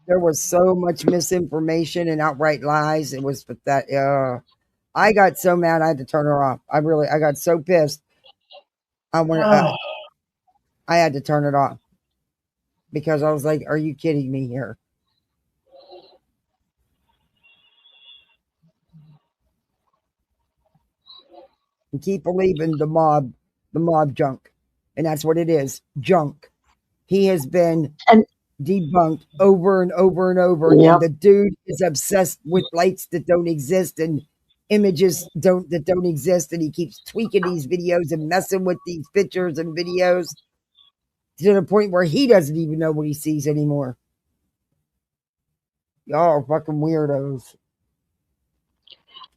There was so much misinformation and outright lies. It was pathetic. I got so mad I had to turn her off. I got so pissed. I had to turn it off because I was like, "Are you kidding me here?" And keep believing the mob junk, and that's what it is, junk. He has been debunked over and over and over. Yep. And the dude is obsessed with lights that don't exist and images that don't exist, and he keeps tweaking these videos and messing with these pictures and videos to the point where he doesn't even know what he sees anymore. Y'all are fucking weirdos.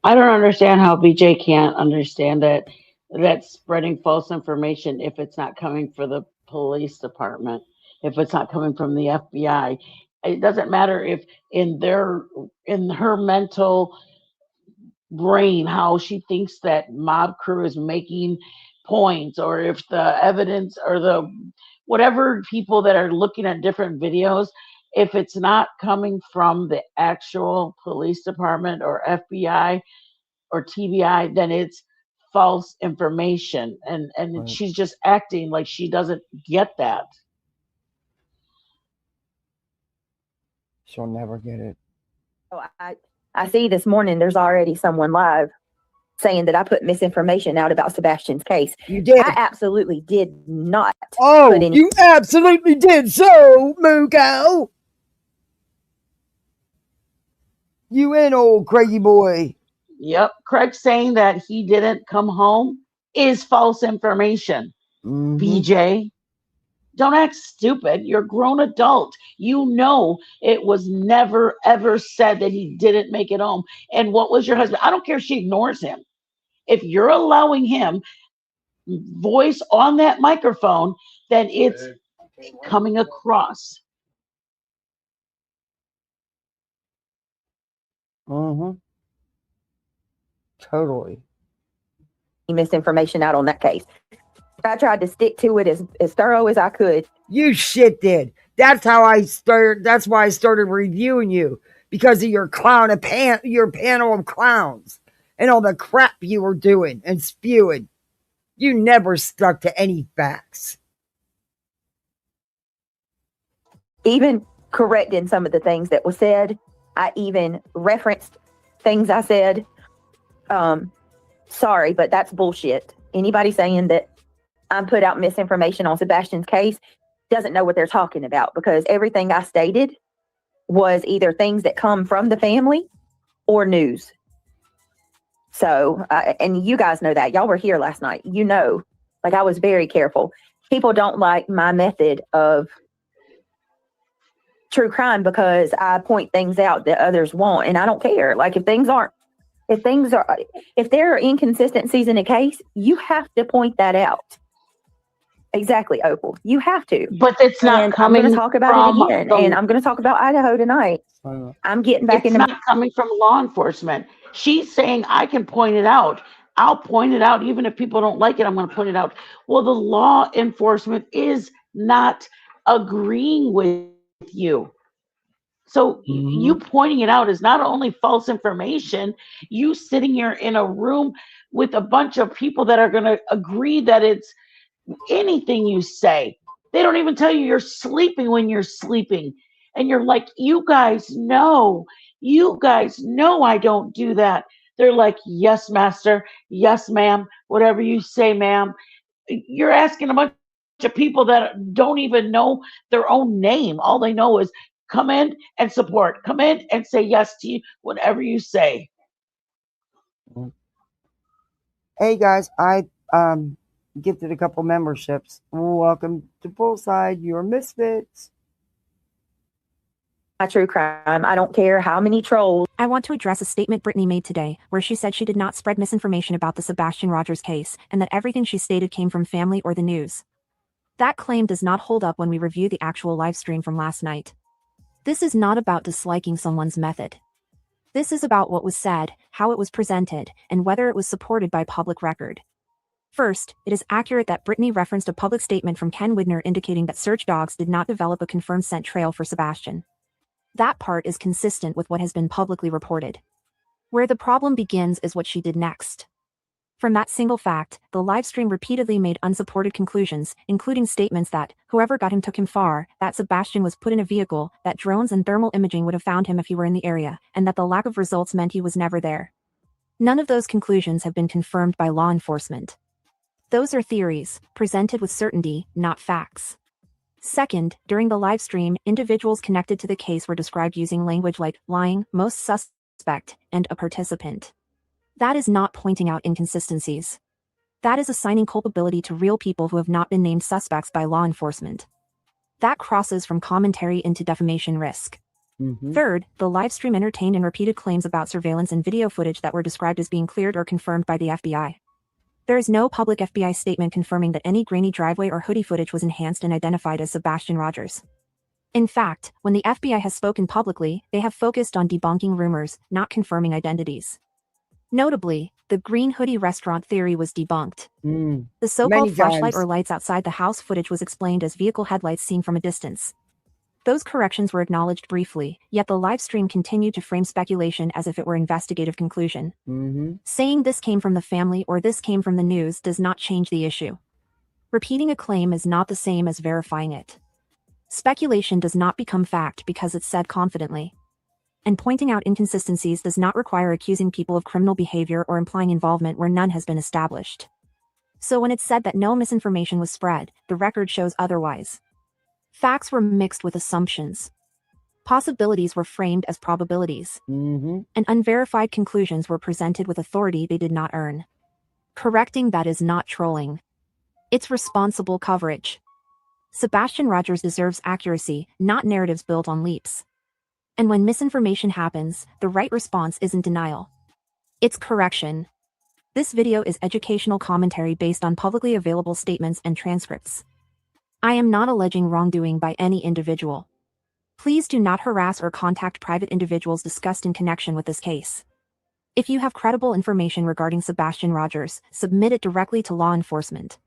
I don't understand how BJ can't understand that that's spreading false information if it's not coming from the police department, if it's not coming from the FBI. It doesn't matter if in her mental brain how she thinks that mob crew is making points, or if the evidence or the whatever people that are looking at different videos, if it's not coming from the actual police department or FBI or TBI, then it's false information. And Right. She's just acting like she doesn't get that. She'll never get it. Oh, I see this morning there's already someone live saying that I put misinformation out about Sebastian's case. You did. I absolutely did not. Oh, put any- you absolutely did so, Mookow. You in, old Craigie Boy. Yep. Craig saying that he didn't come home is false information. Mm-hmm. BJ, don't act stupid. You're a grown adult. You know it was never, ever said that he didn't make it home. And what was your husband? I don't care if she ignores him. If you're allowing him voice on that microphone, then it's coming across. Mm-hmm. Totally. Misinformation out on that case. I tried to stick to it as thorough as I could. You shit did. That's how I started. That's why I started reviewing you, because of your your panel of clowns and all the crap you were doing and spewing. You never stuck to any facts. Even correcting some of the things that were said. I even referenced things I said. Sorry, but that's bullshit. Anybody saying that I put out misinformation on Sebastian's case doesn't know what they're talking about, because everything I stated was either things that come from the family or news. So, and you guys know that. Y'all were here last night. You know, like, I was very careful. People don't like my method of true crime because I point things out that others won't, and I don't care. Like, if there are inconsistencies in a case, you have to point that out. Exactly, Opal. You have to. But it's not coming. I'm going to talk about it again, and I'm going to talk about Idaho tonight. I'm getting back into. It's not coming from law enforcement. She's saying I can point it out. I'll point it out, even if people don't like it. I'm going to point it out. Well, the law enforcement is not agreeing with you. So you pointing it out is not only false information, you sitting here in a room with a bunch of people that are going to agree that it's anything you say. They don't even tell you you're sleeping when you're sleeping. And you're like, you guys know I don't do that. They're like, yes, master. Yes, ma'am. Whatever you say, ma'am. You're asking a bunch of people that don't even know their own name. All they know is come in and support. Come in and say yes to you, whatever you say. Hey guys, I gifted a couple memberships. Welcome to Poolside, your misfits. My true crime. I don't care how many trolls. I want to address a statement Brittany made today, where she said she did not spread misinformation about the Sebastian Rogers case, and that everything she stated came from family or the news. That claim does not hold up when we review the actual live stream from last night. This is not about disliking someone's method. This is about what was said, how it was presented, and whether it was supported by public record. First, it is accurate that Brittany referenced a public statement from Ken Widner indicating that search dogs did not develop a confirmed scent trail for Sebastian. That part is consistent with what has been publicly reported. Where the problem begins is what she did next. From that single fact, the livestream repeatedly made unsupported conclusions, including statements that, whoever got him took him far, that Sebastian was put in a vehicle, that drones and thermal imaging would have found him if he were in the area, and that the lack of results meant he was never there. None of those conclusions have been confirmed by law enforcement. Those are theories, presented with certainty, not facts. Second, during the live stream, individuals connected to the case were described using language like lying, most suspect, and a participant. That is not pointing out inconsistencies. That is assigning culpability to real people who have not been named suspects by law enforcement. That crosses from commentary into defamation risk. Third, the live stream entertained and repeated claims about surveillance and video footage that were described as being cleared or confirmed by the FBI. There is no public FBI statement confirming that any grainy driveway or hoodie footage was enhanced and identified as Sebastian Rogers. In fact, when the FBI has spoken publicly, they have focused on debunking rumors, not confirming identities. Notably, the green hoodie restaurant theory was debunked. The so-called flashlight or lights outside the house footage was explained as vehicle headlights seen from a distance. Those corrections were acknowledged briefly, yet the live stream continued to frame speculation as if it were investigative conclusion. Saying this came from the family or this came from the news does not change the issue. Repeating a claim is not the same as verifying it. Speculation does not become fact because it's said confidently. And pointing out inconsistencies does not require accusing people of criminal behavior or implying involvement where none has been established. So when it's said that no misinformation was spread, the record shows otherwise. Facts were mixed with assumptions. Possibilities were framed as probabilities. And unverified conclusions were presented with authority they did not earn. Correcting that is not trolling. It's responsible coverage. Sebastian Rogers deserves accuracy, not narratives built on leaps. And when misinformation happens, the right response isn't denial. It's correction. This video is educational commentary based on publicly available statements and transcripts. I am not alleging wrongdoing by any individual. Please do not harass or contact private individuals discussed in connection with this case. If you have credible information regarding Sebastian Rogers, submit it directly to law enforcement.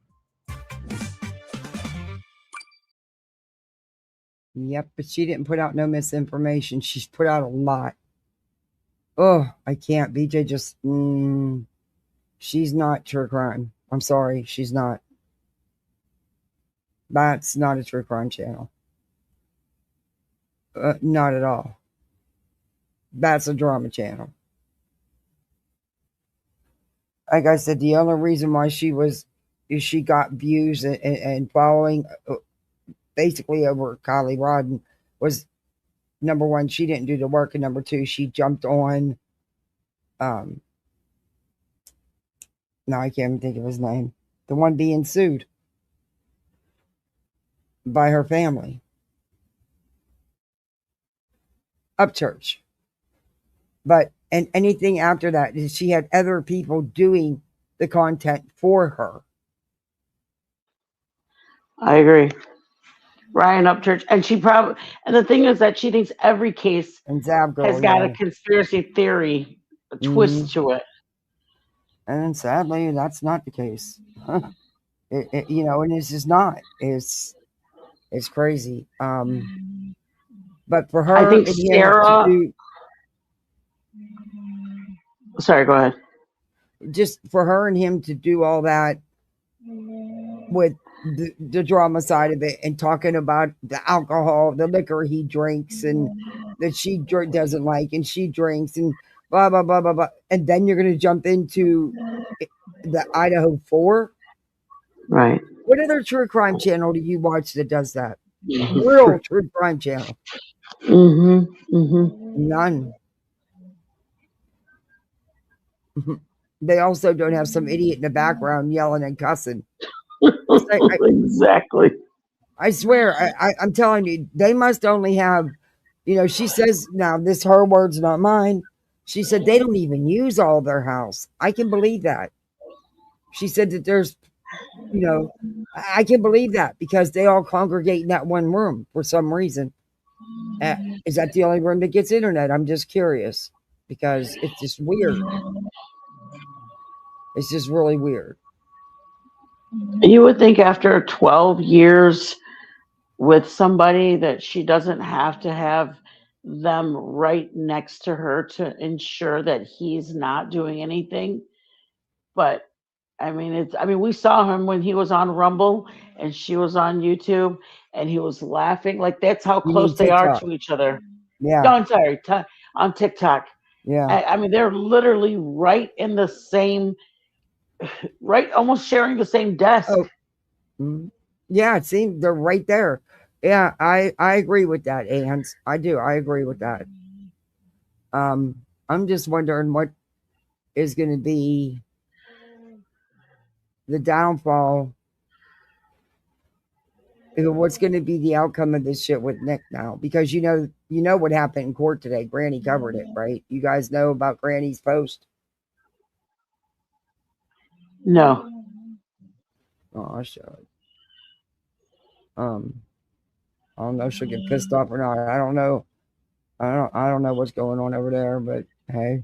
Yep, but she didn't put out no misinformation. She's put out a lot. Oh, I can't. BJ just, she's not true crime. I'm sorry, she's not. That's not a true crime channel. Not at all. That's a drama channel. Like I said, the only reason why she got views and following basically over Kylie Rodden was, number one, she didn't do the work, and number two, she jumped on now I can't even think of his name. The one being sued by her family. Upchurch. But and anything after that, she had other people doing the content for her. I agree. Ryan Upchurch, and the thing is that she thinks every case has got a conspiracy theory, a twist to it. And sadly, that's not the case. And it's just not. It's crazy. But for her, I think Sarah. Sorry, go ahead. Just for her and him to do all that with the drama side of it and talking about the alcohol, the liquor he drinks, and that she doesn't like, and she drinks, and blah blah blah blah blah. And then you're going to jump into the Idaho 4. Right. What other true crime channel do you watch that does that? Real true crime channel. None. They also don't have some idiot in the background yelling and cussing. Exactly. I swear, I'm telling you, they must only have, she says, now this her words, not mine. She said they don't even use all their house. I can believe that. She said that there's, I can believe that because they all congregate in that one room for some reason. Is that the only room that gets internet? I'm just curious because it's just weird. It's just really weird. You would think after 12 years with somebody that she doesn't have to have them right next to her to ensure that he's not doing anything. But I mean, we saw him when he was on Rumble and she was on YouTube and he was laughing. Like, that's how You mean close they are TikTok? to each other. Yeah. No, I'm sorry, on TikTok. Yeah. I mean, they're literally right in the same, right, almost sharing the same desk. Oh. Yeah, it seems they're right there. Yeah, I agree with that, Ans. I do. I agree with that. I'm just wondering what is going to be the downfall. What's going to be the outcome of this shit with Nick now? Because you know what happened in court today. Granny covered it, right? You guys know about Granny's post? No. Oh, I'll show it. I don't know if she'll get pissed off or not. I don't know. I don't know what's going on over there, but hey,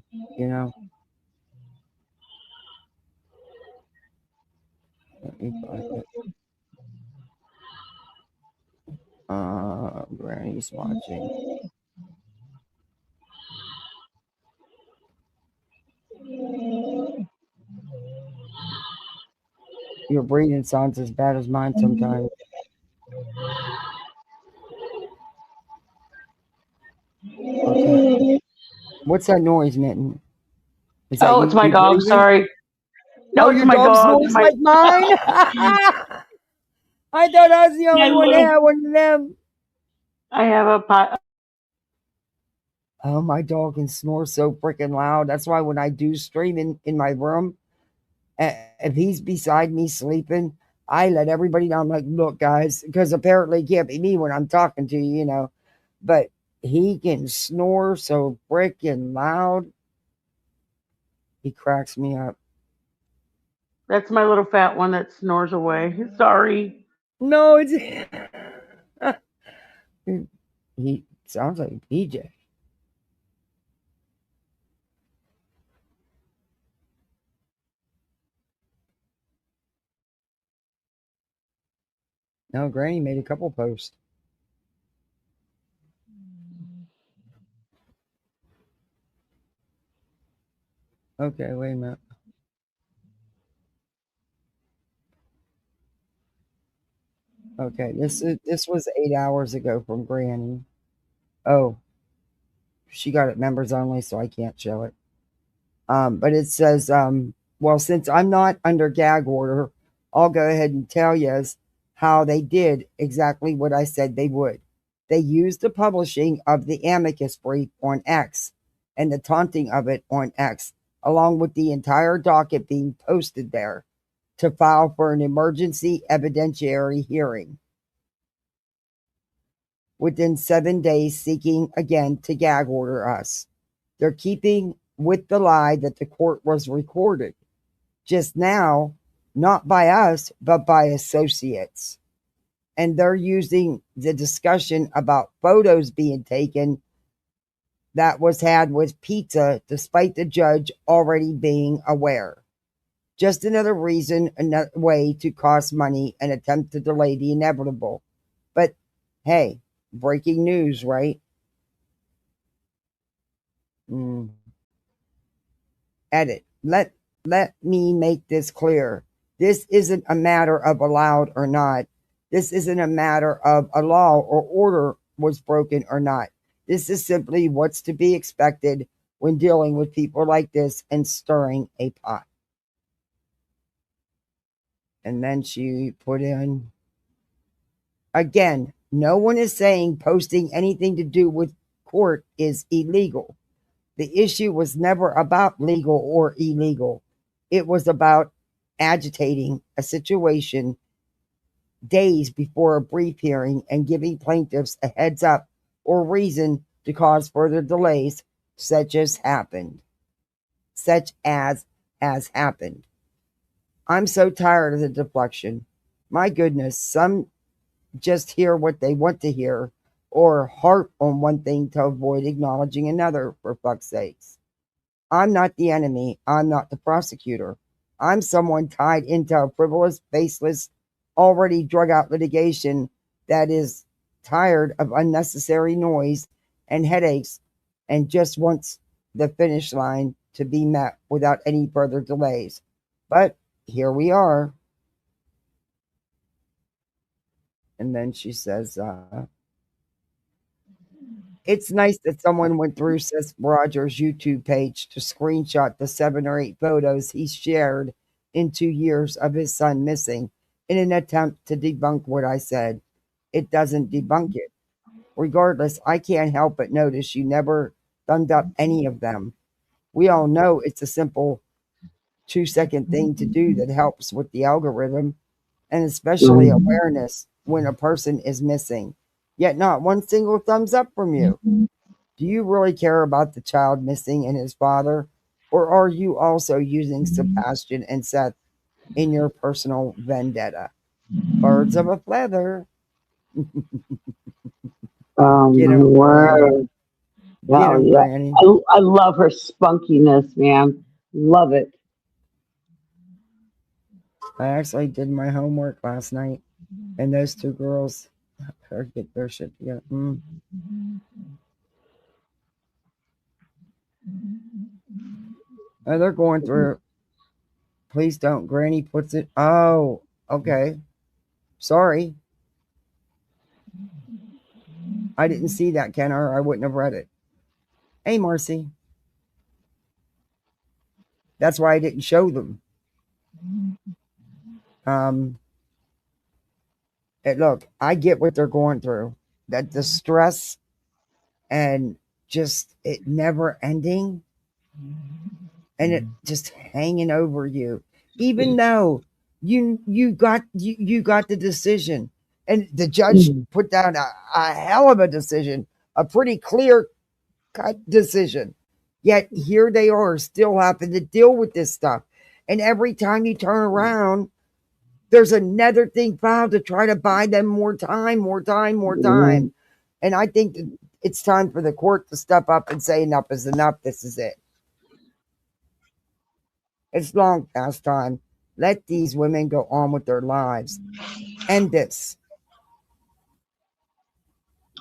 Let me find it. Granny's watching. Your breathing sounds as bad as mine sometimes. Okay. What's that noise, Mitten? Is that It's my dog. breathing? Sorry. No, Oh, it's your my dog dog. snores like mine? I thought I was the only one that had one of them. I have a pot. Oh, my dog can snore so freaking loud. That's why when I do stream in my room, if he's beside me sleeping, I let everybody know. I'm like, look, guys, because apparently it can't be me when I'm talking to you, but he can snore so freaking loud. He cracks me up. That's my little fat one that snores away. Sorry. No, it's he sounds like PJ. No, Granny made a couple posts. Okay, wait a minute. Okay, this was 8 hours ago from Granny. Oh, she got it members only, so I can't show it. But it says, well, since I'm not under gag order, I'll go ahead and tell you how they did exactly what I said they would. They used the publishing of the amicus brief on X and the taunting of it on X, along with the entire docket being posted there, to file for an emergency evidentiary hearing within 7 days, seeking again to gag order us. They're keeping with the lie that the court was recorded. Just now, not by us, but by associates. And they're using the discussion about photos being taken that was had with pizza, despite the judge already being aware. Just another reason, another way to cost money and attempt to delay the inevitable. But hey, breaking news, right? Edit. Let me make this clear. This isn't a matter of allowed or not. This isn't a matter of a law or order was broken or not. This is simply what's to be expected when dealing with people like this and stirring a pot. And then she put in, again, no one is saying posting anything to do with court is illegal. The issue was never about legal or illegal. It was about agitating a situation days before a brief hearing and giving plaintiffs a heads up or reason to cause further delays, such as has happened. I'm so tired of the deflection. My goodness, some just hear what they want to hear or harp on one thing to avoid acknowledging another, for fuck's sakes. I'm not the enemy. I'm not the prosecutor. I'm someone tied into a frivolous, baseless, already drug out litigation that is tired of unnecessary noise and headaches and just wants the finish line to be met without any further delays. But here we are. And then she says, it's nice that someone went through Seth Rogers' YouTube page to screenshot the 7 or 8 photos he shared in 2 years of his son missing in an attempt to debunk what I said. It doesn't debunk it. Regardless, I can't help but notice you never thumbed up any of them. We all know it's a simple 2-second thing to do that helps with the algorithm and especially awareness when a person is missing. Yet not one single thumbs up from you. Do you really care about the child missing and his father? Or are you also using Sebastian and Seth in your personal vendetta? Birds of a feather. Get him, Granny. Get him, yeah. Granny. I love her spunkiness, man. Love it. I actually did my homework last night, and those 2 girls better get their shit together. Oh, they're going through. Please don't. Granny puts it. Oh, okay. Sorry. I didn't see that, Ken, or I wouldn't have read it. Hey, Marcy. That's why I didn't show them. Look, I get what they're going through. That the stress and just it never ending and it just hanging over you. Even though you got the decision and the judge put down a hell of a decision, a pretty clear cut decision. Yet here they are still having to deal with this stuff. And every time you turn around, there's another thing filed to try to buy them more time. And I think that it's time for the court to step up and say enough is enough. This is it. It's long past time. Let these women go on with their lives. End this.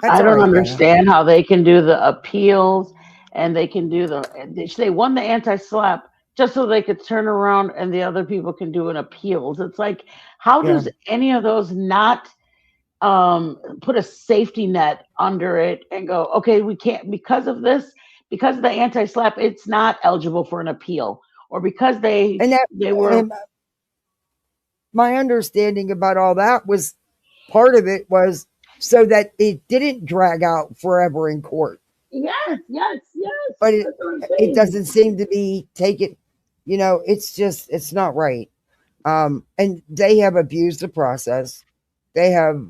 I don't understand how they can do the appeals and they can do they won the anti-slap just so they could turn around and the other people can do an appeals. It's like, how does any of those not put a safety net under it and go, okay, we can't, because of this, because of the anti-slap, it's not eligible for an appeal, or because they were. My understanding about all that was part of it was so that it didn't drag out forever in court. Yes. But it doesn't seem to be taken, it's not right. And they have abused the process. They have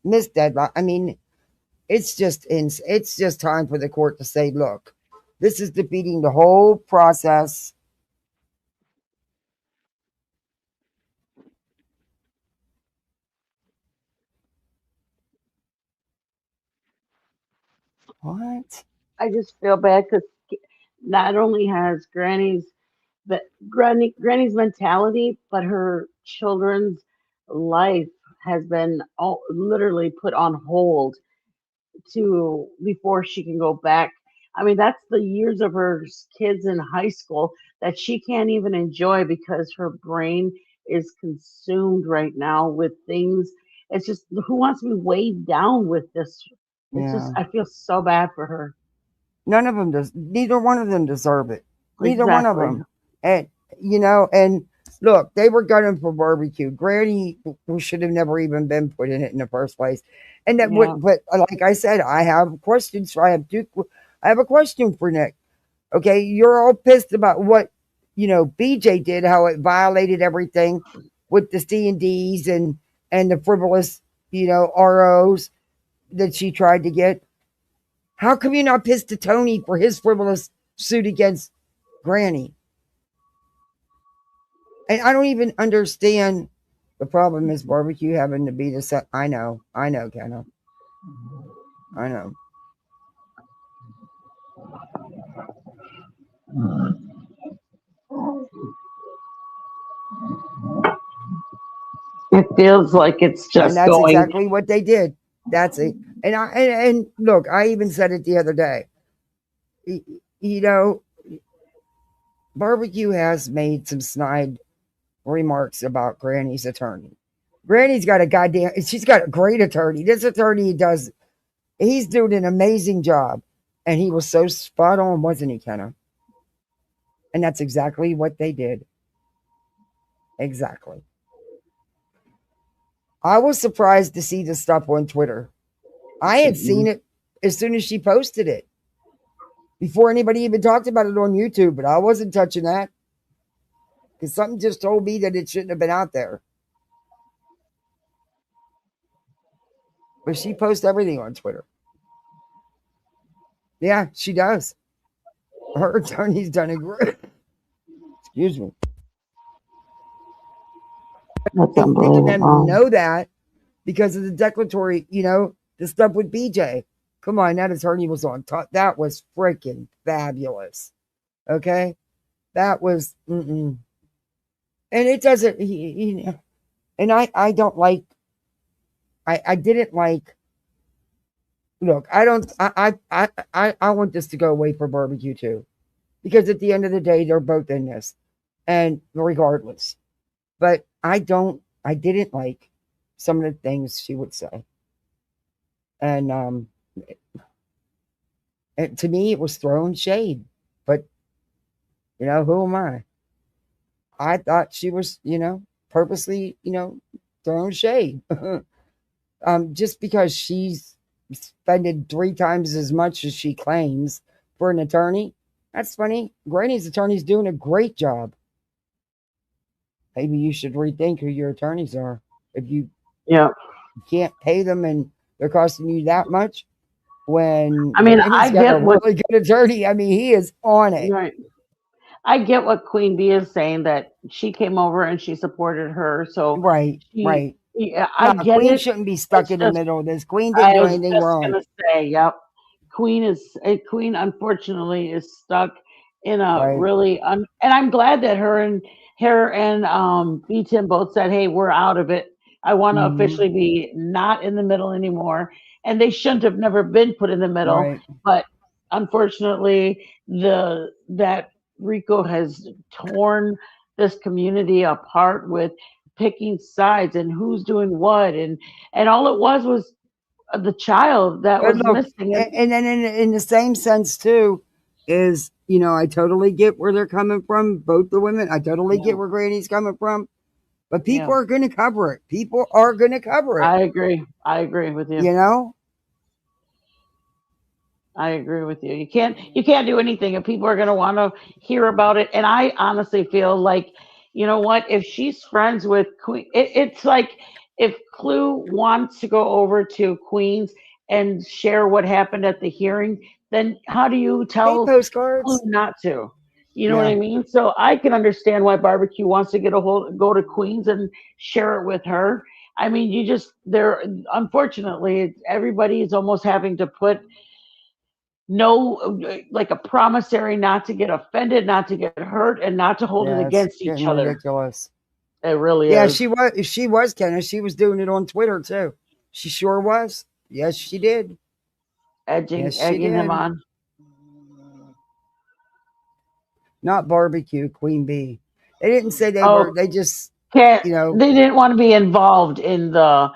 missed deadline. I mean, it's just time for the court to say, look, this is defeating the whole process. What? I just feel bad because not only has Granny's mentality, but her children's life has been literally put on hold before she can go back. I mean, that's the years of her kids in high school that she can't even enjoy because her brain is consumed right now with things. It's just who wants to be weighed down with this? It's just Yeah. I feel so bad for her. None of them does. Neither one of them deserve it. Neither one of Exactly. them. And and look, they were gunning for barbecue. Granny should have never even been put in it in the first place. And that Yeah. would, but like I said, I have questions. So I have a question for Nick. Okay, you're all pissed about what BJ did, how it violated everything with the C&Ds and the frivolous ROs that she tried to get. How come you're not pissed at Tony for his frivolous suit against Granny? And I don't even understand. The problem is barbecue having to be the set. I know, Kenna. I know. It feels like it's And just that's going. exactly what they did. That's it. And look, I even said it the other day. You know, barbecue has made some snide remarks about Granny's attorney. Granny's got she's got a great attorney. This attorney he's doing an amazing job. And he was so spot on, wasn't he, Kenna? And that's exactly what they did. Exactly. I was surprised to see the stuff on Twitter. I had seen it as soon as she posted it, before anybody even talked about it on YouTube, but I wasn't touching that because something just told me that it shouldn't have been out there. But she posts everything on Twitter. Yeah, she does. Her attorney's done a great. Excuse me. That's Making them unbelievable. know that because of the declaratory, the stuff with BJ. Come on, that attorney was on top. That was freaking fabulous. Okay, that was. And it doesn't. And I don't like. I didn't like. Look, I don't. I want this to go away for barbecue too, because at the end of the day, they're both in this, and regardless. But I don't. I didn't like some of the things she would say, and to me, it was throwing shade. But who am I? I thought she was, purposely, throwing shade. Just because she's spending 3 times as much as she claims for an attorney. That's funny. Granny's attorney's doing a great job. Maybe you should rethink who your attorneys are. If you can't pay them and they're costing you that much, when I mean, Granny's I got a get what really good attorney. I mean, he is on it. right. I get what Queen Bee is saying, that she came over and she supported her. So Right. yeah, I No, get Queen it. shouldn't be stuck It's in the just middle of this. Queen didn't I do was anything just wrong. gonna say, yep. Queen unfortunately is stuck in a Right. really and I'm glad that her and B Tim both said, hey, we're out of it. I want to officially be not in the middle anymore. And they shouldn't have never been put in the middle. Right. But unfortunately, that Rico has torn this community apart with picking sides and who's doing what, and all it was the child that But was look, missing. and then in the same sense too, is I totally get where they're coming from. Both the women, I totally get where Granny's coming from. But people are going to cover it. People are going to cover it. I agree. I agree with you. You know. I agree with you. You can't do anything if people are going to want to hear about it. And I honestly feel like, you know what? If she's friends with Queen, it's like if Clue wants to go over to Queens and share what happened at the hearing, then how do you Hey, tell Clue postcards. not to? You know what Yeah. I mean? So I can understand why Barbecue wants to go to Queens and share it with her. I mean, unfortunately, everybody is almost having to put no, like a promissory not to get offended, not to get hurt, and not to hold it Yeah, it's against each getting other. ridiculous. It really Yeah, is. she was Kenna. She was doing it on Twitter too. She sure was. Yes, she did. Yes, she Egging him did. on. Not barbecue, Queen Bee. They didn't say they were. Oh, They just, can't. you know, They didn't want to be involved in the.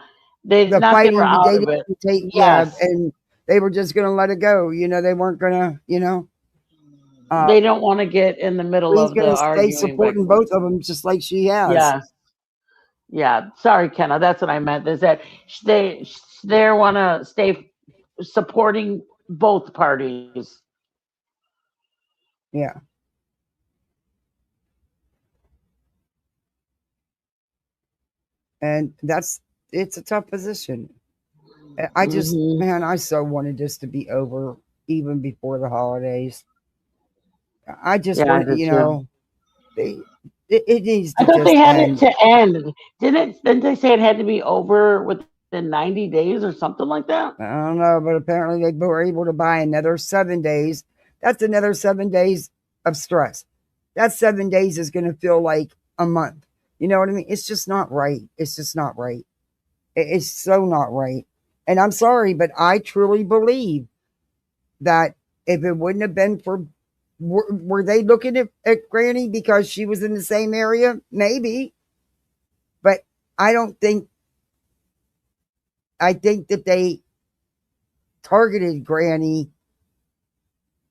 They the not. They were fighting. out They of it. didn't take. Yeah, Yes, and they were just gonna let it go. You know, they weren't gonna. You know, they don't want to get in the middle Queen's of the gonna stay arguing back supporting and forth. both of them, just like she has. Yes, yeah. Sorry, Kenna. That's what I meant. Is that they want to stay supporting both parties. Yeah, and that's it's a tough position. I just, Hmm. man, I so wanted this to be over even before the holidays. I just Yeah, I want, did you too. know, they, it needs I to thought they just had it end. to end. Didn't they say it had to be over within 90 days or something like that? I don't know, but apparently they were able to buy another 7 days. That's another 7 days of stress. That 7 days is going to feel like a month. You know what I mean? It's just not right. It's just not right. It's so not right. And I'm sorry, but I truly believe that if it wouldn't have been for, were they looking at Granny because she was in the same area? Maybe. But I don't think, I think that they targeted Granny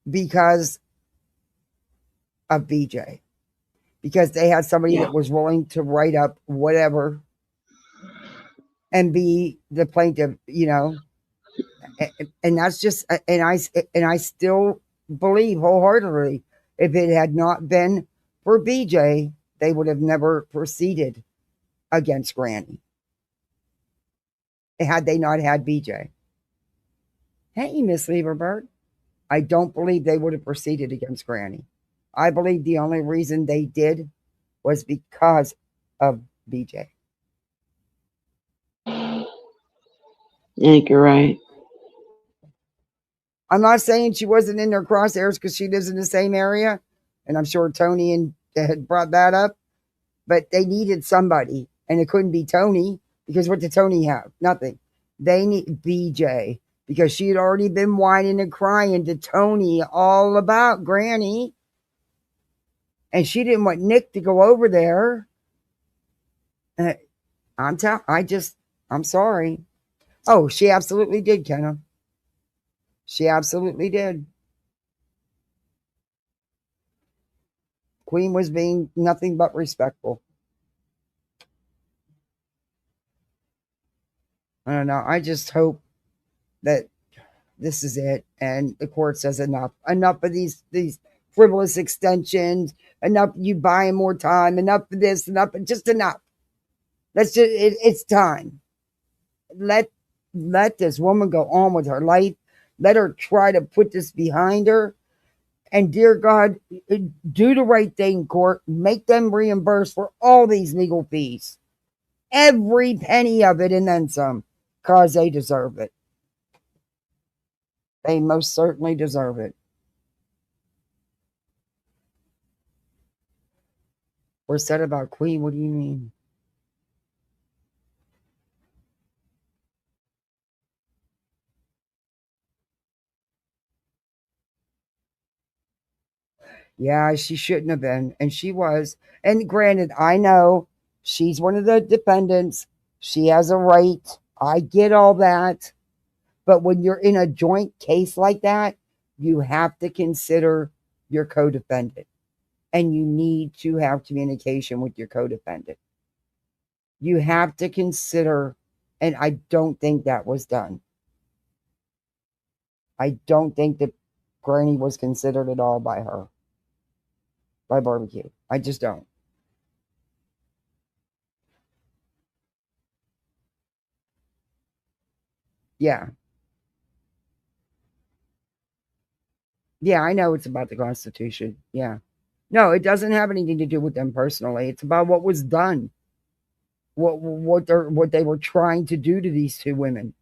because of BJ, because they had somebody Yeah. that was willing to write up whatever and be the plaintiff, you know. And that's just, and I still believe wholeheartedly, if it had not been for BJ, they would have never proceeded against Granny had they not had BJ. Hey, Miss Lieberberg, I don't believe they would have proceeded against Granny. I believe the only reason they did was because of BJ. I think you're right. I'm not saying she wasn't in their crosshairs because she lives in the same area, and I'm sure Tony and had brought that up. But they needed somebody, and it couldn't be Tony because what did Tony have? Nothing. They need BJ because she had already been whining and crying to Tony all about Granny, and she didn't want Nick to go over there. Uh, I'm sorry. Oh, she absolutely did, Kenna. She absolutely did. Queen was being nothing but respectful. I don't know. I just hope that this is it and the court says enough. Enough of these frivolous extensions. Enough you buying more time. Enough of this. Enough. Just enough. Let's just. It's time. Let this woman go on with her life. Let her try to put this behind her. And dear God, do the right thing, court. Make them reimburse for all these legal fees. Every penny of it and then some. Because they deserve it. They most certainly deserve it. Or said about Queen, what do you mean? Yeah, she shouldn't have been. And she was. And granted, I know she's one of the defendants. She has a right. I get all that. But when you're in a joint case like that, you have to consider your co-defendant. And you need to have communication with your co-defendant. You have to consider, and I don't think that was done. I don't think that Granny was considered at all by her, by barbecue. I just don't. Yeah. Yeah, I know it's about the Constitution. Yeah. No, it doesn't have anything to do with them personally. It's about what was done. What they were trying to do to these two women.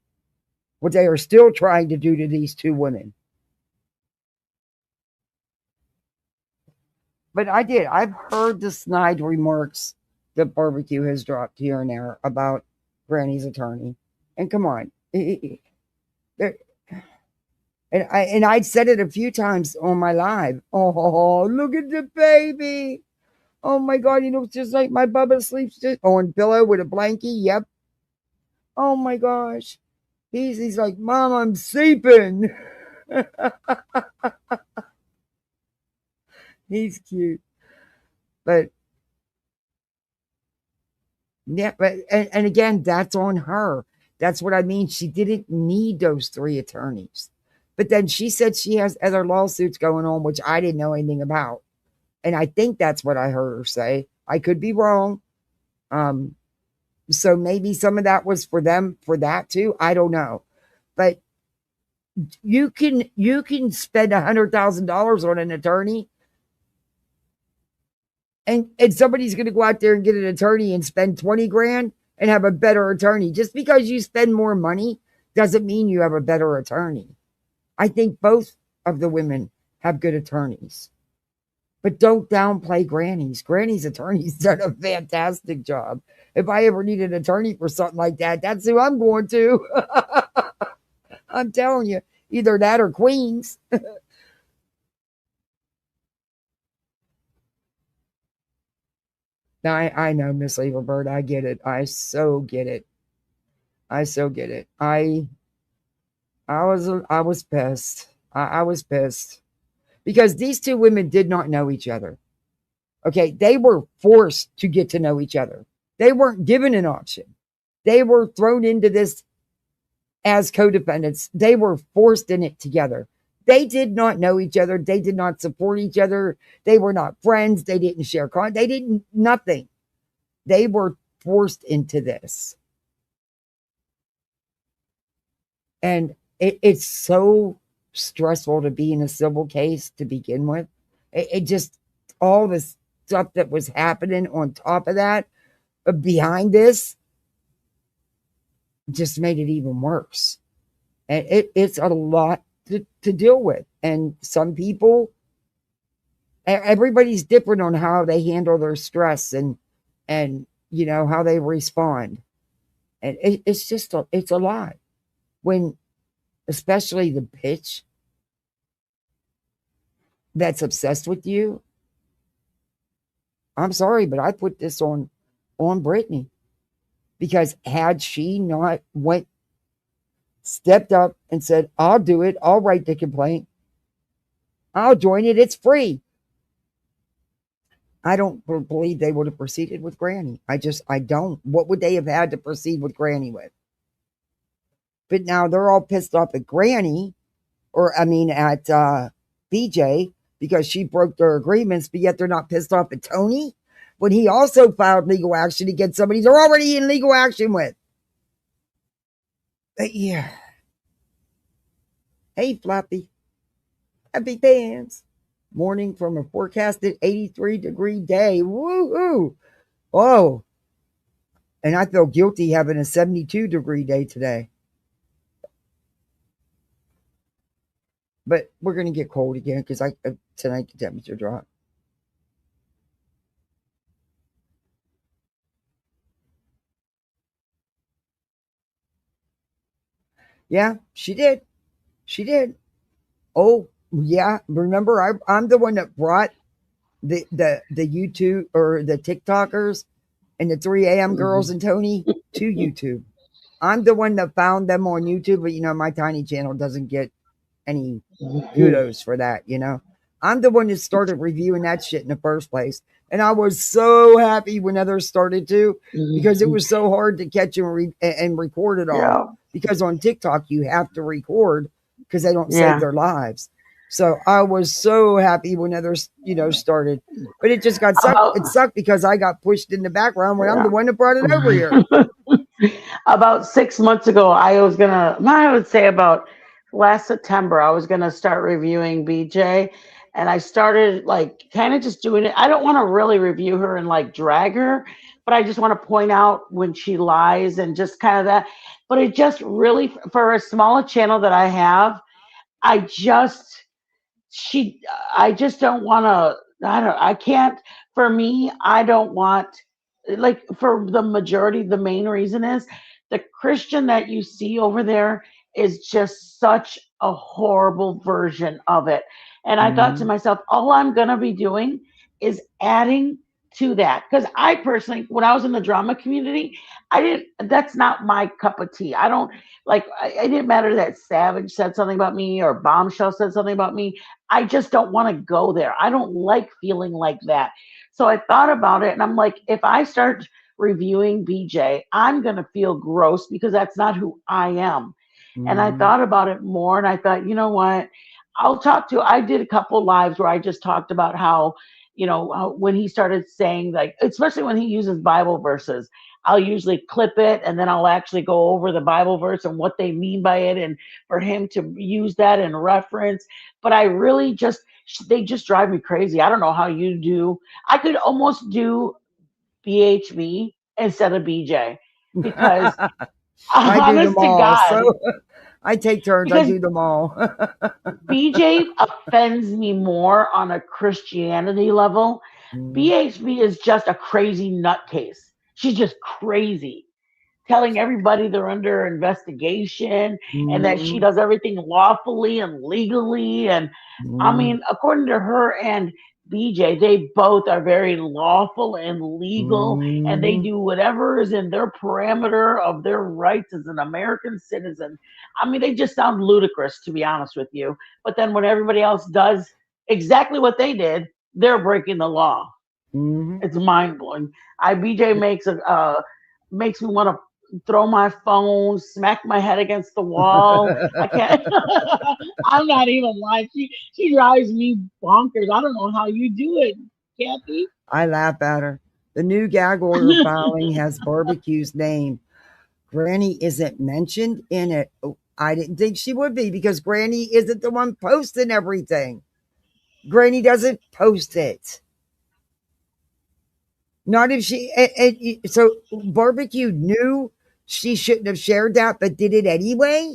What they are still trying to do to these two women. But I've heard the snide remarks that barbecue has dropped here and there about Granny's attorney. And come on. And I'd said it a few times on my live. Oh, look at the baby. Oh my God, it's just like my Bubba sleeps just on pillow with a blankie. Yep. Oh my gosh. He's like, Mom, I'm sleeping. He's cute. But yeah, and again, that's on her. That's what I mean. She didn't need those 3 attorneys. But then she said she has other lawsuits going on, which I didn't know anything about. And I think that's what I heard her say. I could be wrong. So maybe some of that was for them for that too. I don't know. But you can spend $100,000 on an attorney, and somebody's going to go out there and get an attorney and spend 20 grand and have a better attorney. Just because you spend more money doesn't mean you have a better attorney. I think both of the women have good attorneys. But don't downplay Granny's. Granny's attorney's done a fantastic job. If I ever need an attorney for something like that, that's who I'm going to. I'm telling you, either that or Queens. Now, I know, Miss Levelbird. I get it. I so get it. I so get it. I was pissed. I was pissed because these 2 women did not know each other. Okay, they were forced to get to know each other. They weren't given an option. They were thrown into this as codependents. They were forced in it together. They did not know each other. They did not support each other. They were not friends. They didn't share content. They didn't, nothing. They were forced into this. And it's so stressful to be in a civil case to begin with. It just, all this stuff that was happening on top of that, behind this, just made it even worse. And it's a lot to deal with. And some people, everybody's different on how they handle their stress and how they respond. And it's just, it's a lot. When, especially the bitch that's obsessed with you. I'm sorry, but I put this on Brittany, because had she not stepped up and said, I'll do it, I'll write the complaint, I'll join it, it's free, I don't believe they would have proceeded with Granny. I don't. What would they have had to proceed with Granny with? But now they're all pissed off at Granny, at BJ, because she broke their agreements, but yet they're not pissed off at Tony when he also filed legal action against somebody they're already in legal action with. But yeah. Hey, Floppy. Happy fans. Morning from a forecasted 83-degree day. Woo-hoo. Oh. And I feel guilty having a 72-degree day today. But we're going to get cold again because tonight the temperature dropped. Yeah, she did. She did. Oh, yeah. Remember, I'm the one that brought the YouTube or the TikTokers and the 3 a.m. girls and Tony to YouTube. I'm the one that found them on YouTube, but my tiny channel doesn't get any kudos for that, I'm the one that started reviewing that shit in the first place. And I was so happy when others started to, because it was so hard to catch and record it all. Yeah. Because on TikTok, you have to record because they don't save their lives. So I was so happy when others, started. But it just got sucked. It sucked because I got pushed in the background when I'm the one that brought it over here. About 6 months ago, I would say about last September, I was going to start reviewing BJ. And I started kind of just doing it. I don't want to really review her and drag her, but I just want to point out when she lies and just kind of that. But it just really, for a smaller channel that I have, I just don't want to, I can't, for me, I don't want, for the majority, the main reason is the Christian that you see over there is just such a horrible version of it. And I thought to myself, all I'm going to be doing is adding to that. Because I personally, when I was in the drama community, that's not my cup of tea. I don't like, it didn't matter that Savage said something about me or Bombshell said something about me. I just don't want to go there. I don't like feeling like that. So I thought about it and I'm like, if I start reviewing BJ, I'm going to feel gross because that's not who I am. And I thought about it more and I thought, you know what? I did a couple lives where I just talked about how, when he started saying, like, especially when he uses Bible verses, I'll usually clip it and then I'll actually go over the Bible verse and what they mean by it and for him to use that in reference. But I really they just drive me crazy. I don't know how you do. I could almost do BHB instead of BJ because I do them honest to all. God, So I take turns. I because do them all. BJ offends me more on a Christianity level. BHB is just a crazy nutcase. She's just crazy, telling everybody they're under investigation and that she does everything lawfully and legally. And I mean, according to her and BJ, they both are very lawful and legal, and they do whatever is in their parameter of their rights as an American citizen. I mean, they just sound ludicrous, to be honest with you. But then when everybody else does exactly what they did, they're breaking the law. It's mind blowing. BJ makes me want to throw my phone, smack my head against the wall. I can't. I'm not even lying. She drives me bonkers. I don't know how you do it, Kathy. I laugh at her. The new gag order filing has barbecue's name. Granny isn't mentioned in it. Oh, I didn't think she would be because Granny isn't the one posting everything. Granny doesn't post it. Not if she. So barbecue knew she shouldn't have shared that, but did it anyway.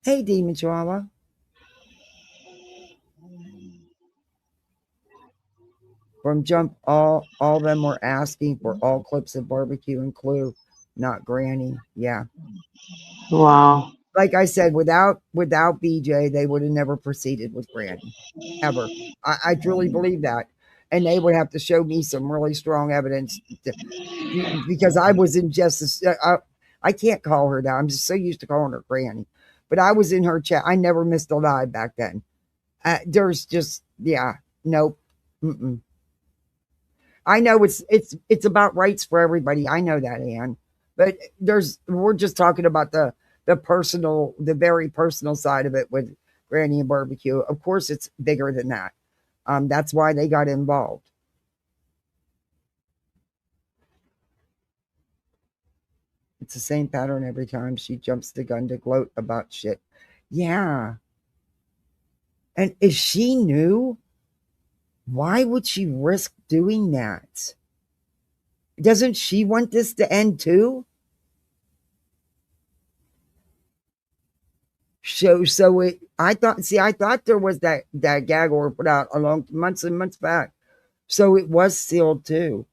Hey, Demon Chihuahua. From jump, all of them were asking for all clips of barbecue and Clue, not Granny. Yeah. Wow. Like I said, without BJ, they would have never proceeded with Granny, ever. I truly believe that, and they would have to show me some really strong evidence because I was in justice. I can't call her that. I'm just so used to calling her Granny, but I was in her chat. I never missed a live back then. There's just nope. Mm-mm. I know it's about rights for everybody. I know that, Ann. But we're just talking about the personal, the very personal side of it with Granny and barbecue. Of course, it's bigger than that. That's why they got involved. It's the same pattern every time she jumps the gun to gloat about shit. Yeah. And if she knew, why would she risk doing that? Doesn't she want this to end too? I thought there was that gag order put out a long months and months back. So it was sealed too.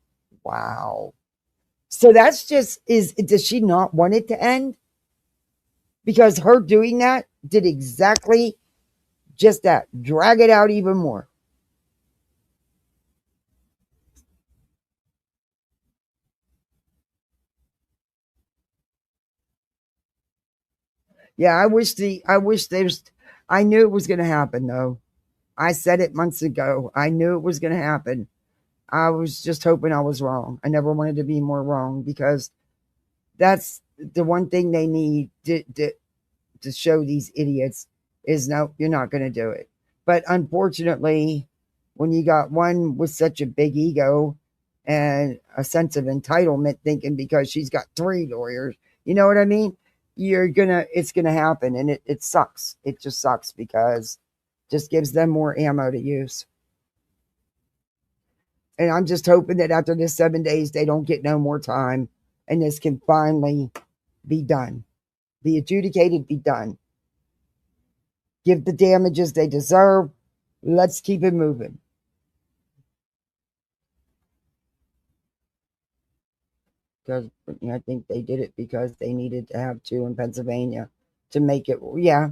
Wow. So that's does she not want it to end? Because her doing that did exactly just that. Drag it out even more. Yeah, I wish I knew it was going to happen though. I said it months ago. I knew it was going to happen. I was just hoping I was wrong. I never wanted to be more wrong because that's the one thing they need to show these idiots is no, you're not going to do it. But unfortunately, when you got one with such a big ego and a sense of entitlement, thinking because she's got 3 lawyers, you know what I mean? It's gonna happen, and it sucks. It just sucks because it just gives them more ammo to use. And I'm just hoping that after this 7 days, they don't get no more time, and this can finally be done, be adjudicated, be done. Give the damages they deserve. Let's keep it moving. because I think they did it because they needed to have 2 in Pennsylvania to make it. Yeah.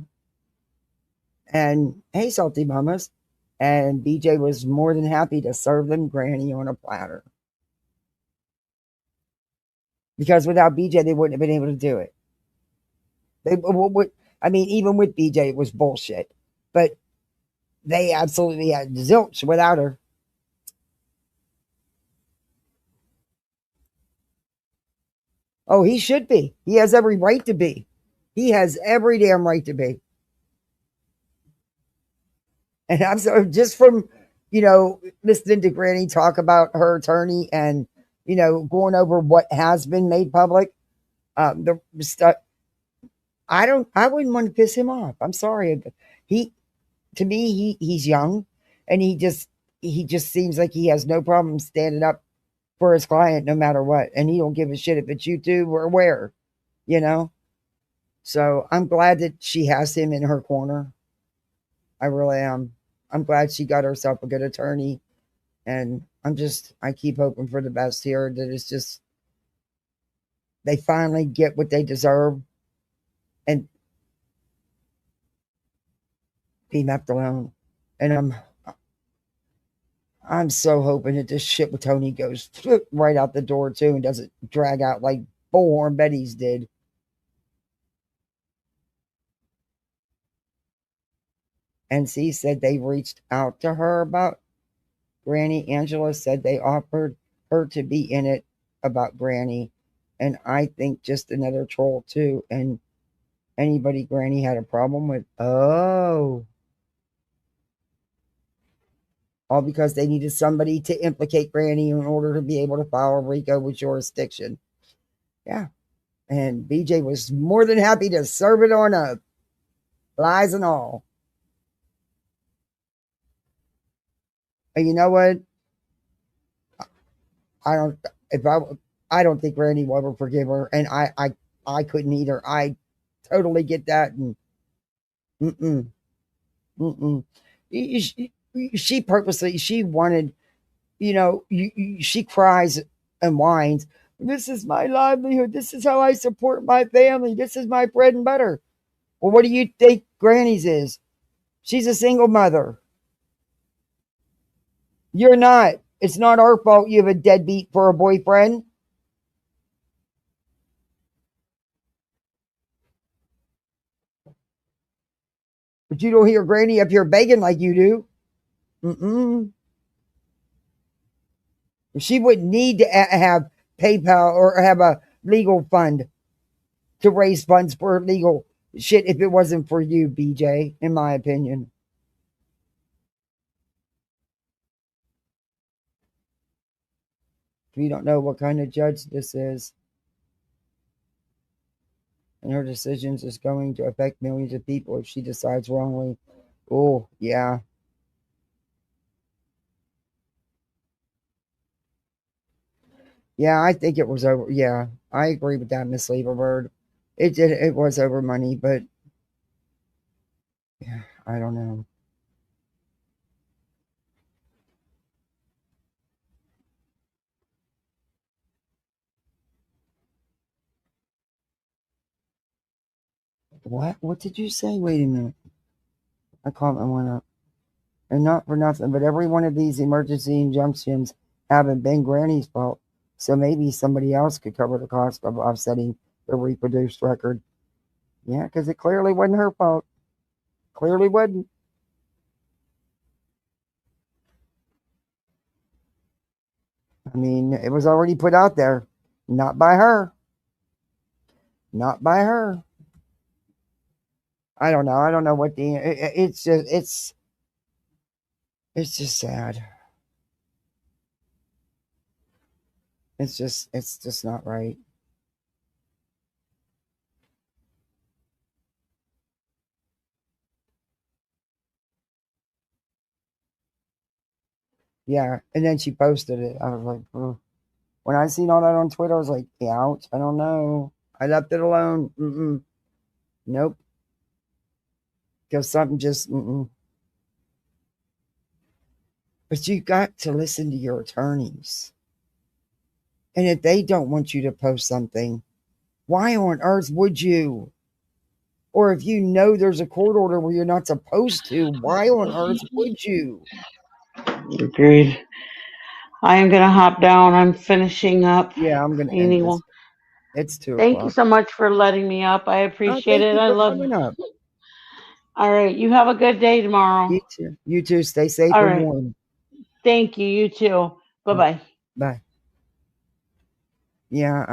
And hey, Salty Mamas. And BJ was more than happy to serve them granny on a platter. Because without BJ, they wouldn't have been able to do it. They would. I mean, even with BJ, it was bullshit. But they absolutely had zilch without her. Oh, he should be. He has every right to be. He has every damn right to be. And I'm so just from, listening to Granny talk about her attorney and, going over what has been made public, the stuff. I wouldn't want to piss him off. I'm sorry. To me, he's young and he just seems like he has no problem standing up for his client no matter what. And he don't give a shit if it's YouTube or where, you know? So I'm glad that she has him in her corner. I really am. I'm glad she got herself a good attorney. And I keep hoping for the best here, that it's just, they finally get what they deserve and be left alone. And I'm so hoping that this shit with Tony goes right out the door too and doesn't drag out like Bullhorn Betty's did. NC said they reached out to her about Granny. Angela said they offered her to be in it about Granny. And I think just another troll too. And anybody Granny had a problem with. Oh. All because they needed somebody to implicate Granny in order to be able to file a RICO with jurisdiction. Yeah. And BJ was more than happy to serve it on up. Lies and all. And you know what? I don't think Randy will ever forgive her, and I couldn't either. I totally get that, and mm-mm, mm-mm. She purposely, she wanted, she cries and whines. This is my livelihood. This is how I support my family. This is my bread and butter. Well, what do you think Granny's is? She's a single mother. You're not. It's not our fault you have a deadbeat for a boyfriend. But you don't hear Granny up here begging like you do. Mm-mm. She wouldn't need to have PayPal or have a legal fund to raise funds for legal shit if it wasn't for you, BJ, in my opinion. We don't know what kind of judge this is. And her decisions is going to affect millions of people if she decides wrongly. Oh, yeah. Yeah, I think it was over. Yeah, I agree with that, Miss Leverbird. It was over money, but yeah, I don't know. What did you say? Wait a minute. I comment went up. And not for nothing, but every one of these emergency injunctions haven't been Granny's fault. So maybe somebody else could cover the cost of offsetting the reproduced record. Yeah, because it clearly wasn't her fault. Clearly wasn't. I mean, it was already put out there. Not by her. Not by her. I don't know. I don't know what it's just sad. It's just not right. Yeah, and then she posted it. I was like, oh. When I seen all that on Twitter, I was like, ouch, I don't know. I left it alone. Mm-mm. Nope. Because something just, mm-mm. But you got to listen to your attorneys. And if they don't want you to post something, why on earth would you? Or if you know there's a court order where you're not supposed to, why on earth would you? Agreed. I am going to hop down. I'm finishing up. Yeah, I'm going to end Anyone. this. It's 2 Thank you o'clock. so much for letting me up. I Oh, appreciate thank it. you I for love. coming up. All right. You have a good day tomorrow. You too. You too. Stay safe All and right. warm. Thank you. You too. Bye bye. Bye. Yeah,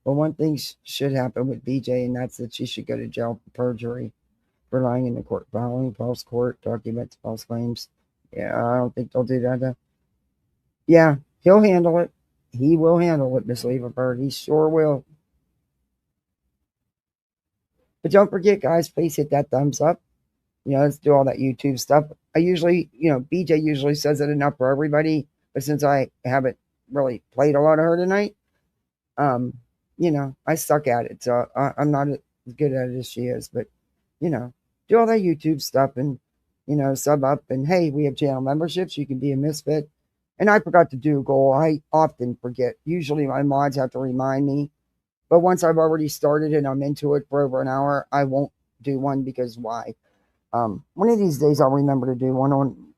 well, one thing should happen with BJ, and that's that she should go to jail for perjury, for lying in the court, filing false court documents, false claims. Yeah, I don't think they'll do that. Yeah, he'll handle it. He will handle it, Miss Leverberg. He sure will. But don't forget, guys, please hit that thumbs up. Let's do all that YouTube stuff. I usually, BJ usually says it enough for everybody, but since I haven't really played a lot of her tonight, I suck at it. So I'm not as good at it as she is, but, do all that YouTube stuff and, sub up. And hey, we have channel memberships. You can be a misfit. And I forgot to do a goal. I often forget. Usually my mods have to remind me. But once I've already started and I'm into it for over an hour, I won't do one because why? One of these days I'll remember to do one on,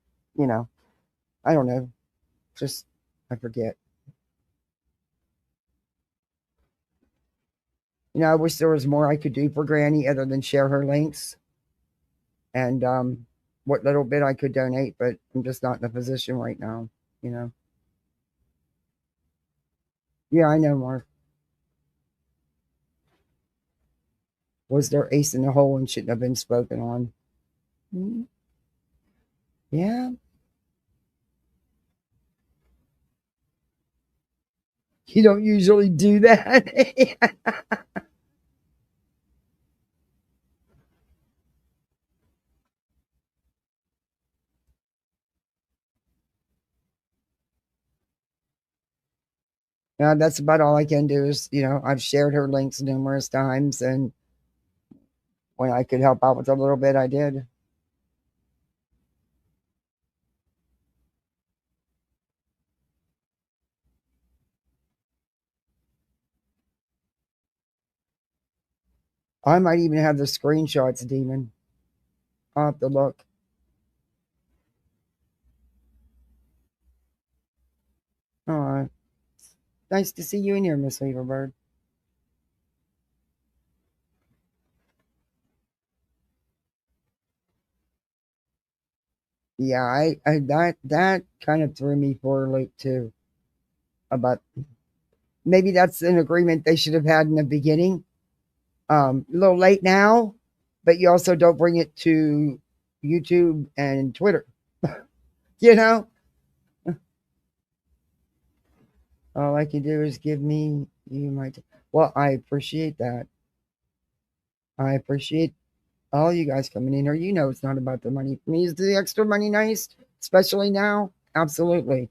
I don't know. Just, I forget. I wish there was more I could do for Granny other than share her links and what little bit I could donate, but I'm just not in a position right now, Yeah, I know, Mark. Was there ace in the hole and shouldn't have been spoken on? Yeah. You don't usually do that. That's about all I can do is, I've shared her links numerous times, and when I could help out with a little bit, I did. I might even have the screenshots, Demon. I'll have to look. All right. Nice to see you in here, Miss Leverbird. Yeah, I that kind of threw me for a loop too. About maybe that's an agreement they should have had in the beginning. A little late now, but you also don't bring it to YouTube and Twitter. All I can do is give me you my. Well, I appreciate that. I appreciate all you guys coming in here. It's not about the money. For me, is the extra money nice, especially now? Absolutely.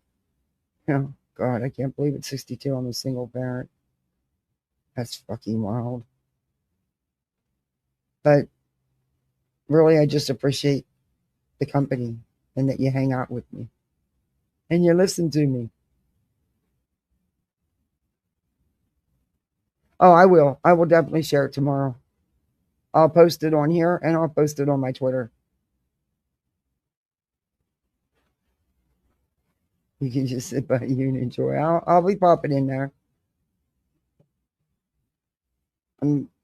God, I can't believe it's 62. I'm a single parent. That's fucking wild. But really, I just appreciate the company and that you hang out with me and you listen to me. Oh, I will. I will definitely share it tomorrow. I'll post it on here and I'll post it on my Twitter. You can just sit by you and enjoy. I'll be popping in there.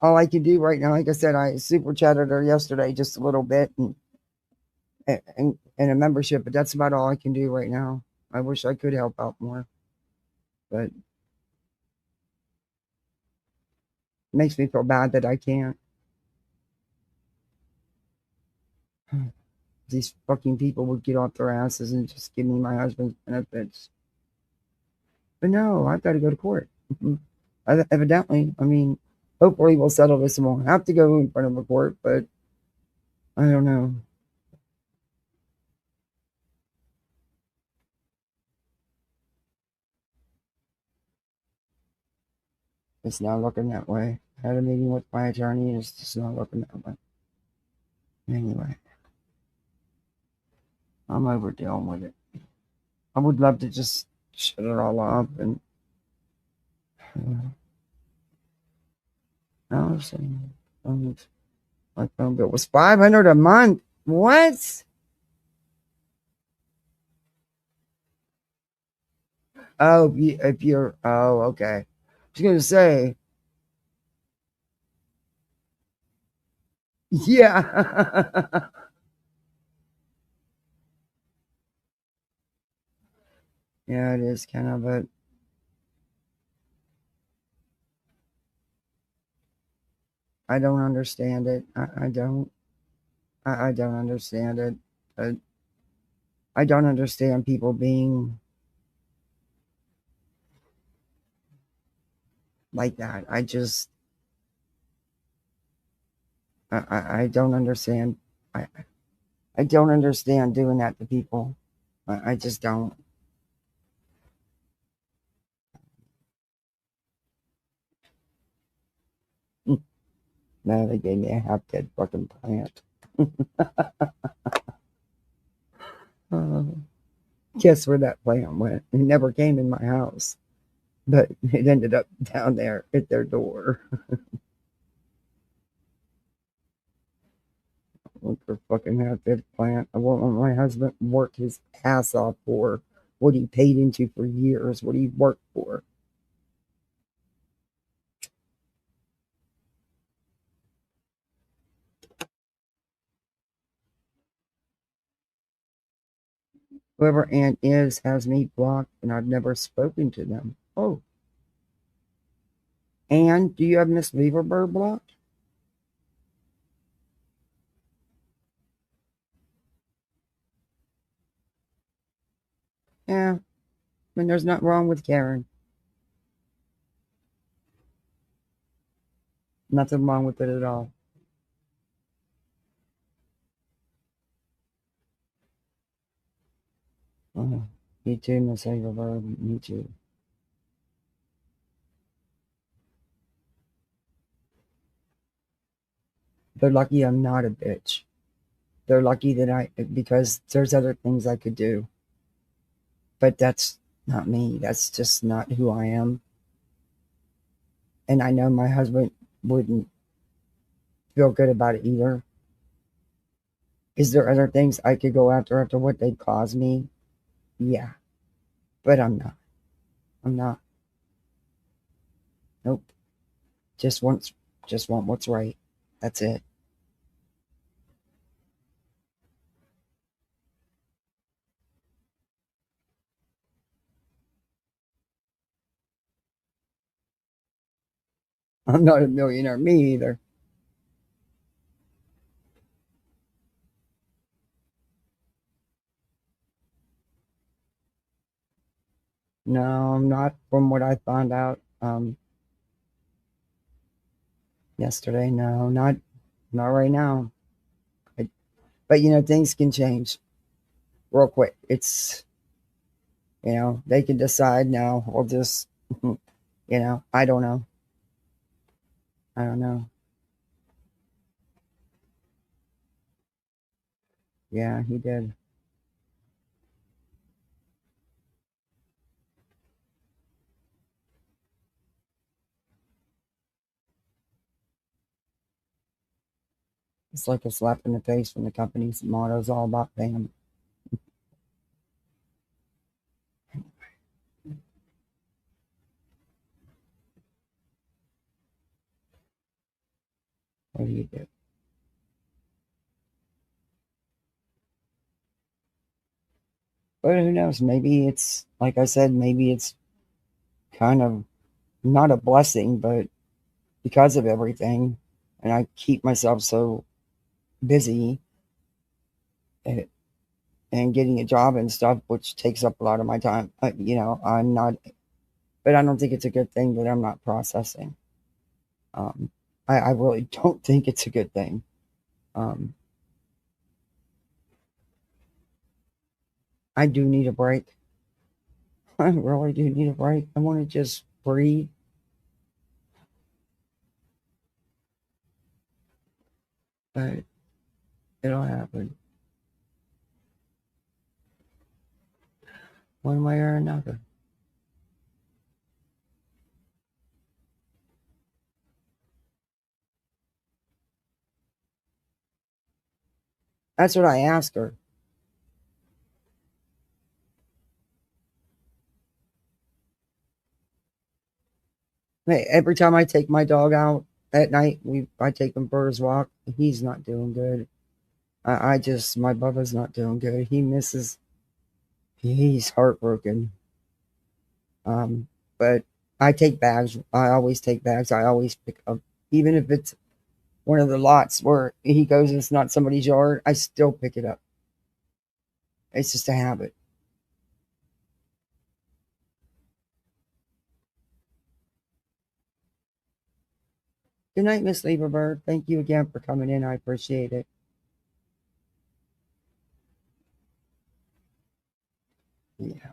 All I can do right now, like I said, I super chatted her yesterday just a little bit and a membership, but that's about all I can do right now. I wish I could help out more, but it makes me feel bad that I can't. These fucking people would get off their asses and just give me my husband's benefits. But no, I've got to go to court. Evidently, hopefully we'll settle this and won't have to go in front of a court, but I don't know. It's not looking that way. I had a meeting with my attorney and it's just not looking that way. Anyway, I'm over dealing with it. I would love to just shut it all off and I was saying my phone bill was $500 a month. What? Oh, if you're okay. I was gonna say, yeah. Yeah, it is kind of, but I don't understand it. I don't. I don't understand it. But I don't understand people being like that. I don't understand. I I don't understand doing that to people. I just don't. No, they gave me a half dead fucking plant. Guess where that plant went? It never came in my house, but it ended up down there at their door. Look for fucking half dead plant. I want my husband worked his ass off for what he paid into for years, what he worked for. Whoever Aunt is has me blocked and I've never spoken to them. Oh. And do you have Miss Leverbird blocked? Yeah. I mean, there's nothing wrong with Karen. Nothing wrong with it at all. Me too, Miss Leverbird. Me too. They're lucky I'm not a bitch. They're lucky that because there's other things I could do. But that's not me. That's just not who I am. And I know my husband wouldn't feel good about it either. Is there other things I could go after what they caused me? Yeah. But I'm not. I'm not. Nope. Just want what's right. That's it. I'm not a millionaire, me either. No, I'm not from what I found out yesterday. No, not right now. But things can change real quick. It's they can decide now. We'll just I don't know. I don't know. Yeah, he did. It's like a slap in the face when the company's motto is all about fame. What do you do? But who knows? Maybe it's like I said. Maybe it's kind of not a blessing, but because of everything, and I keep myself so busy and, getting a job and stuff, which takes up a lot of my time. I'm not, but I don't think it's a good thing that I'm not processing. Um, I really don't think it's a good thing. Um, I do need a break. I really do need a break. I want to just breathe. But it'll happen one way or another. That's what I asked her. Hey, every time I take my dog out at night, I take him for his walk. He's not doing good. I just my Bubba's not doing good. He's heartbroken. But I take bags. I always take bags. I always pick up, even if it's one of the lots where he goes and it's not somebody's yard. I still pick it up. It's just a habit. Good night, Miss Lieberberg. Thank you again for coming in. I appreciate it. Yeah.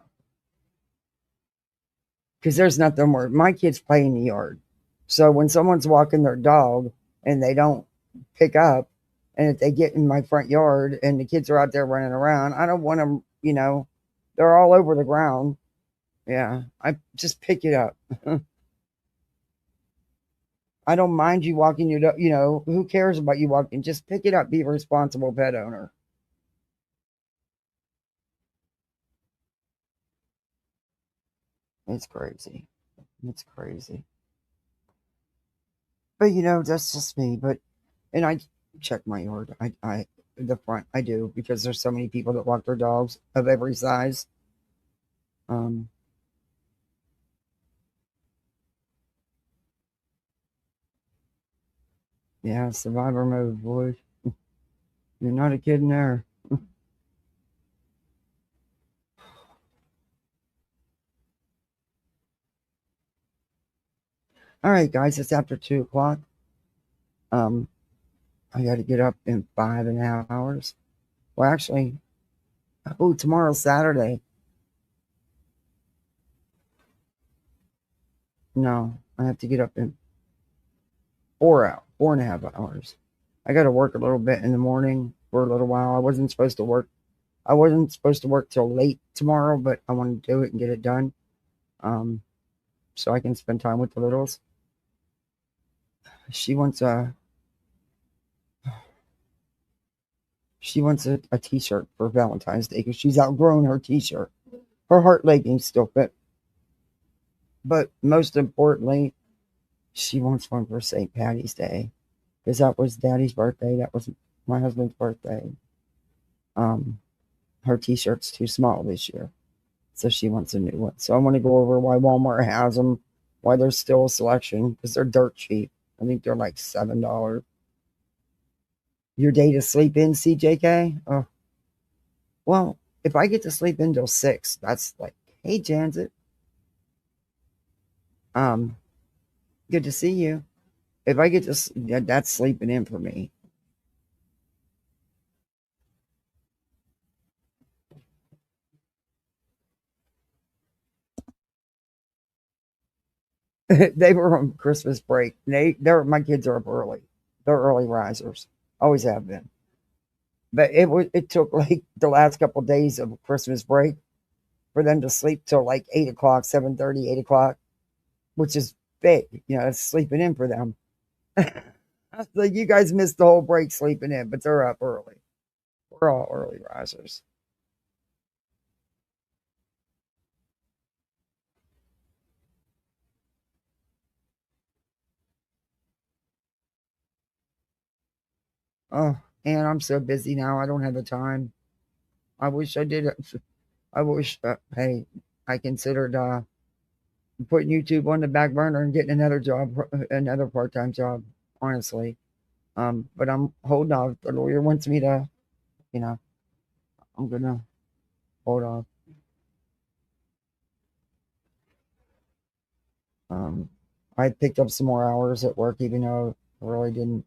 Because there's nothing more. My kids play in the yard. So when someone's walking their dog and they don't pick up, and if they get in my front yard and the kids are out there running around, I don't want them, they're all over the ground. Yeah. I just pick it up. I don't mind you walking your dog, who cares about you walking? Just pick it up. Be a responsible pet owner. It's crazy. It's crazy. But that's just me. And I check my yard. The front I do because there's so many people that walk their dogs of every size. Um, yeah, survivor mode, boy. You're not a kid in there. All right, guys, it's after 2 o'clock. I got to get up in 5.5 hours. Well, actually, tomorrow's Saturday. No, I have to get up in 4.5 hours. I got to work a little bit in the morning for a little while. I wasn't supposed to work. I wasn't supposed to work till late tomorrow, but I want to do it and get it done, so I can spend time with the littles. She wants a t-shirt for Valentine's Day because she's outgrown her t-shirt. Her heart leggings still fit, but most importantly, she wants one for St. Patty's Day because that was Daddy's birthday. That was my husband's birthday. Her t-shirt's too small this year, so she wants a new one. So I want to go over why Walmart has them, why there's still a selection because they're dirt cheap. I think they're like $7. Your day to sleep in, CJK? Oh, well, if I get to sleep in till 6, that's like, hey, Jansit. Good to see you. If I get to, that's sleeping in for me. They were on Christmas break. My kids are up early. They're early risers. Always have been. But it took like the last couple of days of Christmas break for them to sleep till like 8 o'clock, 7:30, 8 o'clock, which is big. It's sleeping in for them. Like you guys missed the whole break sleeping in, but they're up early. We're all early risers. Oh, and I'm so busy now. I don't have the time. I wish I did. I wish. Hey, I considered putting YouTube on the back burner and getting another job, another part-time job. Honestly, but I'm holding off. The lawyer wants me to. You know, I'm gonna hold off. Um, I picked up some more hours at work, even though I really didn't.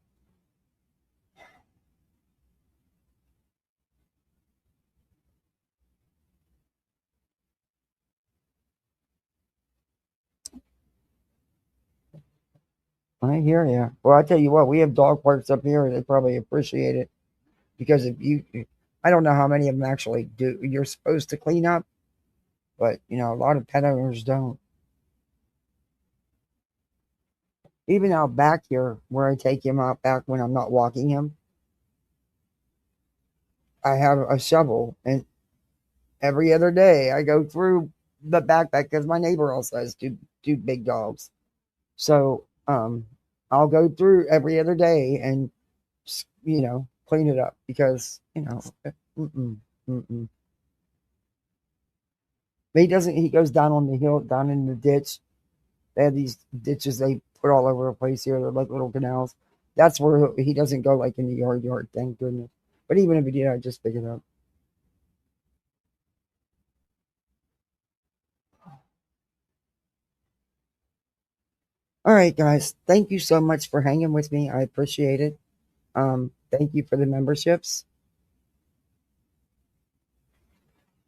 I hear you. Well, I tell you what, we have dog parks up here. They probably appreciate it because if you, I don't know how many of them actually do. You're supposed to clean up, but a lot of pet owners don't. Even out back here, where I take him out back when I'm not walking him, I have a shovel, and every other day I go through the backpack because my neighbor also has two big dogs. So I'll go through every other day and clean it up because mm-mm, mm-mm. But he doesn't. He goes down on the hill, down in the ditch. They have these ditches they put all over the place here. They're like little canals. That's where he doesn't go like in the yard. Thank goodness. But even if he did, I'd just pick it up. All right, guys. Thank you so much for hanging with me. I appreciate it. Thank you for the memberships.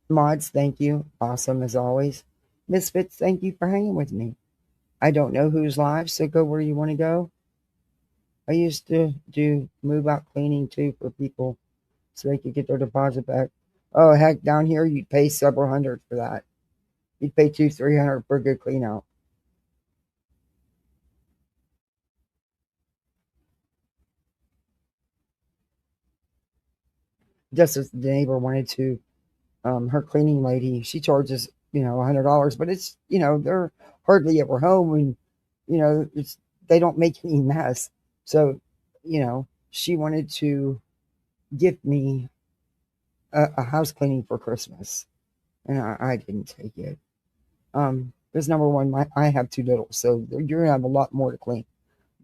Mods, thank you. Awesome as always. Misfits, thank you for hanging with me. I don't know who's live, so go where you want to go. I used to do move out cleaning too for people so they could get their deposit back. Oh heck, down here you'd pay several hundred for that. You'd pay 200-300 for a good clean out. Just as the neighbor wanted to, her cleaning lady, she charges $100, but it's they're hardly ever home, and it's they don't make any mess. So she wanted to gift me a house cleaning for Christmas, and I didn't take it. Because number one, I have too little, so you're gonna have a lot more to clean.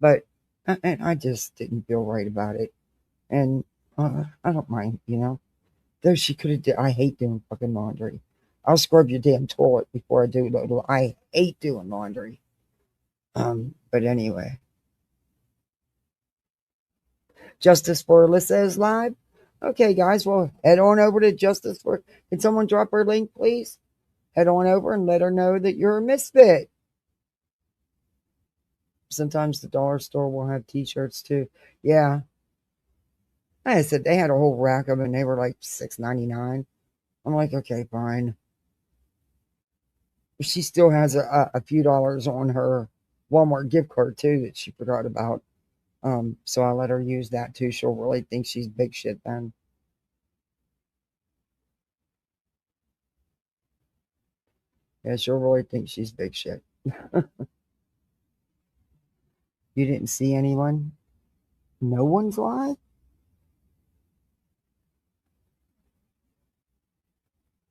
But and I just didn't feel right about it, and I don't mind, Though she could have did. I hate doing fucking laundry. I'll scrub your damn toilet before I do it. I hate doing laundry. But anyway, Justice for Alyssa is live. Okay, guys, well, head on over to Justice for. Can someone drop her link, please? Head on over and let her know that you're a misfit. Sometimes the dollar store will have T-shirts too. Yeah, I said they had a whole rack of them, and they were like $6.99. I'm like, okay, fine. She still has a few dollars on her Walmart gift card too that she forgot about. So I let her use that too. She'll really think she's big shit then. Yeah, she'll really think she's big shit. You didn't see anyone? No one's live?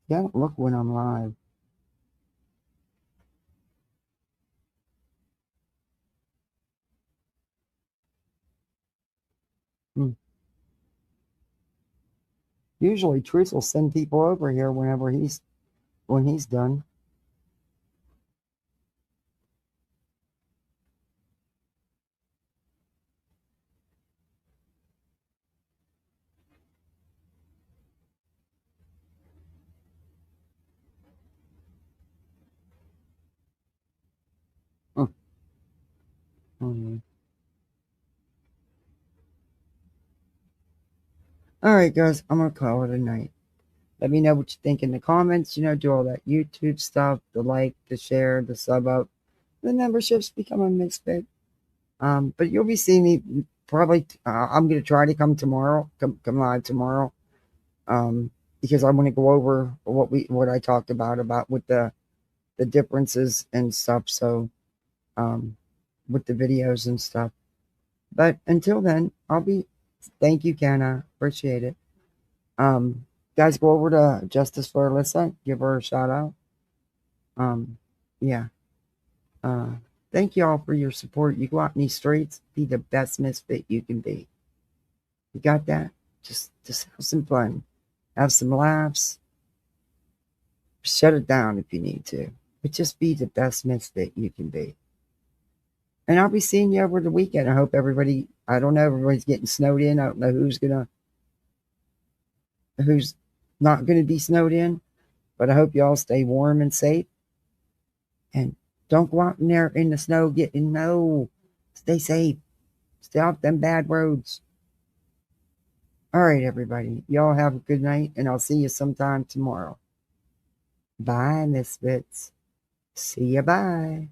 Yeah, I don't look when I'm live. Usually Truth will send people over here whenever when he's done. Mm-hmm. All right, guys, I'm gonna call it a night. Let me know what you think in the comments. Do all that YouTube stuff, the like, the share, the sub up, the memberships become a misfit. But you'll be seeing me probably. I'm gonna try to come tomorrow, come live tomorrow, because I want to go over what I talked about with the differences and stuff. So, with the videos and stuff. But until then, I'll be. Thank you, Kenna. Appreciate it. Guys, go over to Justice for Alyssa. Give her a shout out. Yeah. Thank you all for your support. You go out in these streets, be the best misfit you can be. You got that? Just have some fun. Have some laughs. Shut it down if you need to. But just be the best misfit you can be. And I'll be seeing you over the weekend. I hope everybody, I don't know, everybody's getting snowed in. I don't know who's not gonna be snowed in. But I hope you all stay warm and safe. And don't go out in there in the snow no. Stay safe. Stay off them bad roads. All right, everybody. Y'all have a good night, and I'll see you sometime tomorrow. Bye, misfits. See ya, bye.